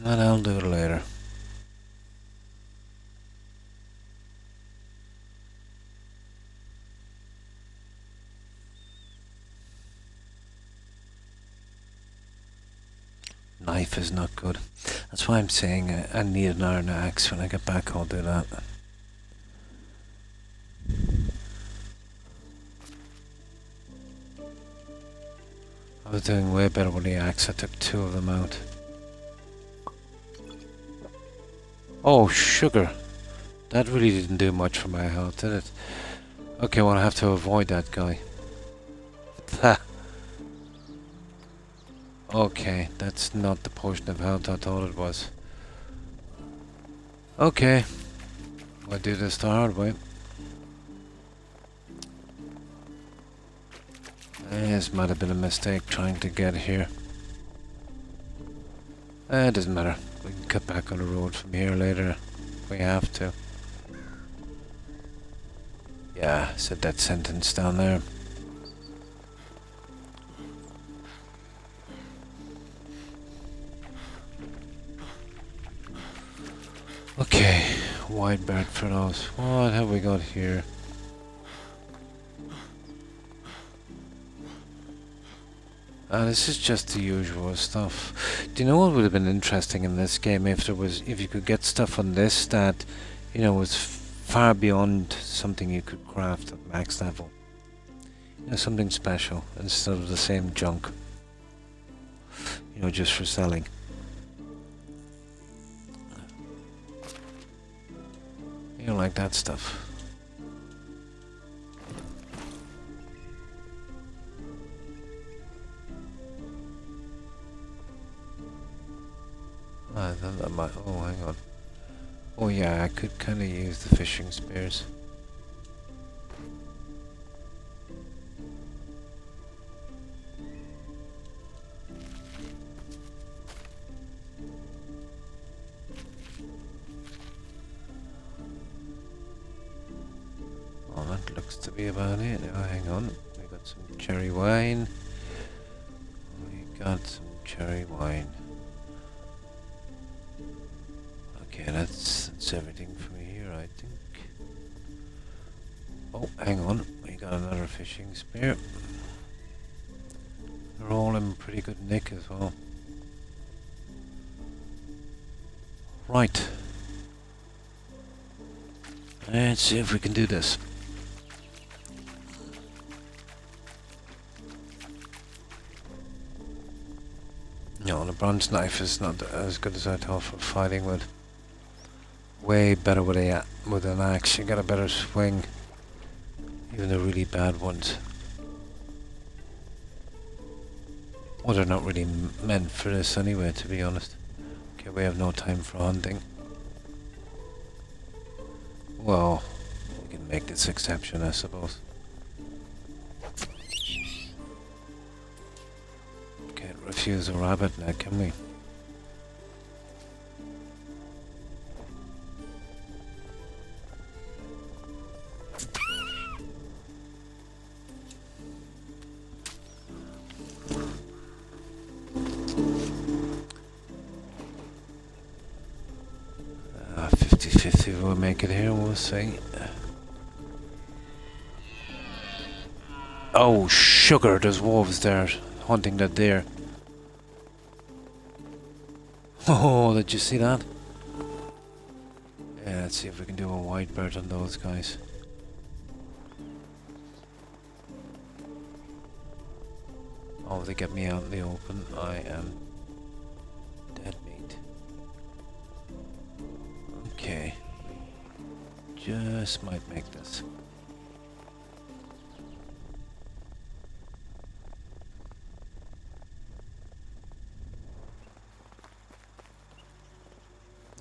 And I'll do it later. Knife is not good. That's why I'm saying I need an iron axe. When I get back, I'll do that. I was doing way better with the axe. I took 2 of them out. Oh, sugar. That really didn't do much for my health, did it? Okay, well, I have to avoid that guy. Okay, that's not the potion of health I thought it was. Okay, we'll do this the hard way. This might have been a mistake trying to get here. It doesn't matter. We can cut back on the road from here later if we have to. Yeah, said that sentence down there. Okay, wide bird for those. What have we got here? This is just the usual stuff. Do you know what would have been interesting in this game if you could get stuff on this that, you know, was far beyond something you could craft at max level. You know, something special instead of the same junk. You know, just for selling. You don't like that stuff. I thought that might. Oh, hang on. Oh, yeah, I could kind of use the fishing spears. Oh, that looks to be about it. Oh, hang on. We got some cherry wine. We got some cherry wine. Okay, that's everything from here, I think. Oh, hang on. We got another fishing spear. They're all in pretty good nick as well. Right. Let's see if we can do this. No, the bronze knife is not as good as I thought for fighting with. Way better with an axe. You got a better swing. Even the really bad ones. Well, they're not really meant for this anyway, to be honest. Okay, we have no time for hunting. Well, we can make this exception, I suppose. Can't refuse a rabbit now, can we? We'll make it here, we'll see. Oh, sugar, there's wolves there hunting that deer. Oh, did you see that? Yeah, let's see if we can do a white bird on those guys. Oh, they get me out in the open. I am dead meat. Okay. Just might make this.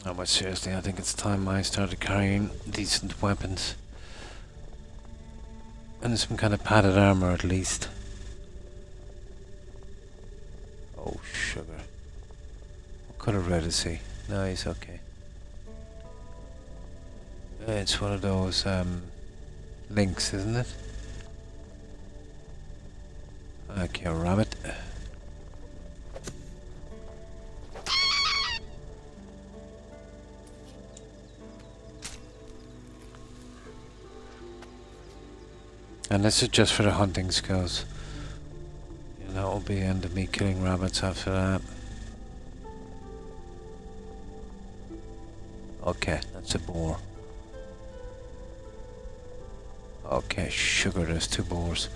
No, but seriously, I think it's time I started carrying decent weapons. And some kind of padded armor at least. Oh, sugar. What color red is he? No, he's okay. It's one of those links, isn't it? Okay, rabbit. And this is just for the hunting skills. And that will be the end of me killing rabbits after that. Okay, that's a boar. Okay, sugar, there's 2 boars.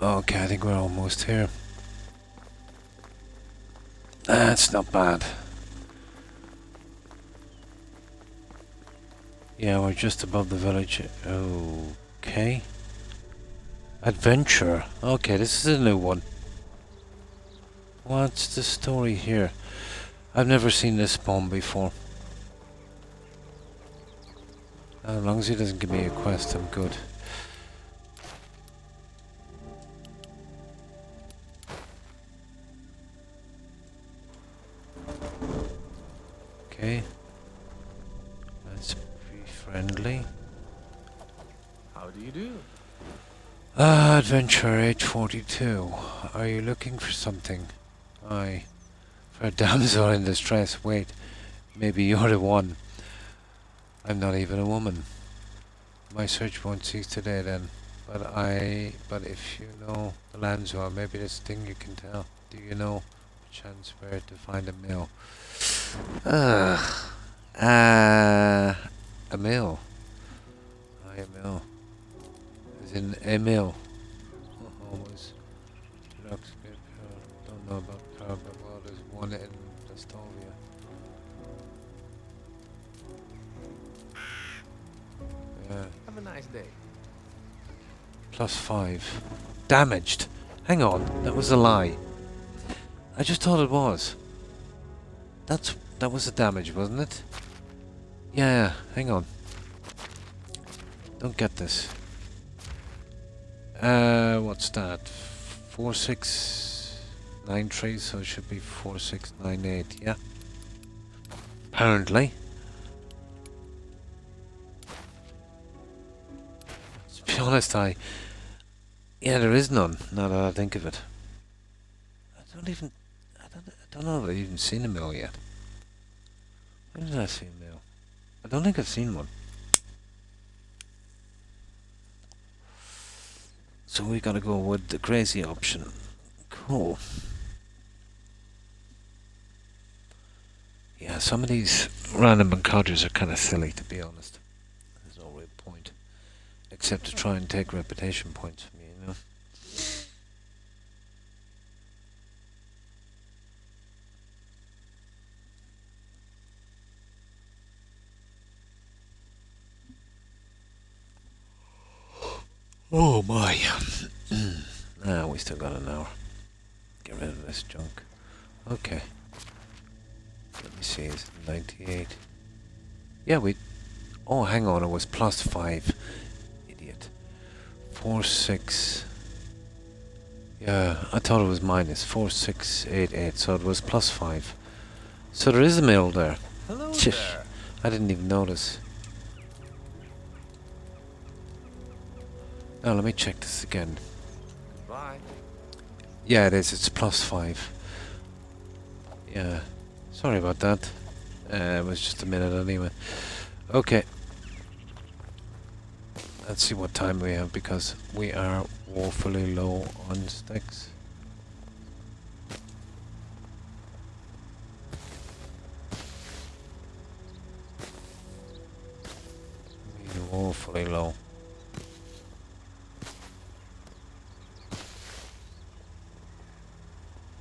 Okay, I think we're almost here. That's not bad. Yeah, we're just above the village. Okay. Adventure. Okay, this is a new one. What's the story here? I've never seen this spawn before. As long as he doesn't give me a quest, I'm good. Okay. Let's be friendly. How do you do? Adventure age 42. Are you looking for something? Aye. For a damsel in distress. Wait. Maybe you're the one. I'm not even a woman. My search won't cease today then. But if you know the lands well, maybe there's a thing you can tell. Do you know a chance where to find a mill? A mill. Aye, a mill. As in a mill. Always. Don't know about power, but well, there's one in Estovia. Yeah. Have a nice day. +5. Damaged. Hang on, that was a lie. I just thought it was. That was a damage, wasn't it? Yeah, hang on. Don't get this. What's that? 4693, so it should be 4698, yeah. Apparently. To be honest, yeah, there is none, now that I think of it. I don't know if I've even seen a mill yet. When did I see a mill? I don't think I've seen one. So we gotta go with the crazy option. Cool. Yeah, some of these random encounters are kind of silly, to be honest. There's no real point. Except to try and take reputation points from you, you know? Oh my. We still got an hour. Get rid of this junk. Okay. Let me see, is it 98? Yeah, we... Oh, hang on, it was +5. Idiot. 46... Yeah, I thought it was minus. 4688, so it was +5. So there is a mill there. Hello Chish. there. I didn't even notice. Now let me check this again. Bye. Yeah, it is. It's +5. Yeah. Sorry about that. It was just a minute anyway. Okay. Let's see what time we have because we are woefully low on sticks. We're woefully low.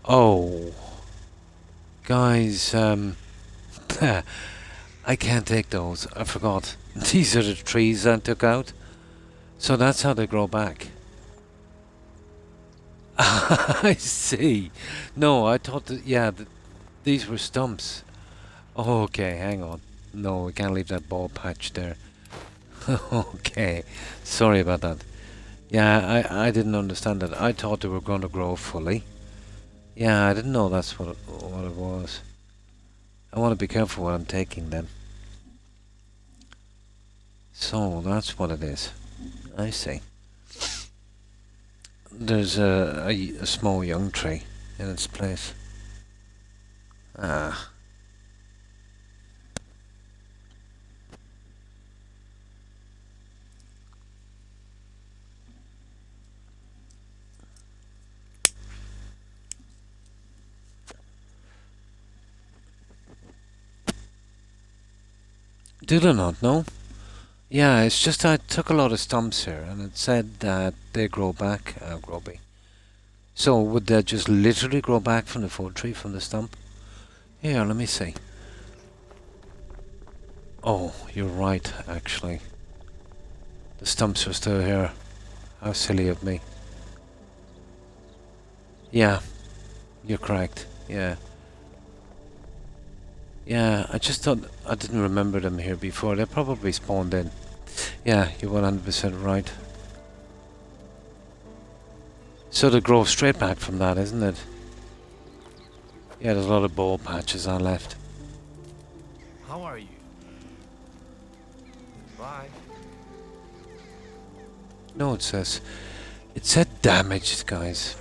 Oh, guys, I can't take those. I forgot. These are the trees I took out. So that's how they grow back. I see. No, I thought that, yeah, these were stumps. Oh, okay, hang on. No, we can't leave that ball patch there. Okay, sorry about that. Yeah, I didn't understand that. I thought they were going to grow fully. Yeah, I didn't know that's what it was. I want to be careful what I'm taking then. So, that's what it is. I see. There's a small young tree in its place. Ah. Do they not know? Yeah, it's just I took a lot of stumps here and it said that they grow back, Grubby. So would they just literally grow back from the full tree, from the stump? Here, let me see. Oh, you're right, actually. The stumps are still here. How silly of me. Yeah, you're correct, yeah. Yeah, I just thought I didn't remember them here before. They probably spawned in. Yeah, you're 100% right. So they grow straight back from that, isn't it? Yeah, there's a lot of ball patches on left. How are you? Bye. No, it said damaged, guys.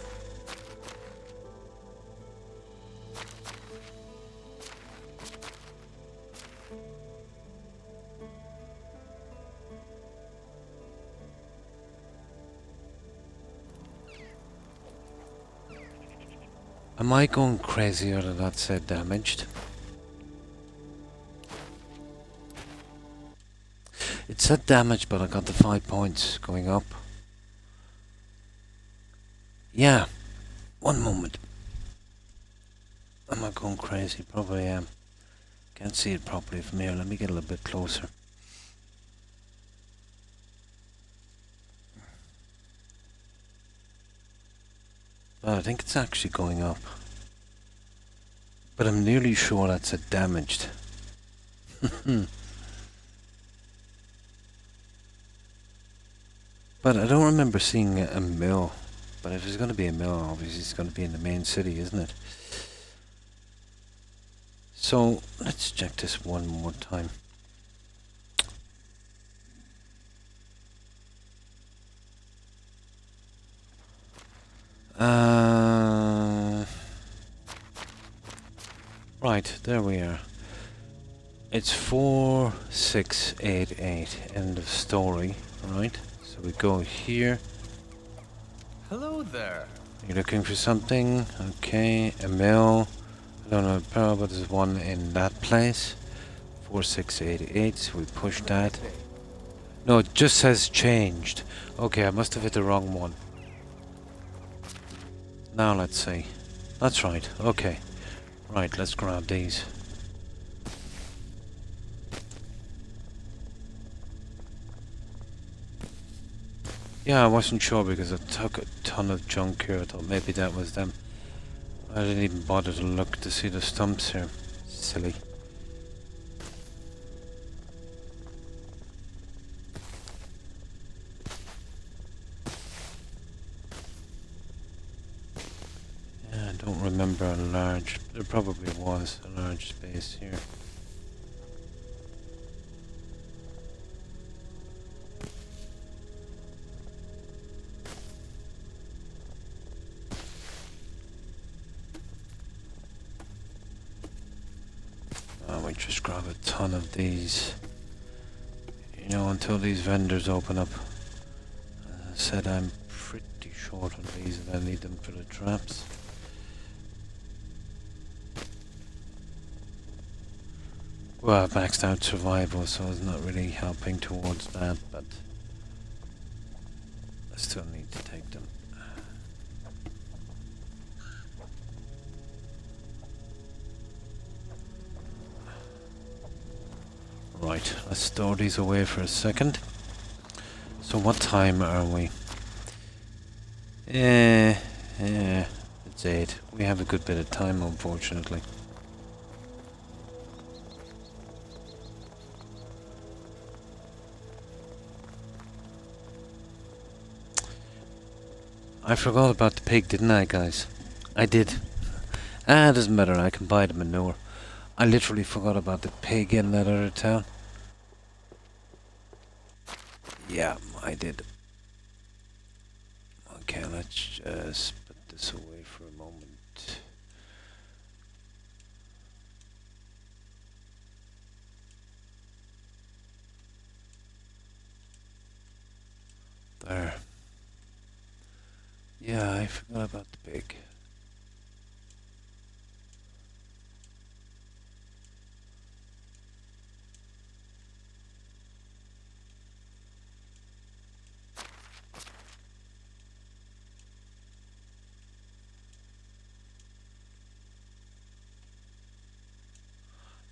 Am I going crazy or did that say damaged? It said damaged, but I got the 5 points going up. Yeah. One moment. Am I going crazy? Probably am. Can't see it properly from here. Let me get a little bit closer. But I think it's actually going up. But I'm nearly sure that's a damaged. But I don't remember seeing a mill. But if there's going to be a mill, obviously it's going to be in the main city, isn't it? So, let's check this one more time. Right, there we are. It's 4688, end of story, right? So we go here. Hello there. You're looking for something? Okay, a mill. I don't know, but there's one in that place. 4688, so we push that. No, it just says changed. Okay, I must have hit the wrong one. Now let's see. That's right, okay. Right, let's grab these. Yeah, I wasn't sure because I took a ton of junk here. I thought maybe that was them. I didn't even bother to look to see the stumps here. Silly. Yeah, I don't remember a large... There probably was a large space here. We just grab a ton of these, you know, until these vendors open up. As I said, I'm pretty short on these and I need them for the traps. Well, I've maxed out survival, so it's not really helping towards that, but I still need to take them. Right, let's store these away for a second. So what time are we? Yeah, it's 8. We have a good bit of time, unfortunately. I forgot about the pig, didn't I, guys? I did. It doesn't matter, I can buy the manure. I literally forgot about the pig in that other town. Yeah, I did. Okay, let's just put this away for a moment. There. Yeah, I forgot about the pig.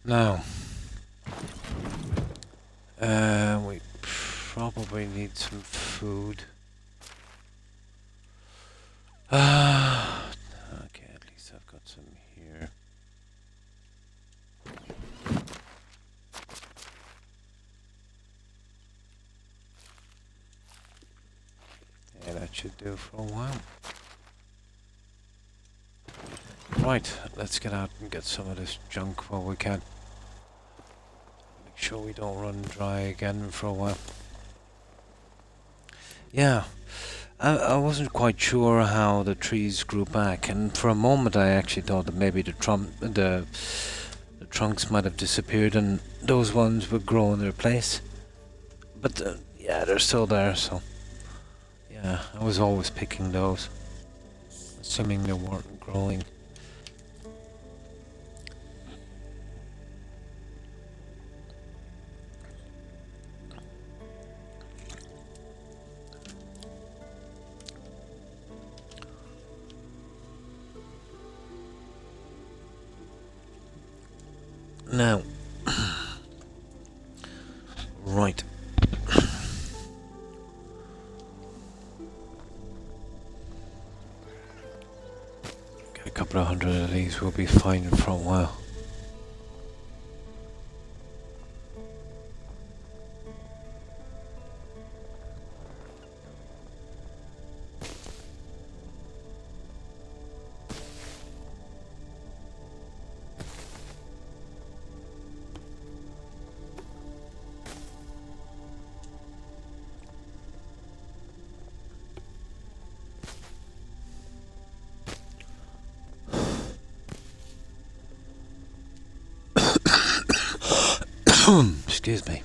Now, we probably need some food. Okay, at least I've got some here. Yeah, that should do for a while. Right, let's get out and get some of this junk while we can. Make sure we don't run dry again for a while. Yeah, I wasn't quite sure how the trees grew back, and for a moment I actually thought that maybe the trunks might have disappeared and those ones would grow in their place. But yeah, they're still there, so yeah, I was always picking those, assuming they weren't growing. Now, right. Get a couple of hundred of these, we'll be fine for a while. Excuse me.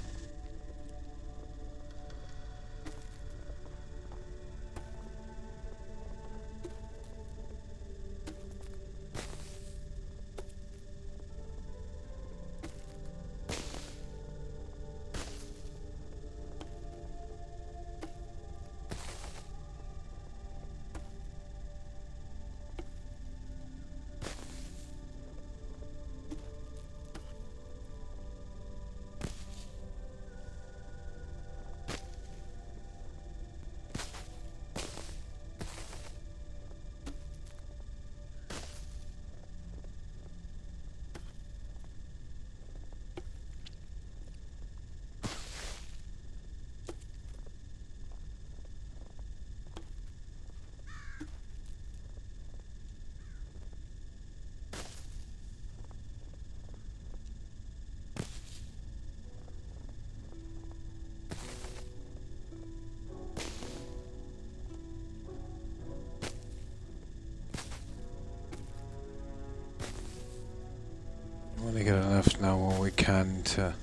enough now what we can to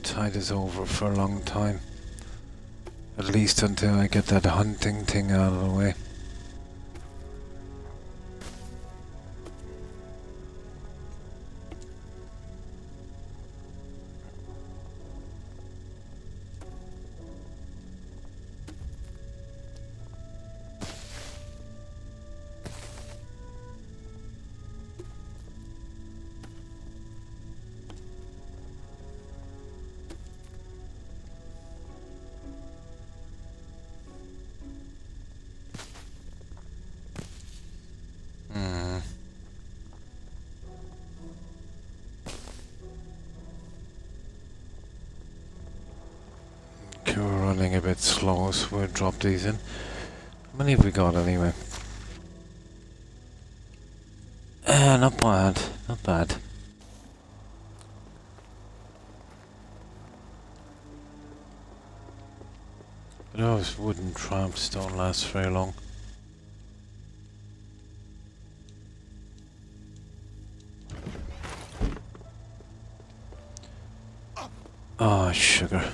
tide us over for a long time. At least until I get that hunting thing out of the way. Okay, we're running a bit slow, so we'll drop these in. How many have we got anyway? Not bad, not bad. Those wooden tramps don't last very long. Oh, sugar.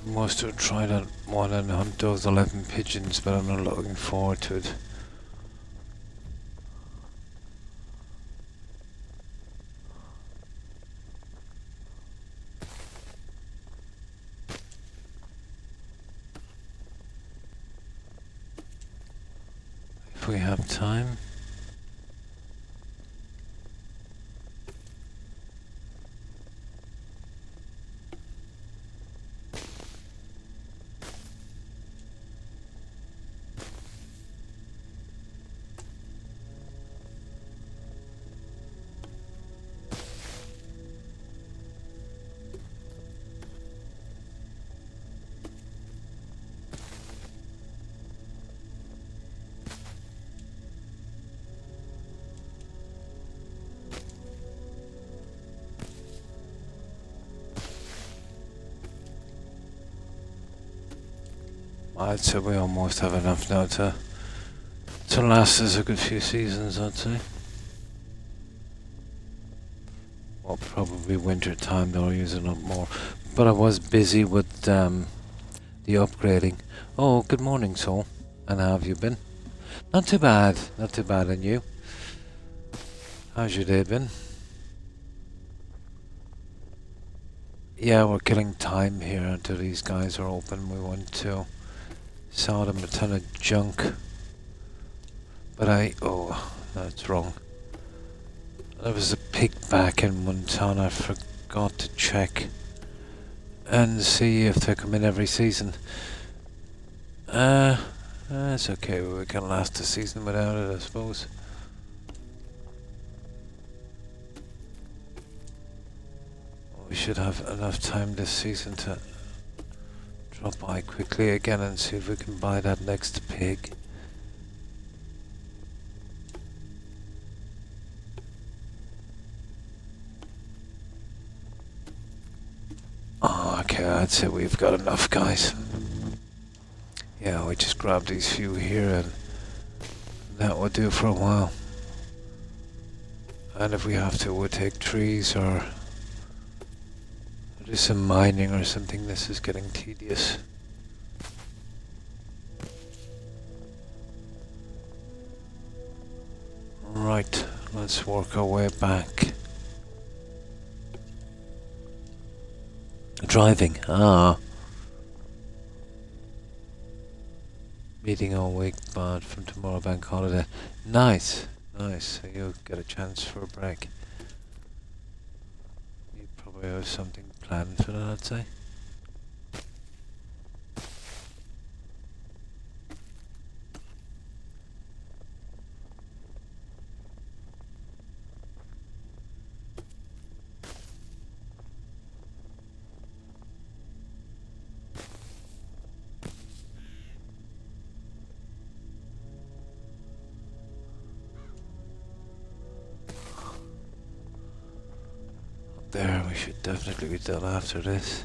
Must have tried that one and hunt those 11 pigeons, but I'm not looking forward to it. If we have time. I'd say we almost have enough now to last us a good few seasons, I'd say. Well, probably winter time they'll use it up more. But I was busy with the upgrading. Oh, good morning, Soul. And how have you been? Not too bad, and you? How's your day been? Yeah, we're killing time here until these guys are open. We want to sell them a ton of junk. But oh, that's wrong. There was a pig back in one town. I forgot to check and see if they come in every season. It's okay. We can last a season without it, I suppose. We should have enough time this season to drop by quickly again and see if we can buy that next pig. Oh, okay, I'd say we've got enough, guys. Yeah, we just grab these few here and that will do for a while. And if we have to, we'll take trees or do some mining or something. This is getting tedious. Right, let's work our way back. Driving, meeting all week, but from tomorrow bank holiday. Nice, nice. So you'll get a chance for a break. You probably have something planned for that, I'd say. There, we should definitely be done after this.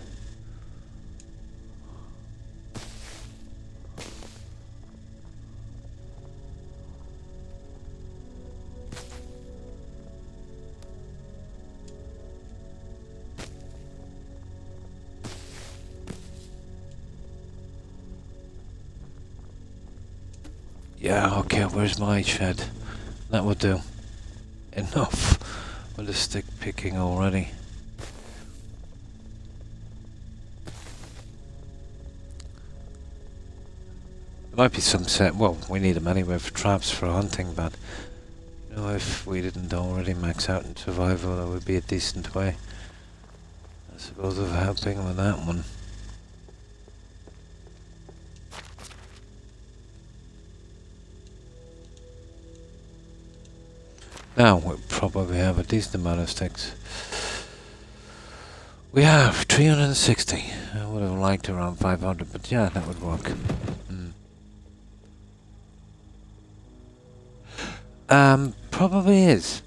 Yeah, okay, where's my shed? That would do. Enough with the stick picking already. There might be some set. Well, we need them anyway for traps for hunting, but you know, if we didn't already max out in survival, that would be a decent way, I suppose, of helping with that one. Now we probably have a decent amount of sticks. We have 360. I would have liked around 500, but yeah, that would work. Probably is.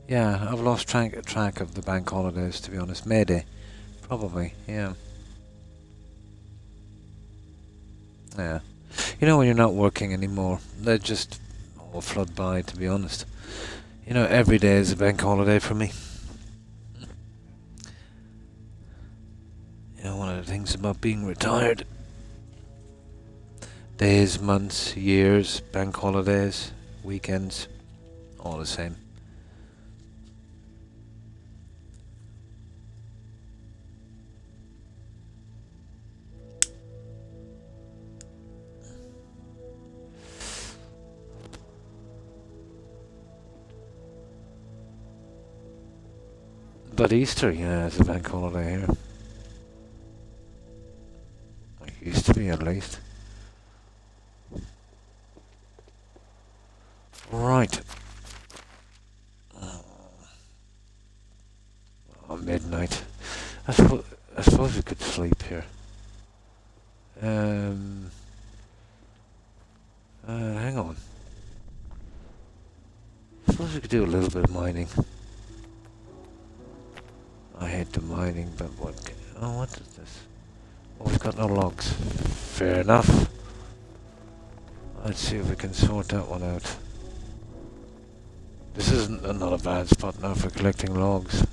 Yeah, I've lost track of the bank holidays, to be honest. Mayday. Probably, yeah. Yeah. You know, when you're not working anymore, they just all flood by, to be honest. You know, every day is a bank holiday for me. You know, one of the things about being retired. Days, months, years, bank holidays, weekends, all the same. But Easter, yeah, is a bank holiday here. It used to be, at least. Right. Oh, midnight. I suppose we could sleep here. Hang on. I suppose we could do a little bit of mining. I hate the mining, but what? Oh, what is this? Oh, we've got no logs. Fair enough. Let's see if we can sort that one out. This isn't not a bad spot now for collecting logs.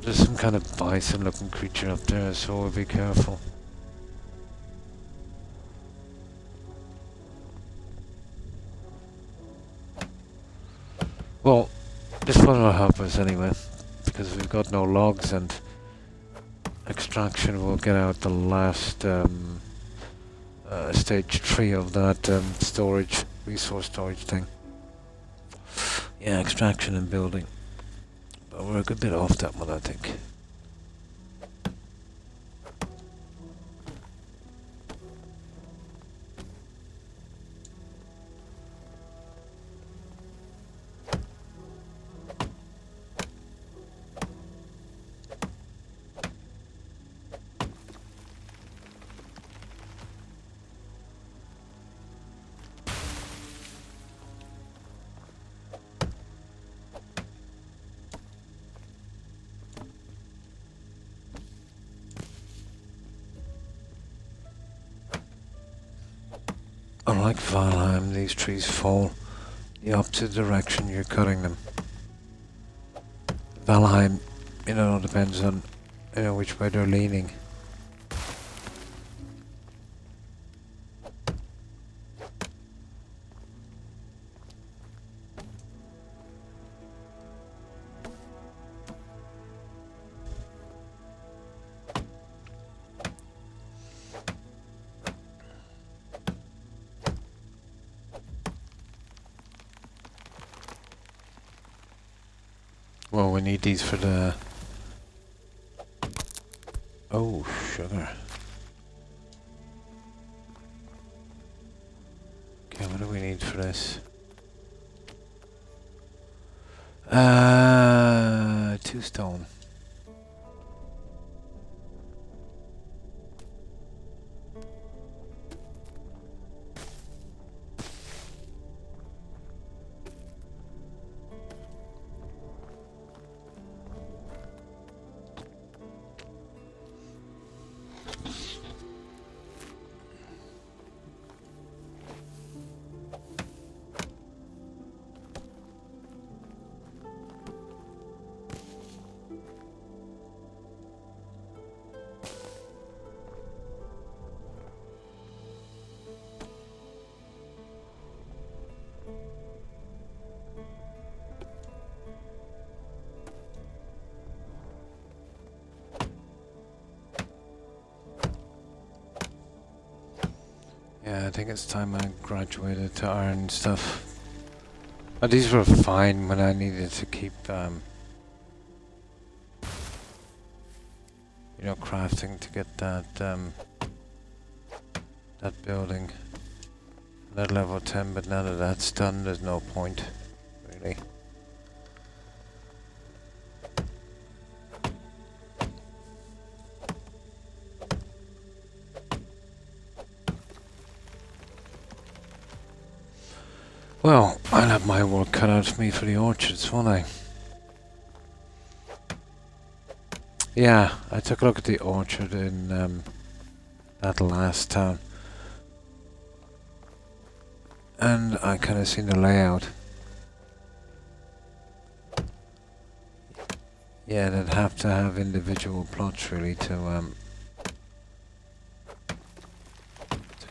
There's some kind of bison-looking creature up there, so we'll be careful. Well, this one will help us anyway, because we've got no logs, and extraction will get out the last stage 3 of that resource storage thing. Yeah, extraction and building. But we're a good bit off that one, I think. Unlike Valheim, these trees fall the opposite direction you're cutting them. Valheim, you know, depends on, you know, which way they're leaning. Well, we need these for the... Oh, sugar. Okay, what do we need for this? 2 stone. Yeah, I think it's time I graduated to iron stuff. But these were fine when I needed to keep, you know, crafting to get that, that building. That level 10, but now that that's done, there's no point, really. Well, I'll have my work cut out for me for the orchards, won't I? Yeah, I took a look at the orchard in that last town. And I kind of seen the layout. Yeah, they'd have to have individual plots really to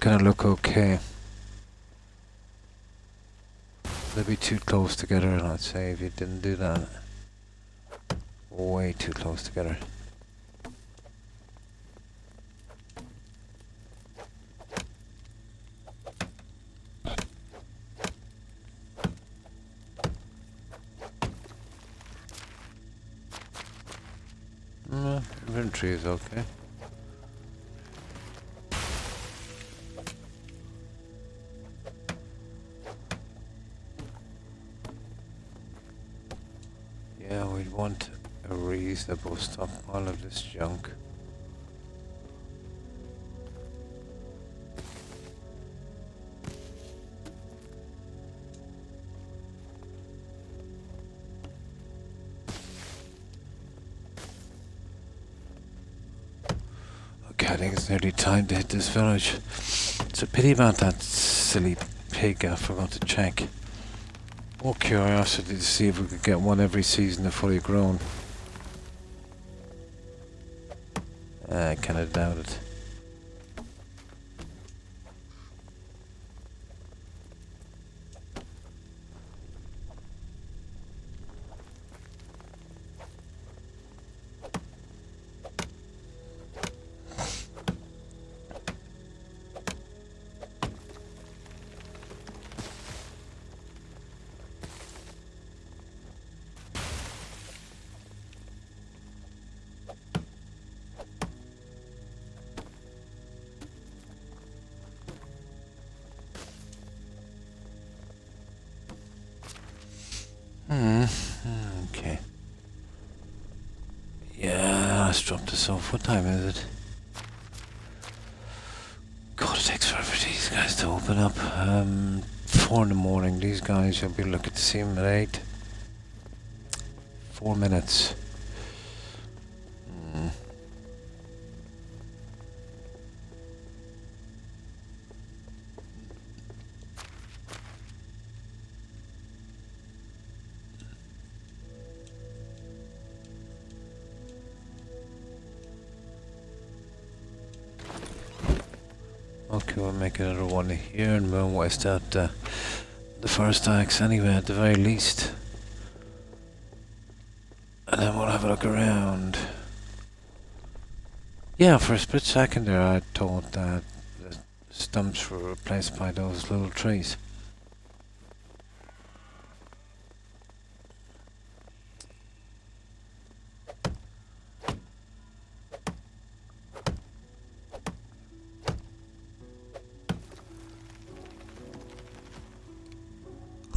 kind of look okay. They'd be too close together, I'd say, if you didn't do that. Way too close together. Inventory is okay. Yeah, we'd want a reasonable stockpile of this junk. Okay, I think it's nearly time to hit this village. It's a pity about that silly pig, I forgot to check. More curiosity to see if we could get one every season to fully grown. I kinda doubt it. Okay. Yeah, let's drop this off. What time is it? God, it takes forever for these guys to open up. 4 in the morning. These guys, you'll be looking to see them at 8. 4 minutes. Okay, we'll make another one here and we'll waste out the first axe anyway, at the very least. And then we'll have a look around. Yeah, for a split second there I thought that the stumps were replaced by those little trees.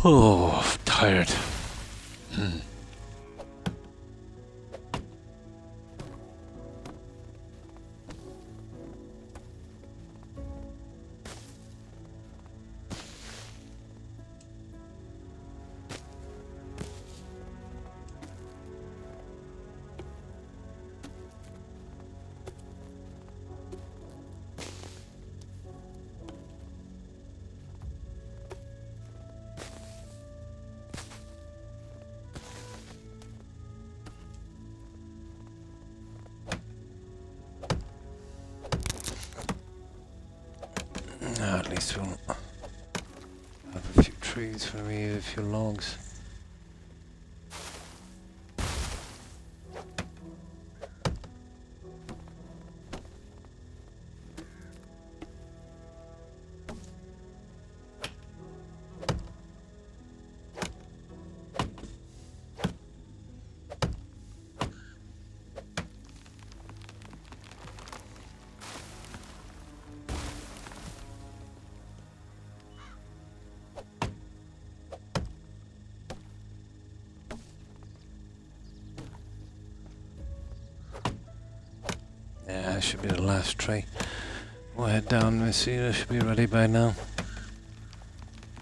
Oh, I'm tired. At least we'll have a few trees for me, a few logs. That should be the last tree. We'll head down, Missy. That should be ready by now.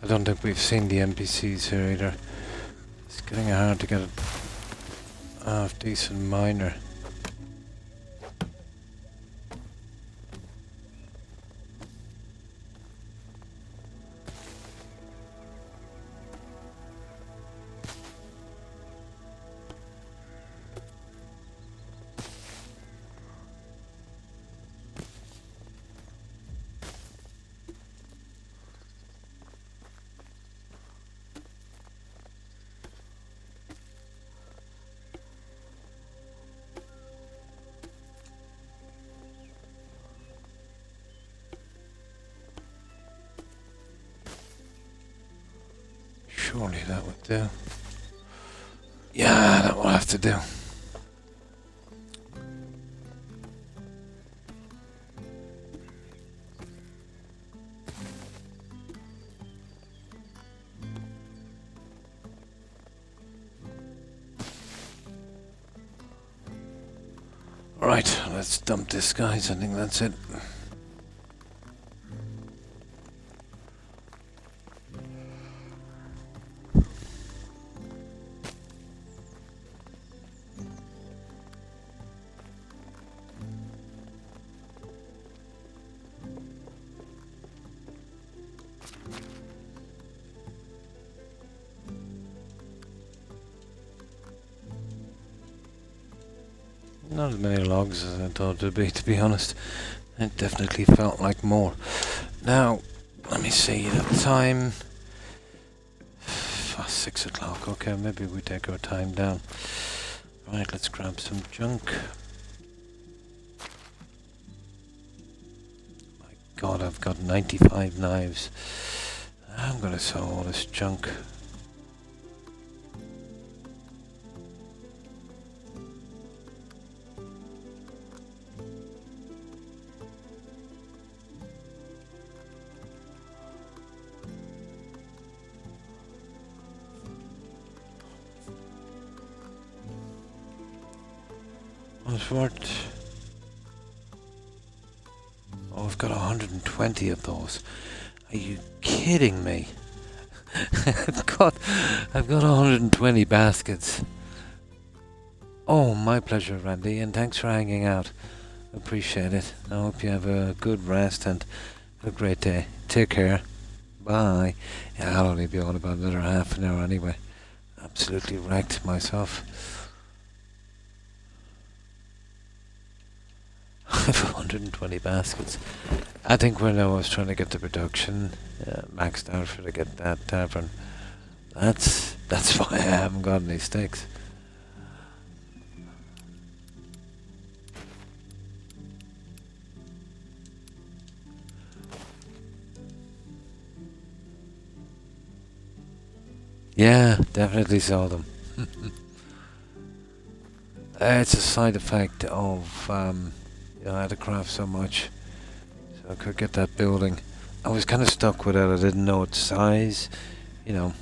I don't think we've seen the NPCs here either. It's getting hard to get a half-decent miner. Surely that would do. Yeah, that will have to do. Right, let's dump this, guys. I think that's it. Not as many logs as I thought it would be, to be honest. It definitely felt like more. Now, let me see the time. 6 o'clock. Okay, maybe we take our time down. Right, let's grab some junk. My God, I've got 95 knives. I'm gonna sell all this junk. What? Oh, I've got 120 of those. Are you kidding me? I've got 120 baskets. Oh, my pleasure, Randy, and thanks for hanging out. Appreciate it. I hope you have a good rest and a great day. Take care. Bye. Yeah, I'll only be on about another half an hour anyway. Absolutely wrecked myself. I have 120 baskets. I think when I was trying to get the production maxed out for to get that tavern, that's why I haven't got any sticks. Yeah, definitely saw them. It's a side effect of I had to craft so much so I could get that building. I was kind of stuck with it. I didn't know its size, but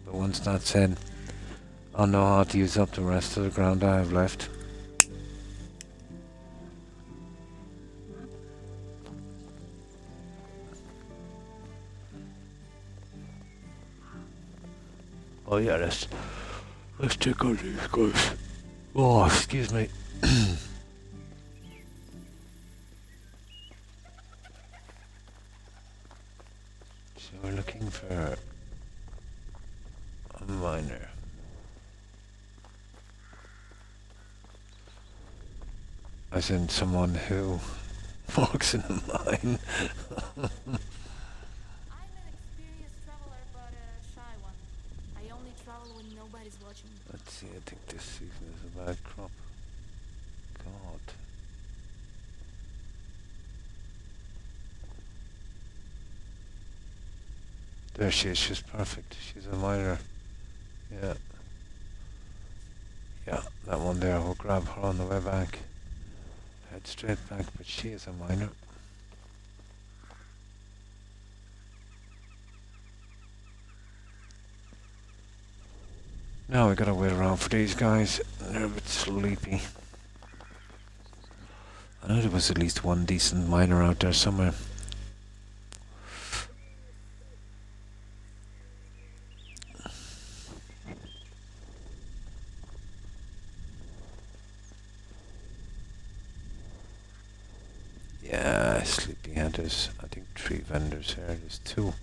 once that's in, I'll know how to use up the rest of the ground I have left. Oh yeah, let's check out these guys. Oh, excuse me. We're looking for a miner. As in someone who works in a mine. I'm an experienced traveler, but a shy one. I only travel when nobody's watching. Let's see, I think this season is a bad crop. God. There she is, she's perfect. She's a miner. Yeah. Yeah, that one there, we'll grab her on the way back. Head straight back, but she is a miner. Now we gotta wait around for these guys. They're a bit sleepy. I know there was at least one decent miner out there somewhere. Yeah, sleepyhead. There's, I think, 3 vendors here. There's 2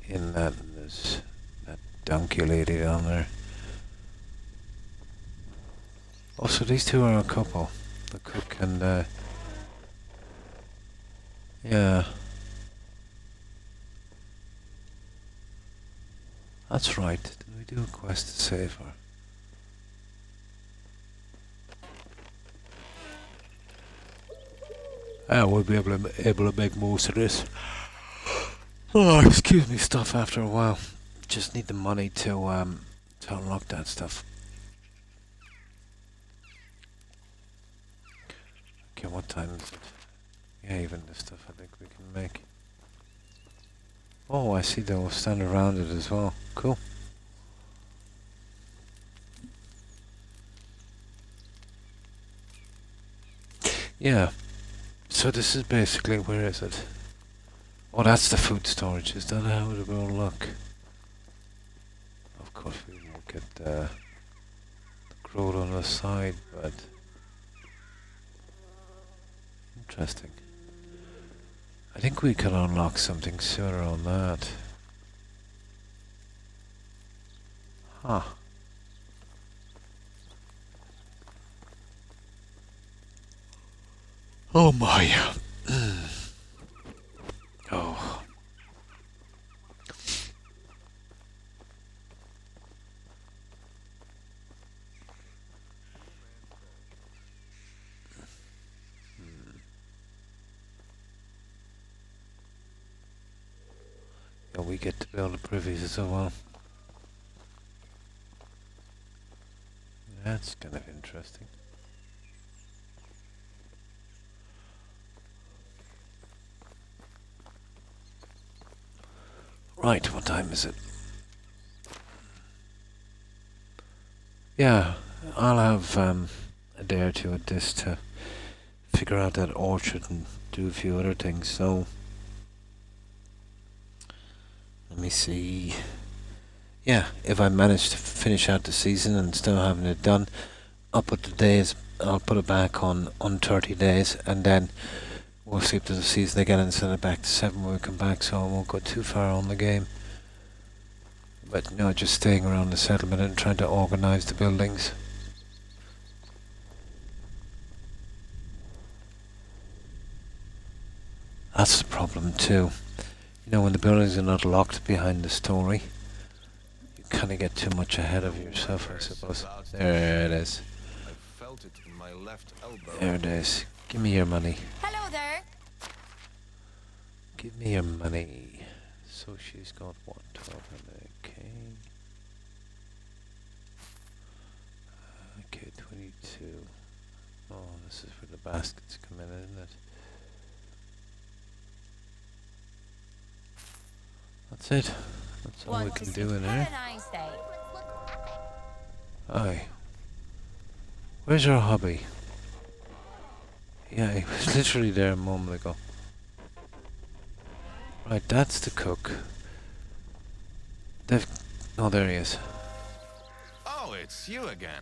in that, and there's that donkey lady down there. Also, these 2 are a couple. The cook and, yeah. That's right. Did we do a quest to save her? We'll be able to make most of this. Oh, excuse me, stuff after a while. Just need the money to unlock that stuff. Okay, what time is it? Yeah, even this stuff I think we can make. Oh, I see they'll stand around it as well. Cool. Yeah. So this is basically, where is it? Oh, that's the food storage. Is that how it will look? Of course we won't get the growth on the side, but interesting. I think we can unlock something sooner on that. Huh. Oh my. Oh. Yeah, we get to build the privies as well. That's kind of interesting. Right, what time is it? Yeah, I'll have a day or two at this to figure out that orchard and do a few other things, so let me see. Yeah, if I manage to finish out the season and still having it done, I'll put it back on 30 days, and then we'll sleep to the season again and send it back to 7 when we come back, so I won't go too far on the game. But no, just staying around the settlement and trying to organize the buildings. That's the problem too. You know, when the buildings are not locked behind the story, you kind of get too much ahead of yourself, I suppose. There it is. I felt it in my left elbow. There it is. Give me your money. Hello there. Give me your money. So she's got what? 1200k. Okay, 22. Oh, this is where the baskets come in, isn't it? That's it. That's all we can do in here. Aye. Where's our hobby? Yeah, he was literally there a moment ago. Right, that's the cook. Oh, there he is. Oh, it's you again.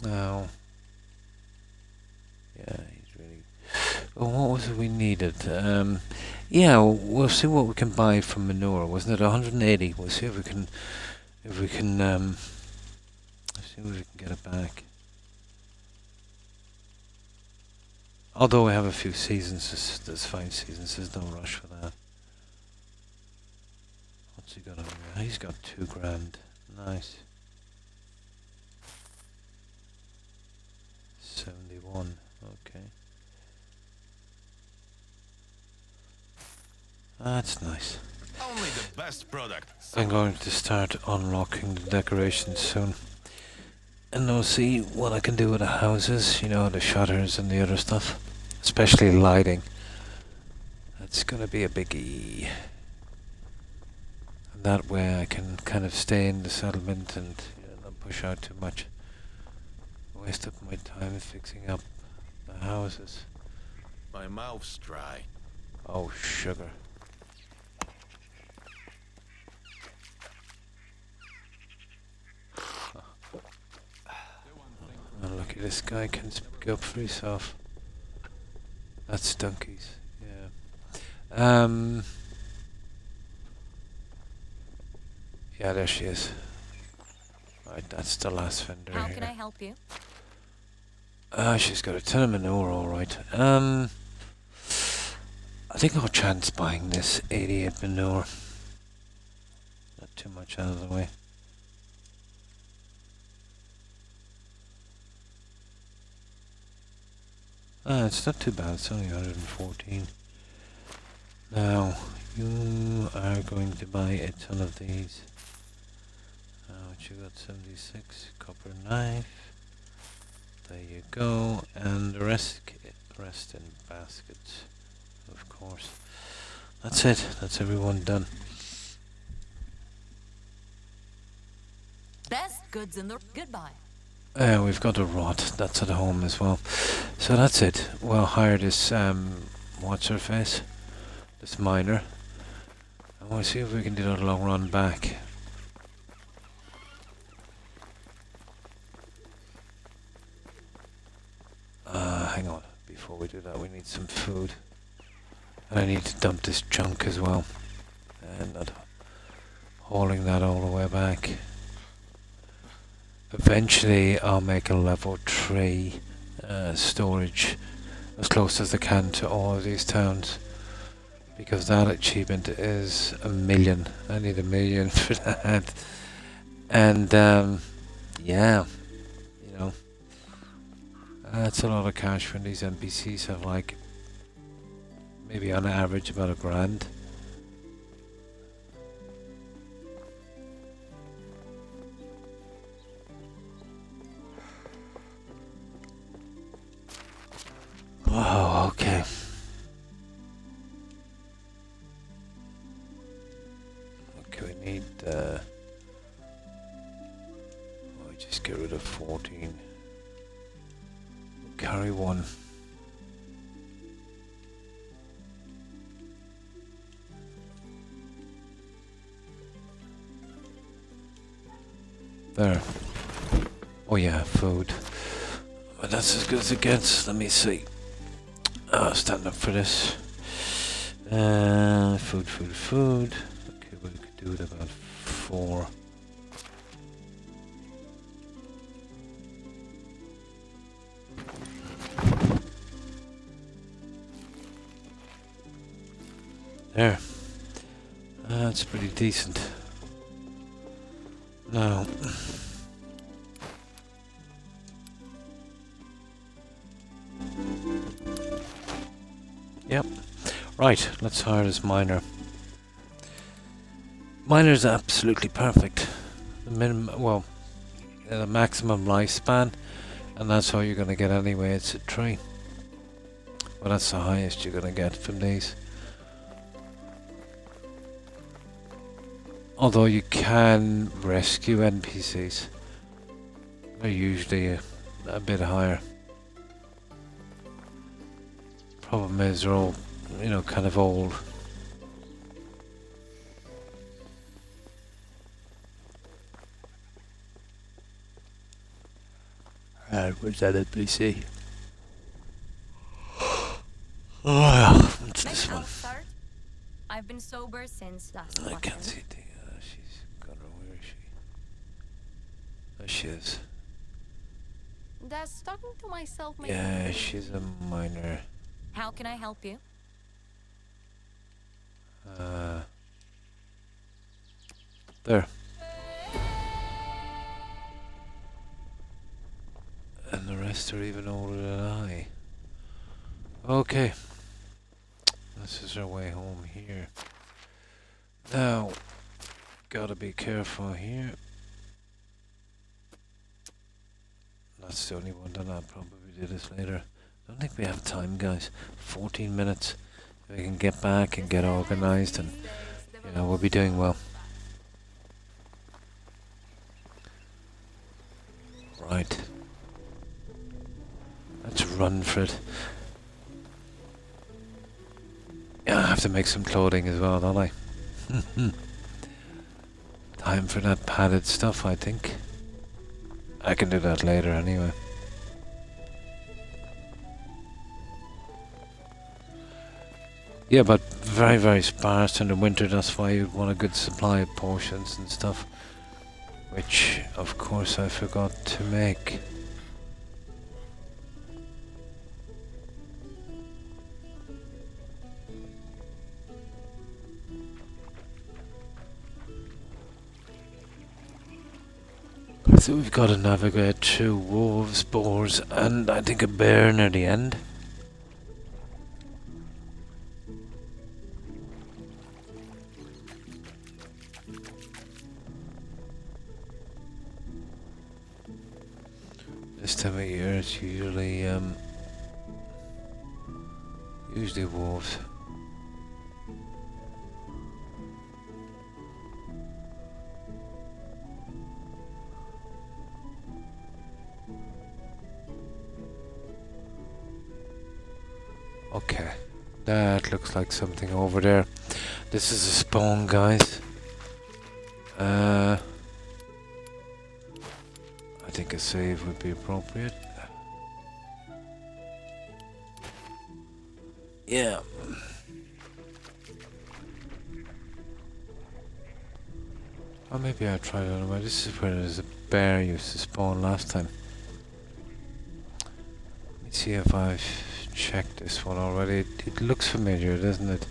Oh. Yeah, he's really... Oh, what was it we needed? Yeah, we'll see what we can buy from manure. Wasn't it 180? We'll see if we can... see if we can get it back. Although we have a few seasons, there's 5 seasons, there's no rush for that. What's he got over here? He's got 2 grand. Nice. 71, okay. That's nice. Only the best product. I'm going to start unlocking the decorations soon. And we'll see what I can do with the houses, you know, the shutters and the other stuff. Especially lighting. That's gonna be a biggie. And that way I can kind of stay in the settlement and not push out too much. waste up my time fixing up the houses. My mouth's dry. Oh, sugar. Oh, look at this guy can speak up for himself. That's Dunkies, yeah. Yeah, there she is. Right, that's the last vendor How here. can I help you? She's got a ton of manure, alright. I think I'll chance buying this 88 manure. Not too much out of the way. It's not too bad, it's only 114. Now, you are going to buy a ton of these. What you got, 76, copper knife. There you go, and the rest in baskets, of course. That's it, that's everyone done. Best goods in the goodbye. We've got a rod, that's at home as well. So that's it. We'll hire this, what's her face? This miner. And we'll see if we can do that long run back. Hang on. Before we do that, we need some food. And I need to dump this junk as well. And not hauling that all the way back. Eventually, I'll make a level 3 storage as close as I can to all of these towns. Because that achievement is 1 million. I need 1 million for that. And, yeah. You know. That's a lot of cash when these NPCs have like, maybe on average about £1,000. Oh, okay. Okay, we need, we just get rid of 14. Carry one. There. Oh yeah, food. But that's as good as it gets. Let me see. Stand up for this. Food. Okay, we could do it about 4. There. That's pretty decent. Now. Yep. Right, let's hire this miner. Miner's absolutely perfect. The minimum, well, the maximum lifespan, and that's all you're going to get anyway. It's a 3. Well, that's the highest you're going to get from these. Although you can rescue NPCs. They're usually a bit higher. Problem is they're all, you know, kind of old. Where's that NPC? Oh, what's this one? Start. I've been sober since last I can't weekend. see it. She's got her. Where is she? There she is. That's talking to myself. Yeah, she's a miner. How can I help you? There. And the rest are even older than I. Okay. This is our way home here. Now, gotta be careful here. That's the only one that I'll probably do this later. I don't think we have time, guys. 14 minutes. If we can get back and get organized, and you know, we'll be doing well. Right. run for it. Yeah, I have to make some clothing as well, don't I? Time for that padded stuff, I think. I can do that later anyway. Yeah, but very, very sparse in the winter. That's why you'd want a good supply of potions and stuff. Which, of course, I forgot to make. So we've got to navigate through wolves, boars, and I think a bear near the end. This time of year it's usually wolves. Okay, that looks like something over there. This is a spawn, guys. I think a save would be appropriate. Yeah. Or maybe I tried it anyway. This is where there's a bear used to spawn last time. Let me see if I've checked this one already. It looks familiar, doesn't it?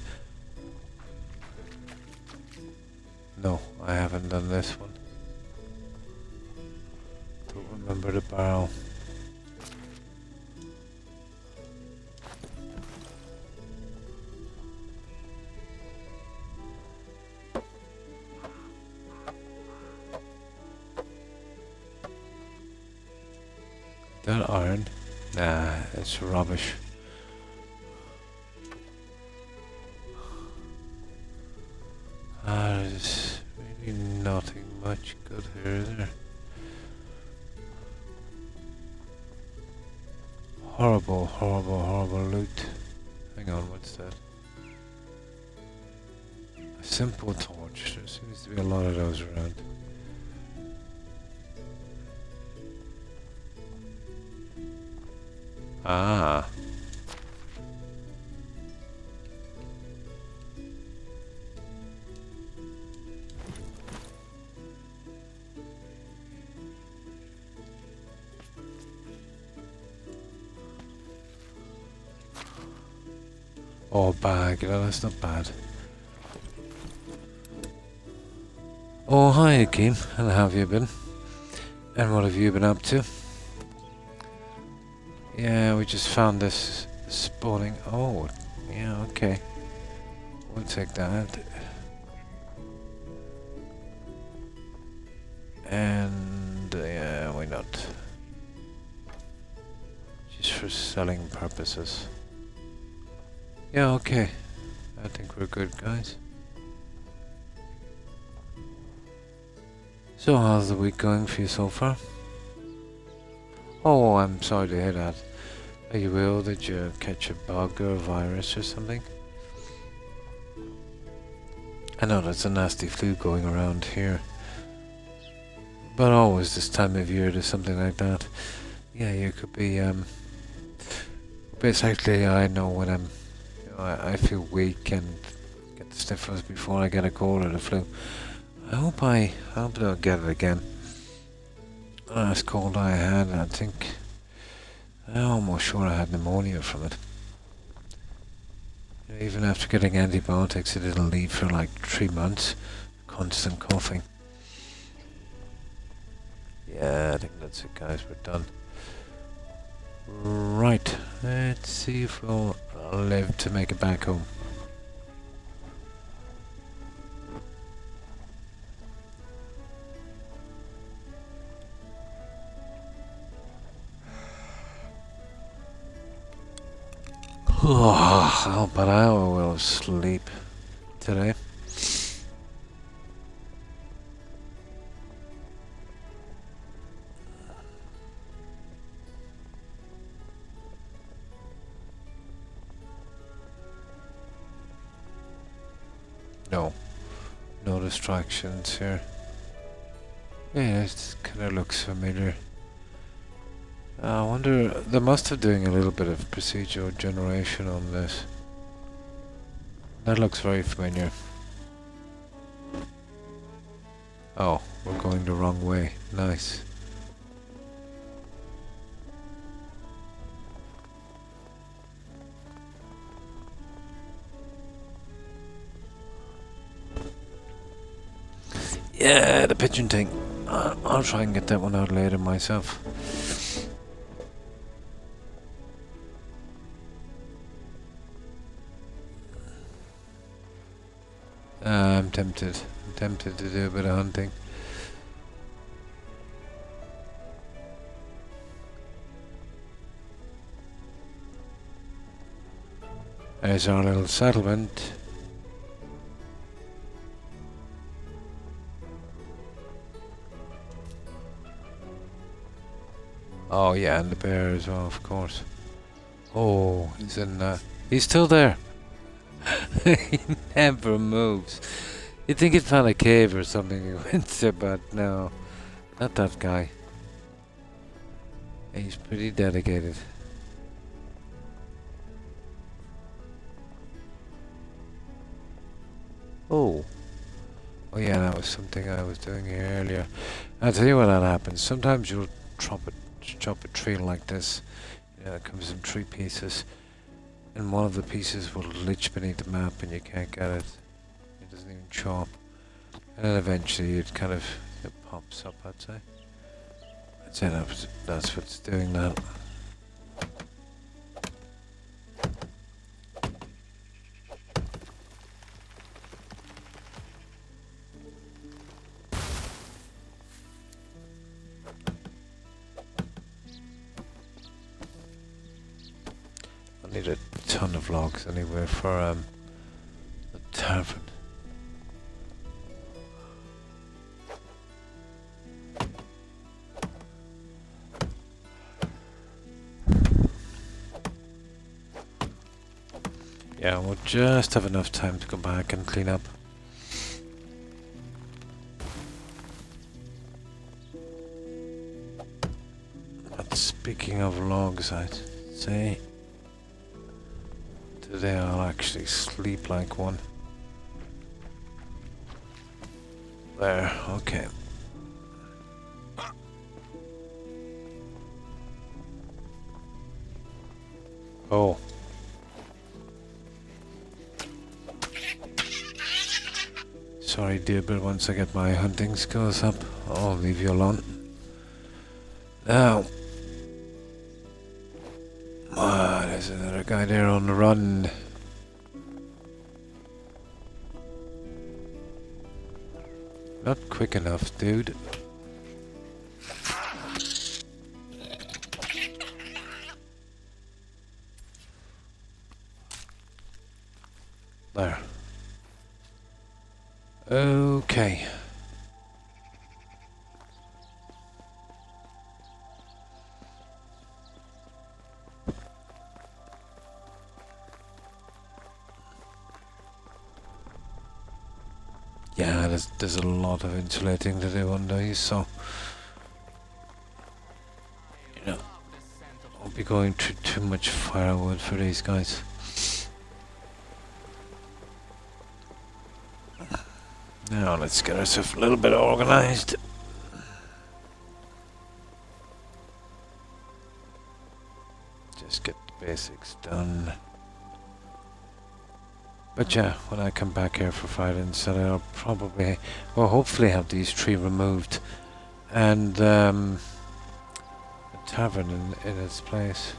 No, I haven't done this one. Don't remember the barrel. That iron? Nah, it's rubbish. There's really nothing much good here, is there? Horrible, horrible, horrible loot. Hang on, what's that? A simple torch. There seems to be a lot of those around. Ah. Oh, bag. No, that's not bad. Oh, hi, Akeem. And how have you been? And what have you been up to? Yeah, we just found this spawning. Oh, yeah, okay. We'll take that. And, yeah, why not? Just for selling purposes. Yeah, okay. I think we're good, guys. So, how's the week going for you so far? Oh, I'm sorry to hear that. Are you ill? Did you catch a bug or a virus or something? I know there's a nasty flu going around here. But always this time of year there's something like that. Yeah, you could be, basically I know when I'm, I feel weak and get the sniffles before I get a cold or the flu. I hope I don't get it again. Last cold I had, I think, I'm almost sure I had pneumonia from it. Even after getting antibiotics, it didn't leave for like 3 months. Constant coughing. Yeah, I think that's it, guys. We're done. Right. Let's see if we'll live to make it back home. Oh, but I will sleep today. No. No distractions here. Yeah, it kind of looks familiar. I wonder, they must have doing a little bit of procedural generation on this. That looks very familiar. Oh, we're going the wrong way. Nice. Yeah, the pigeon thing. I'll try and get that one out later myself. I'm tempted. I'm tempted to do a bit of hunting. There's our little settlement. Oh yeah, and the bear as well, of course. Oh, he's in. He's still there. He never moves. You'd think he'd found a cave or something he went to, but no, not that guy. He's pretty dedicated. Oh. Oh yeah, that was something I was doing here earlier. I'll tell you what that happens. Sometimes you'll chop a tree like this. You know, it comes in 3 pieces. And one of the pieces will glitch beneath the map and you can't get it. It doesn't even chop. And then eventually it kind of pops up, I'd say. I'd say that's what's doing that. I need a ton of logs anyway for the tavern. Yeah, we'll just have enough time to go back and clean up. But speaking of logs, I'd say today I'll actually sleep like one. There, okay. Oh. Sorry dear, but once I get my hunting skills up, I'll leave you alone. Now. There's another guy there on the run. Not quick enough, dude. There. Okay. Yeah, there's a lot of insulating to do on these, so you know, I'll be going through too much firewood for these guys. Now let's get ourselves a little bit organized. Just get the basics done. But yeah, when I come back here for Friday and Saturday, I'll probably, well, hopefully have these 3 removed and a tavern in its place.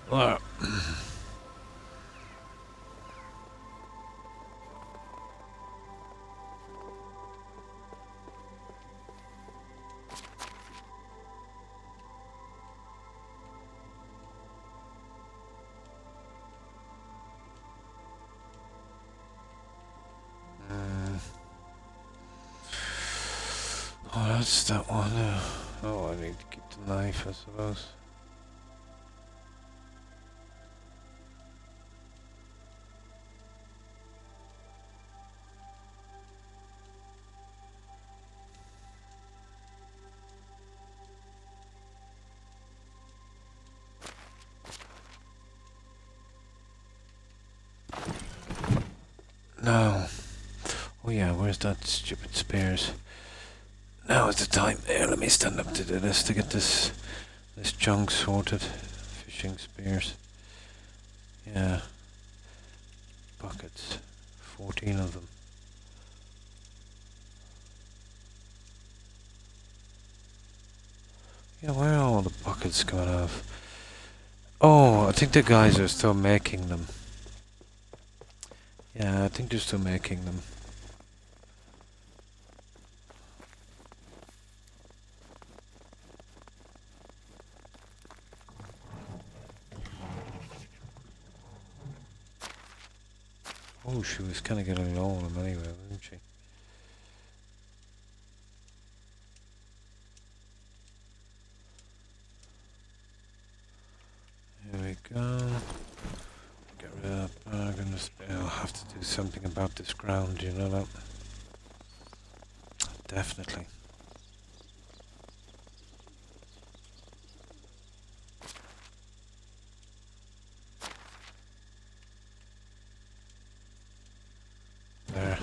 Well, That's that one. Oh, I need to keep the knife, I suppose. Now, oh yeah, where's that stupid spears? Now is the time. Here, let me stand up to do this to get this junk sorted. Fishing spears. Yeah. Buckets. 14 of them. Yeah, where are all the buckets coming out of? Oh, I think the guys are still making them. Yeah, I think they're still making them. Oh, she was kind of getting low on them anyway, wasn't she? Here we go. Get rid of that bag and just, I'll have to do something about this ground, you know that? Definitely. There.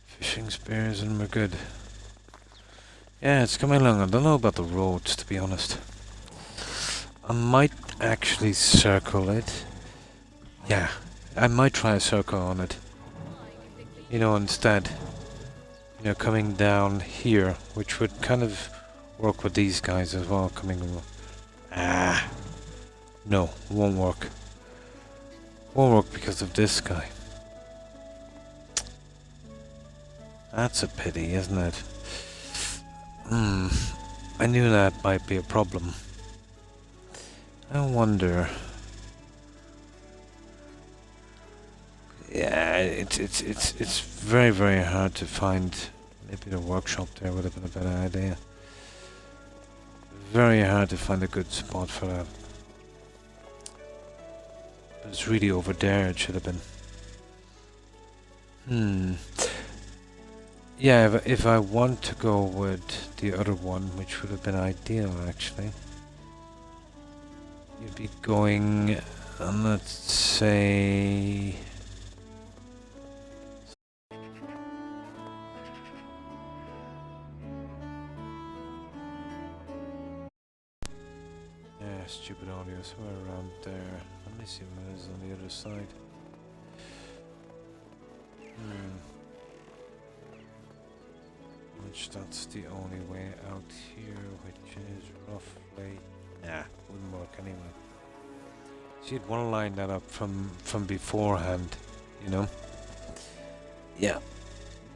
Fishing spears and we're good. Yeah, it's coming along. I don't know about the roads, to be honest. I might actually circle it. Yeah, I might try a circle on it. You know, instead. You know, coming down here, which would kind of work with these guys as well, coming... No, won't work. Won't work because of this guy. That's a pity, isn't it? I knew that might be a problem. I wonder... Yeah, it's very, very hard to find. Maybe the workshop there would have been a better idea. Very hard to find a good spot for that. But it's really over there, it should have been. Yeah, if I want to go with the other one, which would have been ideal actually. You'd be going, let's say... Yeah, stupid audio, somewhere around there. Let me see what it is on the other side. Which that's the only way out here, which is roughly... Nah, wouldn't work anyway. So you'd want to line that up from beforehand, you know? Yeah.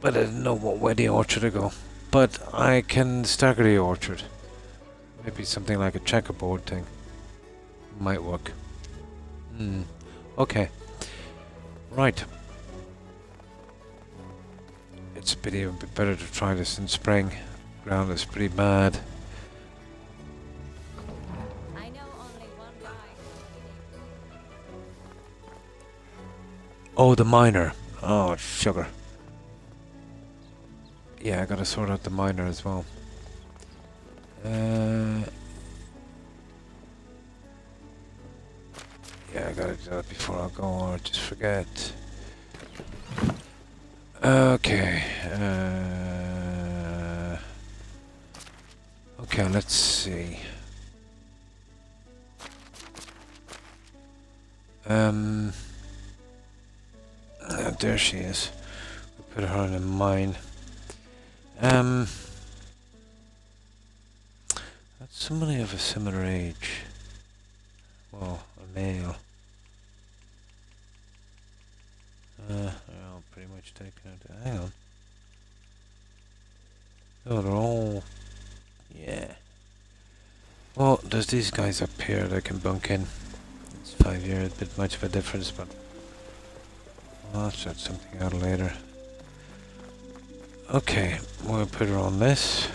But I didn't know what way the orchard to go. But I can stagger the orchard. Maybe something like a checkerboard thing. Might work. Okay. Right. It's a pity. It would be better to try this in spring. Ground is pretty bad. I know only one guy. Oh, the miner. Oh, sugar. Yeah, I gotta sort out the miner as well. Yeah, I gotta do that before I go, or just forget. Okay. Okay, let's see. There she is. We put her in a mine. That's somebody of a similar age. Well, a male. I'll pretty much take it. Hang on. Oh, they're all... Yeah. Well, there's these guys up here that can bunk in. It's 5 years, a bit much of a difference, but... I'll sort something out later. Okay, we'll put her on this.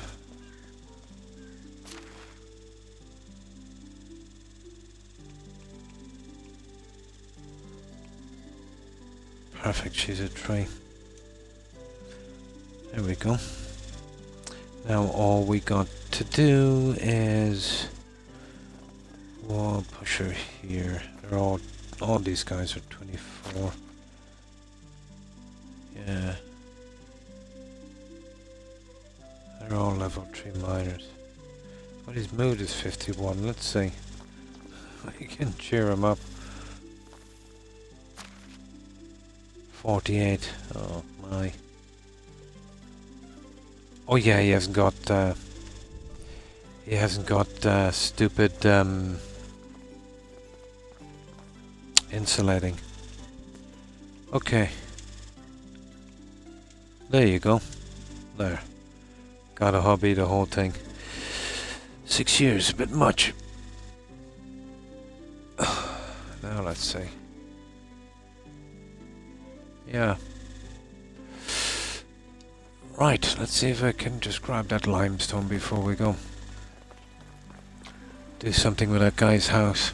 Perfect, she's a tree. There we go. Now all we got to do is wall pusher here. They're all these guys are 24. Yeah. They're all level 3 miners. But his mood is 51. Let's see. We can cheer him up. 48. Oh my. Oh yeah, he hasn't got stupid insulating. Okay. There you go. There. Got a hobby, the whole thing. 6 years, a bit much. Now let's see. Yeah. Right, let's see if I can just grab that limestone before we go. Do something with that guy's house.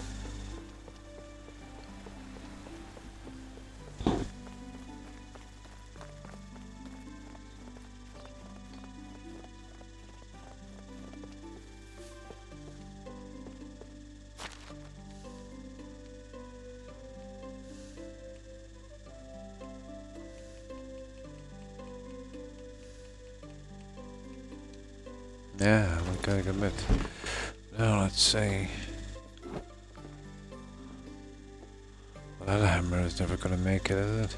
Yeah, we gotta admit. Now let's see. Well, that hammer is never gonna make it, is it?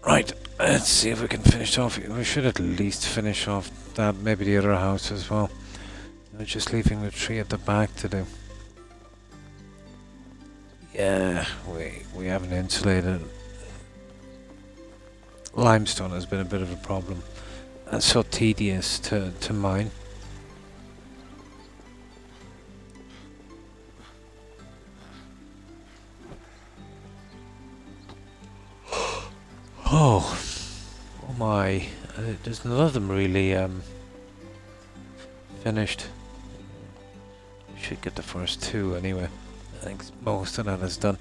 Right, let's see if we can finish off. We should at least finish off that, maybe the other house as well. We're just leaving the tree at the back to do. Yeah, we haven't insulated. Limestone has been a bit of a problem. And so tedious to mine. Oh my! There's none of them really finished. Should get the first two anyway. I think most of that is done.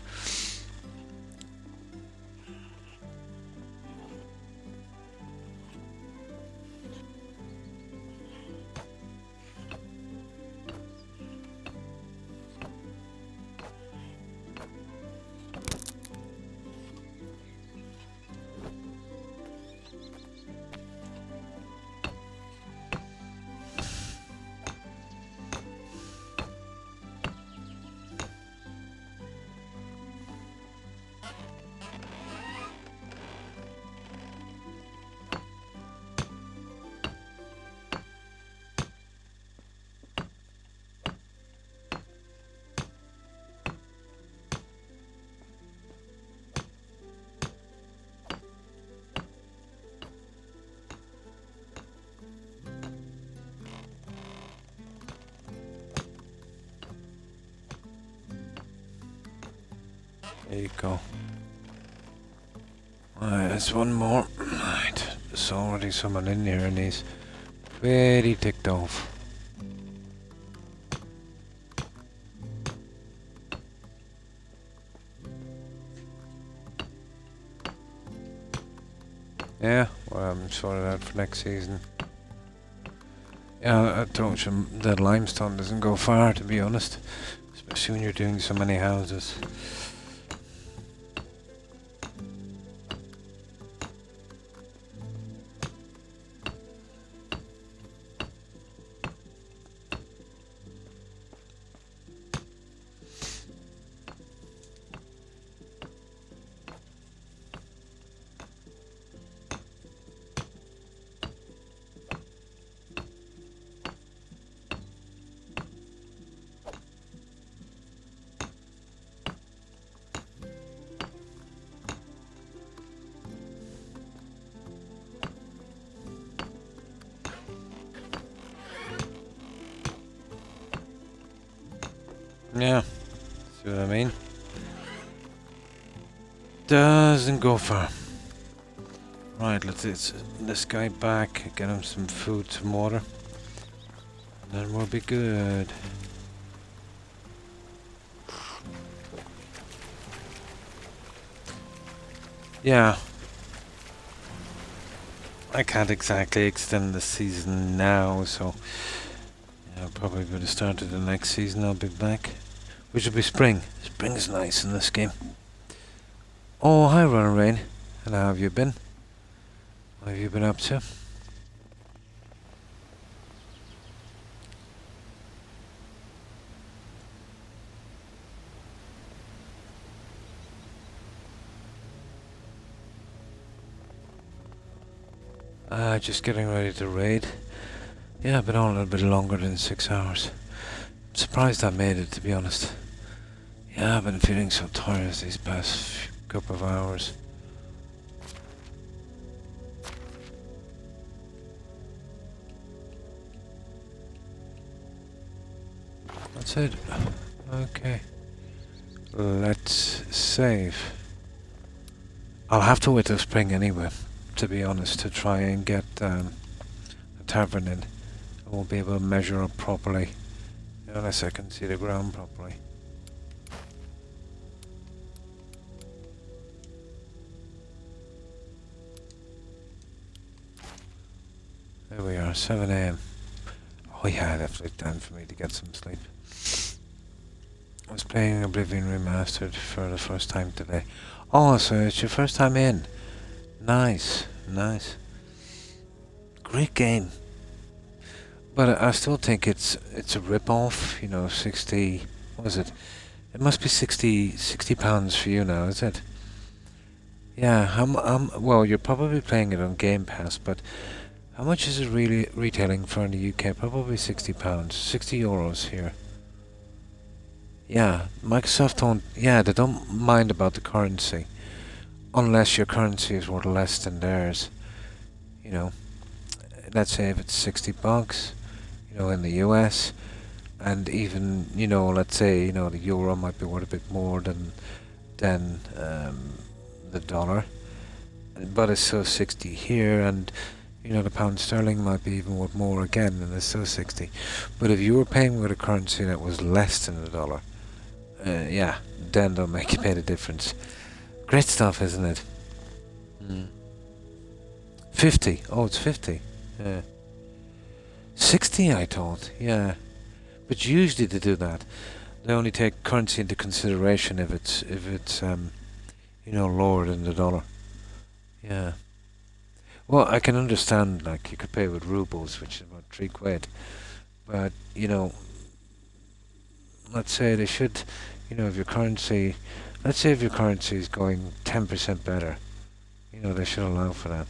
There you go. Alright, there's one more. Right, there's already someone in here and he's very ticked off. Yeah, well, I'm sorted out for next season. Yeah, I told you that limestone doesn't go far, to be honest. Especially when you're doing so many houses. Yeah, see what I mean? Doesn't go far. Right, let's get this guy back, get him some food, some water, and then we'll be good. Yeah. I can't exactly extend the season now, so yeah, probably by the start of the next season I'll be back. Which will be spring. Spring is nice in this game. Oh, hi Ron Rain. And how have you been? What have you been up to? Just getting ready to raid. Yeah, I've been on a little bit longer than 6 hours. I'm surprised I made it, to be honest. Yeah, I've been feeling so tired these past couple of hours. That's it. Okay. Let's save. I'll have to wait till spring anyway, to be honest, to try and get a tavern in. I won't be able to measure up properly unless I can see the ground properly. There we are, 7 AM. Oh yeah, definitely time for me to get some sleep. I was playing Oblivion Remastered for the first time today. Oh, so it's your first time in. Nice, nice. Great game. But I still think it's a rip-off, you know, 60... What is it? It must be 60 pounds for you now, is it? Yeah, well, you're probably playing it on Game Pass, but how much is it really retailing for in the UK? Probably 60 pounds, 60 euros here. Yeah, Microsoft don't, yeah, they don't mind about the currency. Unless your currency is worth less than theirs. You know, let's say if it's 60 bucks, you know, in the US, and even, you know, let's say, you know, the euro might be worth a bit more than the dollar. But it's still 60 here, and you know, the pound sterling might be even worth more again, and it's still 60. But if you were paying with a currency that was less than the dollar, yeah, then they'll make it a difference. Great stuff, isn't it? 50. Oh, it's 50. Yeah. 60, I thought. Yeah. But usually they do that. They only take currency into consideration if it's you know, lower than the dollar. Yeah. Well, I can understand, like, you could pay with rubles, which is about £3. But, you know, let's say they should, you know, if your currency, let's say if your currency is going 10% better, you know, they should allow for that.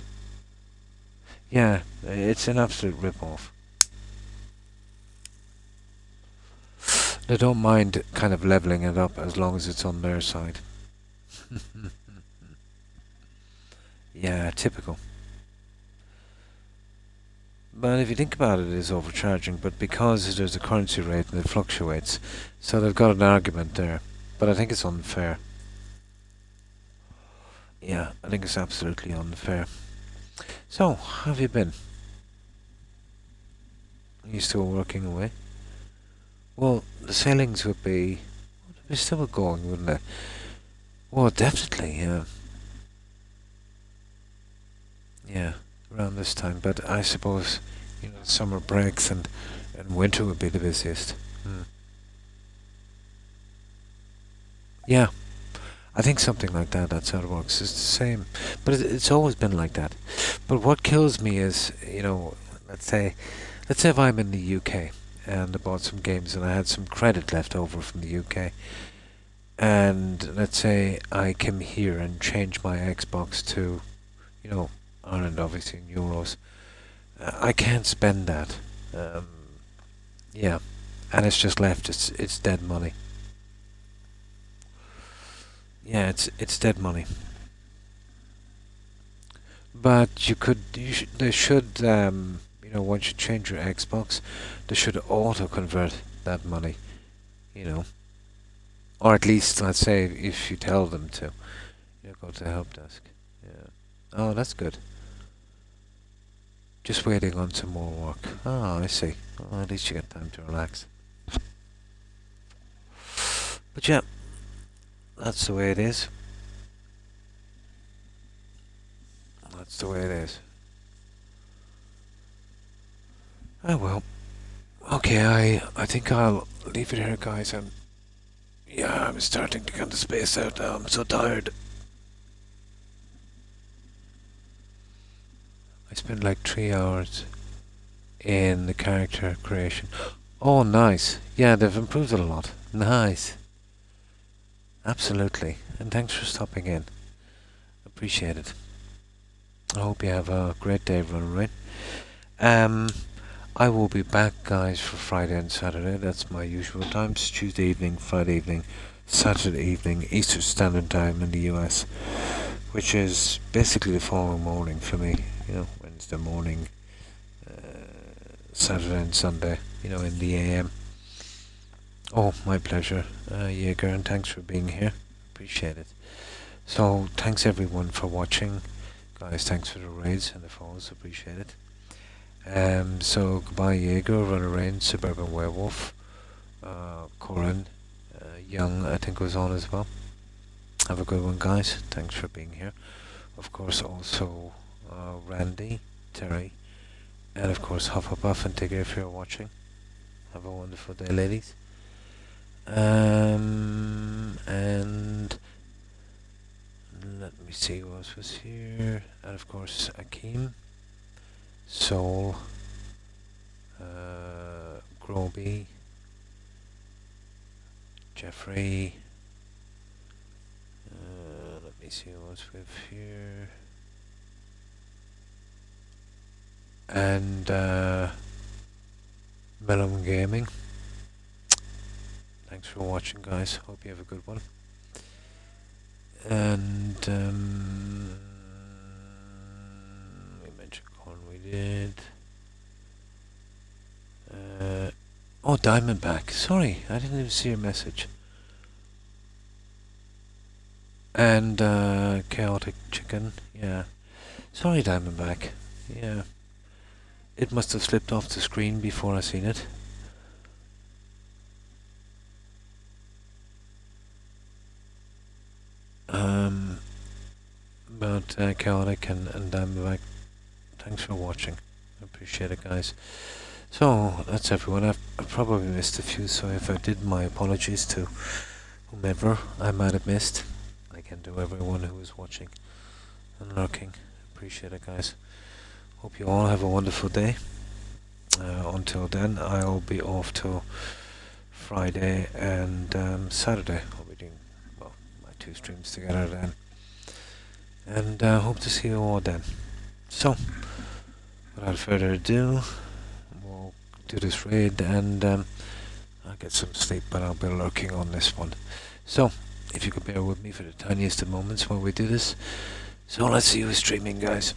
Yeah, it's an absolute rip-off. They don't mind kind of leveling it up as long as it's on their side. Yeah, typical. But if you think about it, it is overcharging, but because there's a currency rate and it fluctuates, so they've got an argument there. But I think it's unfair. Yeah, I think it's absolutely unfair. So, how have you been? Are you still working away? Well, the sailings would be still going, wouldn't they? Well, definitely, yeah. Yeah, around this time, but I suppose, you know, summer breaks and winter would be the busiest. Yeah, I think something like that, that's how it works. It's the same, but it's always been like that. But what kills me is, you know, let's say if I'm in the UK and I bought some games and I had some credit left over from the UK, and let's say I came here and changed my Xbox to, you know, Ireland, obviously in euros, I can't spend that. Yeah, and it's just left. It's dead money. Yeah, it's dead money. But they should, you know, once you change your Xbox, they should auto convert that money, you know, or at least, let's say, if you tell them to, you know, go to the help desk. Yeah. Oh, that's good. Just waiting on some more work. Oh, I see. Well, at least you get time to relax. But yeah, that's the way it is. That's the way it is. Oh well. Okay, I think I'll leave it here, guys. I'm starting to kind of space out now. I'm so tired. I spent like 3 hours in the character creation. Oh, nice. Yeah, they've improved it a lot. Nice. Absolutely. And thanks for stopping in. Appreciate it. I hope you have a great day, everyone, right? I will be back, guys, for Friday and Saturday. That's my usual times. Tuesday evening, Friday evening, Saturday evening, Eastern Standard Time in the US, which is basically the following morning for me. You know, Wednesday morning, Saturday and Sunday, you know, in the AM. Oh, my pleasure, Jaeger, and thanks for being here. Appreciate it. So, thanks everyone for watching. Guys, thanks for the raids and the follows. Appreciate it. So goodbye Jaeger, Runner Rain, Suburban Werewolf, Corin, Young I think was on as well. Have a good one, guys. Thanks for being here. Of course also Randy, Terry, and of course Hufflepuff and Tigger if you're watching. Have a wonderful day, ladies. And let me see who else was here. And of course Akeem, Soul, Groby, Jeffrey, let me see who else we have here, and Melon Gaming. Thanks for watching, guys. Hope you have a good one. And we mentioned Con, we did. Oh, Diamondback. Sorry, I didn't even see your message. And Chaotic Chicken. Yeah. Sorry, Diamondback. Yeah. It must have slipped off the screen before I seen it. But Chaotic and Diamondback, thanks for watching. I appreciate it, guys. So that's everyone. I've probably missed a few, so if I did, my apologies to whomever I might have missed. Again, to everyone who is watching and lurking. Appreciate it, guys. Hope you all have a wonderful day. Until then, I'll be off till Friday and Saturday. I'll be doing, well, my 2 streams together then. And hope to see you all then. So, without further ado, we'll do this raid and I'll get some sleep, but I'll be lurking on this one. So, if you could bear with me for the tiniest of moments while we do this. So let's see who's streaming, guys.